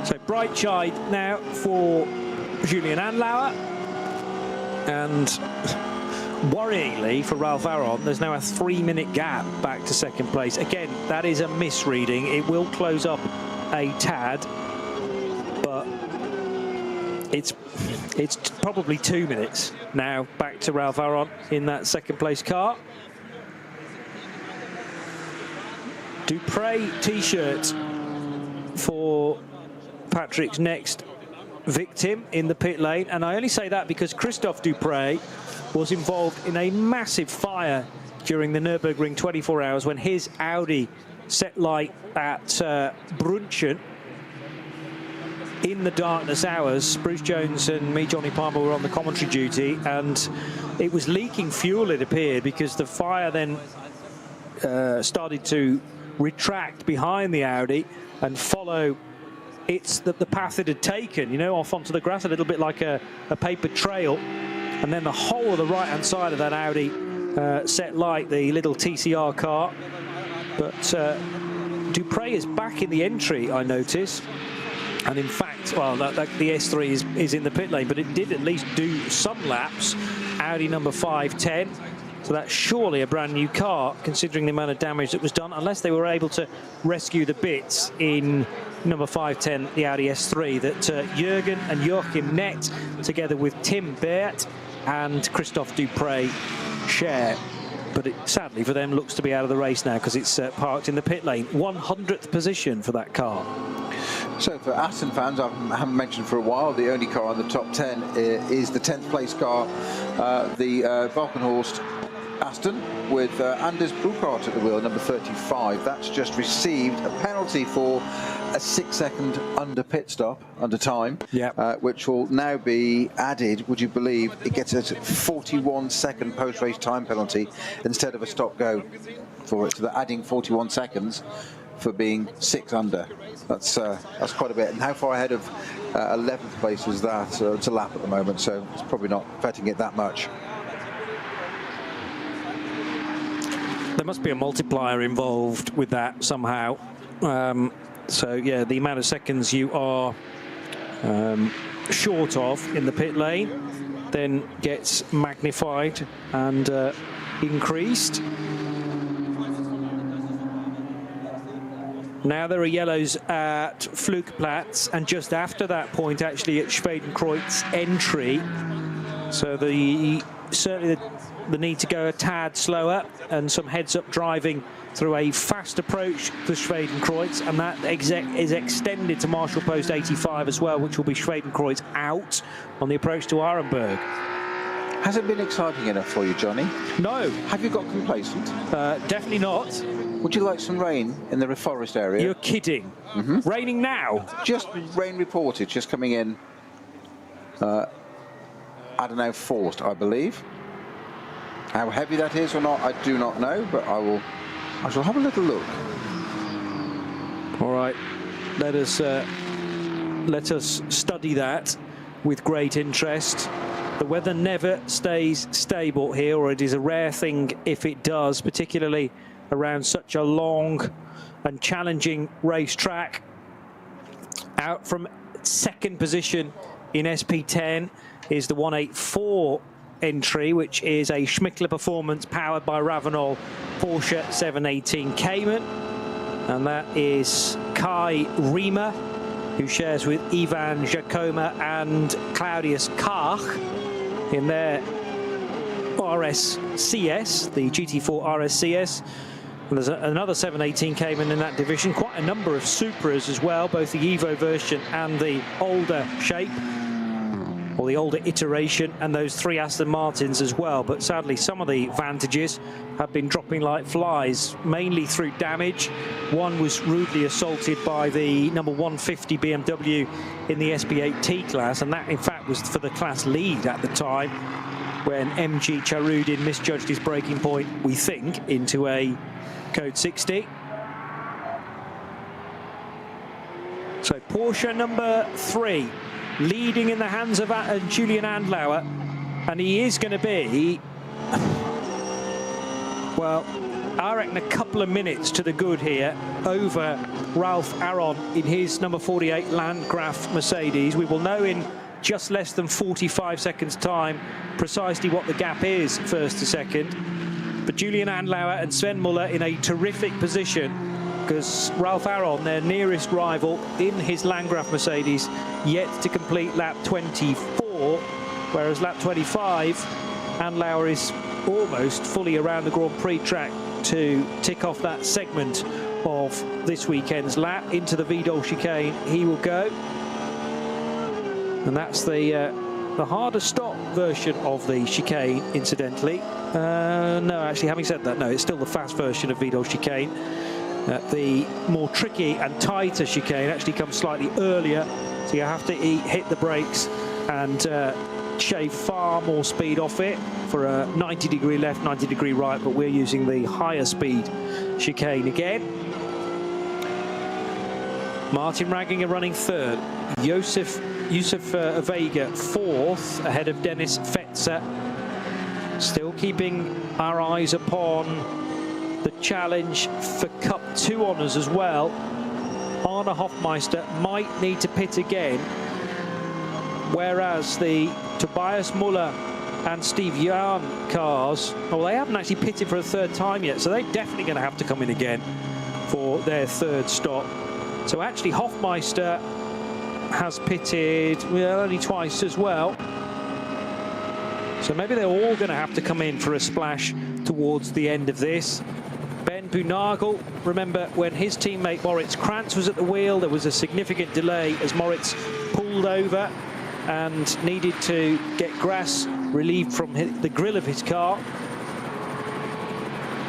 So bright side now for Julian Andlauer, and worryingly for Ralph Aron, there's now a 3-minute gap back to second place. Again, that is a misreading. It will close up a tad, but it's probably 2 minutes now back to Ralph Aron in that second place car. Dupre t-shirt for Patrick's next victim in the pit lane, and I only say that because Christophe Dupre was involved in a massive fire during the Nürburgring 24 hours when his Audi set light at Brunchen in the darkness hours. Bruce Jones and me, Johnny Palmer, were on the commentary duty, and it was leaking fuel, it appeared, because the fire then started to retract behind the Audi and follow the path it had taken, you know, off onto the grass, a little bit like a paper trail. And then the whole of the right-hand side of that Audi set light, the little TCR car. But Dupre is back in the entry, I notice. And in fact, well, the S3 is in the pit lane, but it did at least do some laps. Audi number 510. So that's surely a brand new car, considering the amount of damage that was done, unless they were able to rescue the bits in number 510, the Audi S3, that Jürgen and Joachim Nett, together with Tim Beert and Christophe Dupre, share. But it, sadly for them, looks to be out of the race now because it's parked in the pit lane. 100th position for that car. So for Aston fans, I haven't mentioned for a while, the only car on the top 10 is the 10th place car, the Valkenhorst Aston, with Anders Buchart at the wheel, number 35. That's just received a penalty for a 6-second under pit stop, under time, which will now be added, would you believe, it gets a 41-second post-race time penalty instead of a stop-go for it. So they're adding 41 seconds for being 6 under. That's quite a bit. And how far ahead of 11th place is that? It's a lap at the moment, so it's probably not affecting it that much. There must be a multiplier involved with that somehow. So yeah, the amount of seconds you are short of in the pit lane then gets magnified and increased. Now there are yellows at Flugplatz, and just after that point actually at Schwedenkreuz entry. So certainly the need to go a tad slower and some heads-up driving through a fast approach to Schwedenkreuz, and that is extended to Marshall Post 85 as well, which will be Schwedenkreuz out on the approach to Arenberg. Has it been exciting enough for you, Johnny? No. Have you got complacent? Definitely not. Would you like some rain in the forest area? You're kidding. Raining now? Just rain reported, just coming in. Adenauer forced, I believe. How heavy that is or not, I do not know, but I shall have a little look. All right, let us study that with great interest. The weather never stays stable here, or it is a rare thing if it does, particularly around such a long and challenging racetrack. Out from second position in SP10 is the 184 entry, which is a Schmickler Performance powered by Ravenol Porsche 718 Cayman, and that is Kai Riemer, who shares with Ivan Jacoma and Claudius Kach in their RSCS, the GT4 RSCS. And there's another 718 Cayman in that division, quite a number of Supras as well, both the Evo version and the older shape, or the older iteration, and those 3 Aston Martins as well. But sadly, some of the Vantages have been dropping like flies, mainly through damage. One was rudely assaulted by the number 150 BMW in the SP8T class, and that in fact was for the class lead at the time, when MG Charudin misjudged his braking point, we think, into a code 60. So Porsche number 3 leading in the hands of Julian Andlauer, and he is going to be, well, I reckon a couple of minutes to the good here over Ralph Aron in his number 48 Landgraf Mercedes. We will know in just less than 45 seconds time, precisely what the gap is first to second. But Julian Adenauer and Sven Muller in a terrific position, because Ralph Aron, their nearest rival in his Landgraf Mercedes, yet to complete lap 24, whereas lap 25, Adenauer is almost fully around the Grand Prix track to tick off that segment of this weekend's lap. Into the Vidal chicane he will go, and that's the harder stop version of the chicane, incidentally. No, actually, having said that, no, it's still the fast version of Vidal chicane. The more tricky and tighter chicane actually comes slightly earlier, so you have to hit the brakes and shave far more speed off it for a 90-degree left, 90-degree right, but we're using the higher speed chicane again. Martin Ragginger running third, Yusuf Vega fourth, ahead of Dennis Fetzer. Still keeping our eyes upon the challenge for Cup 2 honours as well. Arne Hofmeister might need to pit again, whereas the Tobias Muller and Steve Jahn cars, well, they haven't actually pitted for a third time yet, so they're definitely going to have to come in again for their third stop. So actually Hofmeister has pitted, well, only twice as well. So maybe they're all going to have to come in for a splash towards the end of this. Ben Bunagel, remember when his teammate Moritz Krantz was at the wheel, there was a significant delay as Moritz pulled over and needed to get grass relieved from the grill of his car,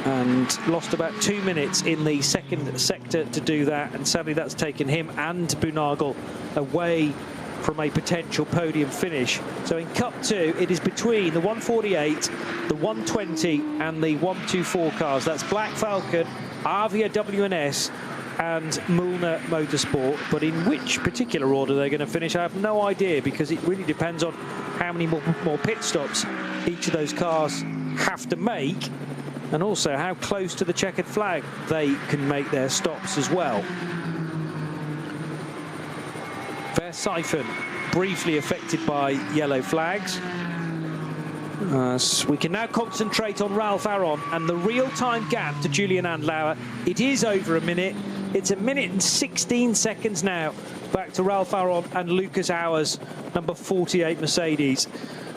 and lost about 2 minutes in the second sector to do that, and sadly that's taken him and Bunagel away from a potential podium finish. So in Cup 2 it is between the 148, the 120 and the 124 cars. That's Black Falcon, Avia WNS and Mühlner Motorsport, but in which particular order they're going to finish I have no idea, because it really depends on how many more pit stops each of those cars have to make, and also how close to the checkered flag they can make their stops as well. Versifen briefly affected by yellow flags. We can now concentrate on Ralph Aron and the real-time gap to Julian Adenauer. It is over a minute. It's 1 minute and 16 seconds now back to Ralph Aron and Lucas Auers, number 48 Mercedes.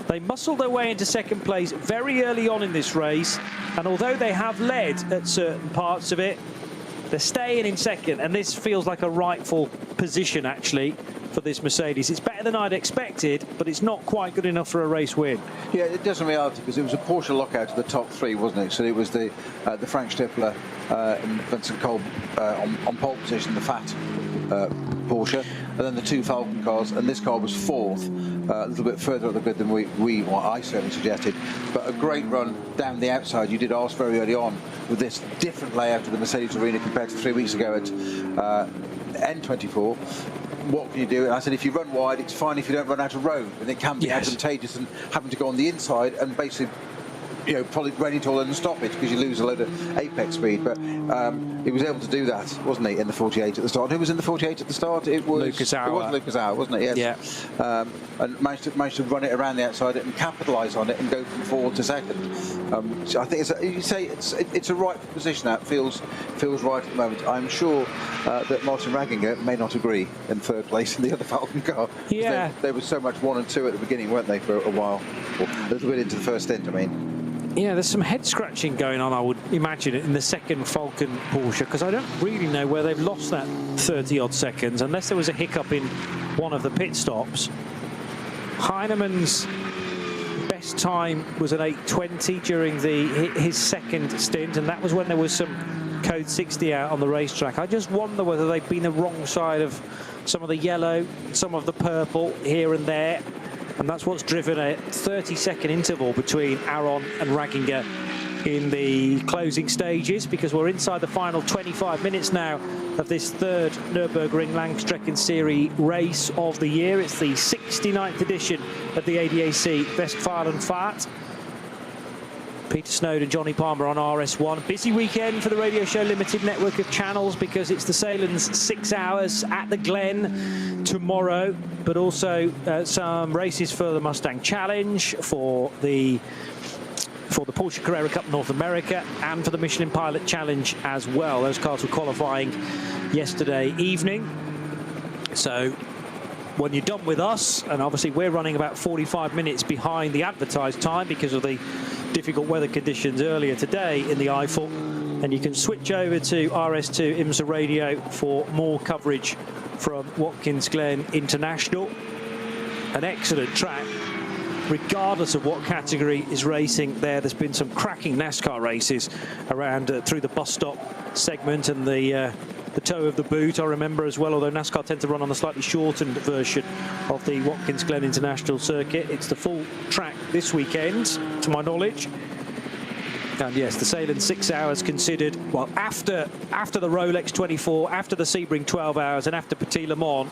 They muscled their way into second place very early on in this race, and although they have led at certain parts of it, they're staying in second, and this feels like a rightful position actually for this Mercedes. It's better than I'd expected, but it's not quite good enough for a race win. Yeah, it does in reality, because it was a Porsche lockout of the top three, wasn't it? So it was the Frank Stippler and Vincent Kolb on pole position, the fat Porsche, and then the two Falcon cars, and this car was fourth, a little bit further up the grid than I certainly suggested, but a great run down the outside. You did ask very early on with this different layout of the Mercedes arena compared to 3 weeks ago at N24. What can you do? And I said, if you run wide, it's fine if you don't run out of road, and it can be advantageous, and having to go on the inside and basically, you know, probably ready to and stop it because you lose a load of apex speed. But he was able to do that, wasn't he, in the 48 at the start? Who was in the 48 at the start? It was Lucas Auer. It was Lucas Auer, wasn't it? Yes. Yeah. And managed to run it around the outside and capitalise on it and go from fourth to second. So I think it's a right position. That feels right at the moment. I'm sure that Martin Ragginger may not agree in third place in the other Falcon car. Yeah. They were so much 1 and 2 at the beginning, weren't they, for a while? Or a little bit into the first stint, I mean. Yeah, there's some head scratching going on, I would imagine, in the second Falcon Porsche, because I don't really know where they've lost that 30-odd seconds, unless there was a hiccup in one of the pit stops. Heinemann's best time was an 8:20 during his second stint, and that was when there was some code 60 out on the racetrack. I just wonder whether they've been the wrong side of some of the yellow, some of the purple here and there. And that's what's driven a 30-second interval between Aron and Ragginger in the closing stages, because we're inside the final 25 minutes now of this third Nürburgring Langstrecken-Serie race of the year. It's the 69th edition of the ADAC Westfalenfahrt. Peter Snowden, Johnny Palmer on RS1. Busy weekend for the Radio Show Limited network of channels because it's the Sahlen's 6 hours at the Glen tomorrow, but also some races for the Mustang Challenge, for the Porsche Carrera Cup North America, and for the Michelin Pilot Challenge as well. Those cars were qualifying yesterday evening. So when you're done with us, and obviously we're running about 45 minutes behind the advertised time because of the difficult weather conditions earlier today in the Eifel, and you can switch over to RS2 IMSA Radio for more coverage from Watkins Glen International. An excellent track, regardless of what category is racing there. There's been some cracking NASCAR races around through the bus stop segment and the toe of the boot, I remember as well, although NASCAR tend to run on the slightly shortened version of the Watkins Glen International Circuit. It's the full track this weekend, to my knowledge. And yes, the Sahlen 6 hours considered, well, after the Rolex 24, after the Sebring 12 hours, and after Petit Le Mans,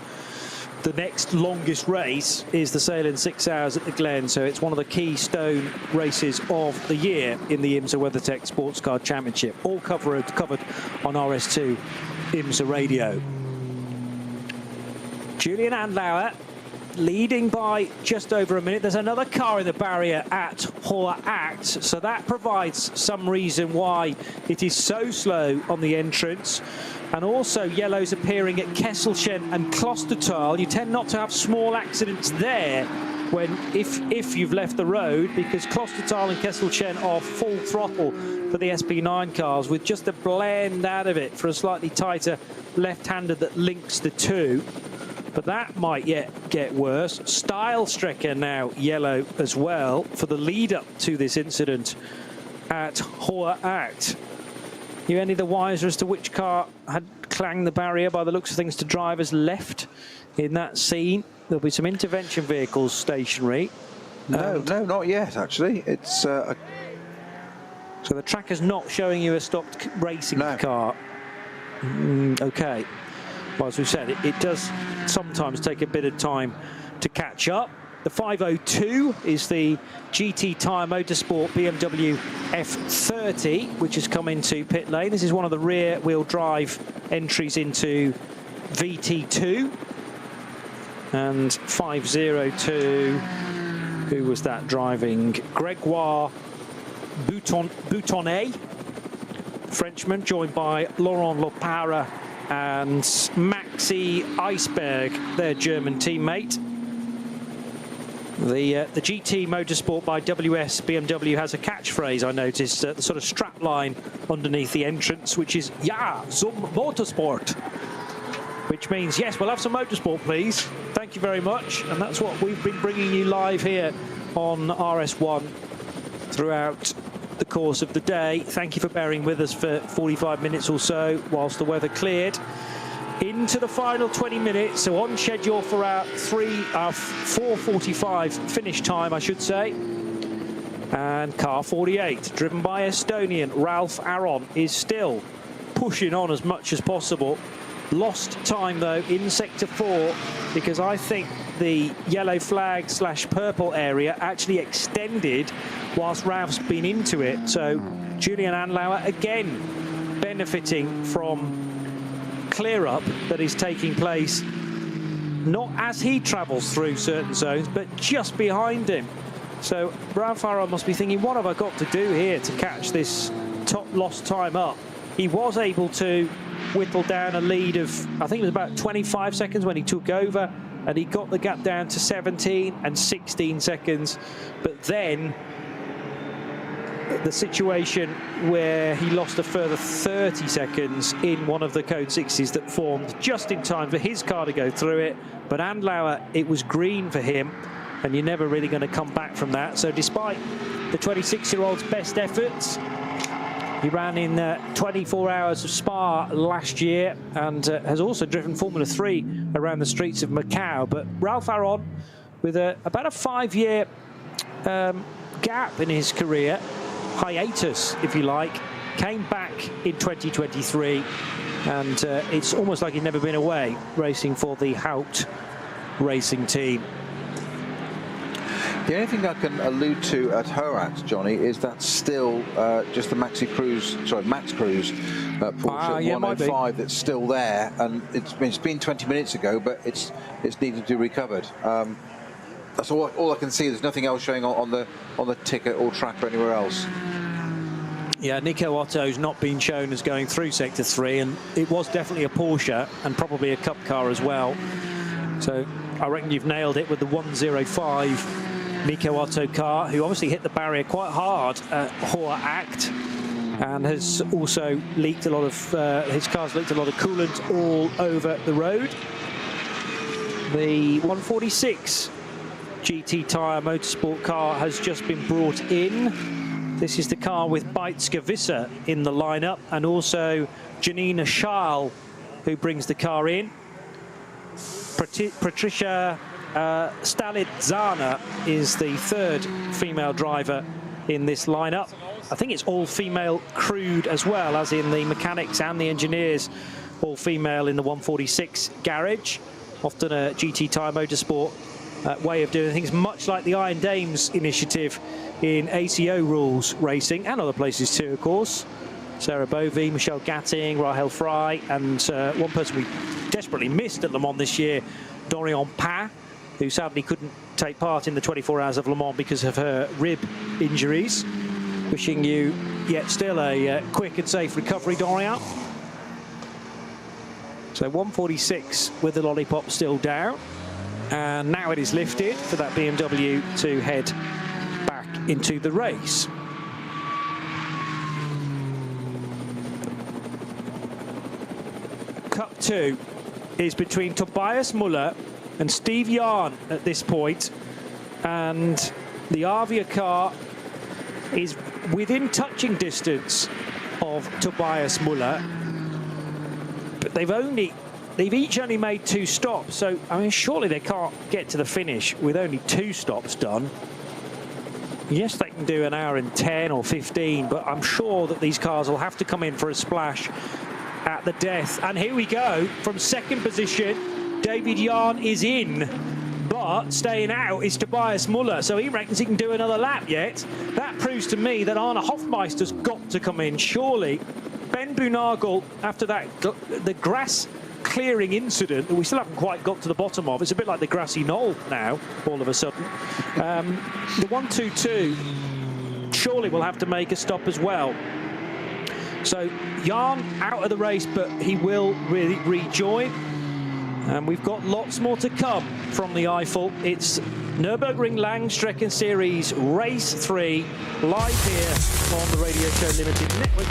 the next longest race is the Sahlen 6 hours at the Glen. So it's one of the keystone races of the year in the IMSA WeatherTech Sports Car Championship. All covered on RS2 IMSA Radio. Julian Andlauer leading by just over a minute. There's another car in the barrier at Hohe Acht, so that provides some reason why it is so slow on the entrance. And also yellows appearing at Kesselchen and Klostertal. You tend not to have small accidents there when if you've left the road, because Klostertal and Kesselchen are full throttle for the SP9 cars, with just a blend out of it for a slightly tighter left-hander that links the two. But that might yet get worse. Stylestrecker now yellow as well for the lead-up to this incident at Hohe Acht. You any the wiser as to which car had clanged the barrier by the looks of things to drivers left in that scene? There'll be some intervention vehicles stationary. No, not yet, actually. It's so the track is not showing you a stopped racing car. Okay. Well, as we said, it does sometimes take a bit of time to catch up. The 502 is the GT Tyre Motorsport BMW F30, which has come into pit lane. This is one of the rear-wheel drive entries into VT2. And 502, who was that driving? Grégoire Boutonnet, Frenchman, joined by Laurent Lopara and Maxi Eisberg, their German teammate. The GT Motorsport by WS BMW has a catchphrase, I noticed, the sort of strap line underneath the entrance, which is "Ja, zum Motorsport," which means, yes, we'll have some motorsport, please. Thank you very much. And that's what we've been bringing you live here on RS1 throughout the course of the day. Thank you for bearing with us for 45 minutes or so whilst the weather cleared. Into the final 20 minutes, so on schedule for our 4:45 finish time, I should say. And car 48, driven by Estonian Ralph Aron, is still pushing on as much as possible. Lost time, though, in Sector 4, because I think the yellow flag / purple area actually extended whilst Ralph's been into it. So Julian Andlauer again benefiting from clear-up that is taking place, not as he travels through certain zones, but just behind him. So Ralph Aron must be thinking, what have I got to do here to catch this top lost time up? He was able to whittle down a lead of, I think it was about 25 seconds when he took over, and he got the gap down to 17 and 16 seconds. But then the situation where he lost a further 30 seconds in one of the code 60s that formed just in time for his car to go through it. But Andlauer, it was green for him, and you're never really going to come back from that. So despite the 26-year-old's best efforts, he ran in 24 hours of Spa last year and has also driven Formula 3 around the streets of Macau. But Ralph Aron, with about a 5-year gap in his career, hiatus, if you like, came back in 2023, and it's almost like he'd never been away racing for the Haupt racing team. The only thing I can allude to at Horat, Johnny, is that's still just the Max Cruz Porsche 105 that's still there, and it's been 20 minutes ago, but it's needed to be recovered. That's all I can see. There's nothing else showing on the ticket or track or anywhere else. Yeah, Nico Otto's not been shown as going through Sector 3, and it was definitely a Porsche and probably a Cup car as well. So I reckon you've nailed it with the 105 Nico Otto car, who obviously hit the barrier quite hard at Ruhr-Act and has also leaked a lot of, his car's leaked a lot of coolant all over the road. The 146 GT Tyre Motorsport car has just been brought in. This is the car with Beitske Visser in the lineup, and also Janina Schal, who brings the car in. Patricia Stalidzana is the third female driver in this lineup. I think it's all female crewed as well, as in the mechanics and the engineers, all female in the 146 garage. Often a GT Tyre Motorsport way of doing things, much like the Iron Dames initiative in ACO rules racing and other places too, of course. Sarah Bovey, Michelle Gatting, Rahel Fry, and one person we desperately missed at Le Mans this year, Dorian Pin, who sadly couldn't take part in the 24 Hours of Le Mans because of her rib injuries. Wishing you yet still a quick and safe recovery, Dorian. So 146 with the lollipop still down, and now it is lifted for that BMW to head back into the race. Cup 2 is between Tobias Muller and Steve Jahn at this point, and the Avia car is within touching distance of Tobias Muller, but they've each only made 2 stops, so I mean surely they can't get to the finish with only 2 stops done. Yes, they can do an hour and 10 or 15, but I'm sure that these cars will have to come in for a splash at the death. And here we go from second position. David Jahn is in, but staying out is Tobias Muller, so he reckons he can do another lap yet. That proves to me that Arne Hofmeister's got to come in, surely. Ben Bunagel, after that, the grass clearing incident that we still haven't quite got to the bottom of. It's a bit like the grassy knoll now, all of a sudden. The 122 surely will have to make a stop as well. So Jahn out of the race, but he will really rejoin. And we've got lots more to come from the Eifel. It's Nürburgring Langstrecken-Series Race 3, live here on the Radio Show Limited Network.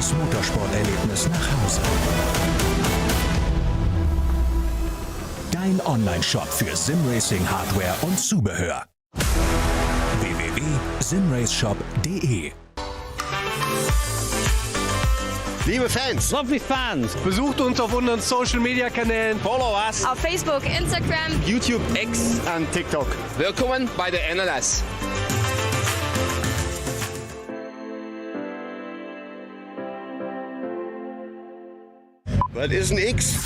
neues Motorsporterlebnis nach Hause. Dein Online-Shop für Simracing-Hardware und Zubehör. www.simraceshop.de. Liebe Fans, Lovely fans. besucht uns auf unseren Social Media Kanälen. Follow us. Auf Facebook, Instagram, YouTube, X und TikTok. Willkommen bei der NLS. Was ist ein X?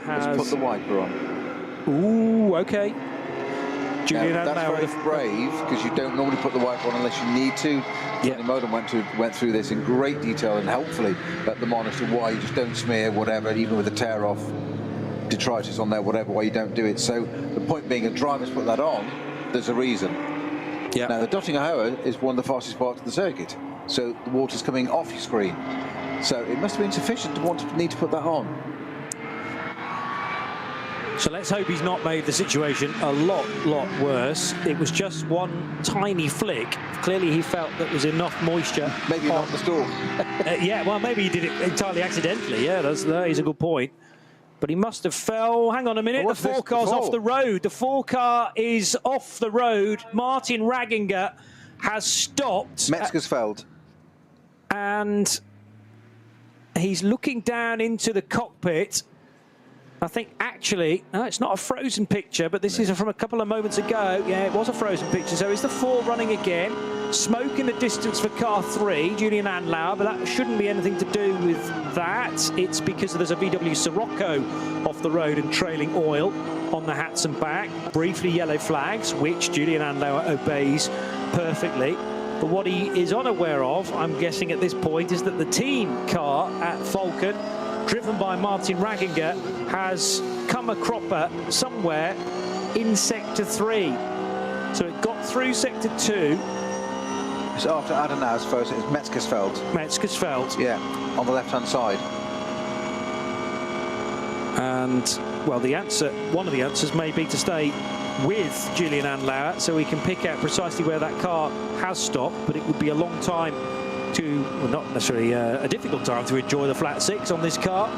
Let's put the wiper on. Ooh, okay. Julian Now, that's Adenauer. very brave, because you don't normally put the wiper on unless you need to. Yeah. Modem went through this in great detail and helpfully at the monitor why you just don't smear whatever, even with a tear off detritus on there, whatever, why you don't do it. So the point being, a driver's put that on, there's a reason. Yeah. Now the Dottinger Höhe is one of the fastest parts of the circuit, so the water's coming off your screen. So it must have been sufficient to need to put that on. So let's hope he's not made the situation a lot worse. It was just one tiny flick. Clearly he felt that there was enough moisture. Maybe not the stall. Yeah, well, maybe he did it entirely accidentally. Yeah, that is a good point. But he must have fell. Hang on a minute. Well, The four car's off the road. The four car is off the road. Martin Ragginger has stopped. Metzgersfeld. And he's looking down into the cockpit. I think actually, no, it's not a frozen picture, but this is from a couple of moments ago. Yeah, it was a frozen picture. So is the 4 running again? Smoke in the distance for car 3, Julian Adenauer, but that shouldn't be anything to do with that. It's because there's a VW Sirocco off the road and trailing oil on the hats and back. Briefly yellow flags, which Julian Adenauer obeys perfectly. But what he is unaware of, I'm guessing at this point, is that the team car at Falcon, driven by Martin Ragginger, has come a cropper somewhere in Sector 3. So it got through Sector 2. It's after Adenauer's first, it's Metzgersfeld. Metzgersfeld. Yeah, on the left-hand side. And, well, the answer, one of the answers may be to stay with Julian Adenauer, so we can pick out precisely where that car has stopped, but it would be a long time to, well, not necessarily a difficult time to enjoy the flat 6 on this car,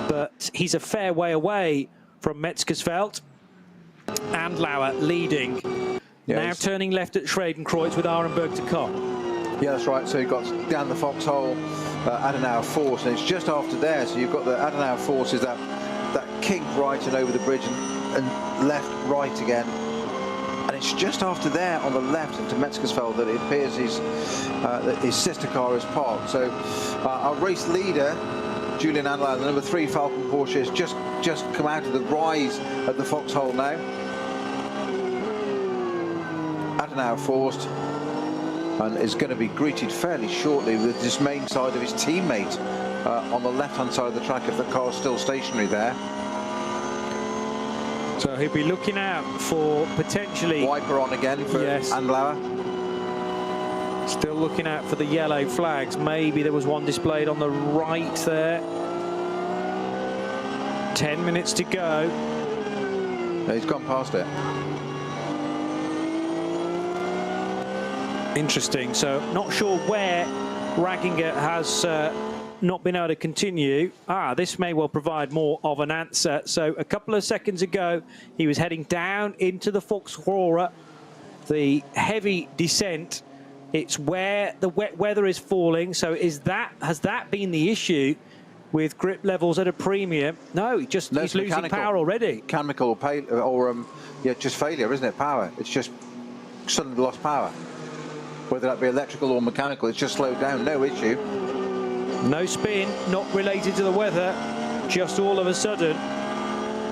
but he's a fair way away from Metzgersfeld. Adenauer leading. Yeah, now turning left at Schradenkreuz with Arenberg to come. Yeah, that's right. So you've got down the foxhole, Adenauer Force, and it's just after there. So you've got the Adenauer Force is that kink right and over the bridge and left, right again. And it's just after there on the left into Metzgersfeld that it appears that his sister car is parked. So our race leader, Julian Adenauer, the number 3 Falcon Porsche, has just come out of the rise at the foxhole now. Adenauer forced and is going to be greeted fairly shortly with this main side of his teammate on the left-hand side of the track if the car's still stationary there. So he'll be looking out for potentially... Wiper on again for Adenauer. Still looking out for the yellow flags. Maybe there was one displayed on the right there. 10 minutes to go. No, he's gone past it. Interesting. So not sure where Ragginger has not been able to continue. This may well provide more of an answer. So a couple of seconds ago, he was heading down into the Foxrohre, the heavy descent. It's where the wet weather is falling. So has that been the issue with grip levels at a premium? No, he's losing power already. Chemical or just failure, isn't it? Power. It's just suddenly lost power. Whether that be electrical or mechanical, it's just slowed down. No issue. No spin, not related to the weather. Just all of a sudden,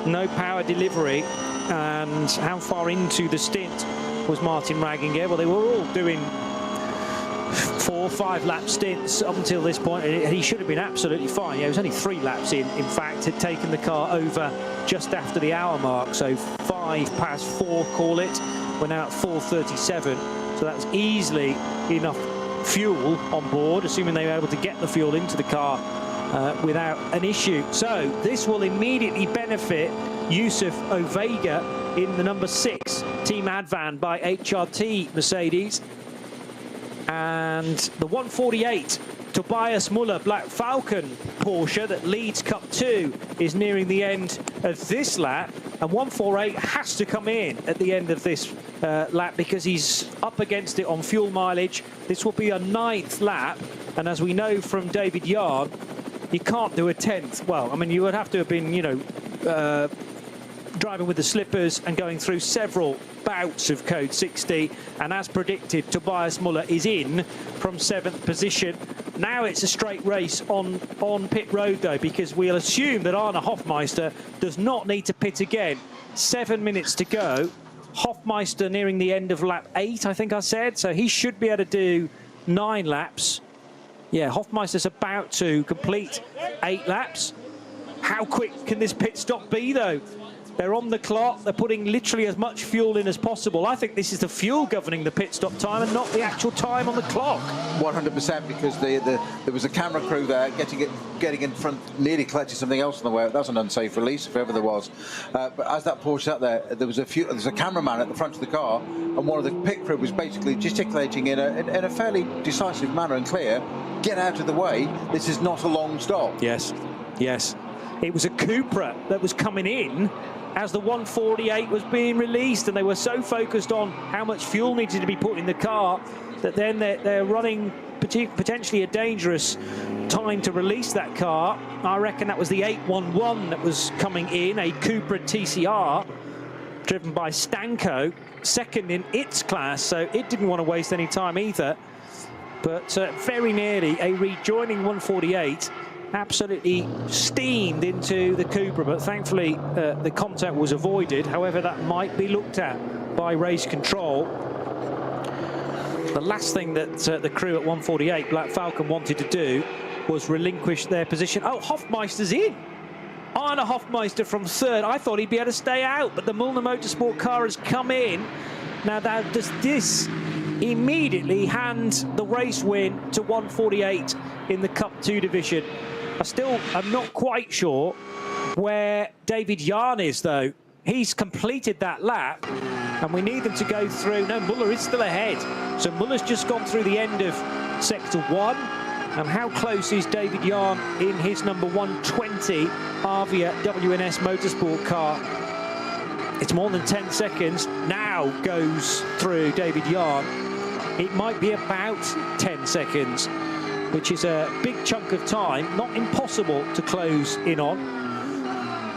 no power delivery. And how far into the stint was Martin Ragginger? Well, they were all doing 4 or 5 lap stints up until this point. He should have been absolutely fine. Yeah, it was only 3 laps in fact, had taken the car over just after the hour mark. So 5 past 4, call it. We're now at 4:37, so that's easily enough fuel on board, assuming they were able to get the fuel into the car without an issue. So this will immediately benefit Yusuf Ovega in the number 6 Team Advan by HRT Mercedes. And the 148 Tobias Muller Black Falcon Porsche that leads Cup 2 is nearing the end of this lap, and 148 has to come in at the end of this lap because he's up against it on fuel mileage. This will be a 9th lap, and as we know from David Yarn, you can't do a 10th. Well, I mean, you would have to have been, you know, driving with the slippers and going through several bouts of code 60, and as predicted, Tobias Muller is in from 7th position. Now it's a straight race on pit road though, because we'll assume that Arne Hofmeister does not need to pit again. 7 minutes to go. Hofmeister nearing the end of lap 8, I think I said, so he should be able to do 9 laps. Yeah, Hofmeister's about to complete 8 laps. How quick can this pit stop be though? They're on the clock. They're putting literally as much fuel in as possible. I think this is the fuel governing the pit stop time and not the actual time on the clock. 100%, because there was a camera crew there getting in front, nearly collecting something else on the way. That was an unsafe release, if ever there was. But as that Porsche sat there, there was a cameraman at the front of the car, and one of the pit crew was basically gesticulating in a fairly decisive manner and clear. Get out of the way. This is not a long stop. Yes, yes. It was a Cupra that was coming in as the 148 was being released, and they were so focused on how much fuel needed to be put in the car that then they're running potentially a dangerous time to release that car. I reckon that was the 811 that was coming in, a Cupra TCR driven by Stanko, second in its class, so it didn't want to waste any time either. But very nearly a rejoining 148 absolutely steamed into the Cupra, but thankfully the contact was avoided. However, that might be looked at by race control. The last thing that the crew at 148 Black Falcon wanted to do was relinquish their position. Oh, Hofmeister's in. Arne Hofmeister from 3rd. I thought he'd be able to stay out, but the Mullner Motorsport car has come in. Now, does this immediately hand the race win to 148 in the Cup 2 division? I'm not quite sure where David Yarn is, though. He's completed that lap, and we need them to go through. No, Muller is still ahead. So Muller's just gone through the end of Sector 1. And how close is David Yarn in his number 120 Avia WNS Motorsport car? It's more than 10 seconds. Now goes through David Yarn. It might be about 10 seconds. Which is a big chunk of time, not impossible to close in on.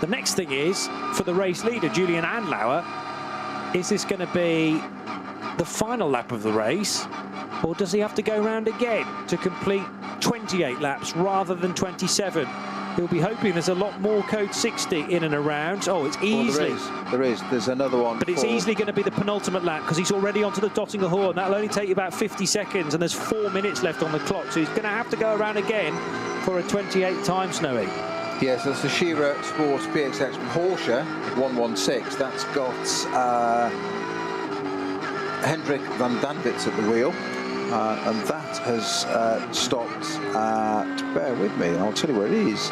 The next thing is, for the race leader, Julian Andlauer, is this going to be the final lap of the race, or does he have to go round again to complete 28 laps rather than 27? He'll be hoping there's a lot more code 60 in and around. Oh, it's easily. Well, there's another one. But it's easily going to be the penultimate lap because he's already onto the Dottinger Horn. That'll only take you about 50 seconds, and there's 4 minutes left on the clock. So he's going to have to go around again for a 28 time, Snowy. Yes, that's the Shearer Sports PXX Porsche 116. That's got Hendrik van Danwitz at the wheel. And that has stopped at, bear with me, I'll tell you where it is.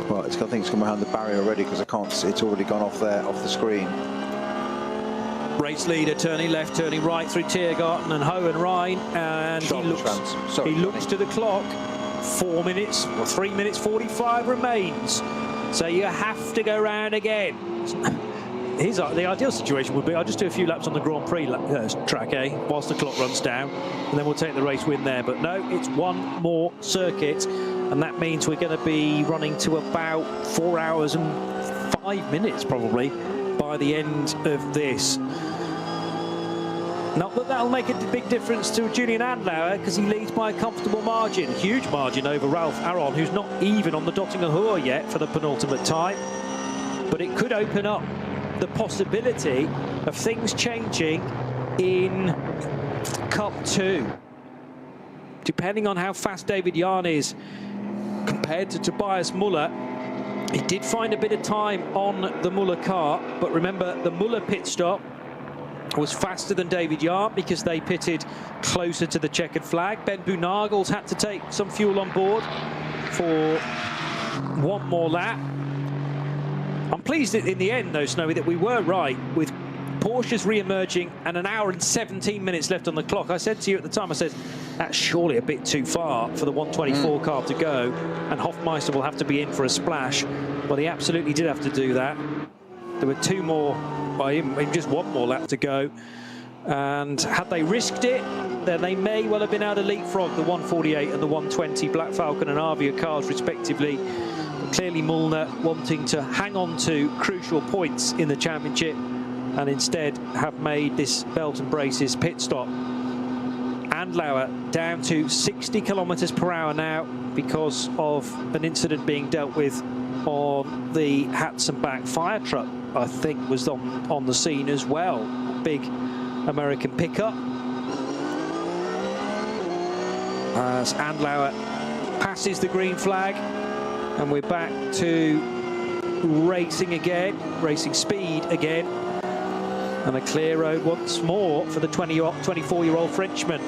Well, I think it's come around the barrier already because I can't see, it's already gone off there, off the screen. Race leader turning left, turning right through Tiergarten and Hohenrhein, and he looks to the clock. 4 minutes, or 3 minutes 45 remains. So you have to go round again. The ideal situation would be I'll just do a few laps on the Grand Prix track, whilst the clock runs down, and then we'll take the race win there. But no, it's one more circuit, and that means we're going to be running to about 4 hours and 5 minutes probably by the end of this. Not that that'll make a big difference to Julian Andlauer because he leads by a comfortable margin, huge margin over Ralph Aron, who's not even on the Dottinger Hohe yet for the penultimate time. But it could open up the possibility of things changing in Cup 2. Depending on how fast David Yarn is ahead to Tobias Muller. He did find a bit of time on the Muller car, but remember the Muller pit stop was faster than David Yard because they pitted closer to the checkered flag. Ben Boonagels had to take some fuel on board for one more lap. I'm pleased that in the end, though, Snowy, that we were right with Porsche's re-emerging and 1 hour and 17 minutes left on the clock. I said to you at the time, I said, that's surely a bit too far for the 124 car to go, and Hofmeister will have to be in for a splash. Well, he absolutely did have to do that. There were 2 more by him, just 1 more lap to go. And had they risked it, then they may well have been able to leapfrog the 148 and the 120 Black Falcon and Avia cars, respectively. But clearly, Mullner wanting to hang on to crucial points in the championship, and instead have made this belt and braces pit stop. Andlauer down to 60 kilometers per hour now because of an incident being dealt with on the Hatzenbach fire truck, I think was on the scene as well. Big American pickup. As Andlauer passes the green flag, and we're back to racing again, racing speed again. And a clear road once more for the 24-year-old Frenchman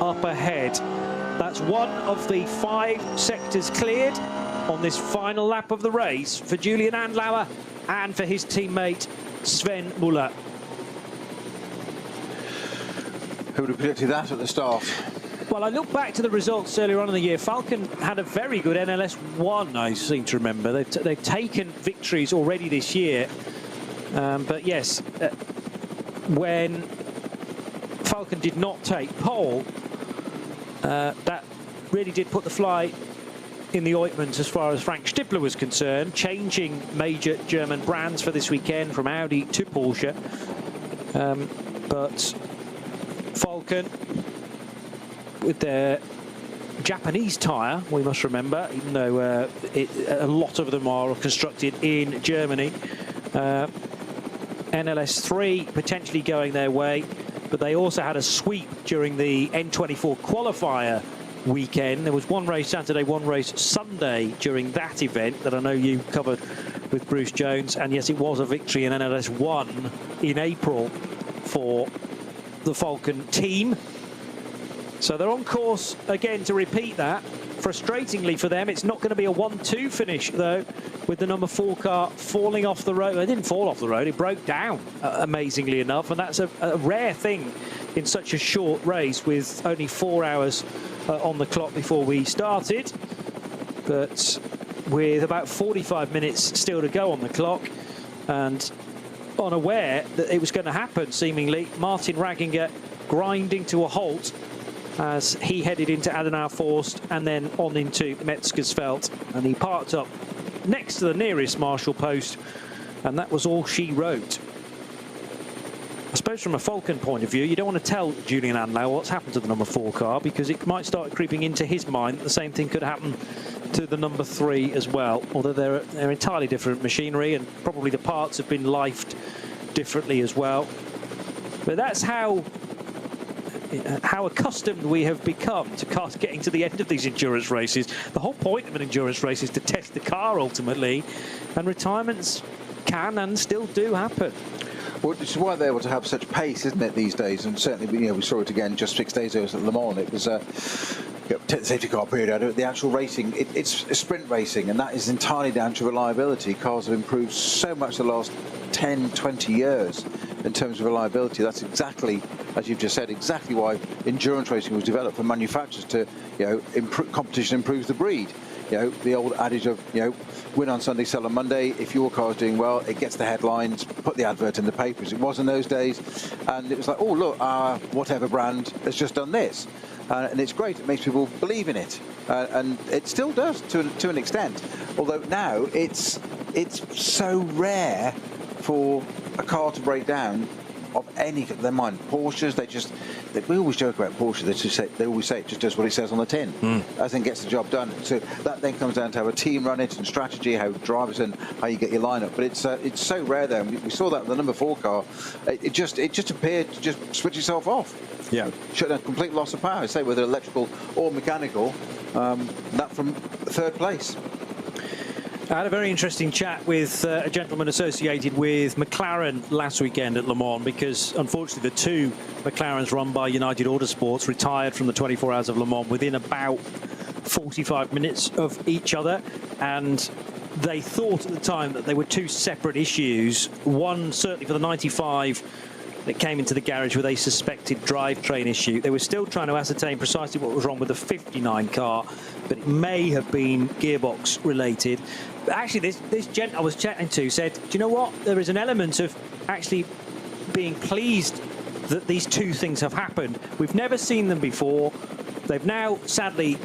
up ahead. That's one of the 5 sectors cleared on this final lap of the race for Julian Andlauer and for his teammate Sven Muller. Who would have predicted that at the start? Well, I look back to the results earlier on in the year. Falcon had a very good NLS 1, I seem to remember. They've taken victories already this year. But yes, when Falcon did not take pole, that really did put the fly in the ointment as far as Frank Stippler was concerned, changing major German brands for this weekend from Audi to Porsche. But Falcon, with their Japanese tyre, we must remember, even though a lot of them are constructed in Germany, NLS 3 potentially going their way, but they also had a sweep during the N24 qualifier weekend. There was 1 race Saturday, 1 race Sunday during that event that I know you covered with Bruce Jones, and yes, it was a victory in NLS 1 in April for the Falcon team. So they're on course again to repeat that. Frustratingly for them, it's not going to be a 1-2 finish, though, with the number 4 car falling off the road. It didn't fall off the road, it broke down, amazingly enough, and that's a rare thing in such a short race with only 4 hours on the clock before we started. But with about 45 minutes still to go on the clock, and unaware that it was going to happen, seemingly, Martin Ragginger grinding to a halt as he headed into Adenauer Forst and then on into Metzgersfeld, and he parked up next to the nearest marshal post, and that was all she wrote. I suppose from a Falcon point of view, you don't want to tell Julian Andlauer what's happened to the number 4 car, because it might start creeping into his mind that the same thing could happen to the number 3 as well, although they're entirely different machinery, and probably the parts have been lifed differently as well. But that's how accustomed we have become to getting to the end of these endurance races. The whole point of an endurance race is to test the car ultimately, and retirements can and still do happen. Well, it's why they're able to have such pace, isn't it, these days? And certainly, we saw it again just 6 days ago at Le Mans. It was take the safety car period out of it. The actual racing, it's sprint racing, and that is entirely down to reliability. Cars have improved so much the last 10, 20 years in terms of reliability. That's exactly, as you've just said, exactly why endurance racing was developed for manufacturers to, competition improves the breed. The old adage of, win on Sunday, sell on Monday. If your car's doing well, it gets the headlines, put the advert in the papers. It was in those days, and it was like, oh, look, our whatever brand has just done this. And it's great, it makes people believe in it. And it still does to an extent. Although now it's so rare for a car to break down any, they mind Porsches. We always joke about Porsche. They always say it just does what it says on the tin, as in gets the job done. So that then comes down to how a team run it and strategy, how drivers and how you get your lineup. But it's so rare there. We saw that in the number 4 car. It just appeared to just switch itself off. Yeah, showed a complete loss of power. Say whether electrical or mechanical. That from 3rd place. I had a very interesting chat with a gentleman associated with McLaren last weekend at Le Mans, because unfortunately the 2 McLarens run by United Autosports retired from the 24 Hours of Le Mans within about 45 minutes of each other, and they thought at the time that they were 2 separate issues. One certainly for the 95 that came into the garage with a suspected drivetrain issue. They were still trying to ascertain precisely what was wrong with the 59 car, but it may have been gearbox related. But actually, this gent I was chatting to said, do you know what? There is an element of actually being pleased that these 2 things have happened. We've never seen them before. They've now, sadly,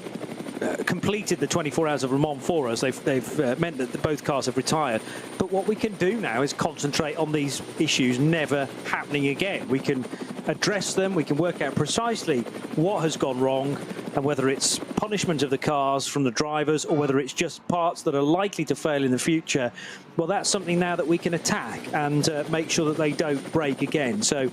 completed the 24 Hours of Le Mans for us. They've meant that both cars have retired. But what we can do now is concentrate on these issues never happening again. We can address them. We can work out precisely what has gone wrong, and whether it's punishment of the cars from the drivers or whether it's just parts that are likely to fail in the future. Well, that's something now that we can attack and make sure that they don't break again. So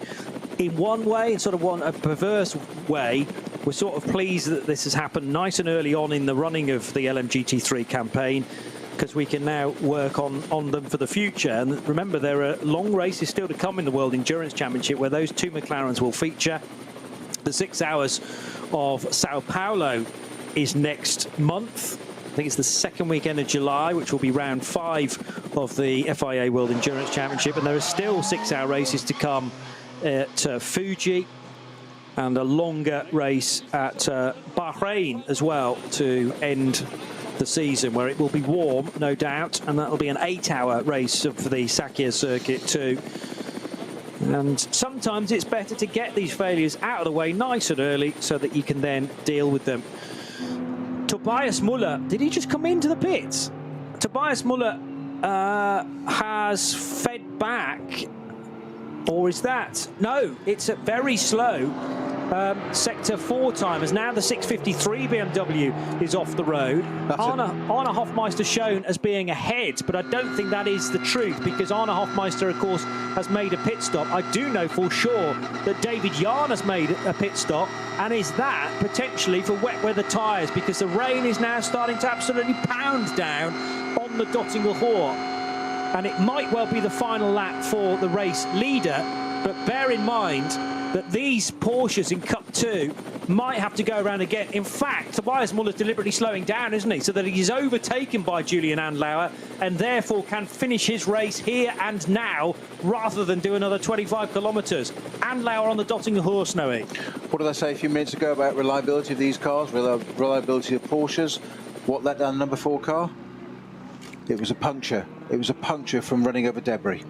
in one way, in sort of a perverse way, we're sort of pleased that this has happened nice and early on in the running of the LMGT3 campaign, because we can now work on them for the future. And remember, there are long races still to come in the World Endurance Championship where those 2 McLarens will feature. The 6 Hours of Sao Paulo is next month. I think it's the 2nd weekend of July, which will be round 5 of the FIA World Endurance Championship. And there are still 6-hour races to come at Fuji, and a longer race at Bahrain as well to end the season, where it will be warm, no doubt, and that will be an 8-hour race for the Sakhir circuit too. And sometimes it's better to get these failures out of the way nice and early so that you can then deal with them. Tobias Muller, did he just come into the pits? Tobias Muller has fed back, or is that? No, it's a very slow sector 4 time, as now the 6:53 BMW is off the road. Arne Hofmeister shown as being ahead, but I don't think that is the truth, because Arne Hofmeister, of course, has made a pit stop. I do know for sure that David Yarn has made a pit stop, and is that potentially for wet weather tyres, because the rain is now starting to absolutely pound down on the Dottinger Hohe, and it might well be the final lap for the race leader. But bear in mind that these Porsches in Cup 2 might have to go around again. In fact, Tobias Muller's deliberately slowing down, isn't he? So that he's overtaken by Julian Adenauer and therefore can finish his race here and now rather than do another 25 kilometres. Adenauer on the Dottinger Hohe, Snowy. What did I say a few minutes ago about reliability of these cars, reliability of Porsches? What let down the number 4 car? It was a puncture. It was a puncture from running over debris.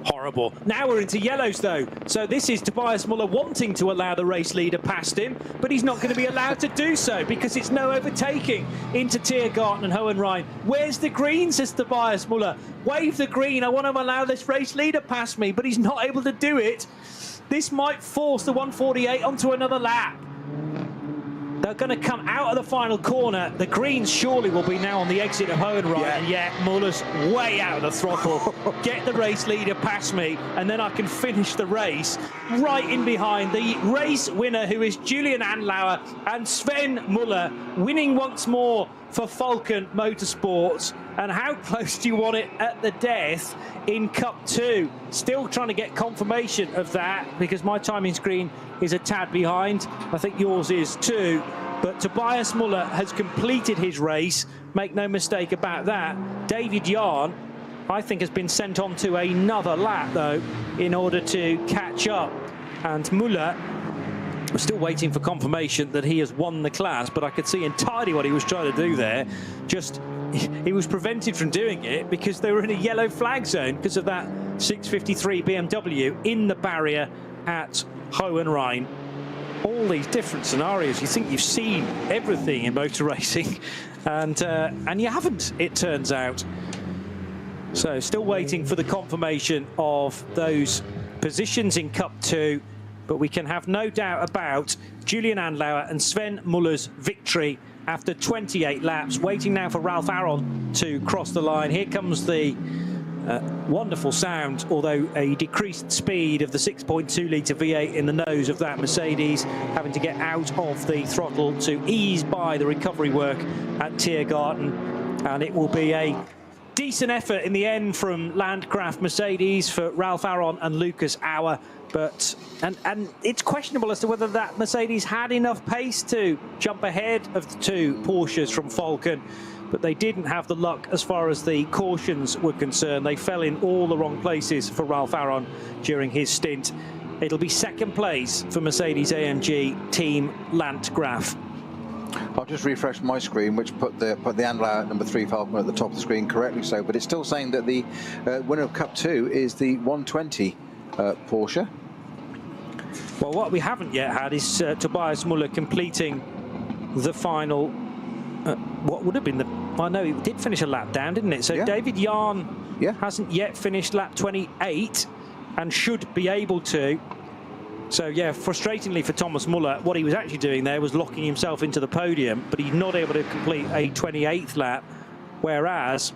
Horrible. Now we're into yellows, though. So this is Tobias Muller wanting to allow the race leader past him, but he's not going to be allowed to do so because it's no overtaking into Tiergarten and Hohenrhein. Where's the green, says Tobias Muller. Wave the green. I want to allow this race leader past me, but he's not able to do it. This might force the 148 onto another lap. They're going to come out of the final corner. The greens surely will be now on the exit of Hohenrhein. Yeah. And yet Muller's way out of the throttle. Get the race leader past me, and then I can finish the race right in behind the race winner, who is Julian Adenauer, and Sven Muller winning once more for Falcon Motorsports. And how close do you want it at the death in Cup 2? Still trying to get confirmation of that, because my timing screen is a tad behind. I think yours is too. But Tobias Muller has completed his race. Make no mistake about that. David Yarn, I think, has been sent on to another lap, though, in order to catch up. And Muller, we're still waiting for confirmation that he has won the class, but I could see entirely what he was trying to do there. Just, he was prevented from doing it because they were in a yellow flag zone because of that 653 BMW in the barrier at Hohenrhein. All these different scenarios. You think you've seen everything in motor racing, and you haven't, it turns out. So still waiting for the confirmation of those positions in Cup 2, but we can have no doubt about Julian Adenauer and Sven Muller's victory after 28 laps. Waiting now for Ralph Aron to cross the line. Here comes the wonderful sound, although a decreased speed of the 6.2 litre V8 in the nose of that Mercedes, having to get out of the throttle to ease by the recovery work at Tiergarten. And it will be a decent effort in the end from Landcraft Mercedes for Ralph Aron and Lucas Auer. But and it's questionable as to whether that Mercedes had enough pace to jump ahead of the two Porsches from Falcon. But they didn't have the luck as far as the cautions were concerned. They fell in all the wrong places for Ralph Aron during his stint. It'll be second place for Mercedes-AMG Team Landgraf. I'll just refresh my screen, which put the Adenauer number 3 Falcon at the top of the screen correctly so, but it's still saying that the winner of Cup 2 is the 120 Porsche. Well, what we haven't yet had is Tobias Muller completing the final. What would have been the... I know he did finish a lap down, didn't it? So yeah. David Jahn hasn't yet finished lap 28 and should be able to. So, yeah, frustratingly for Thomas Muller, what he was actually doing there was locking himself into the podium, but he's not able to complete a 28th lap, whereas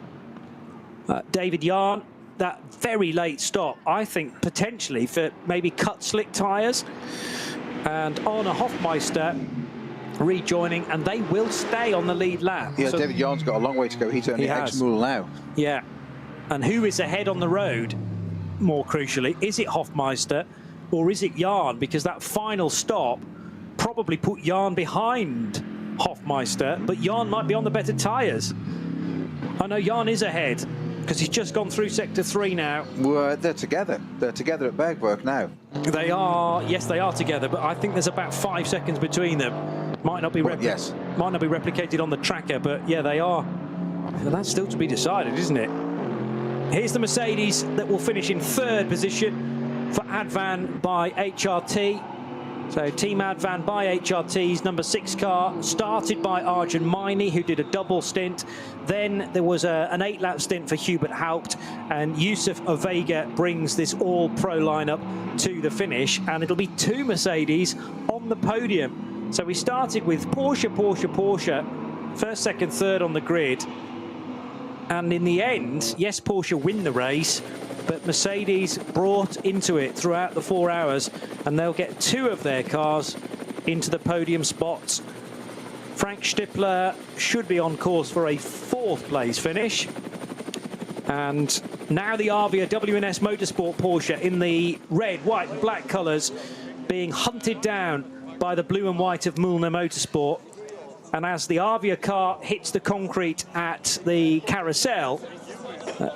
David Jahn, that very late stop, I think potentially for maybe cut slick tyres, and Arne Hofmeister rejoining, and they will stay on the lead lap. Yeah, so David Jahn's got a long way to go. He's only ex-Moule now. Yeah, and who is ahead on the road, more crucially? Is it Hofmeister or is it Jahn? Because that final stop probably put Jahn behind Hofmeister, but Jahn might be on the better tyres. I know Jahn is ahead because he's just gone through Sector 3 now. Well, they're together. They're together at Bergwerk now. They are, yes, they are together, but I think there's about 5 seconds between them. Might not be replicated on the tracker, but yeah, they are. And that's still to be decided, isn't it? Here's the Mercedes that will finish in 3rd position for Advan by HRT. So Team Advan by HRT's number 6 car, started by Arjun Maini, who did a double stint. Then there was an 8-lap stint for Hubert Haupt, and Yusuf Ovega brings this all-pro lineup to the finish, and it'll be 2 Mercedes on the podium. So we started with Porsche, 1st, 2nd, 3rd on the grid. And in the end, yes, Porsche win the race, but Mercedes brought into it throughout the 4 hours, and they'll get 2 of their cars into the podium spots. Frank Stippler should be on course for a 4th place finish. And now the Avia WNS Motorsport Porsche in the red, white and black colours being hunted down by the blue and white of Mühlner Motorsport. And as the Avia car hits the concrete at the carousel,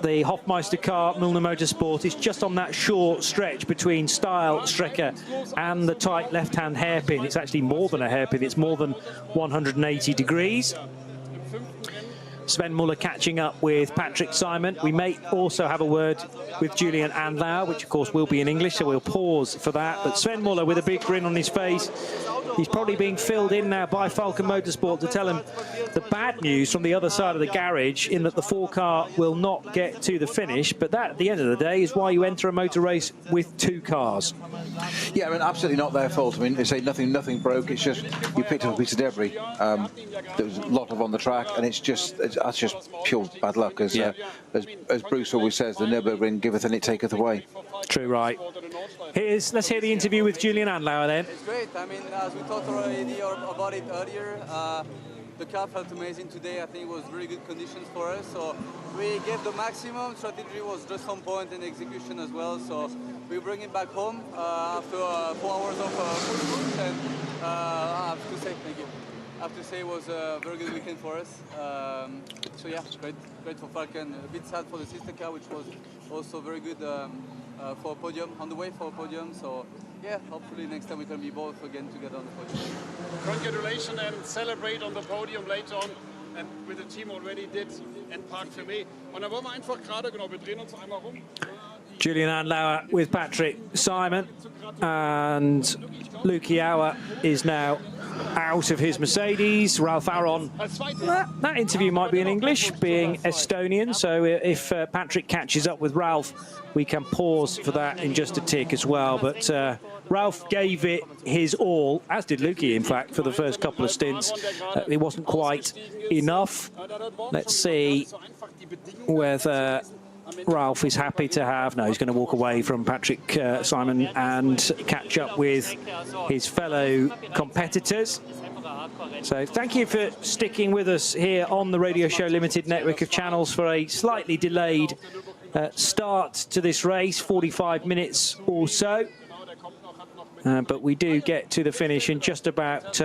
the Hofmeister car, Mühlner Motorsport, is just on that short stretch between Steyr, Strecker and the tight left-hand hairpin. It's actually more than a hairpin, it's more than 180 degrees. Sven Muller catching up with Patrick Simon. We may also have a word with Julian Adenauer, which of course will be in English, so we'll pause for that. But Sven Muller with a big grin on his face. He's probably being filled in now by Falcon Motorsport to tell him the bad news from the other side of the garage, in that the 4 car will not get to the finish. But that, at the end of the day, is why you enter a motor race with 2 cars. Yeah, I mean, absolutely not their fault. I mean, they say nothing broke. It's just you picked up a piece of debris. There was a lot of on the track, and that's just pure bad luck. As Bruce always says, the Nürburgring giveth and it taketh away. True, right. Let's hear the interview with Julian Adenauer then. It's great. I mean, as we talked already about it earlier, the car felt amazing today. I think it was really good conditions for us. So we gave the maximum. Strategy was just on point, and execution as well. So we bring it back home after 4 hours of full push, and I have to say thank you. I have to say it was a very good weekend for us. So yeah, great for Falcon. A bit sad for the sister car, which was also very good for a podium, on the way for a podium. So yeah, hopefully next time we can be both again together on the podium. Congratulations and celebrate on the podium later on. And with the team already did and Park für mich. Und dann wollen wir einfach gerade, genau, wir drehen uns einmal rum. Julian Adenauer with Patrick Simon, and Luki Auer is now out of his Mercedes. Ralph Aron, that interview might be in English, being Estonian, so if Patrick catches up with Ralph, we can pause for that in just a tick as well. But Ralph gave it his all, as did Luki, in fact, for the first couple of stints. It wasn't quite enough. Let's see whether Ralph is happy to have... No, he's going to walk away from Patrick Simon and catch up with his fellow competitors. So thank you for sticking with us here on the Radio Show Limited network of channels for a slightly delayed start to this race, 45 minutes or so. But we do get to the finish in just about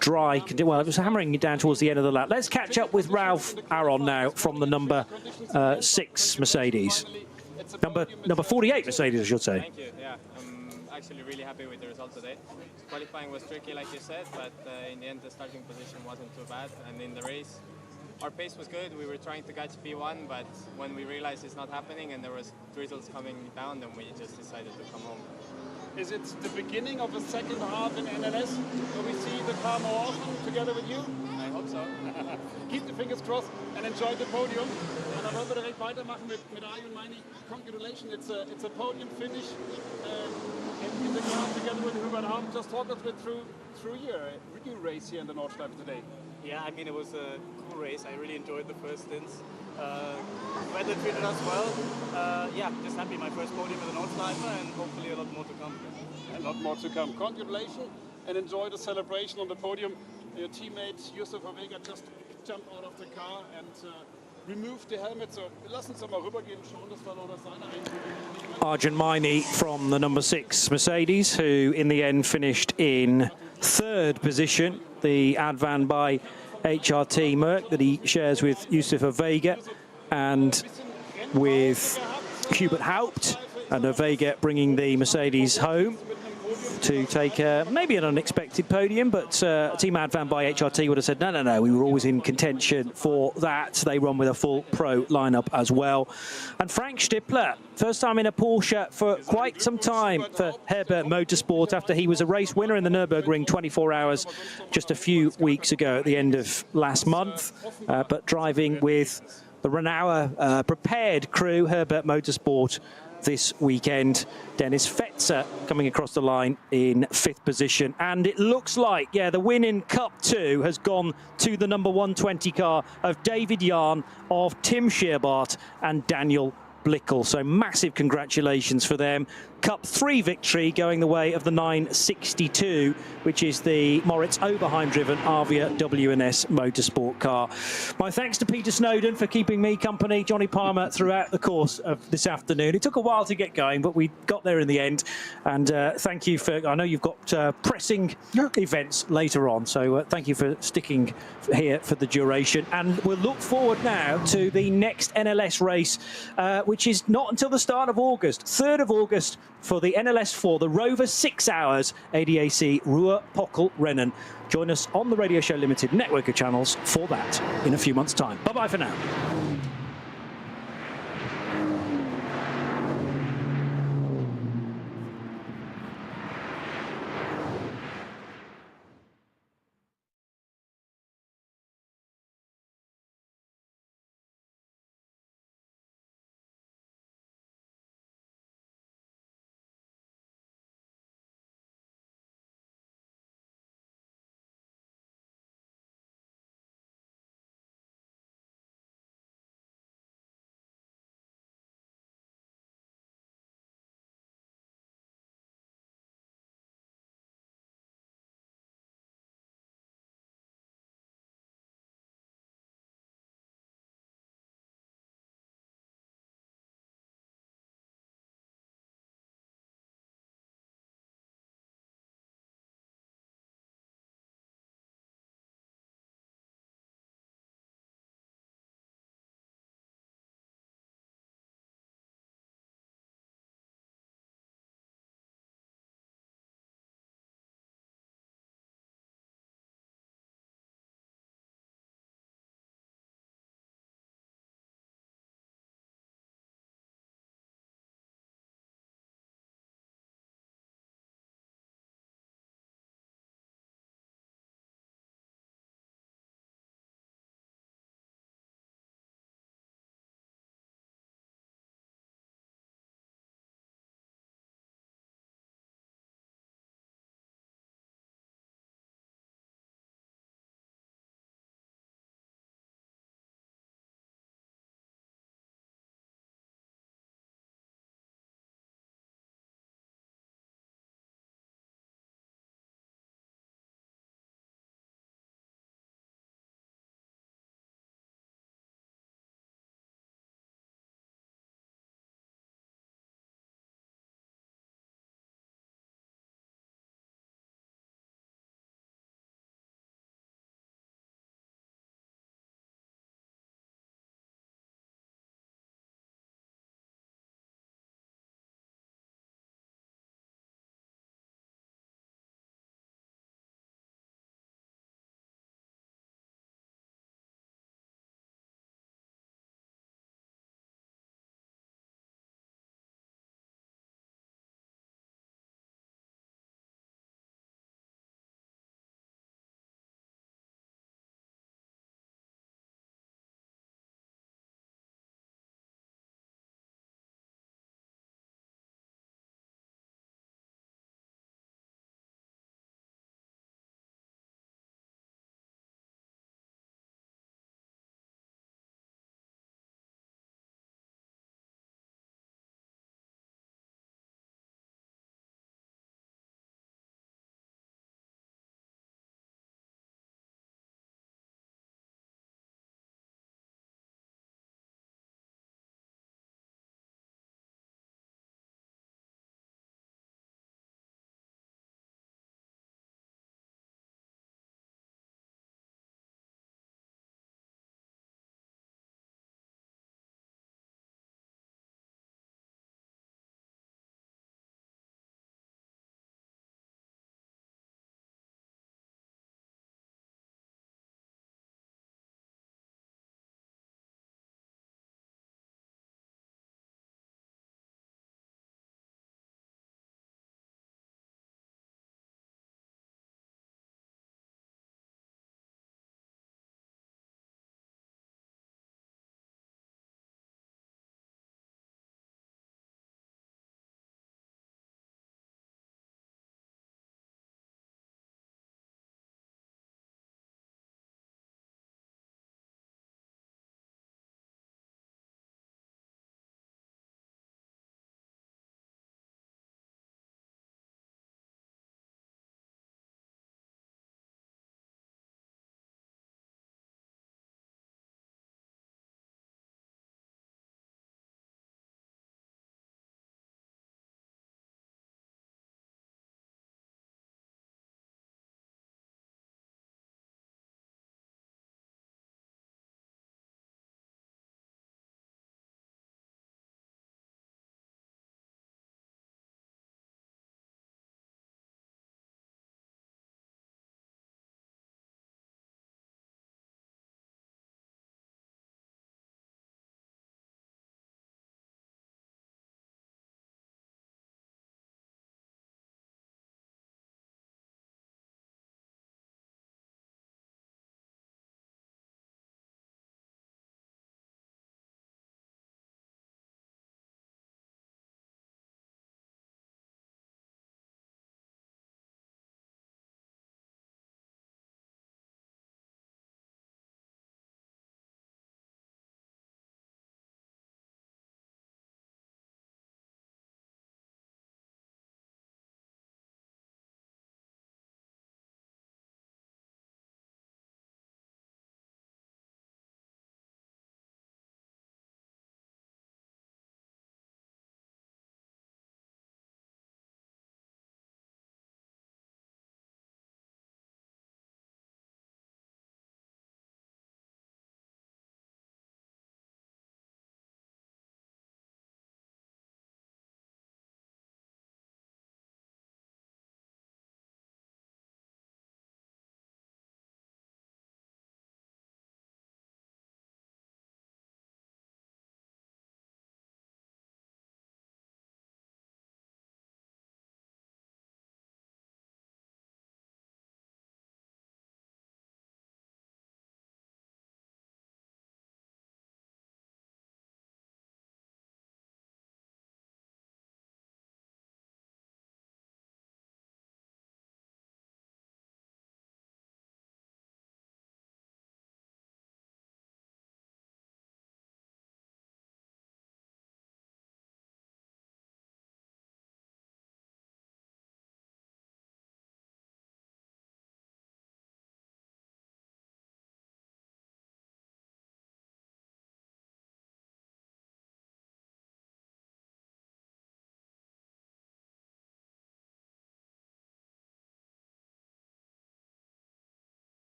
dry. Well, it was hammering it down towards the end of the lap. Let's catch up with Ralph Aron now from the number 6 Mercedes. Number 48 Mercedes, I should say. Thank you. Yeah, I'm actually really happy with the result today. Qualifying was tricky, like you said, but in the end, the starting position wasn't too bad. And in the race, our pace was good. We were trying to catch P1, but when we realized it's not happening and there was drizzles coming down, then we just decided to come home. Is it the beginning of the second half in NLS? Will we see the car more often together with you? I hope so. Keep the fingers crossed and enjoy the podium. Und dann wollen wir direkt weitermachen mit Ari und Meini. Congratulations, it's a podium finish in the car together with Hubert Hahn. Just talk us through your race here in the Nordschleife today. Yeah, I mean, it was a cool race. I really enjoyed the first stints. Weather treated us well. Yeah, just happy my first podium with the Nordschleife and hopefully a lot more to come. A lot more to come. Congratulations and enjoy the celebration on the podium. Your teammate Yusuf Avega just jumped out of the car and removed the helmet. So lass uns mal rübergehen und schauen, dass wir noch das seine Einführung. Arjun Maini from the number 6 Mercedes, who in the end finished in 3rd position. The Advan by HRT Merc that he shares with Yusuf Avega and with Hubert Haupt, and Avega bringing the Mercedes home to take maybe an unexpected podium, but Team Advan by HRT would have said, no, we were always in contention for that. They run with a full pro lineup as well. And Frank Stippler, first time in a Porsche for quite some time for Herbert Motorsport, after he was a race winner in the Nürburgring 24 hours just a few weeks ago at the end of last month, but driving with the Renault prepared crew, Herbert Motorsport, this weekend. Dennis Fetzer coming across the line in 5th position, and it looks like, yeah, the win in Cup 2 has gone to the number 120 car of David Jahn, of Tim Scherbart and Daniel Blickel. So massive congratulations for them. Cup 3 victory going the way of the 962, which is the Moritz Oberheim-driven Avia WNS Motorsport car. My thanks to Peter Snowden for keeping me company, Johnny Palmer, throughout the course of this afternoon. It took a while to get going, but we got there in the end. And thank you for, I know you've got pressing events later on, so thank you for sticking here for the duration. And we'll look forward now to the next NLS race, which is not until the start of August, 3rd of August, for the NLS 4, the Rover 6 Hours ADAC Ruhr-Pokal-Rennen. Join us on the Radio Show Limited network of channels for that in a few months' time. Bye-bye for now.